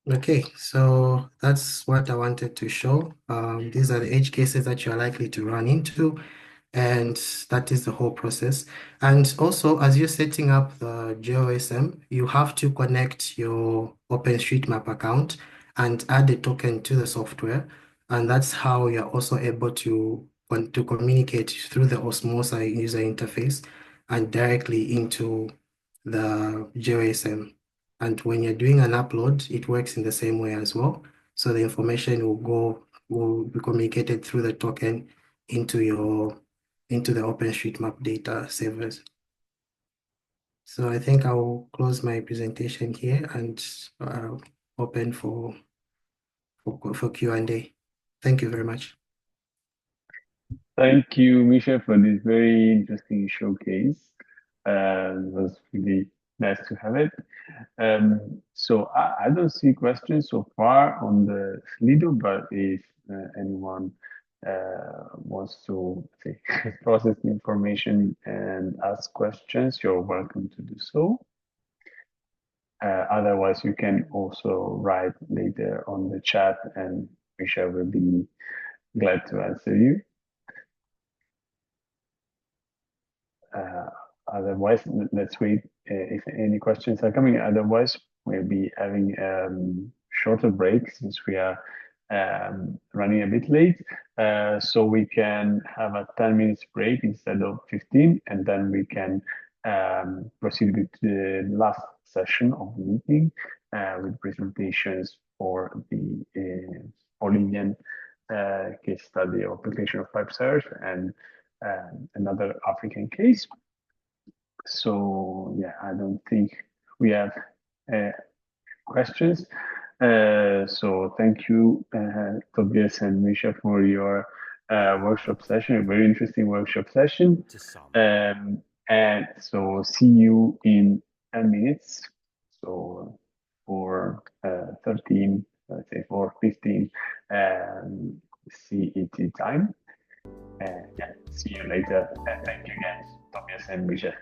Okay, so that's what I wanted to show. These are the edge cases that you're likely to run into, and that is the whole process. And also, as you're setting up the GeoSM, you have to connect your OpenStreetMap account and add the token to the software. And that's how you're also able to communicate through the Osmosa user interface and directly into the GeoSM. And when you're doing an upload, it works in the same way as well. So the information will be communicated through the token into the OpenStreetMap data servers. So I think I will close my presentation here and open for Q&A. Thank you very much. Thank you, Misha, for this very interesting showcase. It was really nice to have it. So I don't see questions so far on the Slido, but if anyone wants to say, process the information and ask questions, you're welcome to do so. Otherwise, you can also write later on the chat and Misha will be glad to answer you. Otherwise, let's wait if any questions are coming. Otherwise, we'll be having shorter break since we are running a bit late. So we can have a 10 minutes break instead of 15, and then we can proceed with the last session of the meeting with presentations for the Bolivian case study of application of PyPSA-Earth and another African case. So yeah, I don't think we have questions. So thank you, Tobias and Misha, for your workshop session, a very interesting workshop session. And so see you in 10 minutes. So for 13, let's say for 15 CET time. Yeah, see you later. Thank you guys, Tobias and Misha.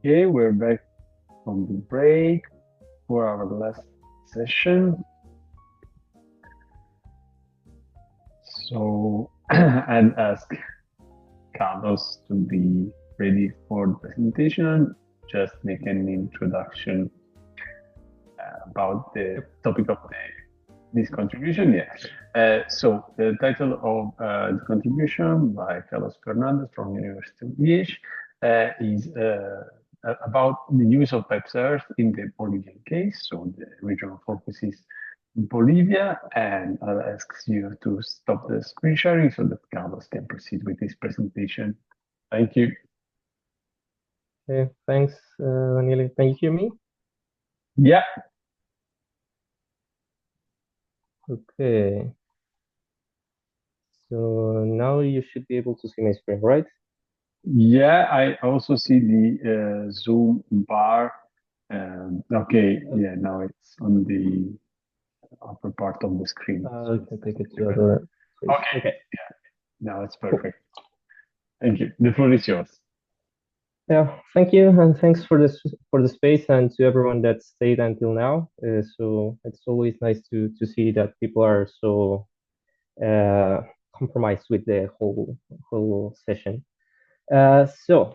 Okay, we're back from the break for our last session. So I'll ask Carlos to be ready for the presentation. Just make an introduction about the topic of this contribution. Yeah. So the title of the contribution by Carlos Fernandez from University of Liège is about the use of PyPSA-Earth in the Bolivian case. So the regional focus is Bolivia, and I'll ask you to stop the screen sharing so that Carlos can proceed with his presentation. Thank you. Okay, thanks, Daniele. Can you hear me? Yeah. Okay. So now you should be able to see my screen, right? Yeah, I also see the Zoom bar. Okay, yeah, now it's on the upper part of the screen. I can take it to the other. Okay, yeah, now it's perfect. Thank you. The floor is yours. Yeah, thank you, and thanks for the space, and to everyone that stayed until now. So it's always nice to see that people are so compromised with the whole session. So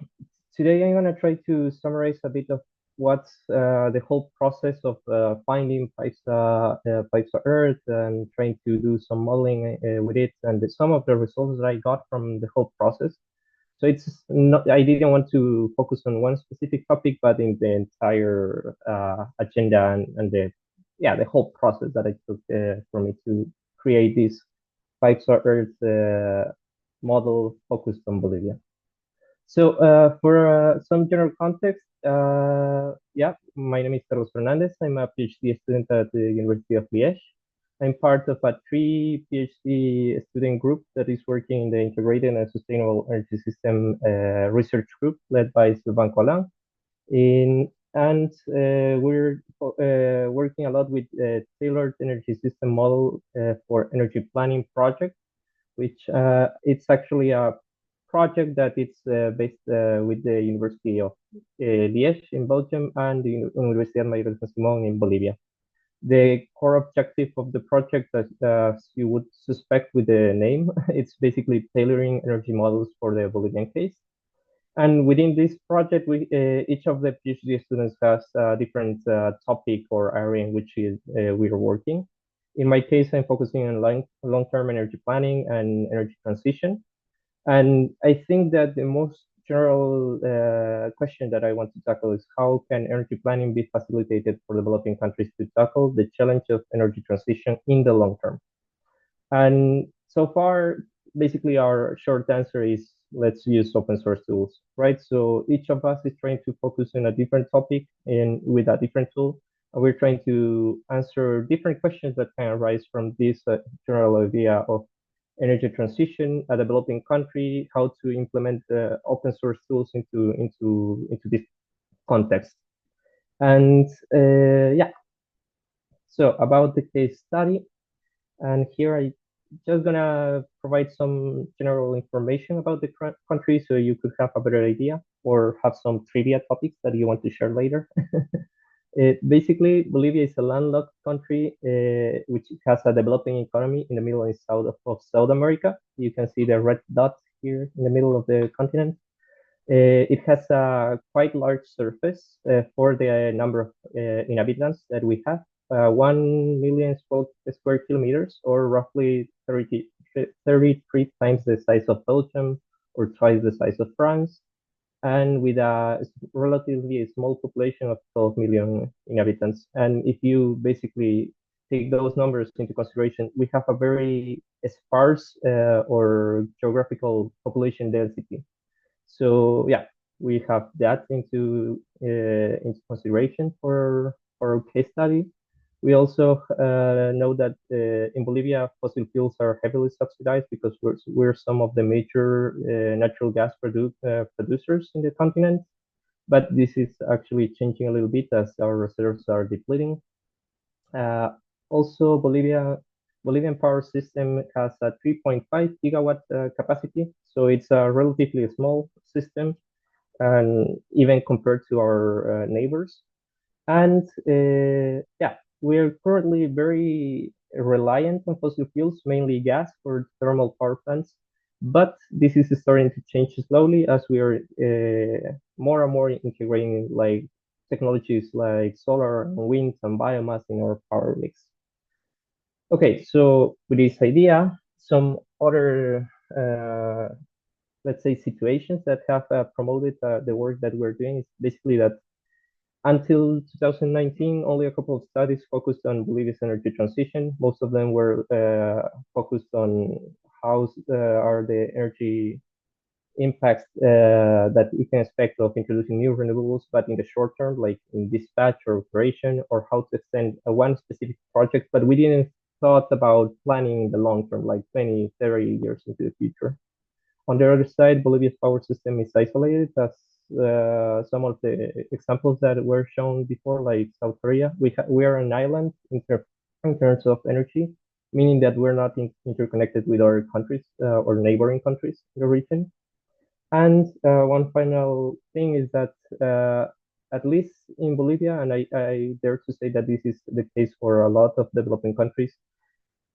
today I'm gonna try to summarize a bit of what's the whole process of finding PyPSA-Earth and trying to do some modeling with it, and some of the results that I got from the whole process. So it's not, I didn't want to focus on one specific topic, but in the entire agenda and the whole process that I took for me to create this PyPSA-Earth model focused on Bolivia. So for some general context, my name is Carlos Fernandez. I'm a PhD student at the University of Liège. I'm part of a 3 PhD student group that is working in the Integrated and Sustainable Energy System research group led by Vatankhah. And we're working a lot with tailored energy system model for energy planning project, which it's actually a project that it's based with the University of Liège in Belgium and the Universidad Mayor de San Simón in Bolivia. The core objective of the project, as you would suspect with the name, it's basically tailoring energy models for the Bolivian case. And within this project, each of the PhD students has a different topic or area in which we are working. In my case, I'm focusing on long-term energy planning and energy transition. And I think that the most general question that I want to tackle is how can energy planning be facilitated for developing countries to tackle the challenge of energy transition in the long term? And so far, basically our short answer is let's use open source tools, right? So each of us is trying to focus on a different topic and with a different tool. And we're trying to answer different questions that can arise from this general idea of energy transition, a developing country, how to implement open source tools into this context. And so about the case study, and here I just gonna provide some general information about the country so you could have a better idea or have some trivia topics that you want to share later. Basically, Bolivia is a landlocked country which has a developing economy in the middle and south of South America. You can see the red dot here in the middle of the continent. It has a quite large surface for the number of inhabitants that we have. 1 million square kilometers, or roughly 33 times the size of Belgium or twice the size of France, and with a relatively small population of 12 million inhabitants. And if you basically take those numbers into consideration, we have a very sparse or geographical population density. So yeah, we have that into consideration for our case study. We also know that in Bolivia, fossil fuels are heavily subsidized because we're some of the major natural gas producers in the continent. But this is actually changing a little bit as our reserves are depleting. Also, Bolivian power system has a 3.5 gigawatt capacity, so it's a relatively small system. and even compared to our neighbors. And yeah, we're currently very reliant on fossil fuels, mainly gas for thermal power plants. But this is starting to change slowly as we are more and more integrating like technologies like solar and wind and biomass in our power mix. Okay, so with this idea, some other let's say situations that have promoted the work that we're doing is basically that until 2019, only a couple of studies focused on Bolivia's energy transition. Most of them were focused on how are the energy impacts that we can expect of introducing new renewables, but in the short term, like in dispatch or operation, or how to extend one specific project. But we didn't thought about planning the long term, like 20, 30 years into the future. On the other side, Bolivia's power system is isolated, as some of the examples that were shown before, like South Korea. We are an island in terms of energy, meaning that we're not interconnected with other countries or neighboring countries in the region. And one final thing is that at least in Bolivia, and I dare to say that this is the case for a lot of developing countries,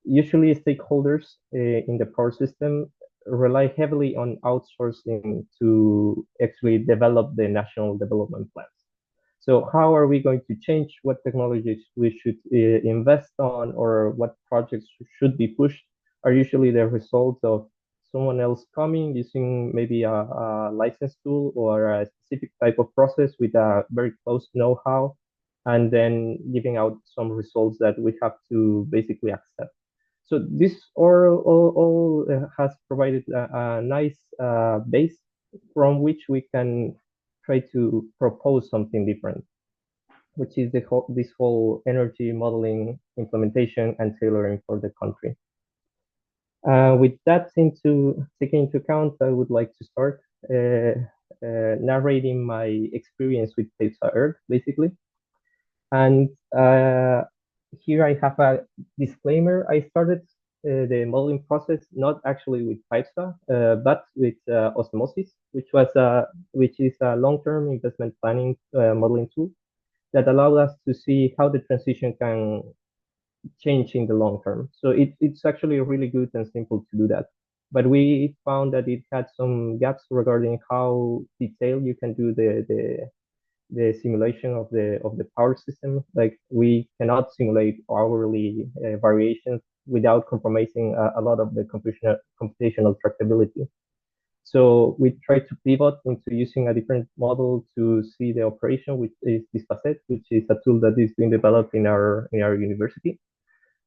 usually stakeholders in the power system rely heavily on outsourcing to actually develop the national development plans. So how are we going to change what technologies we should invest on, or what projects should be pushed are usually the result of someone else coming using maybe a license tool or a specific type of process with a very close know-how, and then giving out some results that we have to basically accept. So this all has provided a nice base from which we can try to propose something different, which is this whole energy modeling implementation and tailoring for the country. With that taken into account, I would like to start narrating my experience with PyPSA-Earth, basically. And here I have a disclaimer. I started the modeling process not actually with PyPSA, but with Osmosis, which is a long-term investment planning modeling tool that allowed us to see how the transition can change in the long term. So it's actually really good and simple to do that. But we found that it had some gaps regarding how detailed you can do the simulation of the power system. Like we cannot simulate hourly variations without compromising a lot of the computational tractability. So we tried to pivot into using a different model to see the operation, which is Dispacet, which is a tool that is being developed in our university.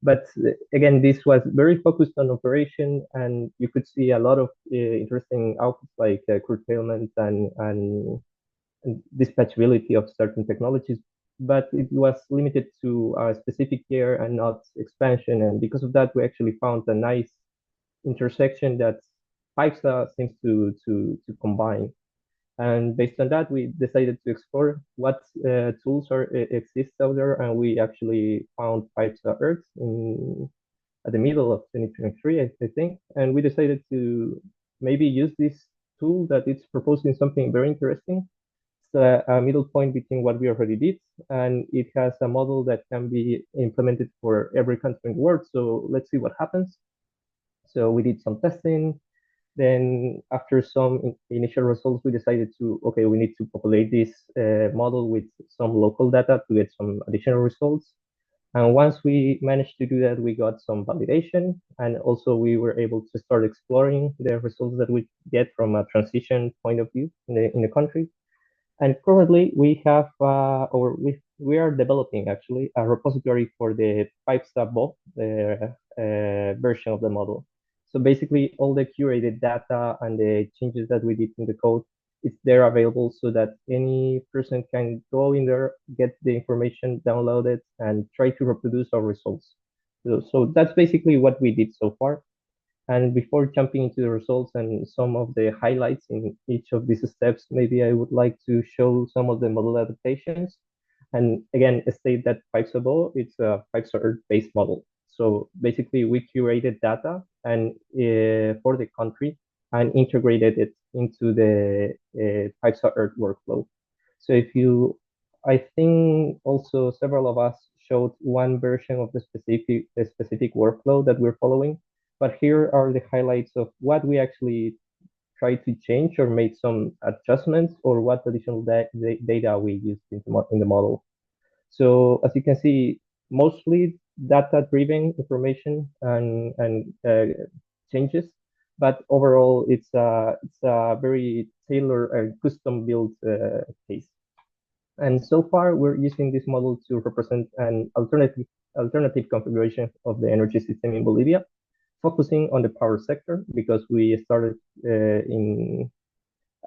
But again, this was very focused on operation, and you could see a lot of interesting outputs like curtailment and dispatchability of certain technologies, but it was limited to a specific year and not expansion. And because of that, we actually found a nice intersection that PyPSA seems to combine. And based on that, we decided to explore what tools exist out there, and we actually found PyPSA-Earth at the middle of 2023, I think. And we decided to maybe use this tool that it's proposing something very interesting. It's a middle point between what we already did, and it has a model that can be implemented for every country in the world. So let's see what happens. So we did some testing. Then after some initial results, we decided okay, we need to populate this model with some local data to get some additional results. And once we managed to do that, we got some validation, and also we were able to start exploring the results that we get from a transition point of view in the country. And currently we have, we are developing actually a repository for the PyPSA-BD version of the model. So basically all the curated data and the changes that we did in the code, it's there available so that any person can go in there, get the information downloaded, and try to reproduce our results. So that's basically what we did so far. And before jumping into the results and some of the highlights in each of these steps, maybe I would like to show some of the model adaptations. And again, state that PyPSA-BD, it's a PyPSA-Earth-based model. So basically we curated data and for the country, and integrated it into the PyPSA-Earth workflow. So I think also several of us showed one version of the specific workflow that we're following, but here are the highlights of what we actually try to change or make some adjustments, or what additional data we used in the model. So as you can see, mostly data-driven information and changes, but overall it's a very tailored and custom-built case. And so far, we're using this model to represent an alternative configuration of the energy system in Bolivia, focusing on the power sector, because we started in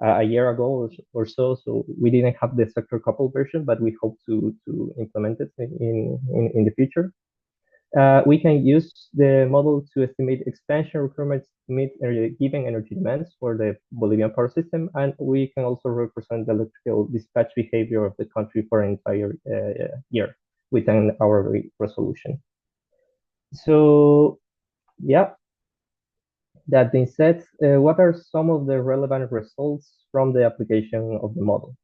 a year ago or so we didn't have the sector coupled version, but we hope to implement it in the future. We can use the model to estimate expansion requirements to meet given energy demands for the Bolivian power system, and we can also represent the electrical dispatch behavior of the country for an entire year with an hourly resolution. So, yeah. That being said, what are some of the relevant results from the application of the model?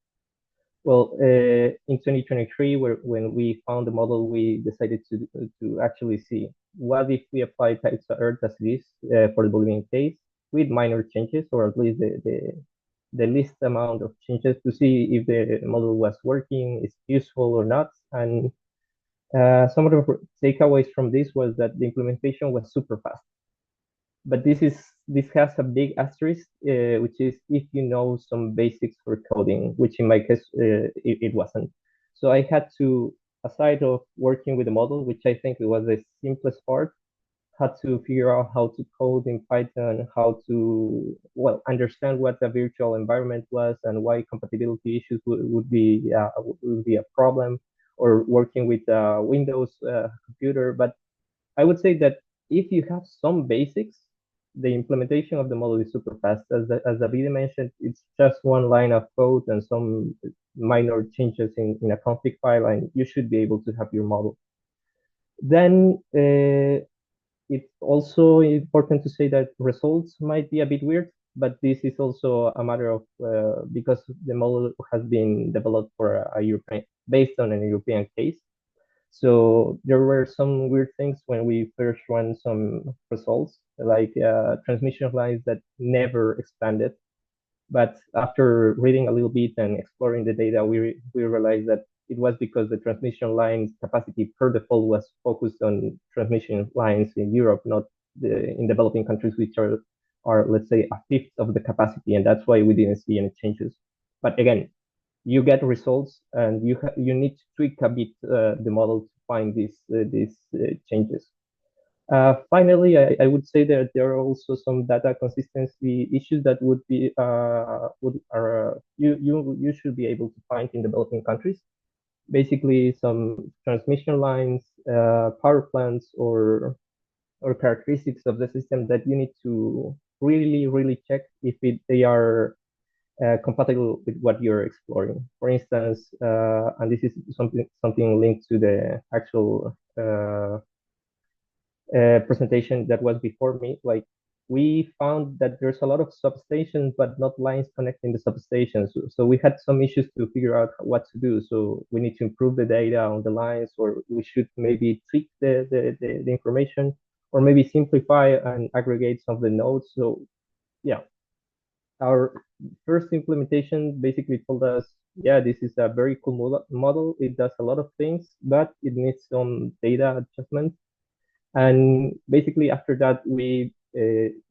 Well, in 2023, when we found the model, we decided to actually see what if we apply PyPSA-Earth as it is for the Bolivian case with minor changes, or at least the least amount of changes, to see if the model was working, is useful or not. And some of the takeaways from this was that the implementation was super fast. But this has a big asterisk, which is if you know some basics for coding, which in my case it wasn't. So I had to, aside of working with the model, which I think was the simplest part, had to figure out how to code in Python, how to understand what the virtual environment was and why compatibility issues would be a problem, or working with a Windows computer. But I would say that if you have some basics, the implementation of the model is super fast. As Davide mentioned, it's just one line of code and some minor changes in a config file, and you should be able to have your model. Then it's also important to say that results might be a bit weird, but this is also a matter of because the model has been developed for based on a European case. So there were some weird things when we first ran some results, like transmission lines that never expanded. But after reading a little bit and exploring the data, we realized that it was because the transmission lines capacity per default was focused on transmission lines in Europe, not in developing countries, which are let's say a fifth of the capacity, and that's why we didn't see any changes. But again, you get results, and you need to tweak a bit the model to find these changes. Finally, I would say that there are also some data consistency issues that you should be able to find in developing countries. Basically, some transmission lines, power plants, or characteristics of the system that you need to really check if they are compatible with what you're exploring. For instance, and this is something linked to the actual presentation that was before me, like we found that there's a lot of substations, but not lines connecting the substations. So we had some issues to figure out what to do. So we need to improve the data on the lines, or we should maybe tweak the information, or maybe simplify and aggregate some of the nodes. So yeah, our first implementation basically told us, yeah, this is a very cool model. It does a lot of things, but it needs some data adjustments. And basically after that, we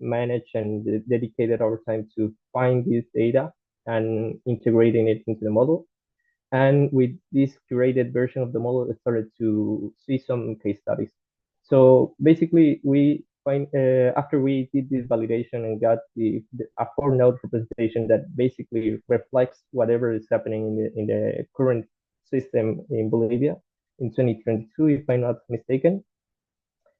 managed and dedicated our time to find this data and integrating it into the model. And with this curated version of the model, we started to see some case studies. So basically, we find after we did this validation and got a 4-node representation that basically reflects whatever is happening in the current system in Bolivia in 2022, if I'm not mistaken.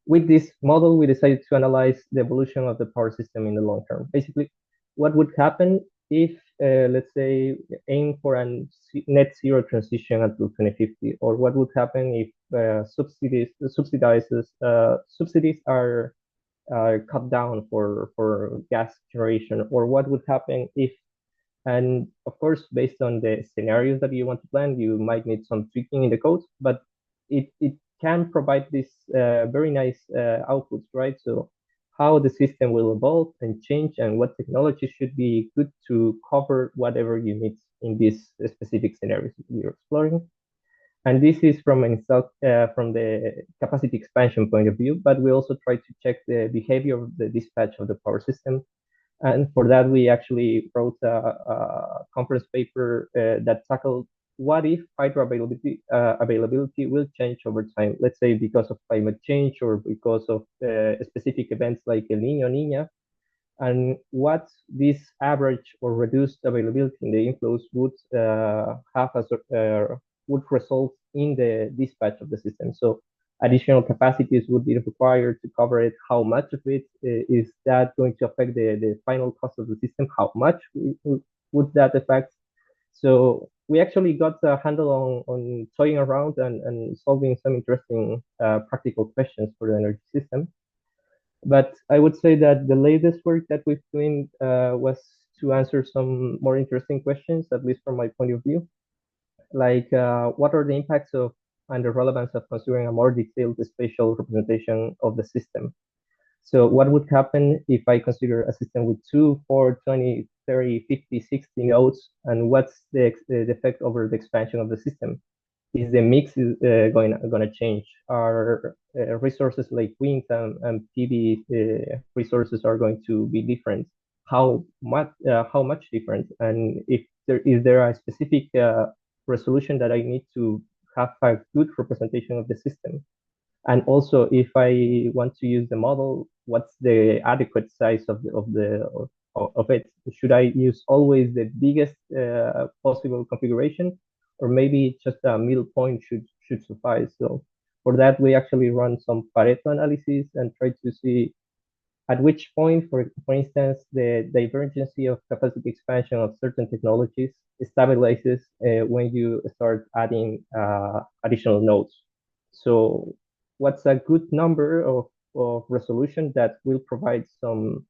With this model, we decided to analyze the evolution of the power system in the long term. Basically, what would happen if, let's say, aim for a net zero transition until 2050, or what would happen if subsidies are cut down for gas generation, or what would happen if. And of course, based on the scenarios that you want to plan, you might need some tweaking in the code, but it can provide this very nice outputs, right? So how the system will evolve and change, and what technology should be good to cover whatever you need in these specific scenarios you're exploring. And this is from the capacity expansion point of view, but we also try to check the behavior of the dispatch of the power system. And for that, we actually wrote a conference paper that tackled what if hydro availability will change over time, let's say because of climate change or because of specific events like El Niño, Niña, and what this average or reduced availability in the inflows would have as would result in the dispatch of the system. So additional capacities would be required to cover it. How much of it is that going to affect the final cost of the system? How much would that affect? So we actually got a handle on toying around and solving some interesting practical questions for the energy system. But I would say that the latest work that we've doing was to answer some more interesting questions, at least from my point of view. Like what are the impacts of and the relevance of considering a more detailed spatial representation of the system? So what would happen if I consider a system with 2, 4, 20, 30, 50, 60 nodes, and what's the effect over the expansion of the system? Is the mix going to change? Are resources like wind and PV resources are going to be different? How much different? And if is there a specific resolution that I need to have a good representation of the system? And also, if I want to use the model, what's the adequate size of it? Should I use always the biggest possible configuration, or maybe just a middle point should suffice? So for that, we actually run some Pareto analysis and try to see at which point, for instance, the divergency of capacity expansion of certain technologies stabilizes when you start adding additional nodes. So what's a good number of resolution that will provide some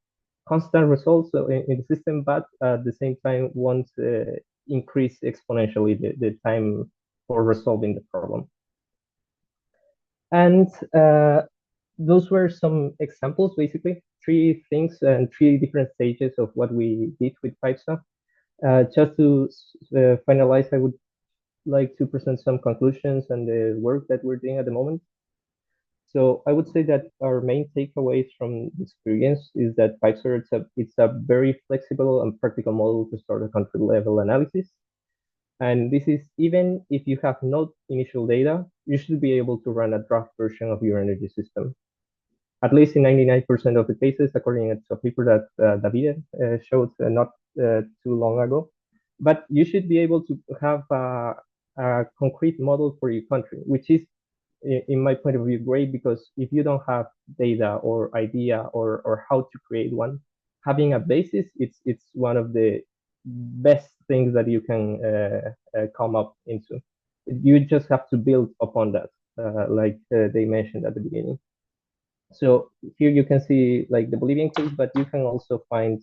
constant results in the system, but at the same time won't increase exponentially the time for resolving the problem. And those were some examples, basically, 3 things and 3 different stages of what we did with PyPSA. Just to finalize, I would like to present some conclusions and the work that we're doing at the moment. So I would say that our main takeaways from the experience is that PyPSA, it's a very flexible and practical model to start a country level analysis. And this is even if you have no initial data, you should be able to run a draft version of your energy system. At least in 99% of the cases, according to a paper that Davide showed not too long ago. But you should be able to have a concrete model for your country, which is, in my point of view, great, because if you don't have data or idea or how to create one, having a basis, it's one of the best things that you can come up into. You just have to build upon that, like they mentioned at the beginning. So here you can see like the Bolivian case, but you can also find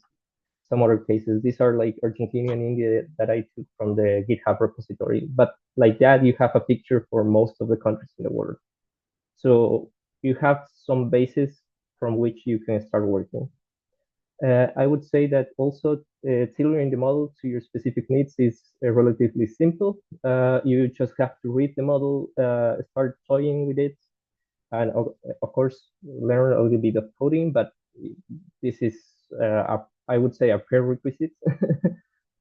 some other cases. These are like Argentina and India that I took from the GitHub repository. But like that, you have a picture for most of the countries in the world. So you have some basis from which you can start working. I would say that also tailoring the model to your specific needs is relatively simple. You just have to read the model, start toying with it, and of course, learn a little bit of coding, but this is, I would say, a prerequisite.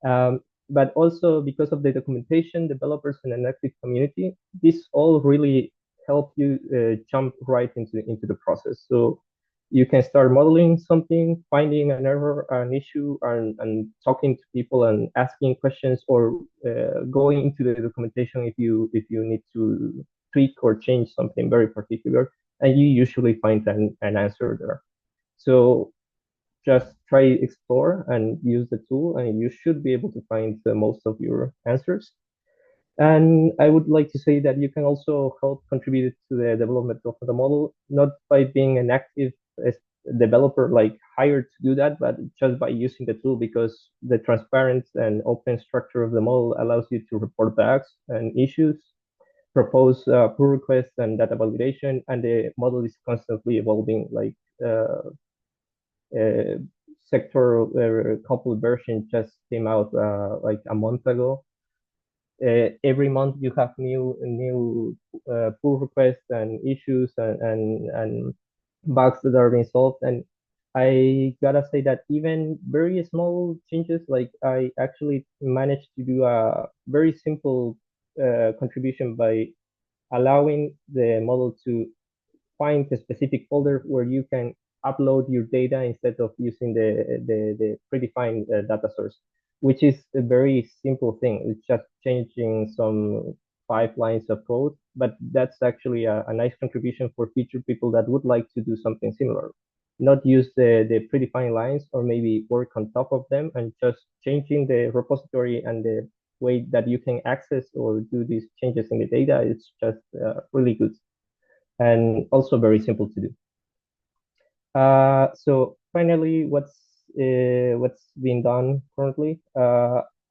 But also because of the documentation, developers, and an active community, this all really help you jump right into the process. So you can start modeling something, finding an error, an issue, and talking to people and asking questions, or going into the documentation if you need to tweak or change something very particular, and you usually find an answer there. So just try explore and use the tool, and you should be able to find most of your answers. And I would like to say that you can also help contribute to the development of the model, not by being an active developer like hired to do that, but just by using the tool, because the transparent and open structure of the model allows you to report bugs and issues, propose pull requests and data validation, and the model is constantly evolving. Like sector coupled version just came out like a month ago. Every month you have new pull requests and issues and bugs that are being solved. And I gotta say that even very small changes, like I actually managed to do a very simple contribution by allowing the model to find a specific folder where you can upload your data instead of using the predefined data source, which is a very simple thing. It's just changing some 5 lines of code, but that's actually a nice contribution for future people that would like to do something similar. Not use the predefined lines, or maybe work on top of them, and just changing the repository and the way that you can access or do these changes in the data. It's just really good and also very simple to do. So finally, what's being done currently?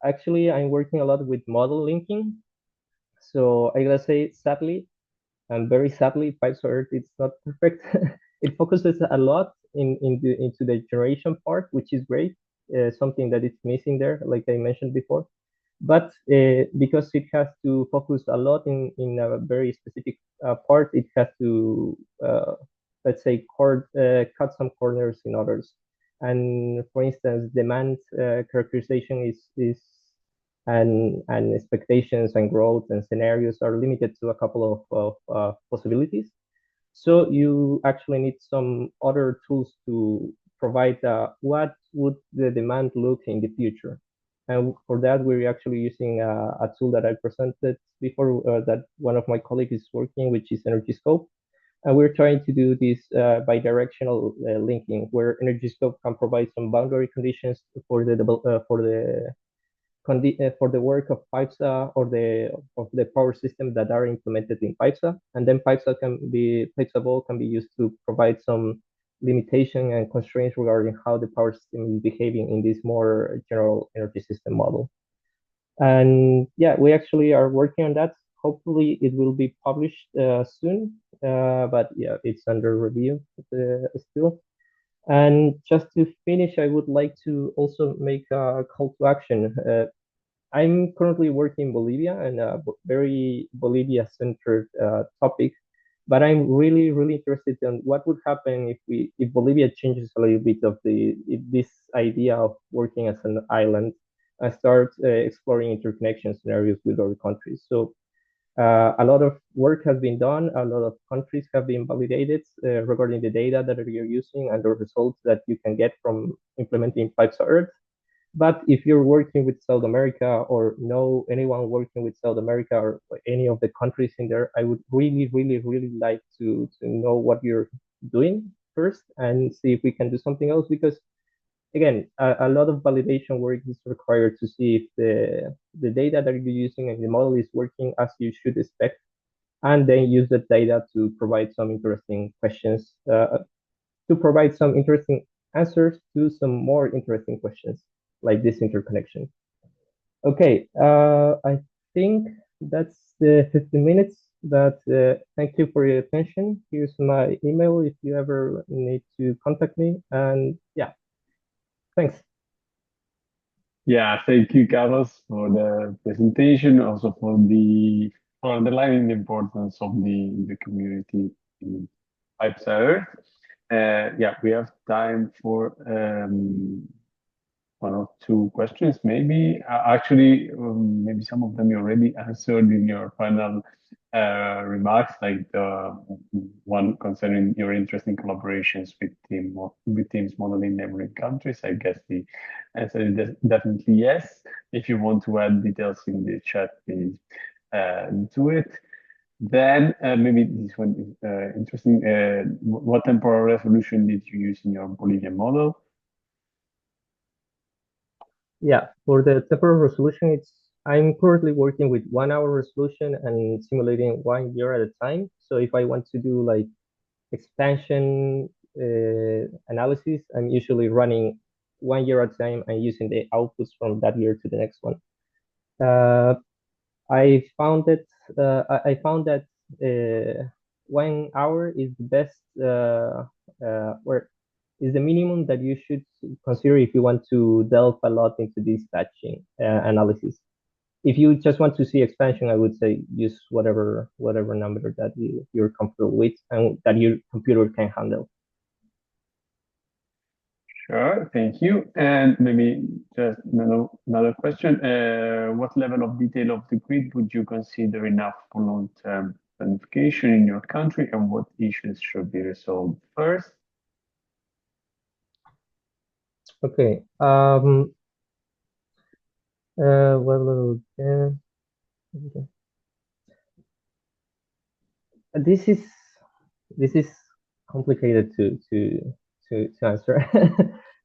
Actually, I'm working a lot with model linking. So I gotta say, sadly, and very sadly, PyPSA-Earth it's not perfect. It focuses a lot into the generation part, which is great. Something that it's missing there, like I mentioned before. But because it has to focus a lot in a very specific part, it has to, let's say, cut some corners in others. And for instance, demand characterization and expectations and growth and scenarios are limited to a couple of possibilities. So you actually need some other tools to provide what would the demand look in the future. And for that, we're actually using a tool that I presented before that one of my colleagues is working, which is EnergyScope. And we're trying to do this bidirectional linking, where EnergyScope can provide some boundary conditions for the work of PyPSA or the power system that are implemented in PyPSA, and then PyPSA-BO can be used to provide some limitation and constraints regarding how the power system is behaving in this more general energy system model. And yeah, we actually are working on that. Hopefully, it will be published soon, but yeah, it's under review still. And just to finish, I would like to also make a call to action. I'm currently working in Bolivia and a very Bolivia-centered topic, but I'm really, really interested in what would happen if Bolivia changes a little bit of this idea of working as an island and start exploring interconnection scenarios with other countries. So a lot of work has been done. A lot of countries have been validated regarding the data that you're using and the results that you can get from implementing PyPSA-Earth. But if you're working with South America or know anyone working with South America or any of the countries in there, I would really, really, really like to know what you're doing first and see if we can do something else. Because again, a lot of validation work is required to see if the data that you're using and the model is working as you should expect, and then use that data to provide some interesting questions, to provide some interesting answers to some more interesting questions, like this interconnection. Okay, I think that's the 15 minutes, but thank you for your attention. Here's my email if you ever need to contact me, and yeah, thanks. Yeah, thank you, Carlos, for the presentation, also for underlining the importance of the community in PyPSA-Earth. Yeah, we have time for 1 or 2 questions, maybe. Actually, maybe some of them you already answered in your final remarks, like the one concerning your interest in collaborations with teams modeling neighboring countries. I guess the answer is definitely yes. If you want to add details in the chat, please do it. Then maybe this one is interesting. What temporal resolution did you use in your Bolivian model? Yeah, for the temporal resolution, I'm currently working with 1 hour resolution and simulating 1 year at a time. So if I want to do like expansion analysis, I'm usually running 1 year at a time and using the outputs from that year to the next one. I found that I found that 1 hour is the best, or is the minimum that you should consider if you want to delve a lot into this batching analysis. If you just want to see expansion, I would say use whatever number that you're comfortable with and that your computer can handle. Sure, thank you. And maybe just another question. What level of detail of the grid would you consider enough for long-term planification in your country, and what issues should be resolved first? Okay. Well, this is complicated to answer.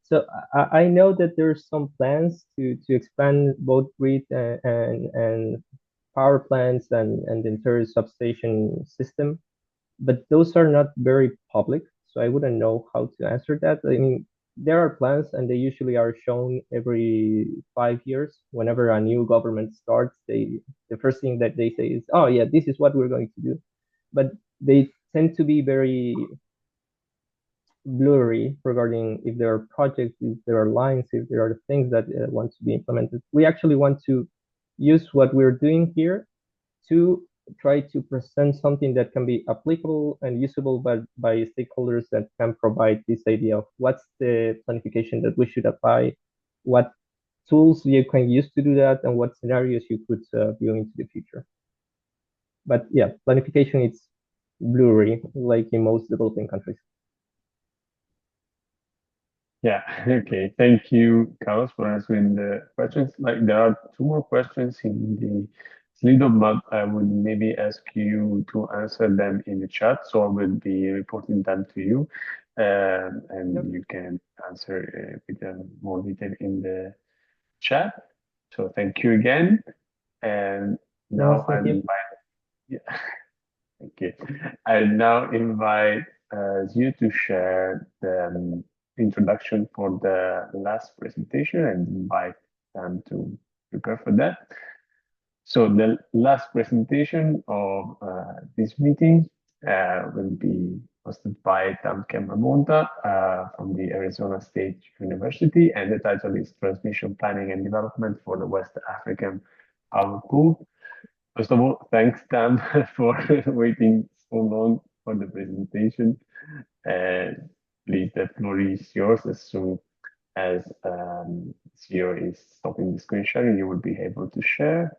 So I know that there's some plans to expand both grid and power plants and the entire substation system, but those are not very public, so I wouldn't know how to answer that. I mean, there are plans and they usually are shown every 5 years. Whenever a new government starts, the first thing that they say is, oh yeah, this is what we're going to do. But they tend to be very blurry regarding if there are projects, if there are lines, if there are things that want to be implemented. We actually want to use what we're doing here to try to present something that can be applicable and usable by stakeholders that can provide this idea of what's the planification that we should apply, what tools you can use to do that, and what scenarios you could view into the future. But yeah, planification is blurry, like in most developing countries. Yeah, okay. Thank you, Carlos, for answering the questions. Like, there are 2 more questions in the Slido, but I would maybe ask you to answer them in the chat. So I will be reporting them to you, and you can answer with more detail in the chat. So thank you again. And now I invite, yeah, thank you. I now invite you to share the introduction for the last presentation and invite them to prepare for that. So the last presentation of this meeting will be hosted by Tam Kemabonta from the Arizona State University, and the title is Transmission Planning and Development for the West African Power Pool. First of all, thanks, Tam, for waiting so long for the presentation. And please, the floor is yours. As soon as Zio is stopping the screen sharing, you will be able to share.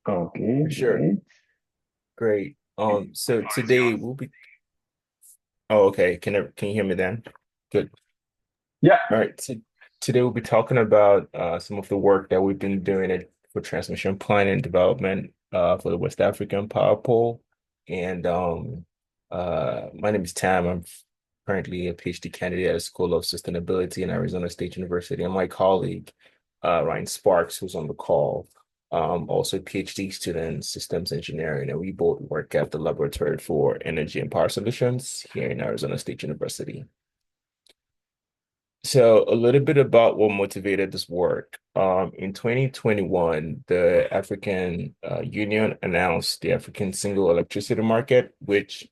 Okay, sure. Great. So today we'll be. Oh, okay. Can you hear me then? Good. Yeah. All right. So today we'll be talking about some of the work that we've been doing for transmission planning and development for the West African Power Pool. And my name is Tam. I'm currently a PhD candidate at the School of Sustainability in Arizona State University, and my colleague Ryan Sparks, who's on the call, also a PhD student in systems engineering, and we both work at the Laboratory for Energy and Power Solutions here in Arizona State University. So a little bit about what motivated this work. In 2021, the African Union announced the African Single Electricity Market, which,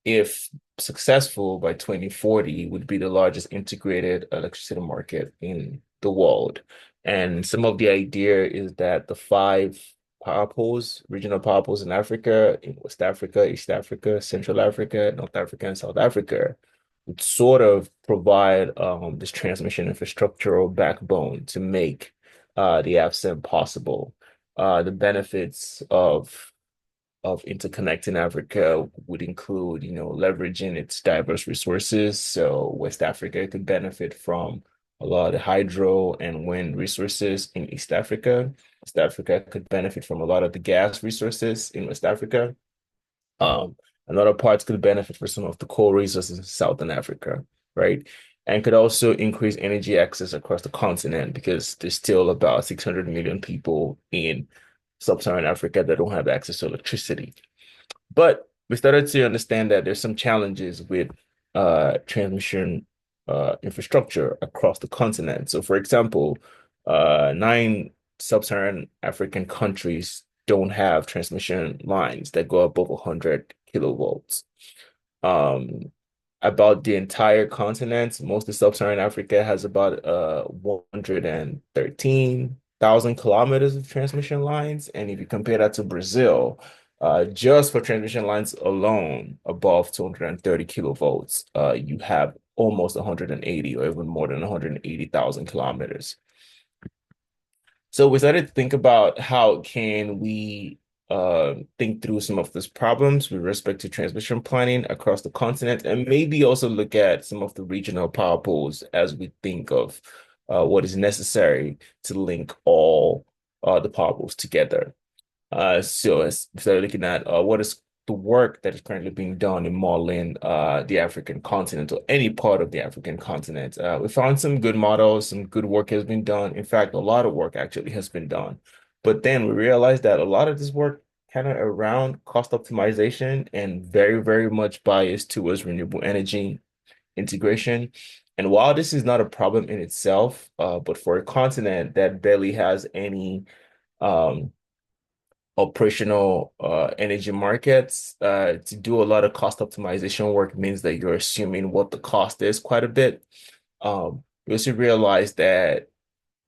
if successful by 2040, would be the largest integrated electricity market in the world. And some of the idea is that the 5 power pools, regional power pools in Africa, in West Africa, East Africa, Central Africa, North Africa, and South Africa, would sort of provide this transmission infrastructural backbone to make the AFSM possible. The benefits of interconnecting Africa would include, leveraging its diverse resources. So West Africa could benefit from a lot of the hydro and wind resources in East Africa. West Africa could benefit from a lot of the gas resources in West Africa. And other parts could benefit from some of the coal resources in Southern Africa, right? And could also increase energy access across the continent, because there's still about 600 million people in Sub-Saharan Africa that don't have access to electricity. But we started to understand that there's some challenges with transmission infrastructure across the continent. So, for example, 9 sub-Saharan African countries don't have transmission lines that go above 100 kilovolts. About the entire continent, most of sub-Saharan Africa has about 113,000 kilometers of transmission lines. And if you compare that to Brazil, just for transmission lines alone, above 230 kilovolts, you have almost 180 or even more than 180,000 kilometers. So we started to think about how can we think through some of these problems with respect to transmission planning across the continent, and maybe also look at some of the regional power pools as we think of what is necessary to link all the power pools together. So as we started looking at what is the work that is currently being done in modeling the African continent or any part of the African continent. We found some good models, some good work has been done. In fact, a lot of work actually has been done. But then we realized that a lot of this work kind of around cost optimization and very, very much biased towards renewable energy integration. And while this is not a problem in itself, but for a continent that barely has any operational energy markets, to do a lot of cost optimization work means that you're assuming what the cost is quite a bit. We also realize that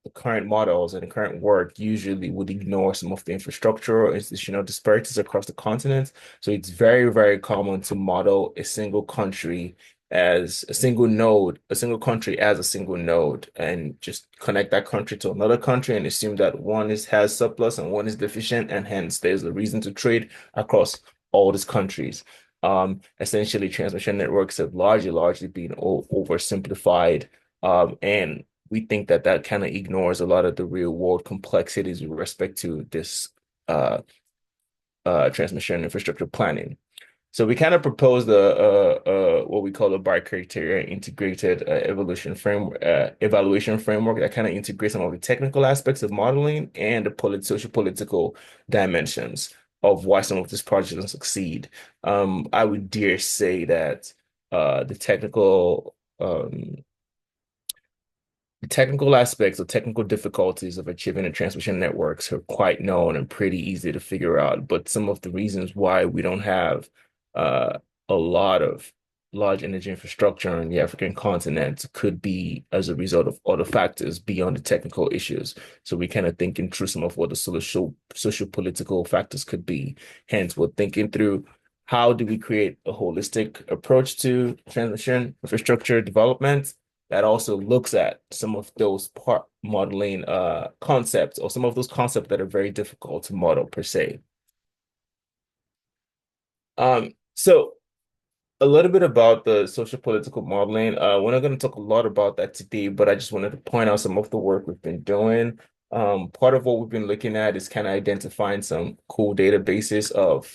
the current models and the current work usually would ignore some of the infrastructure or institutional disparities across the continent. So it's very, very common to model a single country as a single node, a single country as a single node, and just connect that country to another country and assume that one has surplus and one is deficient, and hence there's a reason to trade across all these countries. Essentially, transmission networks have largely been oversimplified, and we think that that kind of ignores a lot of the real world complexities with respect to this transmission infrastructure planning. So we kind of proposed what we call a bi-criteria integrated evaluation framework that kind of integrates some of the technical aspects of modeling and the socio-political dimensions of why some of these projects don't succeed. I would dare say that the technical aspects or technical difficulties of achieving the transmission networks are quite known and pretty easy to figure out. But some of the reasons why we don't have a lot of large energy infrastructure on the African continent could be as a result of other factors beyond the technical issues. So we kind of thinking through some of what the social political factors could be. Hence, we're thinking through how do we create a holistic approach to transmission infrastructure development that also looks at some of those part modeling concepts, or some of those concepts that are very difficult to model per se. So a little bit about the social political modeling. We're not going to talk a lot about that today, but I just wanted to point out some of the work we've been doing. Part of what we've been looking at is kind of identifying some cool databases of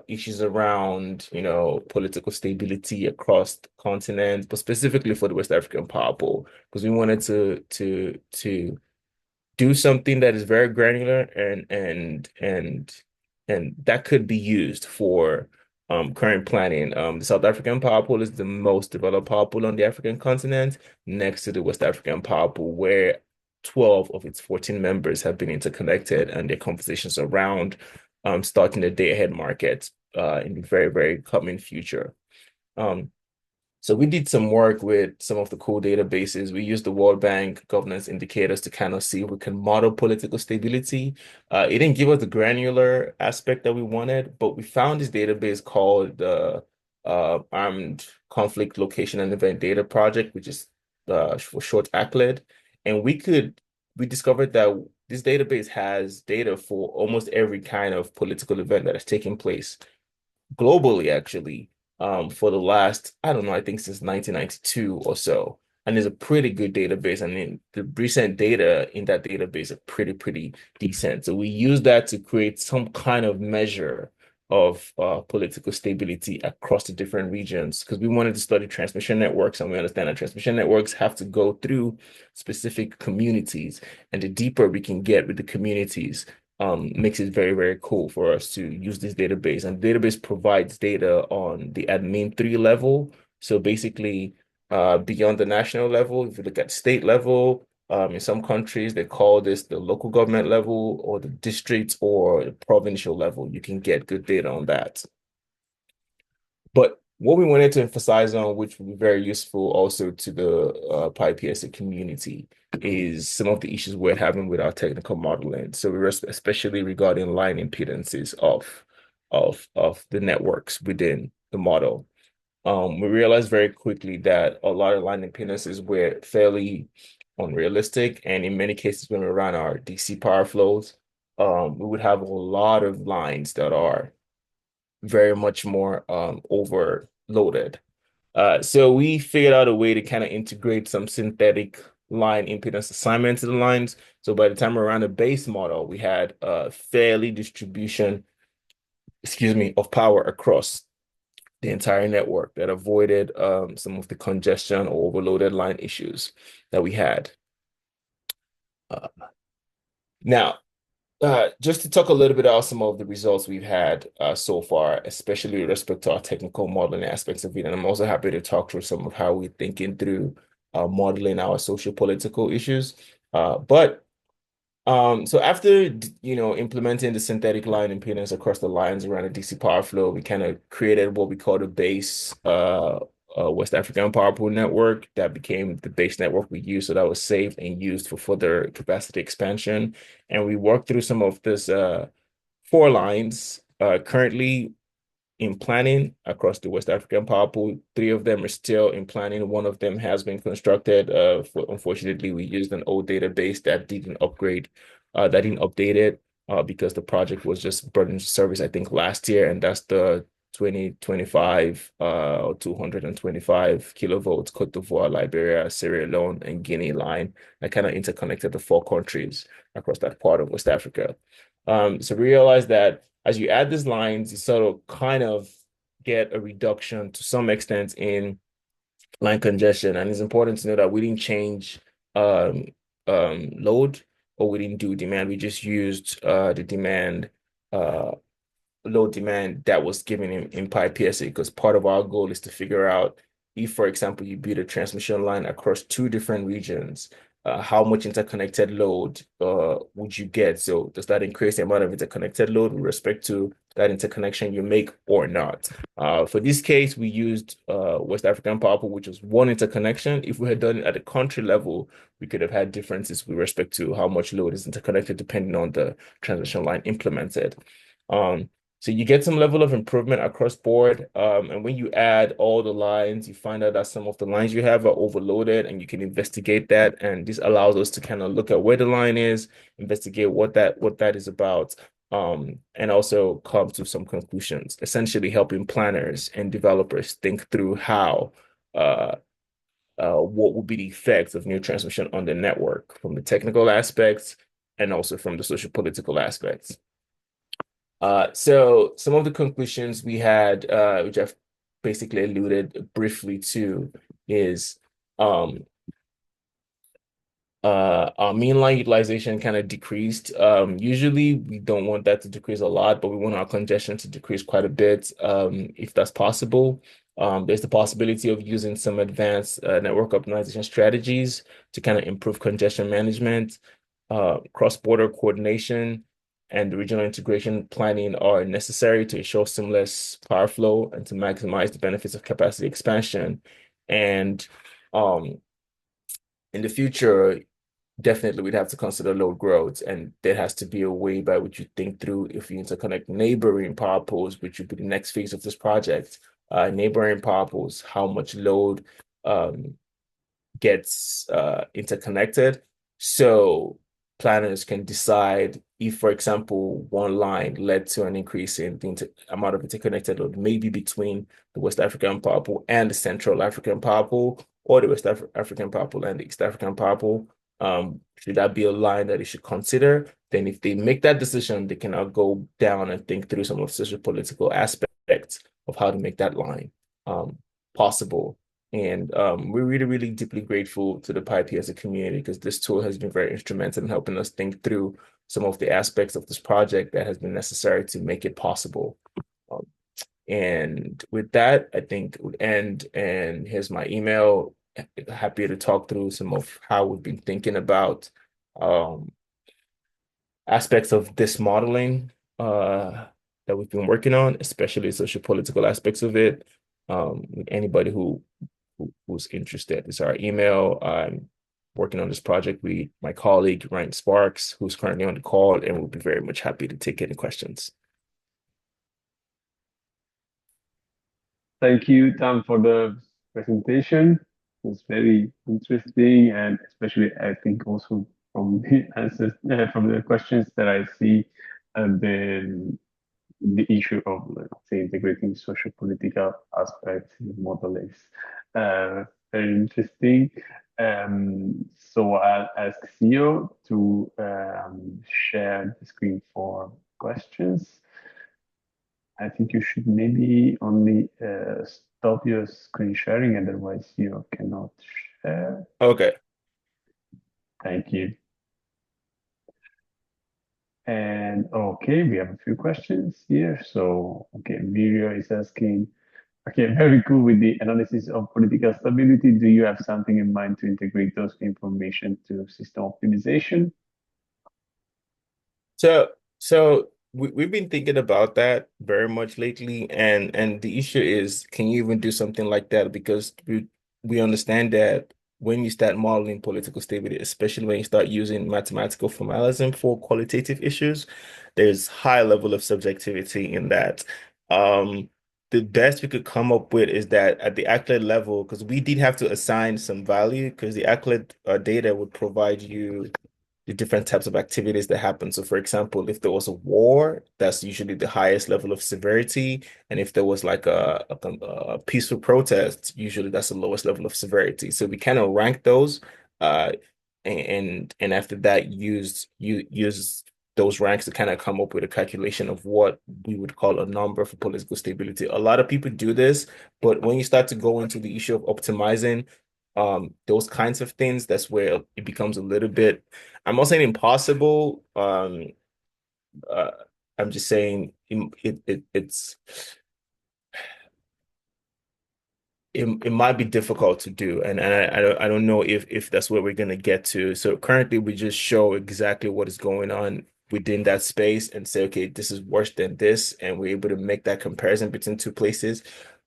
issues around, political stability across the continent, but specifically for the West African power pool, because we wanted to do something that is very granular and that could be used for current planning. The South African power pool is the most developed power pool on the African continent, next to the West African power pool, where 12 of its 14 members have been interconnected, and their conversations around starting the day-ahead market in the very, very coming future. So we did some work with some of the cool databases. We used the World Bank governance indicators to kind of see if we can model political stability. It didn't give us the granular aspect that we wanted, but we found this database called the Armed Conflict Location and Event Data Project, which is for short ACLED. And we discovered that this database has data for almost every kind of political event that has taken place globally, actually, for the last, I don't know, I think since 1992 or so. And there's a pretty good database. I mean, the recent data in that database are pretty decent. So we use that to create some kind of measure of political stability across the different regions, because we wanted to study transmission networks, and we understand that transmission networks have to go through specific communities, and the deeper we can get with the communities, makes it very, very cool for us to use this database. And the database provides data on the admin 3 level. So basically, beyond the national level, if you look at state level, in some countries, they call this the local government level or the district or the provincial level. You can get good data on that. But what we wanted to emphasize on, which would be very useful also to the PyPSA community, is some of the issues we're having with our technical modeling. So we're especially regarding line impedances of the networks within the model. We realized very quickly that a lot of line impedances were fairly unrealistic, and in many cases, when we ran our DC power flows, we would have a lot of lines that are very much more overloaded. So we figured out a way to kind of integrate some synthetic line impedance assignment to the lines. So by the time we ran the base model, we had a fairly distribution, of power across the entire network that avoided some of the congestion or overloaded line issues that we had. Now, just to talk a little bit about some of the results we've had so far, especially with respect to our technical modeling aspects of it. And I'm also happy to talk through some of how we're thinking through modeling our socio-political issues. So after, implementing the synthetic line impedance across the lines around a DC power flow, we kind of created what we call the base West African power pool network that became the base network we used. So that was saved and used for further capacity expansion. And we worked through some of this 4 lines currently in planning across the West African power pool. 3 of them are still in planning. 1 of them has been constructed. Unfortunately, we used an old database that didn't upgrade, that didn't update it because the project was just brought into service, I think, last year. And that's the 2025 225 kilovolts Cote d'Ivoire, Liberia, Sierra Leone, and Guinea line that kind of interconnected the 4 countries across that part of West Africa. So we realized that as you add these lines, you sort of kind of get a reduction to some extent in line congestion. And it's important to know that we didn't change load, or we didn't do demand. We just used the demand, load demand that was given in PyPSA, because part of our goal is to figure out if, for example, you build a transmission line across 2 different regions, how much interconnected load would you get? So does that increase the amount of interconnected load with respect to that interconnection you make or not? For this case, we used West African power pool, which was 1 interconnection. If we had done it at a country level, we could have had differences with respect to how much load is interconnected depending on the transmission line implemented. So you get some level of improvement across board. And when you add all the lines, you find out that some of the lines you have are overloaded, and you can investigate that. And this allows us to kind of look at where the line is, investigate what that is about, and also come to some conclusions, essentially helping planners and developers think through how what would be the effects of new transmission on the network from the technical aspects and also from the social political aspects. So some of the conclusions we had, which I've basically alluded briefly to, is our mean line utilization kind of decreased. Usually we don't want that to decrease a lot, but we want our congestion to decrease quite a bit if that's possible. There's the possibility of using some advanced network optimization strategies to kind of improve congestion management, cross-border coordination, and the regional integration planning are necessary to ensure seamless power flow and to maximize the benefits of capacity expansion. And in the future, definitely we'd have to consider load growth, and there has to be a way by which you think through if you interconnect neighboring power pools, which would be the next phase of this project. Neighboring power pools, how much load gets interconnected. So planners can decide if, for example, 1 line led to an increase in the amount of interconnected load, maybe between the West African power pool and the Central African power pool, or the West African power pool and the East African power pool. Should that be a line that they should consider? Then if they make that decision, they can now go down and think through some of the social political aspects of how to make that line possible. And we're really, really deeply grateful to the PyPSA community, because this tool has been very instrumental in helping us think through some of the aspects of this project that has been necessary to make it possible. And with that, I think it would end. And here's my email. Happy to talk through some of how we've been thinking about aspects of this modeling that we've been working on, especially social political aspects of it. Anybody who's interested, it's our email. I'm working on this project with my colleague Ryan Sparks, who's currently on the call, and we'll be very much happy to take any questions. Thank you, Tam, for the presentation. It's very interesting, and especially I think also from the answers, from the questions that I see, the issue of, let's say, integrating social political aspects in the model is very interesting. So I'll ask Theo to share the screen for questions. I think you should maybe only stop your screen sharing, otherwise you cannot share. Okay. Thank you. And okay, we have a few questions here. So, okay, Virio is asking, okay, very cool with the analysis of political stability. Do you have something in mind to integrate those information to system optimization? So we've been thinking about that very much lately, and the issue is, can you even do something like that? Because we understand that when you start modeling political stability, especially when you start using mathematical formalism for qualitative issues, there's high level of subjectivity in that. The best we could come up with is that at the ACLED level, because we did have to assign some value, because the ACLED data would provide you the different types of activities that happen. So for example, if there was a war, that's usually the highest level of severity. And if there was like a peaceful protest, usually that's the lowest level of severity. So we kind of rank those and after that use those ranks to kind of come up with a calculation of what we would call a number for political stability. A lot of people do this, but when you start to go into the issue of optimizing those kinds of things, that's where it becomes a little bit, I'm not saying impossible. I'm just saying it might be difficult to do, and I don't know if that's where we're gonna get to. So currently we just show exactly what is going on within that space and say, okay, this is worse than this, and we're able to make that comparison between two places.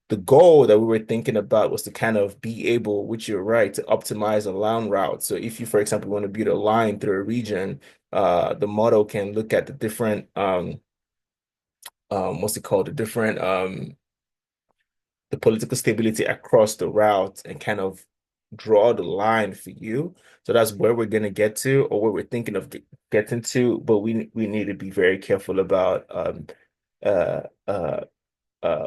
The goal that we were thinking about was to kind of be able, which you're right, to optimize a line route. So if you, for example, want to build a line through a region, the model can look at the different what's it called? The political stability across the route and kind of draw the line for you. So that's where we're gonna get to, or where we're thinking of getting to, but we need to be very careful about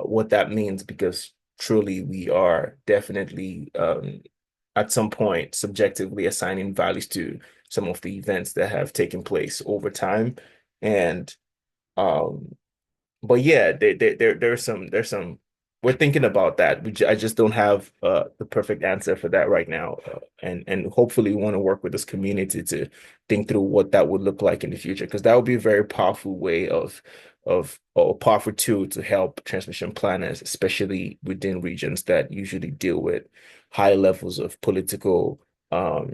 what that means, because truly we are definitely at some point subjectively assigning values to some of the events that have taken place over time. And but yeah, there's some we're thinking about that. I just don't have the perfect answer for that right now, and hopefully we want to work with this community to think through what that would look like in the future, because that would be a very powerful way of or powerful tool to help transmission planners, especially within regions that usually deal with high levels of political or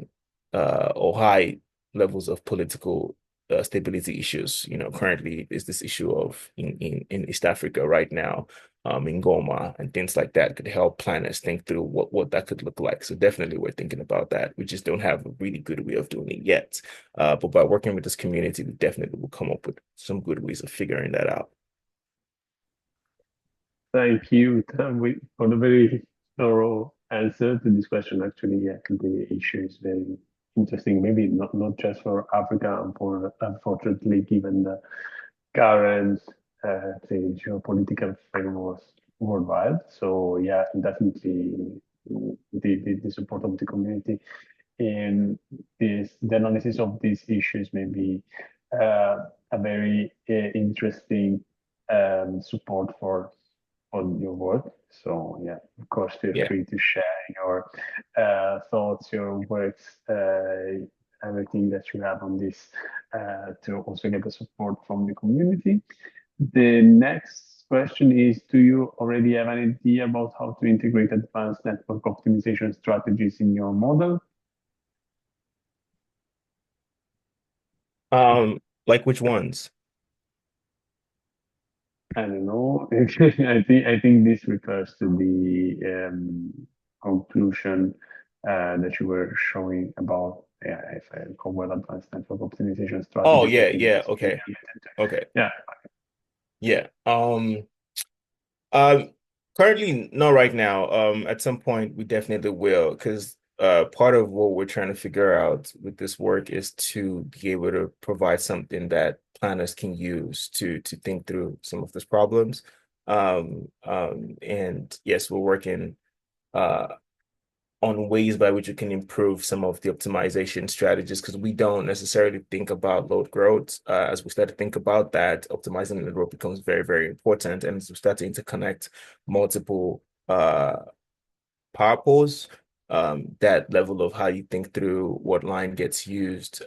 high levels of political stability issues. You know, currently is this issue of in East Africa right now, in Goma and things like that, could help planners think through what that could look like. So definitely we're thinking about that. We just don't have a really good way of doing it yet. But by working with this community, we definitely will come up with some good ways of figuring that out. Thank you, Tam, for the very thorough answer to this question. Actually, yeah, the issue is very interesting. Maybe not just for Africa, unfortunately, given the current say geopolitical framework worldwide. So yeah, definitely the support of the community in the analysis of these issues may be a very interesting support for your work. So yeah, of course, feel free to share your thoughts, your works everything that you have on this to also get the support from the community. The next question is, do you already have an idea about how to integrate advanced network optimization strategies in your model? Like which ones? I don't know. I think this refers to the conclusion that you were showing about, if I recall well, advanced network optimization strategies. Oh yeah, okay. Yeah. Yeah. Currently not right now. At some point we definitely will, because part of what we're trying to figure out with this work is to be able to provide something that planners can use to think through some of these problems. And yes, we're working on ways by which we can improve some of the optimization strategies, because we don't necessarily think about load growth. As we start to think about that, optimizing the road becomes very, very important. And as we start to interconnect multiple power poles, that level of how you think through what line gets used,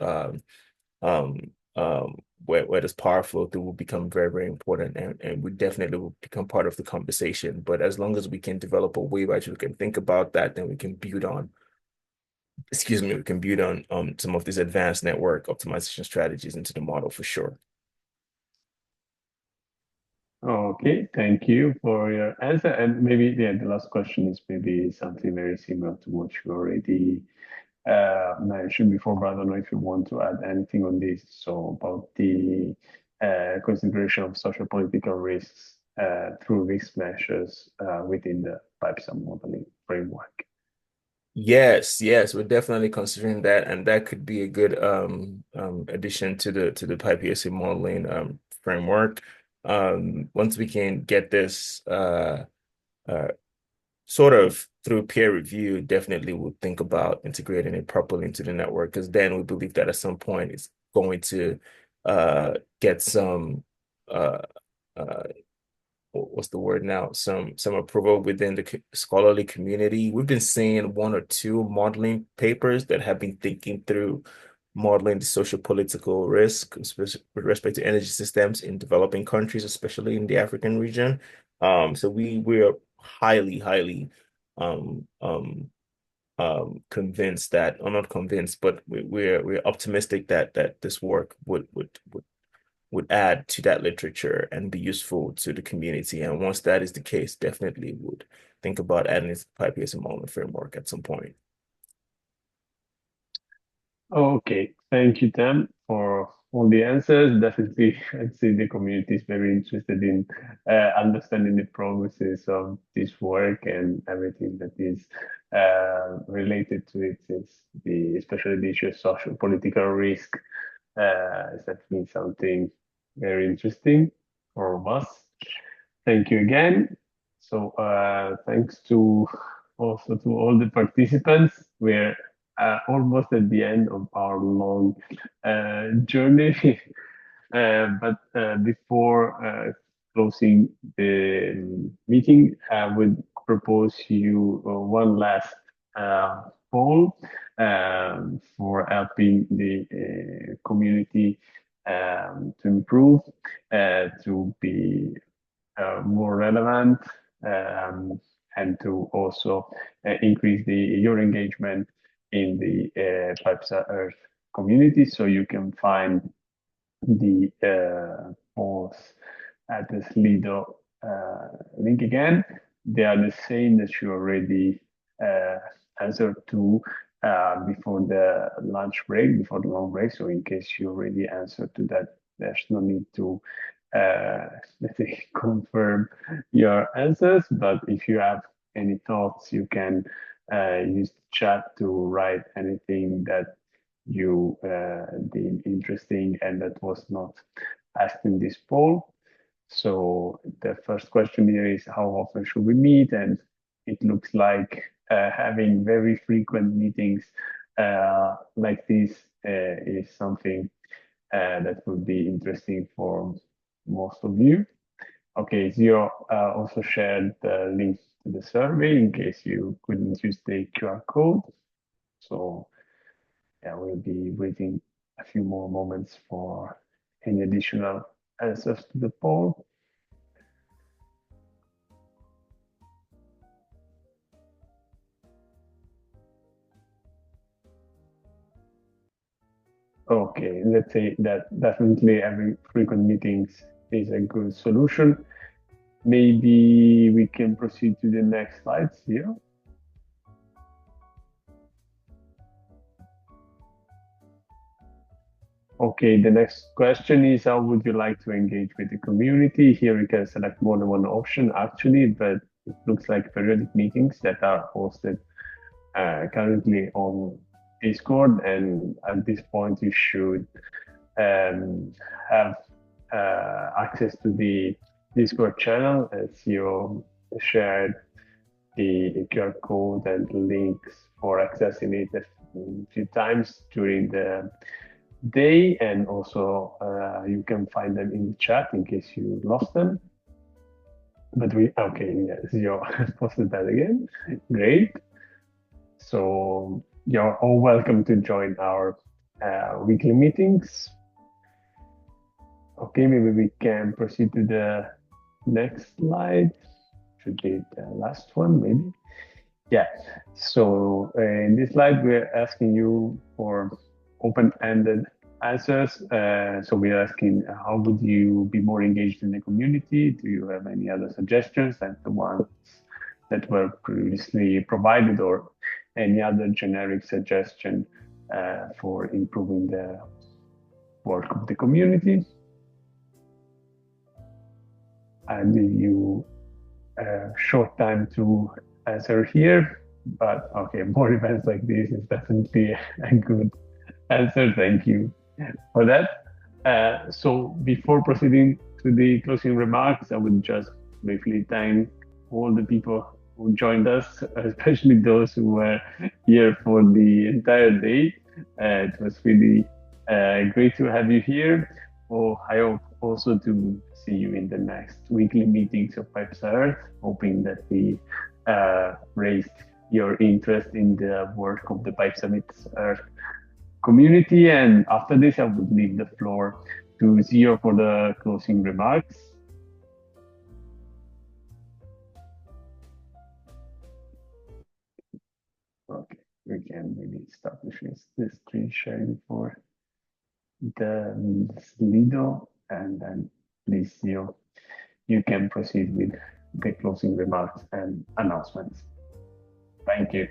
where does power flow through, will become very, very important, and we definitely will become part of the conversation. But as long as we can develop a way by which we can think about that, then we can build on, some of these advanced network optimization strategies into the model for sure. Okay, thank you for your answer. And maybe the last question is maybe something very similar to what you already mentioned before, but I don't know if you want to add anything on this. So about the consideration of social political risks through risk measures within the PyPSA modeling framework. Yes, we're definitely considering that, and that could be a good addition to the PyPSA modeling framework. Once we can get this sort of through peer review, definitely we'll think about integrating it properly into the network, because then we believe that at some point it's going to get some what's the word now? Some approval within the scholarly community. We've been seeing one or two modeling papers that have been thinking through modeling the social political risk with respect to energy systems in developing countries, especially in the African region. So we're highly convinced that, or not convinced, but we're optimistic that this work would add to that literature and be useful to the community. And once that is the case, definitely would think about adding this PyPSA modeling framework at some point. Okay, thank you, Tam, for all the answers. Definitely, I'd say the community is very interested in understanding the progresses of this work and everything that is related to it, since especially the issue of social political risk is definitely something very interesting for us. Thank you again. So thanks to also to all the participants. We're almost at the end of our long journey. But before closing the meeting, I would propose you one last poll for helping the community to improve, to be more relevant, and to also increase your engagement in the PyPSA-Earth community. So you can find the polls at the Slido link again. They are the same that you already answered to before the lunch break, before the long break. So in case you already answered to that, there's no need to let's say confirm your answers. But if you have any thoughts, you can use the chat to write anything that you deem interesting and that was not asked in this poll. So the first question here is, how often should we meet? And it looks like having very frequent meetings like this is something that would be interesting for most of you. Okay, Zio also shared the link to the survey in case you couldn't use the QR code. So yeah, we'll be waiting a few more moments for any additional answers to the poll. Okay, let's say that definitely having frequent meetings is a good solution. Maybe we can proceed to the next slides here. Okay, the next question is, how would you like to engage with the community? Here you can select more than one option actually, but it looks like periodic meetings that are hosted currently on Discord, and at this point you should have access to the Discord channel, as you shared the QR code and links for accessing it a few times during the day, and also you can find them in the chat in case you lost them. But okay, yes, you posted that again. Great. So you're all welcome to join our weekly meetings. Okay, maybe we can proceed to the next slide. Should be the last one, maybe. Yeah. So in this slide, we're asking you for open-ended answers. So we're asking, how would you be more engaged in the community? Do you have any other suggestions than the ones that were previously provided, or any other generic suggestion for improving the work of the community? I give you a short time to answer here, but okay, more events like this is definitely a good answer. Thank you for that. So before proceeding to the closing remarks, I would just briefly thank all the people who joined us, especially those who were here for the entire day. It was really great to have you here. I hope also to see you in the next weekly meetings of PyPSA-Earth, hoping that we raised your interest in the work of the PyPSA-Earth community. And after this, I would leave the floor to Zio for the closing remarks. Okay, we can maybe start the screen sharing for the Slido, and then please, Zio, you can proceed with the closing remarks and announcements. Thank you.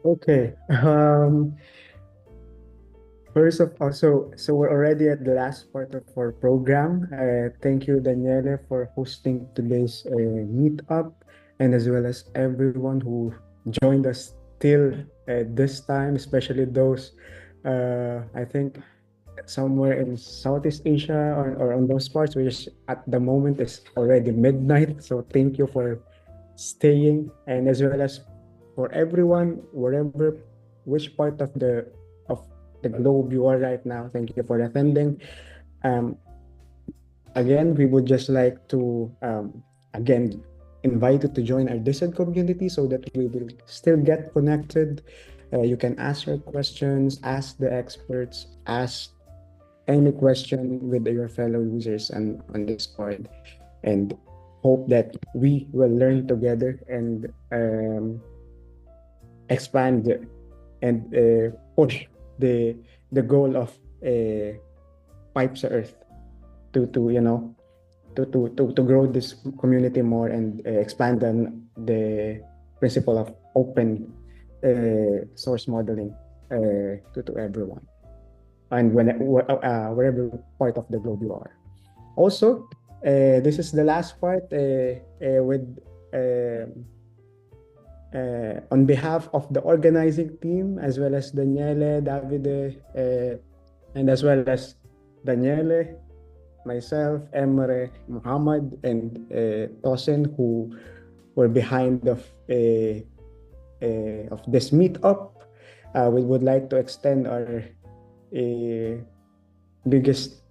Okay. First of all, so we're already at the last part of our program. Thank you, Daniele, for hosting today's meetup, and as well as everyone who joined us till this time, especially those, I think, somewhere in Southeast Asia or on those parts, which at the moment is already midnight. So thank you for staying, and as well as for everyone, wherever, which part of the globe you are right now, thank you for attending. Again, we would just like to again invite you to join our Discord community so that we will still get connected. You can ask your questions, ask the experts, ask any question with your fellow users on Discord, and hope that we will learn together and expand and push the goal of PyPSA-Earth to grow this community more and expand on the principle of open source modeling to everyone, and wherever part of the globe you are. Also, this is the last part with on behalf of the organizing team, as well as Daniele, Davide, and as well as Daniele, myself, Emre, Muhammad, and Tosin, who were behind of this meetup. We would like to extend our biggest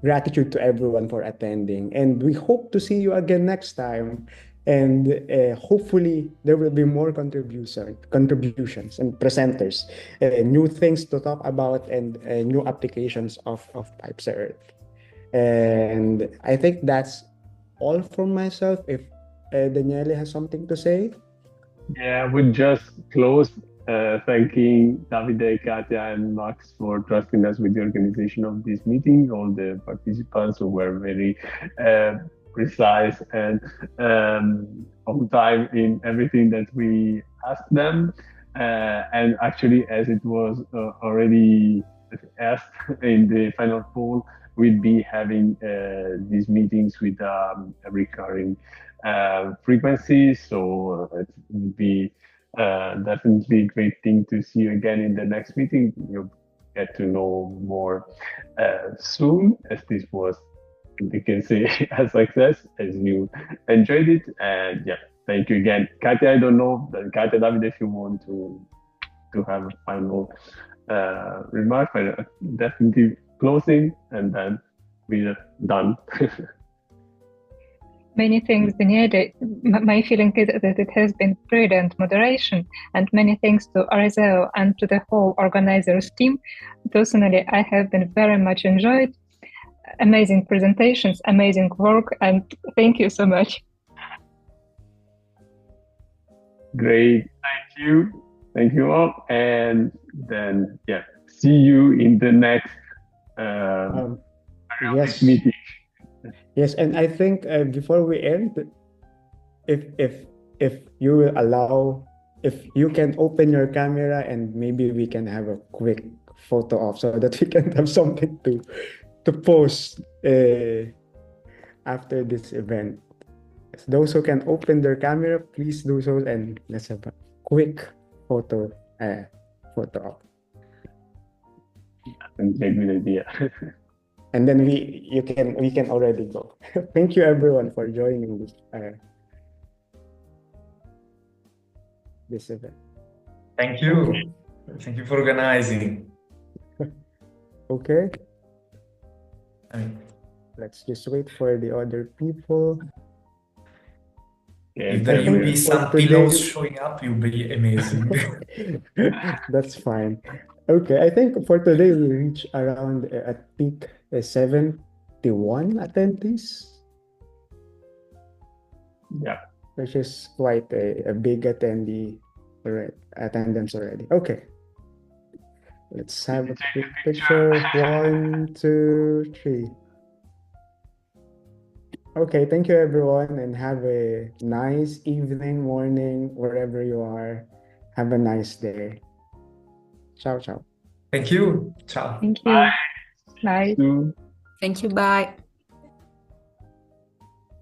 gratitude to everyone for attending, and we hope to see you again next time. And hopefully there will be more contributions and presenters, new things to talk about, and new applications of PyPSA-Earth. And I think that's all from myself. If Daniele has something to say. Yeah, I would just close thanking Davide, Katya, and Max for trusting us with the organization of this meeting, all the participants who were very precise and on time in everything that we asked them. And actually, as it was already asked in the final poll, we'll be having these meetings with a recurring frequency. So it will be definitely a great thing to see you again in the next meeting. You'll get to know more soon, as this was, we can say, a success, as you enjoyed it. And yeah, thank you again. Katya, I don't know, Katya, David, if you want to have a final remark, but definitely closing, and then we're done. Many thanks, Daniele. My feeling is that it has been brilliant moderation, and many thanks to Arizeo and to the whole organizers team. Personally, I have been very much enjoyed. Amazing presentations, amazing work, and thank you so much. Great, thank you all, and then yeah, see you in the next yes. meeting. Yes, and I think before we end, if you will allow, if you can open your camera and maybe we can have a quick photo op so that we can have something to post after this event. Those who can open their camera, please do so, and let's have a quick photo op. That's a good idea. And then we can already go. Thank you everyone for joining this event. Thank you. Okay. Thank you for organizing. Okay. Let's just wait for the other people. If there will be some pillows showing up, you'll be amazing. That's fine. Okay, I think for today we reach around at peak 71 attendees. Yeah, which is quite a big attendance already. Okay, let's have a quick picture. 1, 2, 3. Okay, thank you everyone, and have a nice evening, morning, wherever you are. Have a nice day. Ciao, ciao. Thank you. Ciao. Thank you. Bye. Bye. Thank you. Bye.